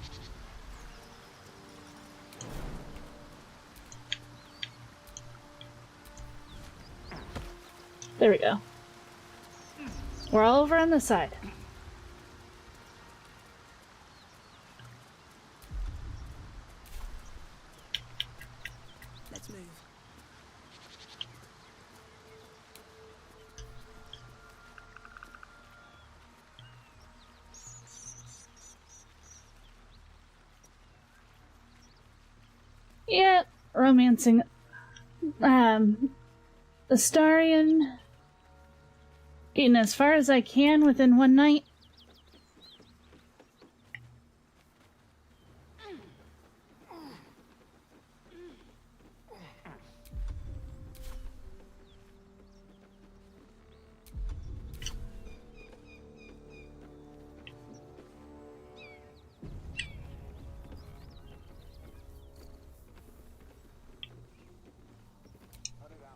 There we go. We're all over on this side. Let's move. Yeah, romancing. Astarion. Getting as far as I can within one night.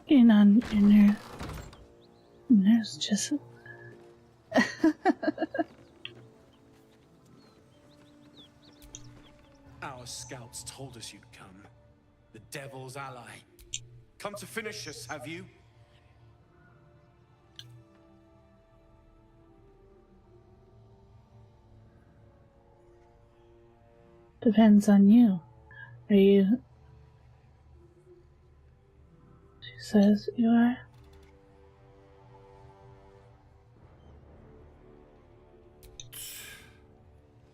Getting on in there. And there's just... Our scouts told us you'd come. The devil's ally. Come to finish us, have you? Depends on you. Are you... says you are.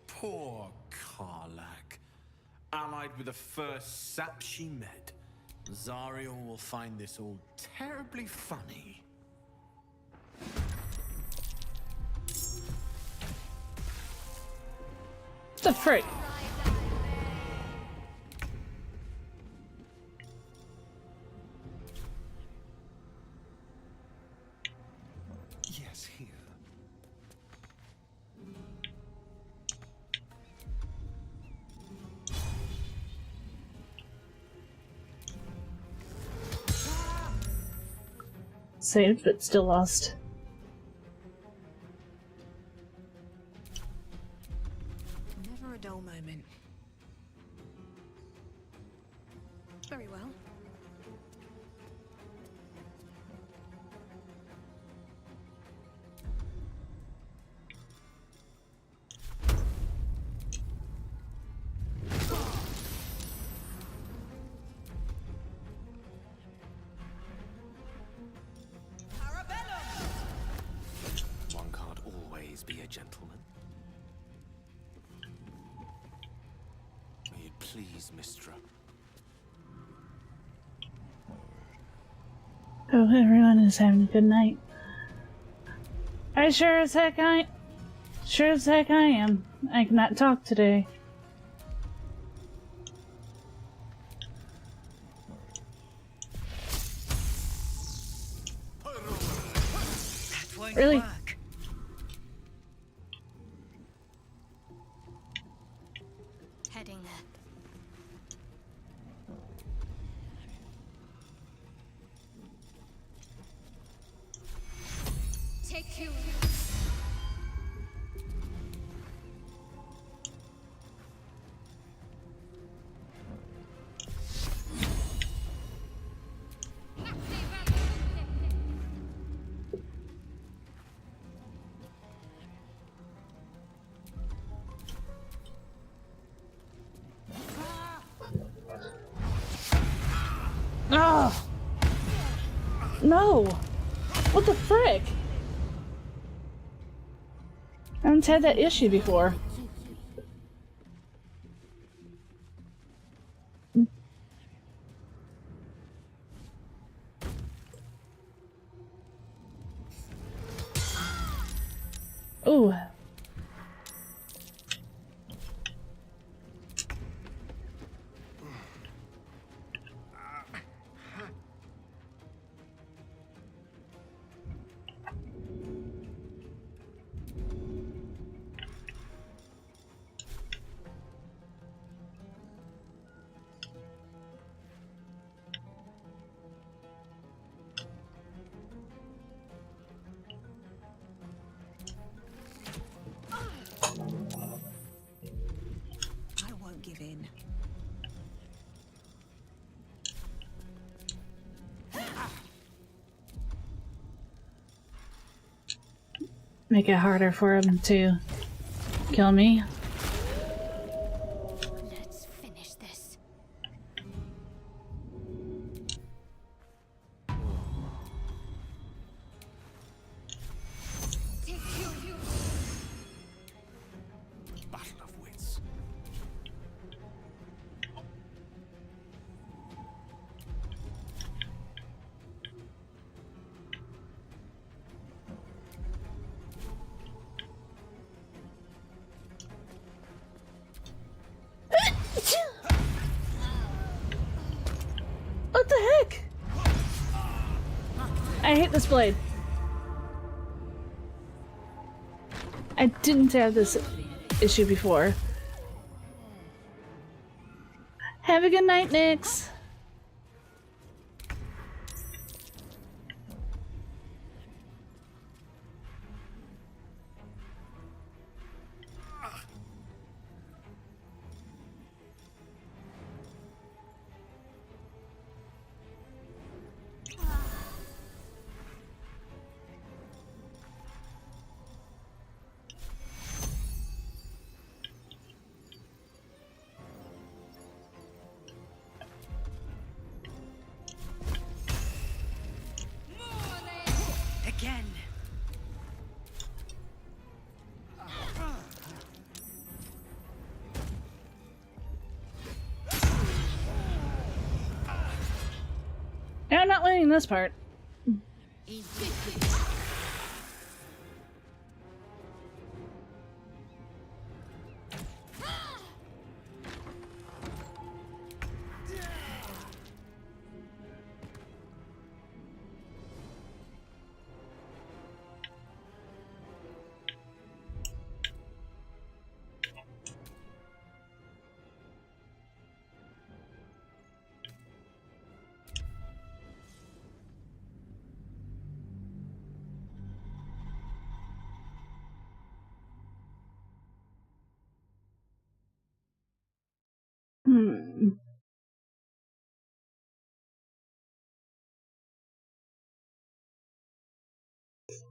Poor Karlak. Allied with the first sap she met. Zariel will find this all terribly funny. The frick? Yes, here. Saved, but still lost. Never a dull moment. Very well. One can't always be a gentleman. May it please, Mistra. Oh, everyone is having a good night. Sure as heck I am. I cannot talk today. That won't Really? work. Heading there. Take you. Oh! No! What the frick? I haven't had that issue before. Ooh. I won't give in. Make it harder for him to kill me. Let's finish this. Take you. Battle of wits. What the heck? I hate this blade. I didn't have this issue before. Have a good night, Nyx. seen this part.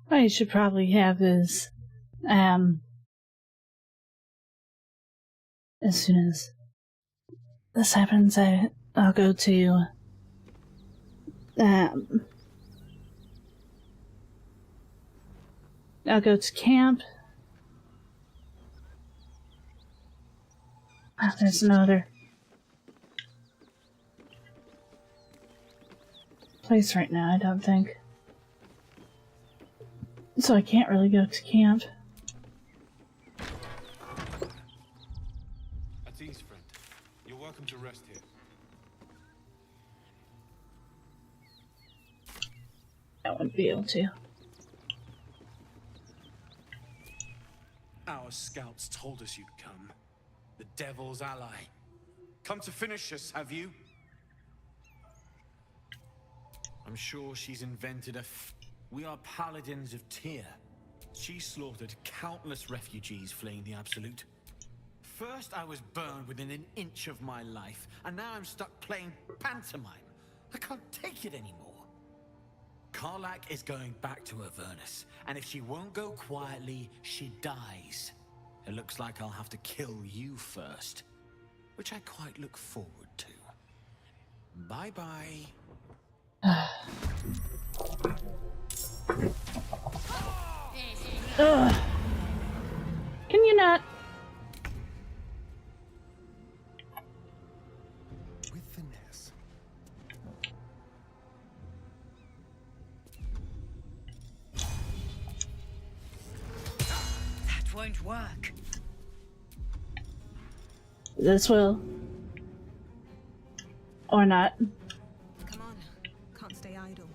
What I should probably have is, as soon as this happens, I'll go to, I'll go to camp. Oh, there's no other place right now, I don't think. So I can't really go to camp. At ease, friend. You're welcome to rest here. I wouldn't be able to. Our scouts told us you'd come. The devil's ally. Come to finish us, have you? I'm sure she's invented We are paladins of Tyr. She slaughtered countless refugees fleeing the Absolute. First I was burned within an inch of my life, and now I'm stuck playing pantomime. I can't take it anymore. Karlach is going back to Avarice, and if she won't go quietly, she dies. It looks like I'll have to kill you first, which I quite look forward to. Bye-bye. Ugh. Can you not? With finesse. That won't work. This will. Or not. Come on, can't stay idle.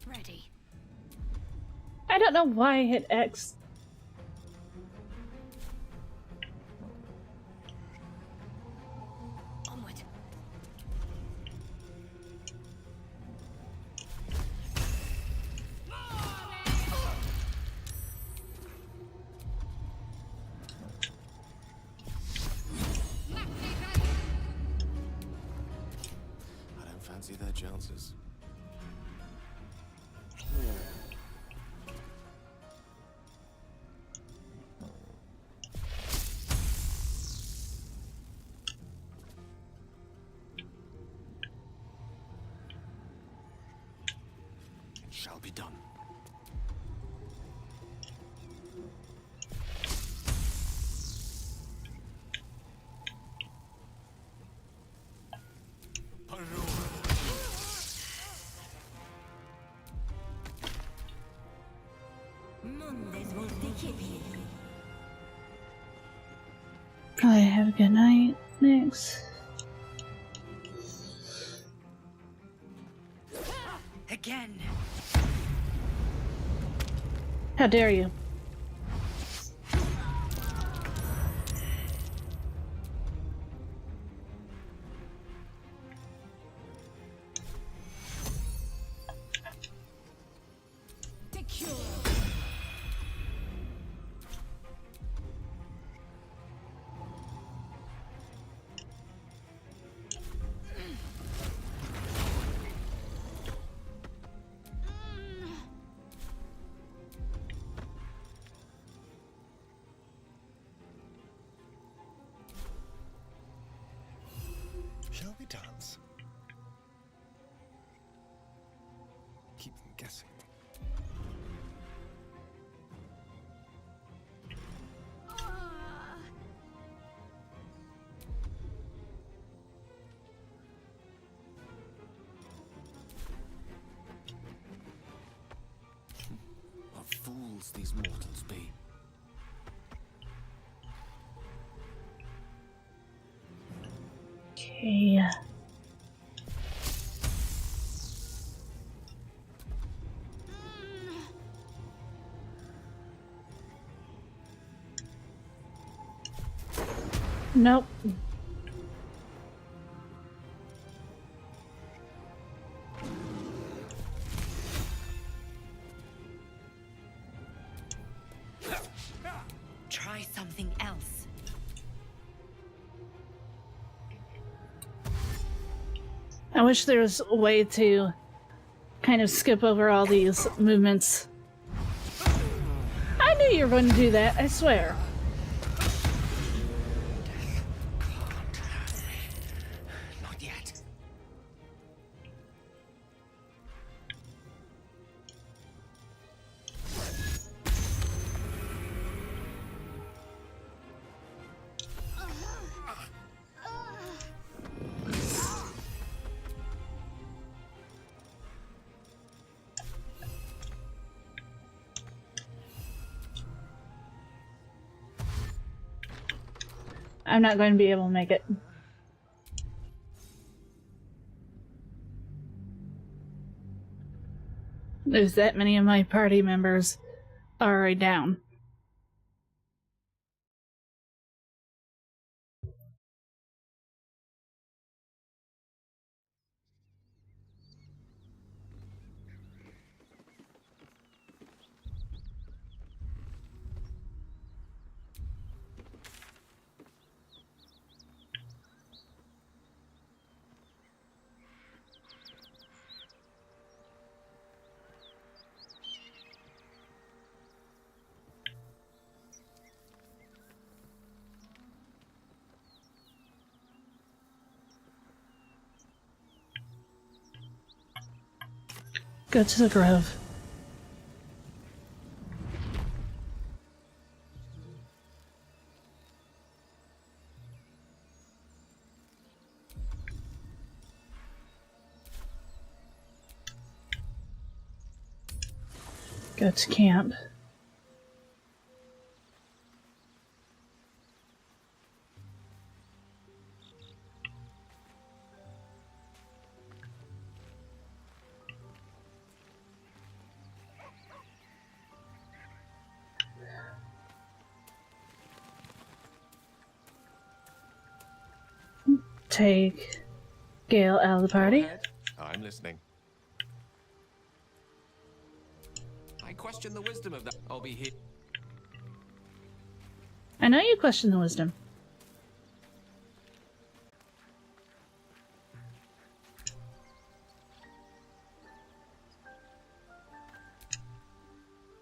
Ready. I don't know why I hit X. Onward. I don't fancy their chances. Shall be done. Probably have a good night. Thanks. Again. How dare you? Shall we dance? guessing. What fools these mortals be. Okay. Nope. Try something else. I wish there was a way to kind of skip over all these movements. I knew you were going to do that, I swear. Not yet. I'm not going to be able to make it. There's that many of my party members already down. Go to the grove. Go to camp. Take Gale out of the party. I'm listening. I question the wisdom of that. I'll be here. I know you question the wisdom.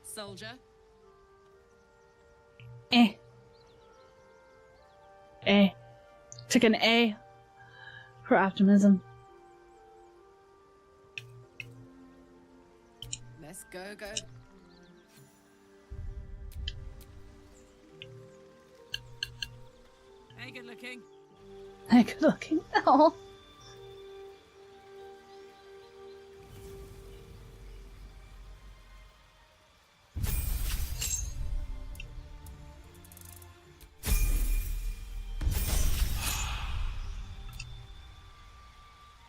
Soldier. Took an A for optimism. Let's go. Hey, good looking. Hey, good looking. Oh.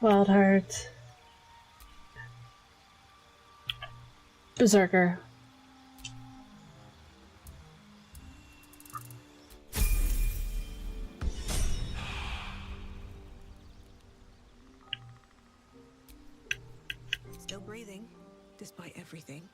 Wild Heart. Berserker. Still breathing, despite everything.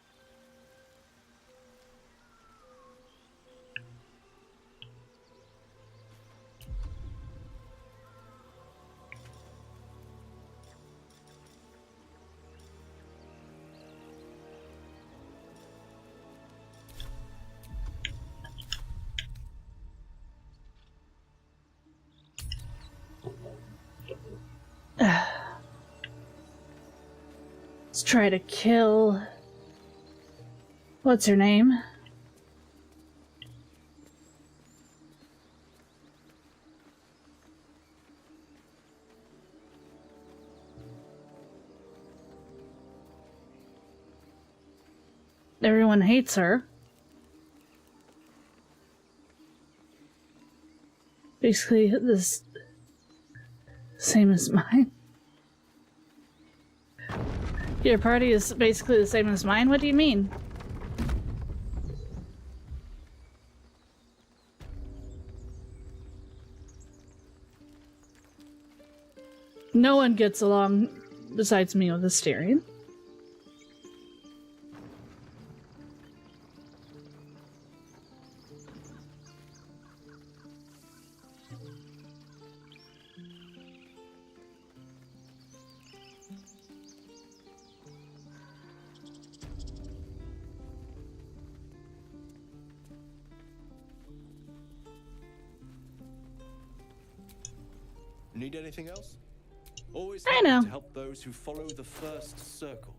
try to kill... What's her name? Everyone hates her. Basically, this same as mine. Your party is basically the same as mine? What do you mean? No one gets along besides me with the steering. Need anything else? Always I happy know. to help those who follow the first circle.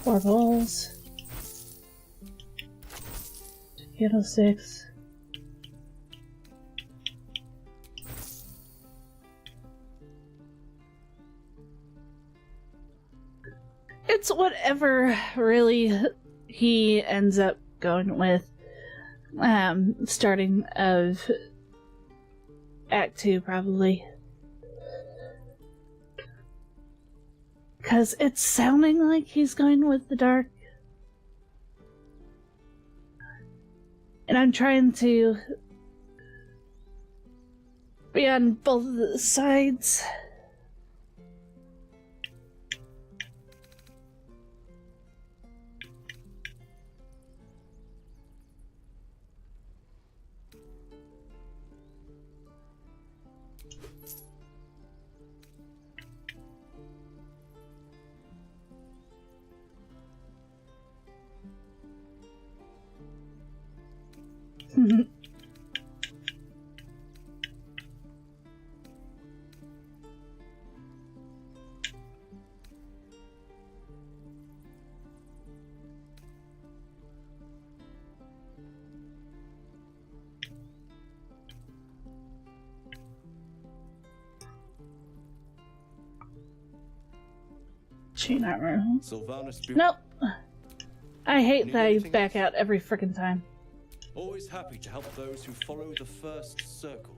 Four balls. Candlesticks. It's whatever really he ends up going with. Starting of Act 2 probably. Because it's sounding like he's going with the dark. And I'm trying to be on both of the sides. Chain armor. Nope. I hate that I back out every frickin' time. Always happy to help those who follow the first circle.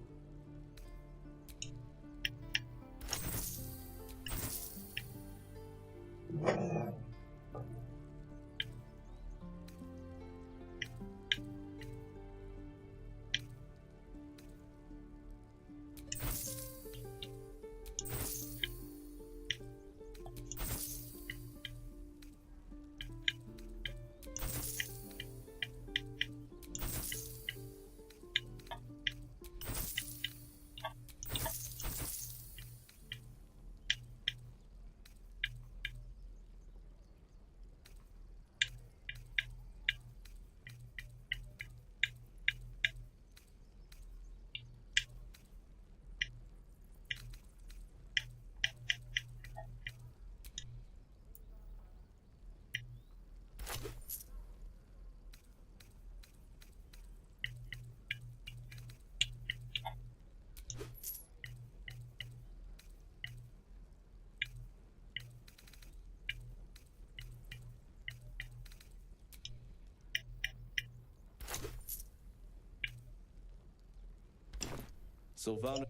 Sylvana.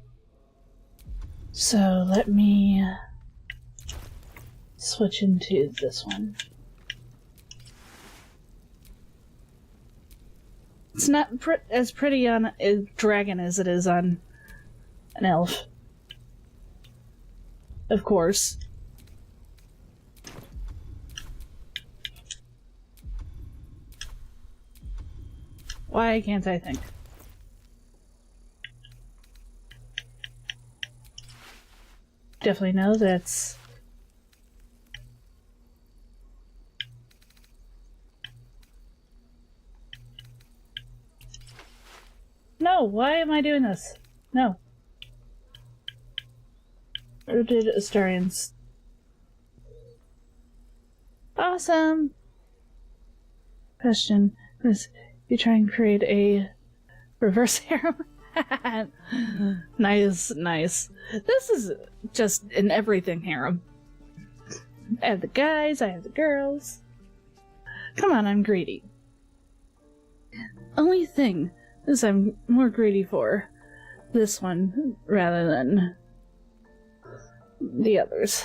So let me switch into this one. It's not as pretty on a dragon as it is on an elf. Of course. Why can't I think? Definitely know that's... No, why am I doing this? No. Rooted Astarians. Awesome! Question. Is you try and create a reverse harem? Nice, nice. This is just an everything harem. I have the guys, I have the girls. Come on, I'm greedy. Only thing is I'm more greedy for this one rather than the others.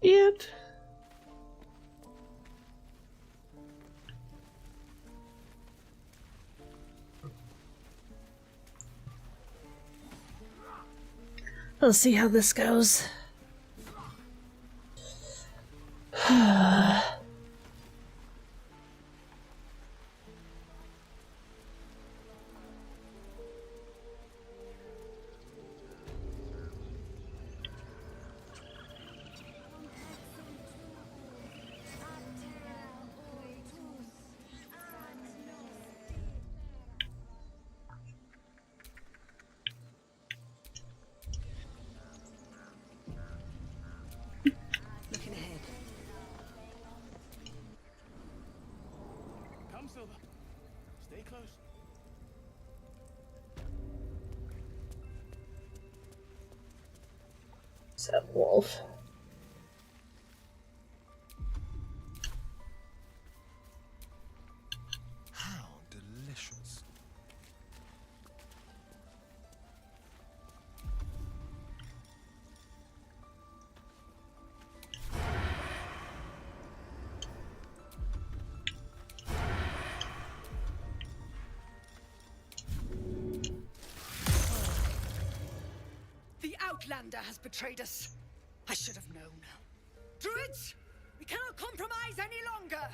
Yet. We'll see how this goes. Stay close. What's that, wolf? How delicious. Outlander has betrayed us. I should have known. Druids, we cannot compromise any longer.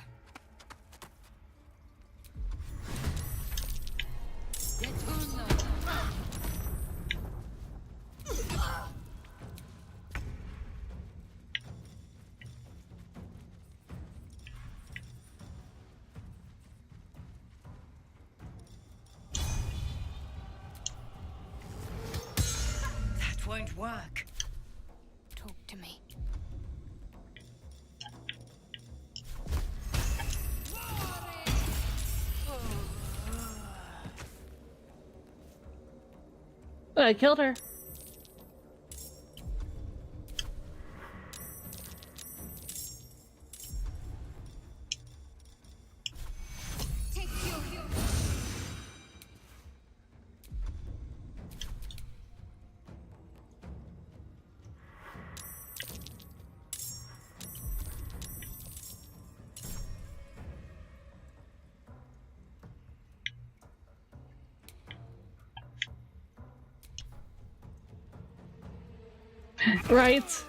Won't work. Talk to me. I killed her. Right.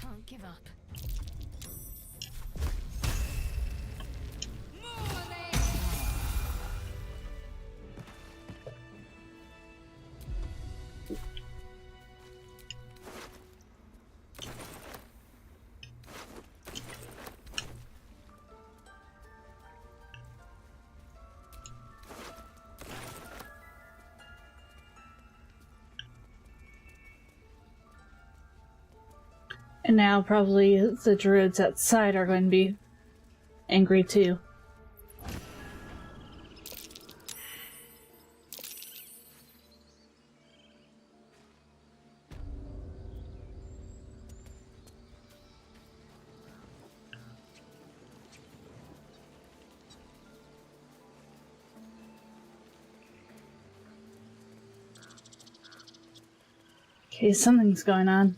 Can't give up. And now probably the druids outside are going to be angry too. Okay, something's going on.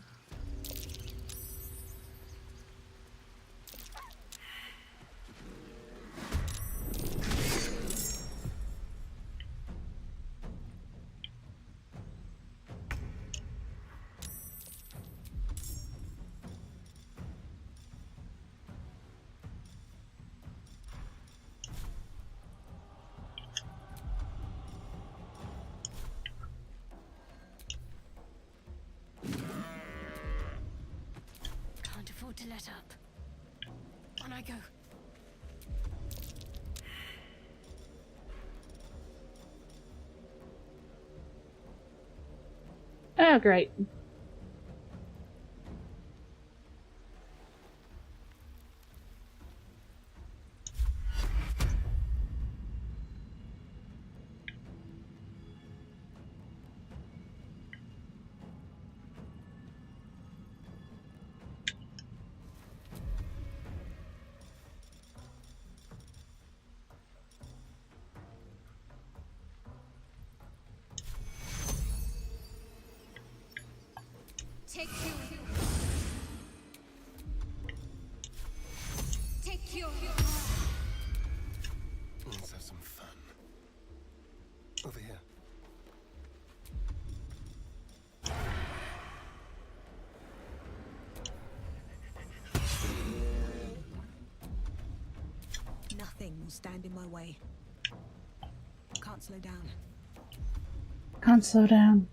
Can't afford to let up. On I go. Oh, great. Take you. Take you. Let's have some fun. Over here. Nothing will stand in my way. Can't slow down. Can't slow down.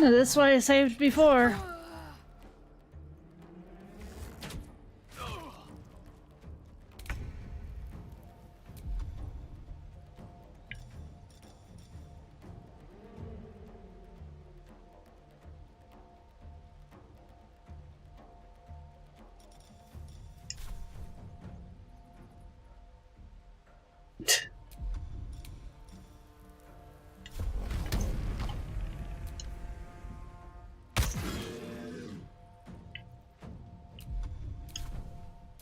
No, this is what I saved before.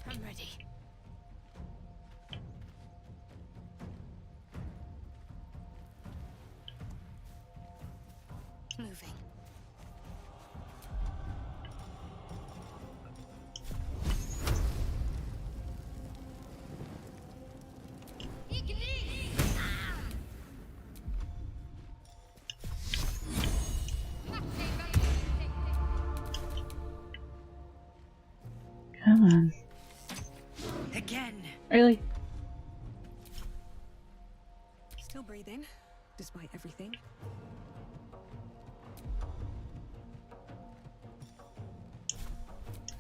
I'm ready. Moving. Come on. Again. Really? Still breathing, despite everything.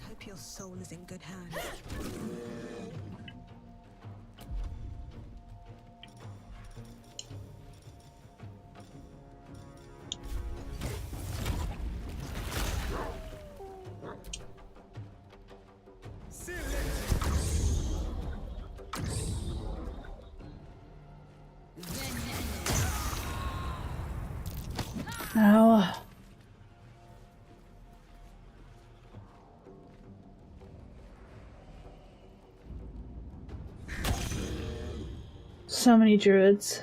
Hope your soul is in good hands. Ow. So many druids.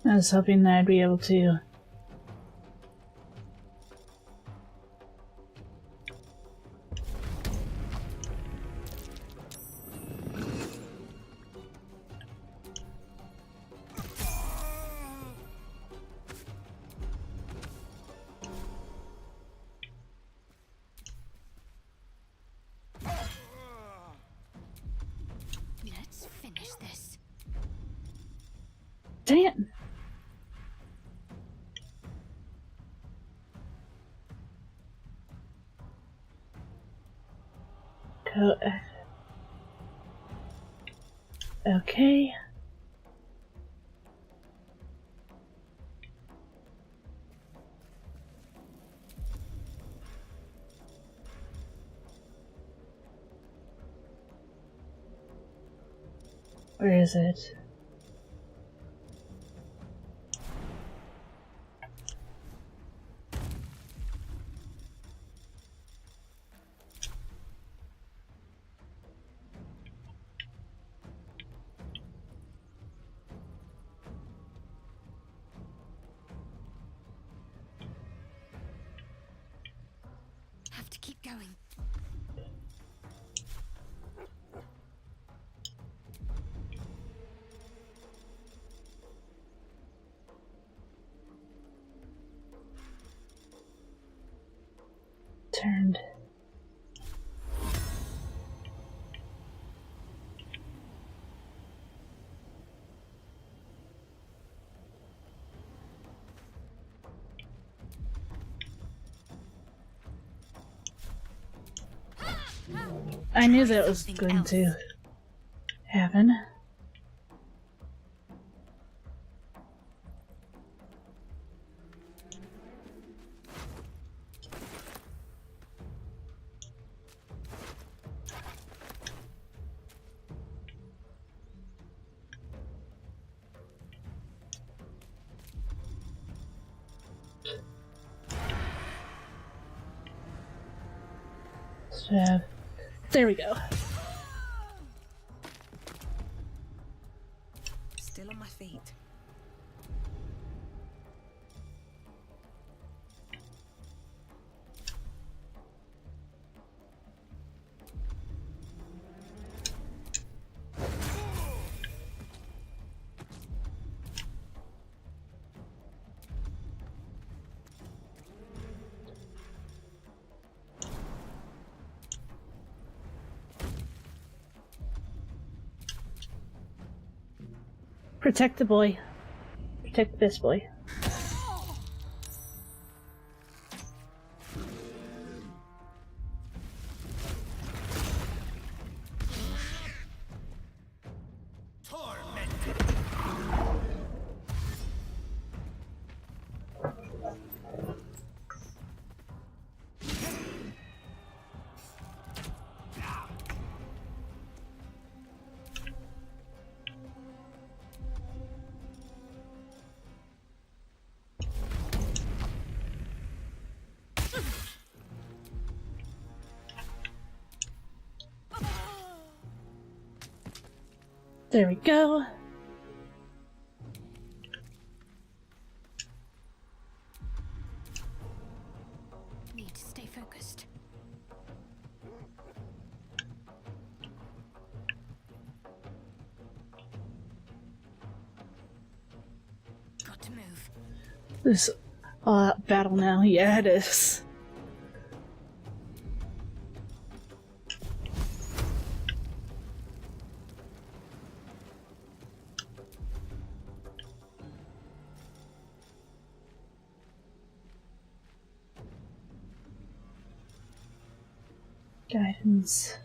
I was hoping that I'd be able to. Let's finish this. Dang it. Okay. Where is it? Have to keep going. Turned. I knew that was going to happen. So, there we go. Still on my feet. Protect the boy. Protect this boy. There we go. Need to stay focused. Got to move. This all-out battle now. Yeah, it is. Guidance.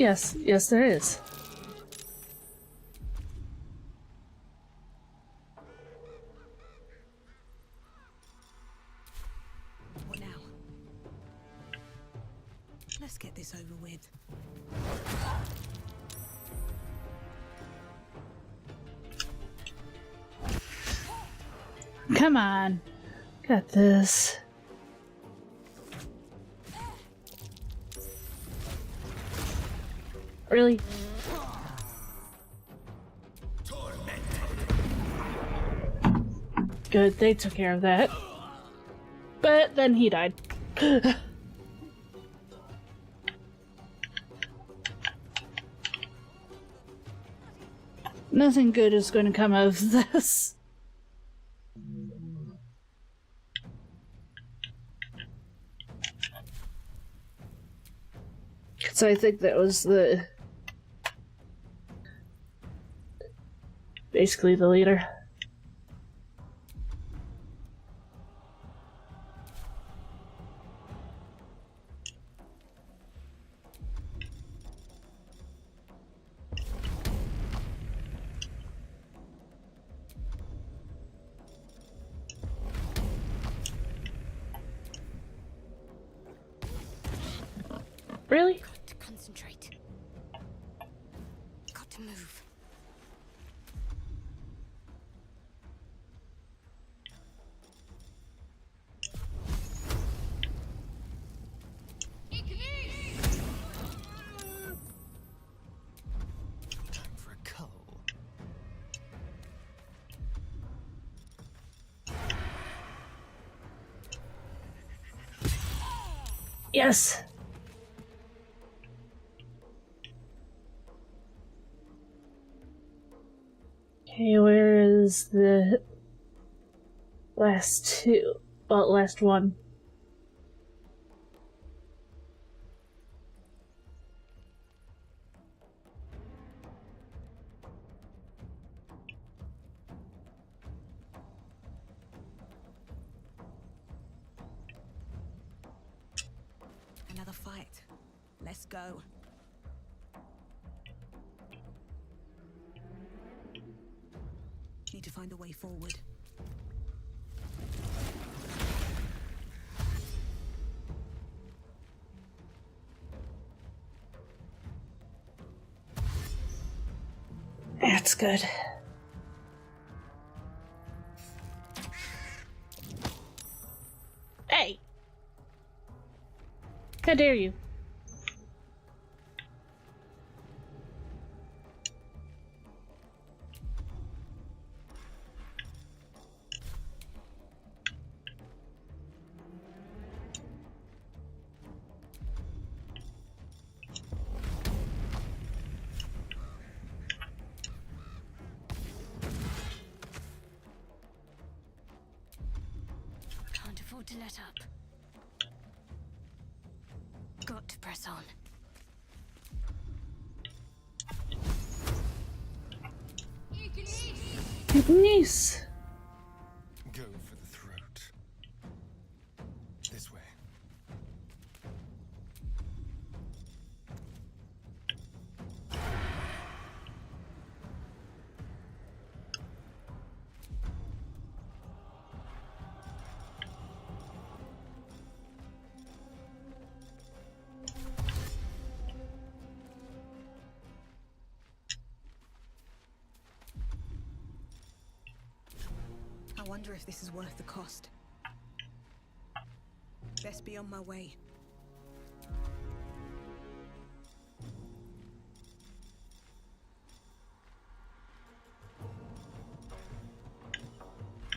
Yes, yes, there is. What now? Let's get this over with. Come on. Got this. Really? Good, they took care of that. But then he died. Nothing good is going to come of this. So I think that was basically the leader. Really? Got to concentrate. Got to move. Time for a cull. Yes. Okay, where is the last two? Well, last one. Another fight. Let's go. Need to find a way forward. That's good. Hey! How dare you? Can't afford to let up. Got to press on. Nice. Go for the throat. This way. I wonder if this is worth the cost. Best be on my way.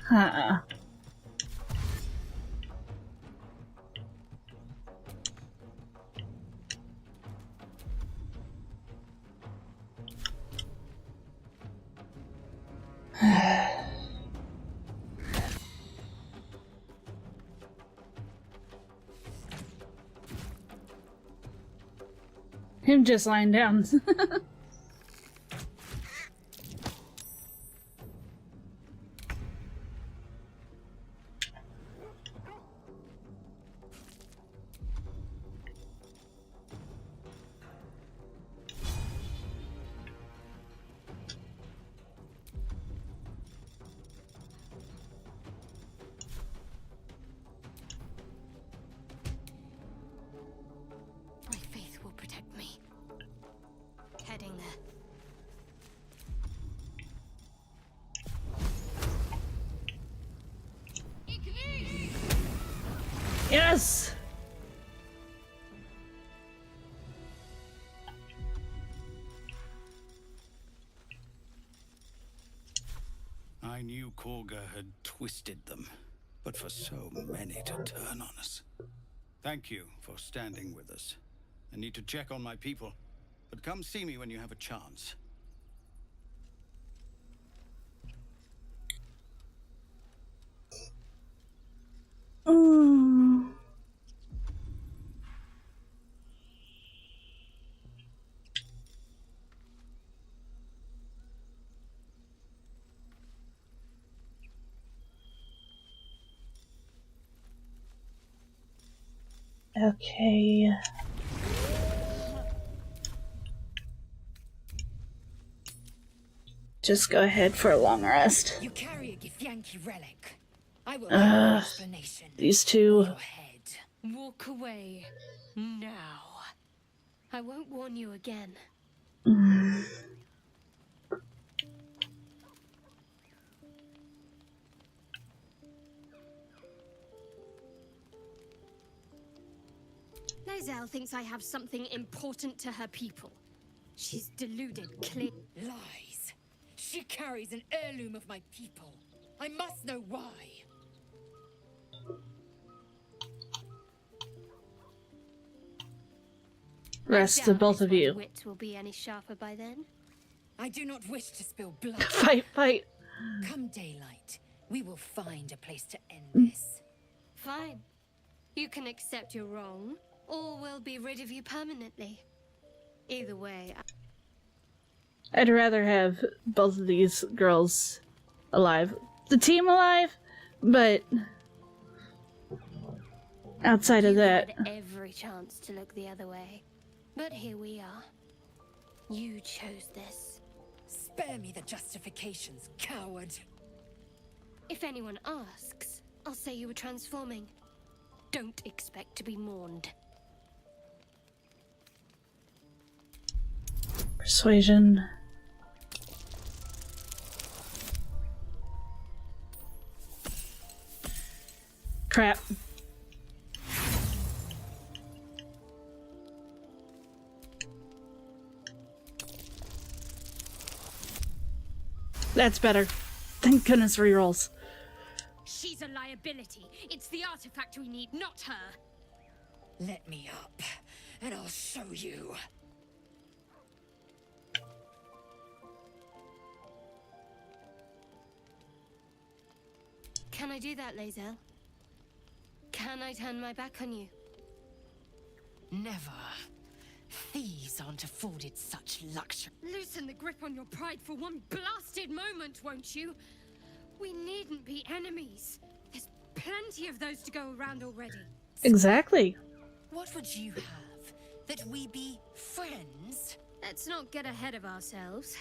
Huh. Him just lying down. getting there. Yes! I knew Korga had twisted them, but for so many to turn on us. Thank you for standing with us. I need to check on my people, but come see me when you have a chance. Okay. Just go ahead for a long rest. You carry a Githyanki relic. I will have an explanation. These two. Your head. Walk away now. I won't warn you again. Lae'zel thinks I have something important to her people. She's deluded, clear. Lies. She carries an heirloom of my people. I must know why. Rest the both of you. Wit will be any sharper by then. I do not wish to spill blood. Fight, fight. Come daylight, we will find a place to end this. Fine. You can accept you're wrong, or we'll be rid of you permanently. Either way, I'd rather have both of these girls alive. The team alive, but outside of that. had every chance to look the other way. But here we are. You chose this. Spare me the justifications, coward. If anyone asks, I'll say you were transforming. Don't expect to be mourned. Persuasion. Crap. That's better. Thank goodness rerolls. She's a liability. It's the artifact we need, not her. Let me up, and I'll show you. Can I do that, Lae'zel? Can I turn my back on you? Never. Thieves aren't afforded such luxury. Loosen the grip on your pride for one blasted moment, won't you? We needn't be enemies. There's plenty of those to go around already. Exactly. What would you have? That we be friends? Let's not get ahead of ourselves.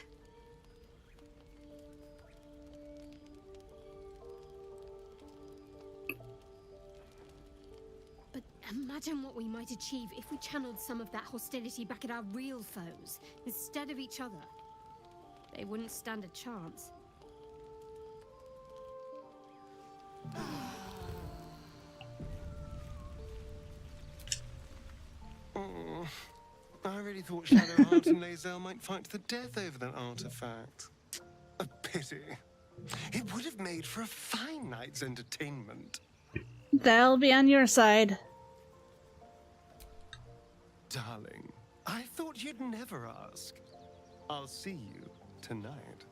But imagine what we might achieve if we channeled some of that hostility back at our real foes, instead of each other. They wouldn't stand a chance. Oh, I really thought Shadowheart and Lae'zel might fight to the death over that artifact. A pity. It would have made for a fine night's entertainment. They'll be on your side. Darling, I thought you'd never ask. I'll see you tonight.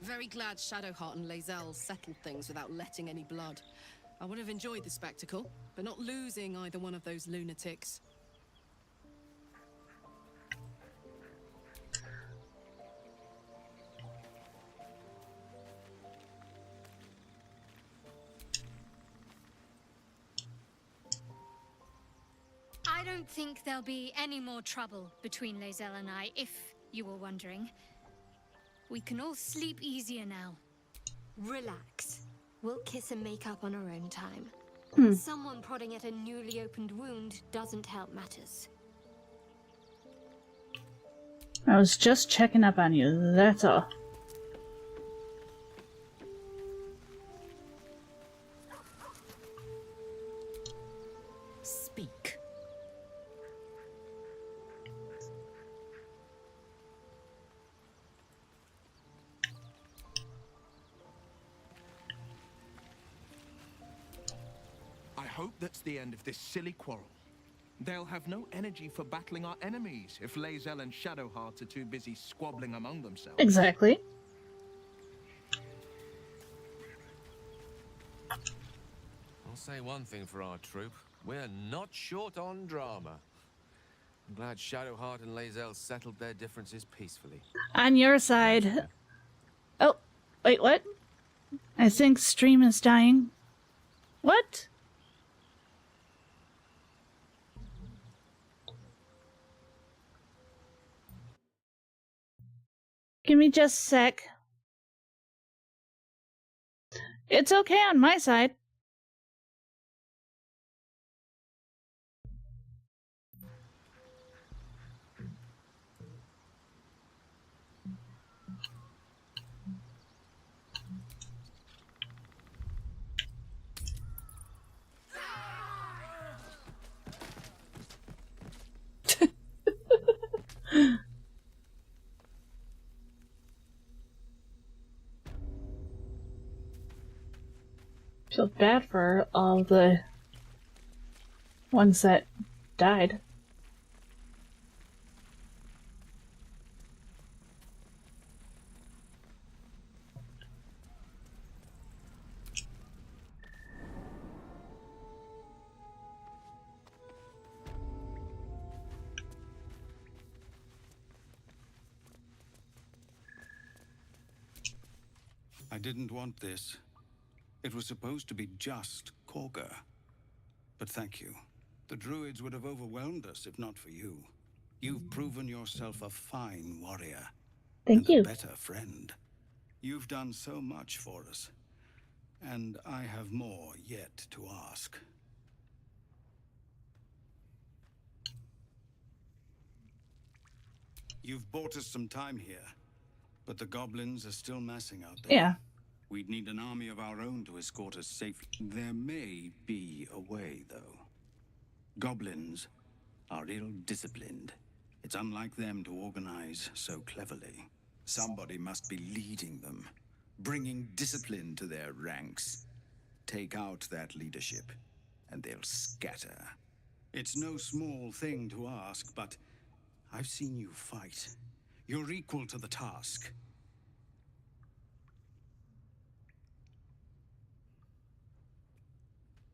Very glad Shadowheart and Lae'zel settled things without letting any blood. I would have enjoyed the spectacle, but not losing either one of those lunatics. I don't think there'll be any more trouble between Lae'zel and I, if you were wondering. We can all sleep easier now. Relax. We'll kiss and make up on our own time. Someone prodding at a newly opened wound doesn't help matters. I was just checking up on you, that's all. Speak. I hope that's the end of this silly quarrel. They'll have no energy for battling our enemies if Lae'zel and Shadowheart are too busy squabbling among themselves. Exactly. I'll say one thing for our troop. We're not short on drama. I'm glad Shadowheart and Lae'zel settled their differences peacefully. On your side. Oh, wait, what? I think stream is dying. What? Give me just a sec. It's okay on my side. Feel bad for all the ones that died. I didn't want this. It was supposed to be just Korga. But thank you. The druids would have overwhelmed us if not for you. You've proven yourself a fine warrior. Thank you. A better friend. You've done so much for us. And I have more yet to ask. You've bought us some time here, but the goblins are still massing out there. Yeah. We'd need an army of our own to escort us safely. There may be a way, though. Goblins are ill-disciplined. It's unlike them to organize so cleverly. Somebody must be leading them, bringing discipline to their ranks. Take out that leadership, and they'll scatter. It's no small thing to ask, but I've seen you fight. You're equal to the task.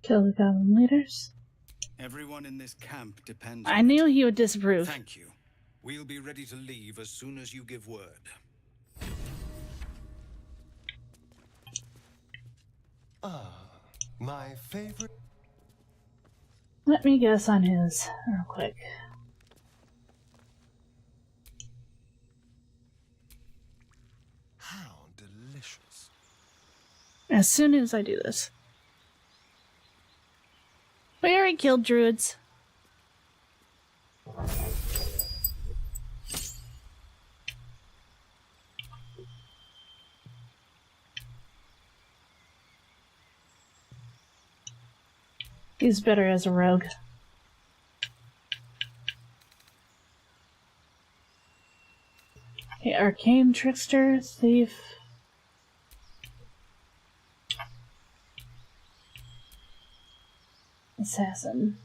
Kill the goblin leaders. Everyone in this camp depends I on knew it. he would disapprove. Thank you. We'll be ready to leave as soon as you give word. My favorite. Let me guess on his real quick. How delicious. As soon as I do this. We already killed druids. He's better as a rogue. Okay, arcane trickster, thief. Assassin.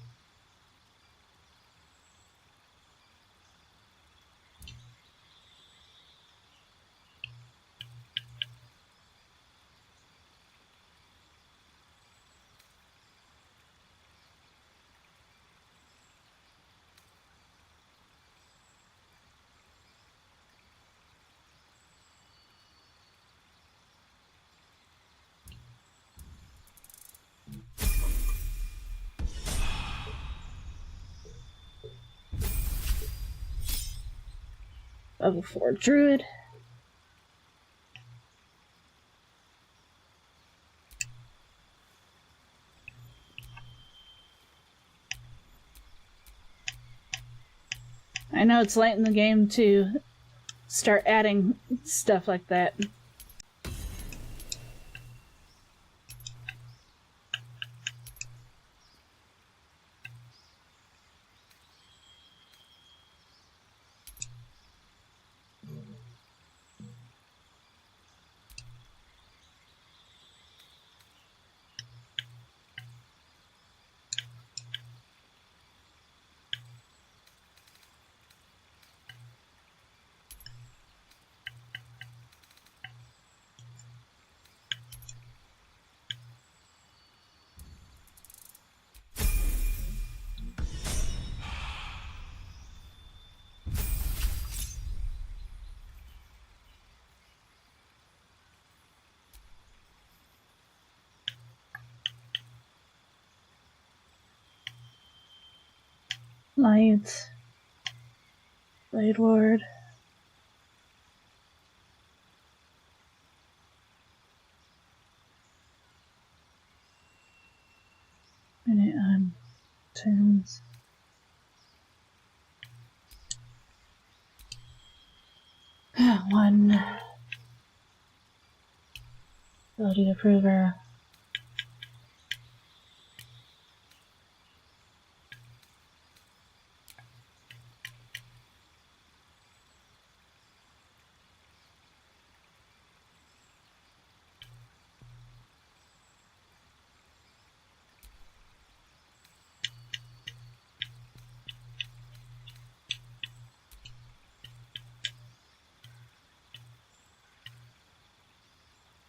Level 4 druid. I know it's late in the game to start adding stuff like that. Light. Blade Ward. Minute on turns. One. Ability to prover.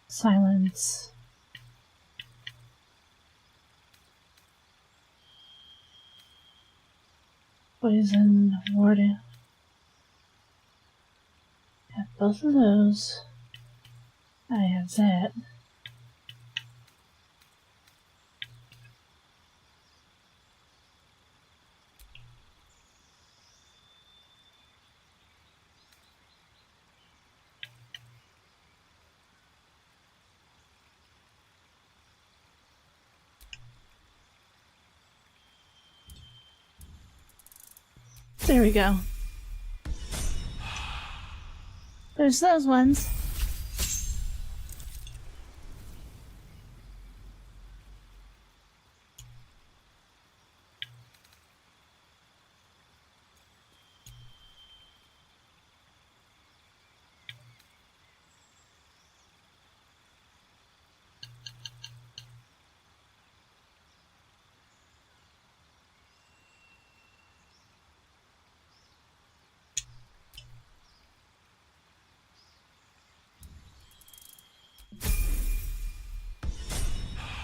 Silence. Poison, warden. Have both of those. I have that. There we go. There's those ones.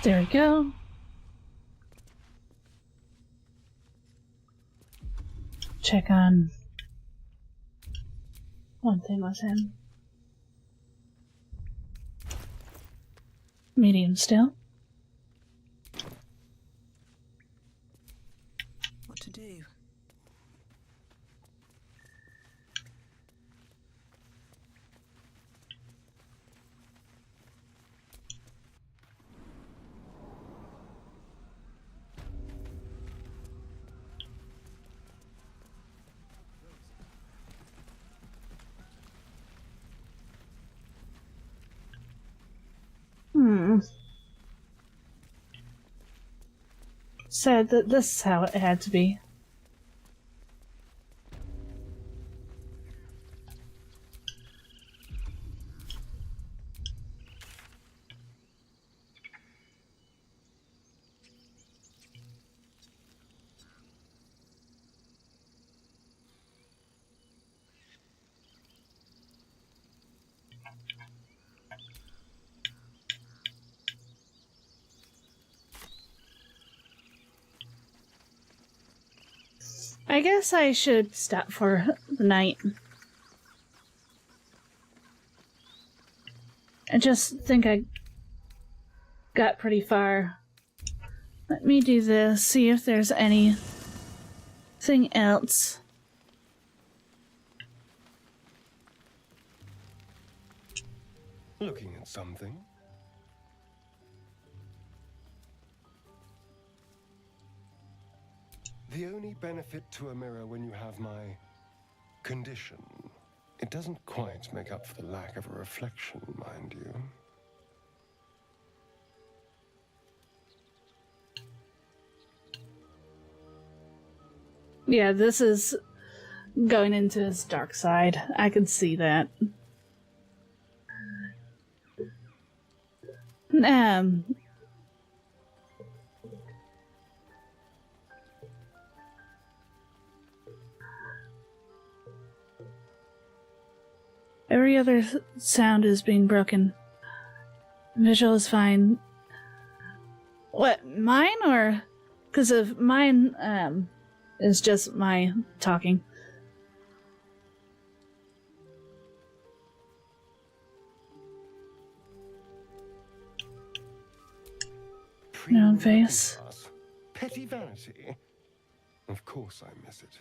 There we go. Check on one thing with him. Medium still. What to do? Said that this is how it had to be. I guess I should stop for the night. I just think I got pretty far. Let me do this, see if there's anything else. Looking at something. The only benefit to a mirror when you have my condition. It doesn't quite make up for the lack of a reflection, mind you. Yeah, this is going into his dark side. I can see that. Every other sound is being broken. Visual is fine. What, mine or? Because of mine, is just my talking. Your own face. Petty vanity. Of course I miss it.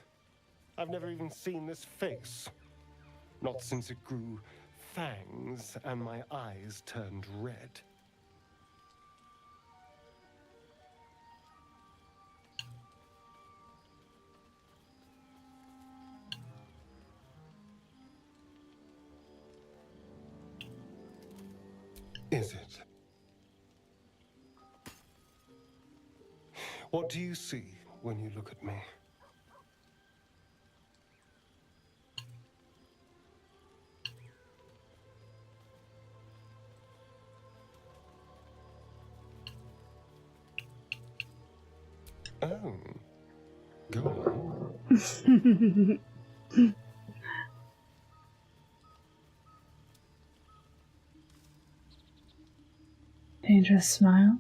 I've never even seen this face. Not since it grew fangs and my eyes turned red. Is it? What do you see when you look at me? Oh, go on. Dangerous smile.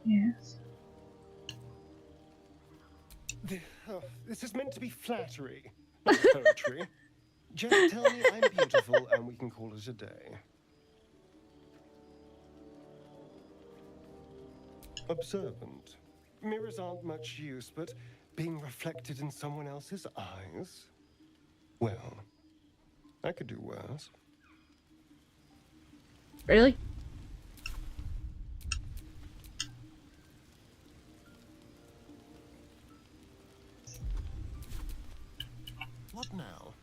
Yes. This is meant to be flattery, not poetry. Just tell me I'm beautiful and we can call it a day. Observant. Mirrors aren't much use, but being reflected in someone else's eyes? Well, I could do worse. Really? What now?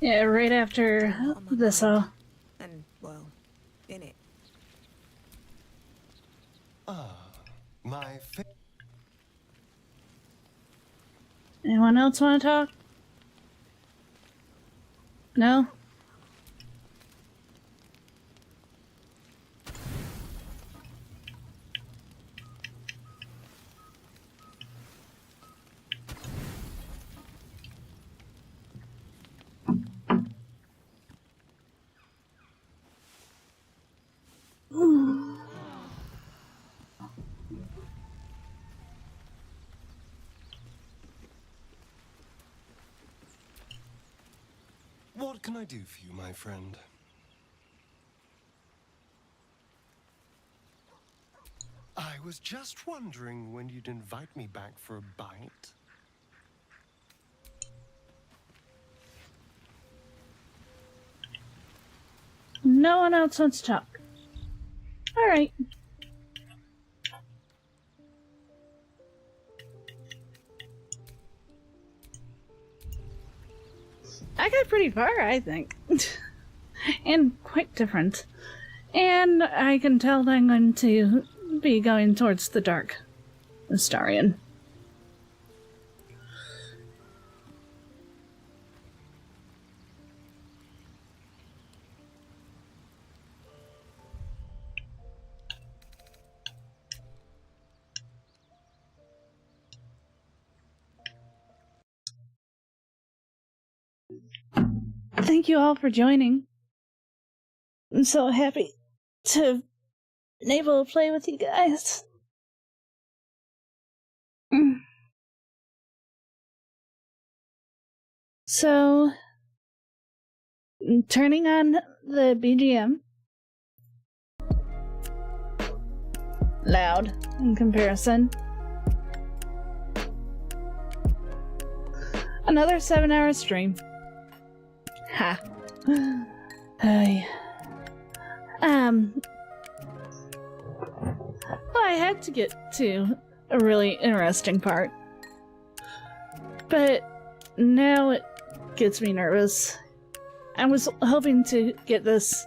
Yeah, right after this all. And, well, in it. My Anyone else want to talk? No? What can I do for you, my friend? I was just wondering when you'd invite me back for a bite. No one else wants to talk. Alright. I got pretty far, I think. And quite different. And I can tell that I'm going to be going towards the dark Astarion. Thank you all for joining. I'm so happy to have been able to play with you guys. So, turning on the BGM. loud in comparison. Another 7-hour stream. Ha. Hey. Well, I had to get to a really interesting part. But now it gets me nervous. I was hoping to get this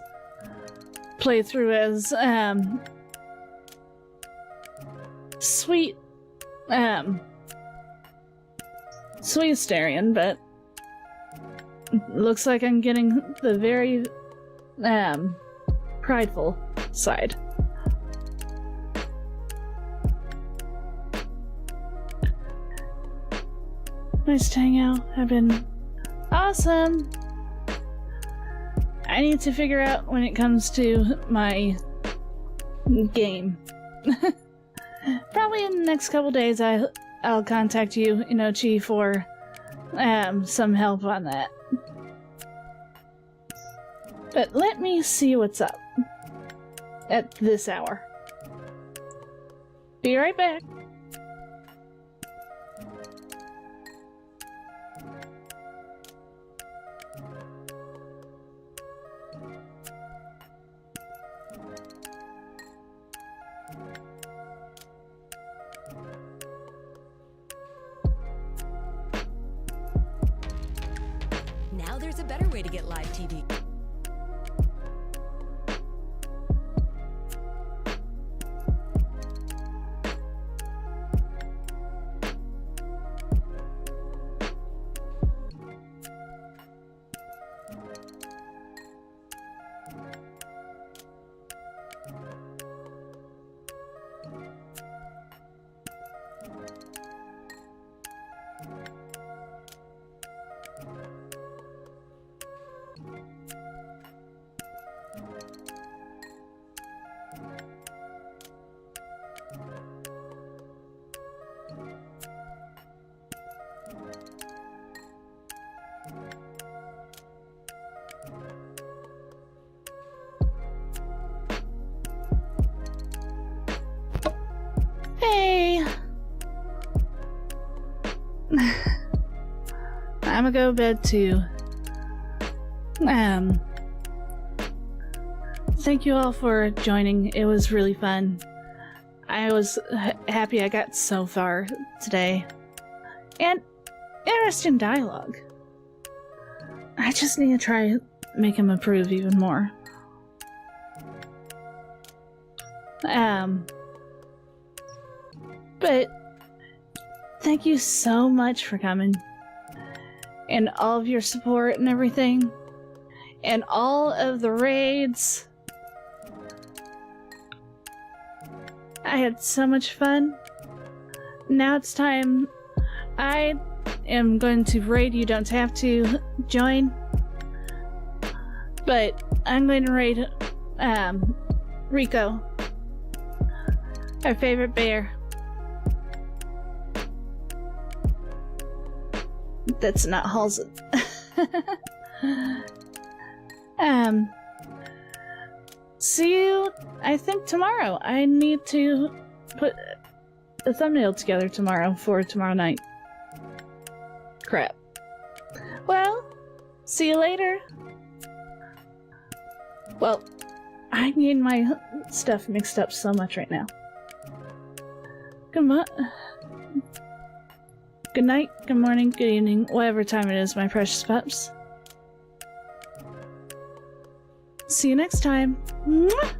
playthrough as, sweet Astarion, but looks like I'm getting the very, prideful side. Nice to hang out. I've been awesome. I need to figure out when it comes to my game. Probably in the next couple days I'll contact you, Inochi, for some help on that. But let me see what's up at this hour. Be right back. Now there's a better way to get live TV. Hey! I'm gonna go to bed too. Thank you all for joining. It was really fun. I was happy I got so far today. And interesting dialogue. I just need to try make him improve even more. But thank you so much for coming. And all of your support and everything. And all of the raids. I had so much fun. Now it's time. I am going to raid. You don't have to join. But I'm going to raid Rico. Our favorite bear. That's not Halsey. See you, I think, tomorrow. I need to put a thumbnail together tomorrow for tomorrow night. Crap. Well, see you later. Well, I need my stuff mixed up so much right now. Good night, good morning, good evening, whatever time it is, my precious pups. See you next time. Mwah!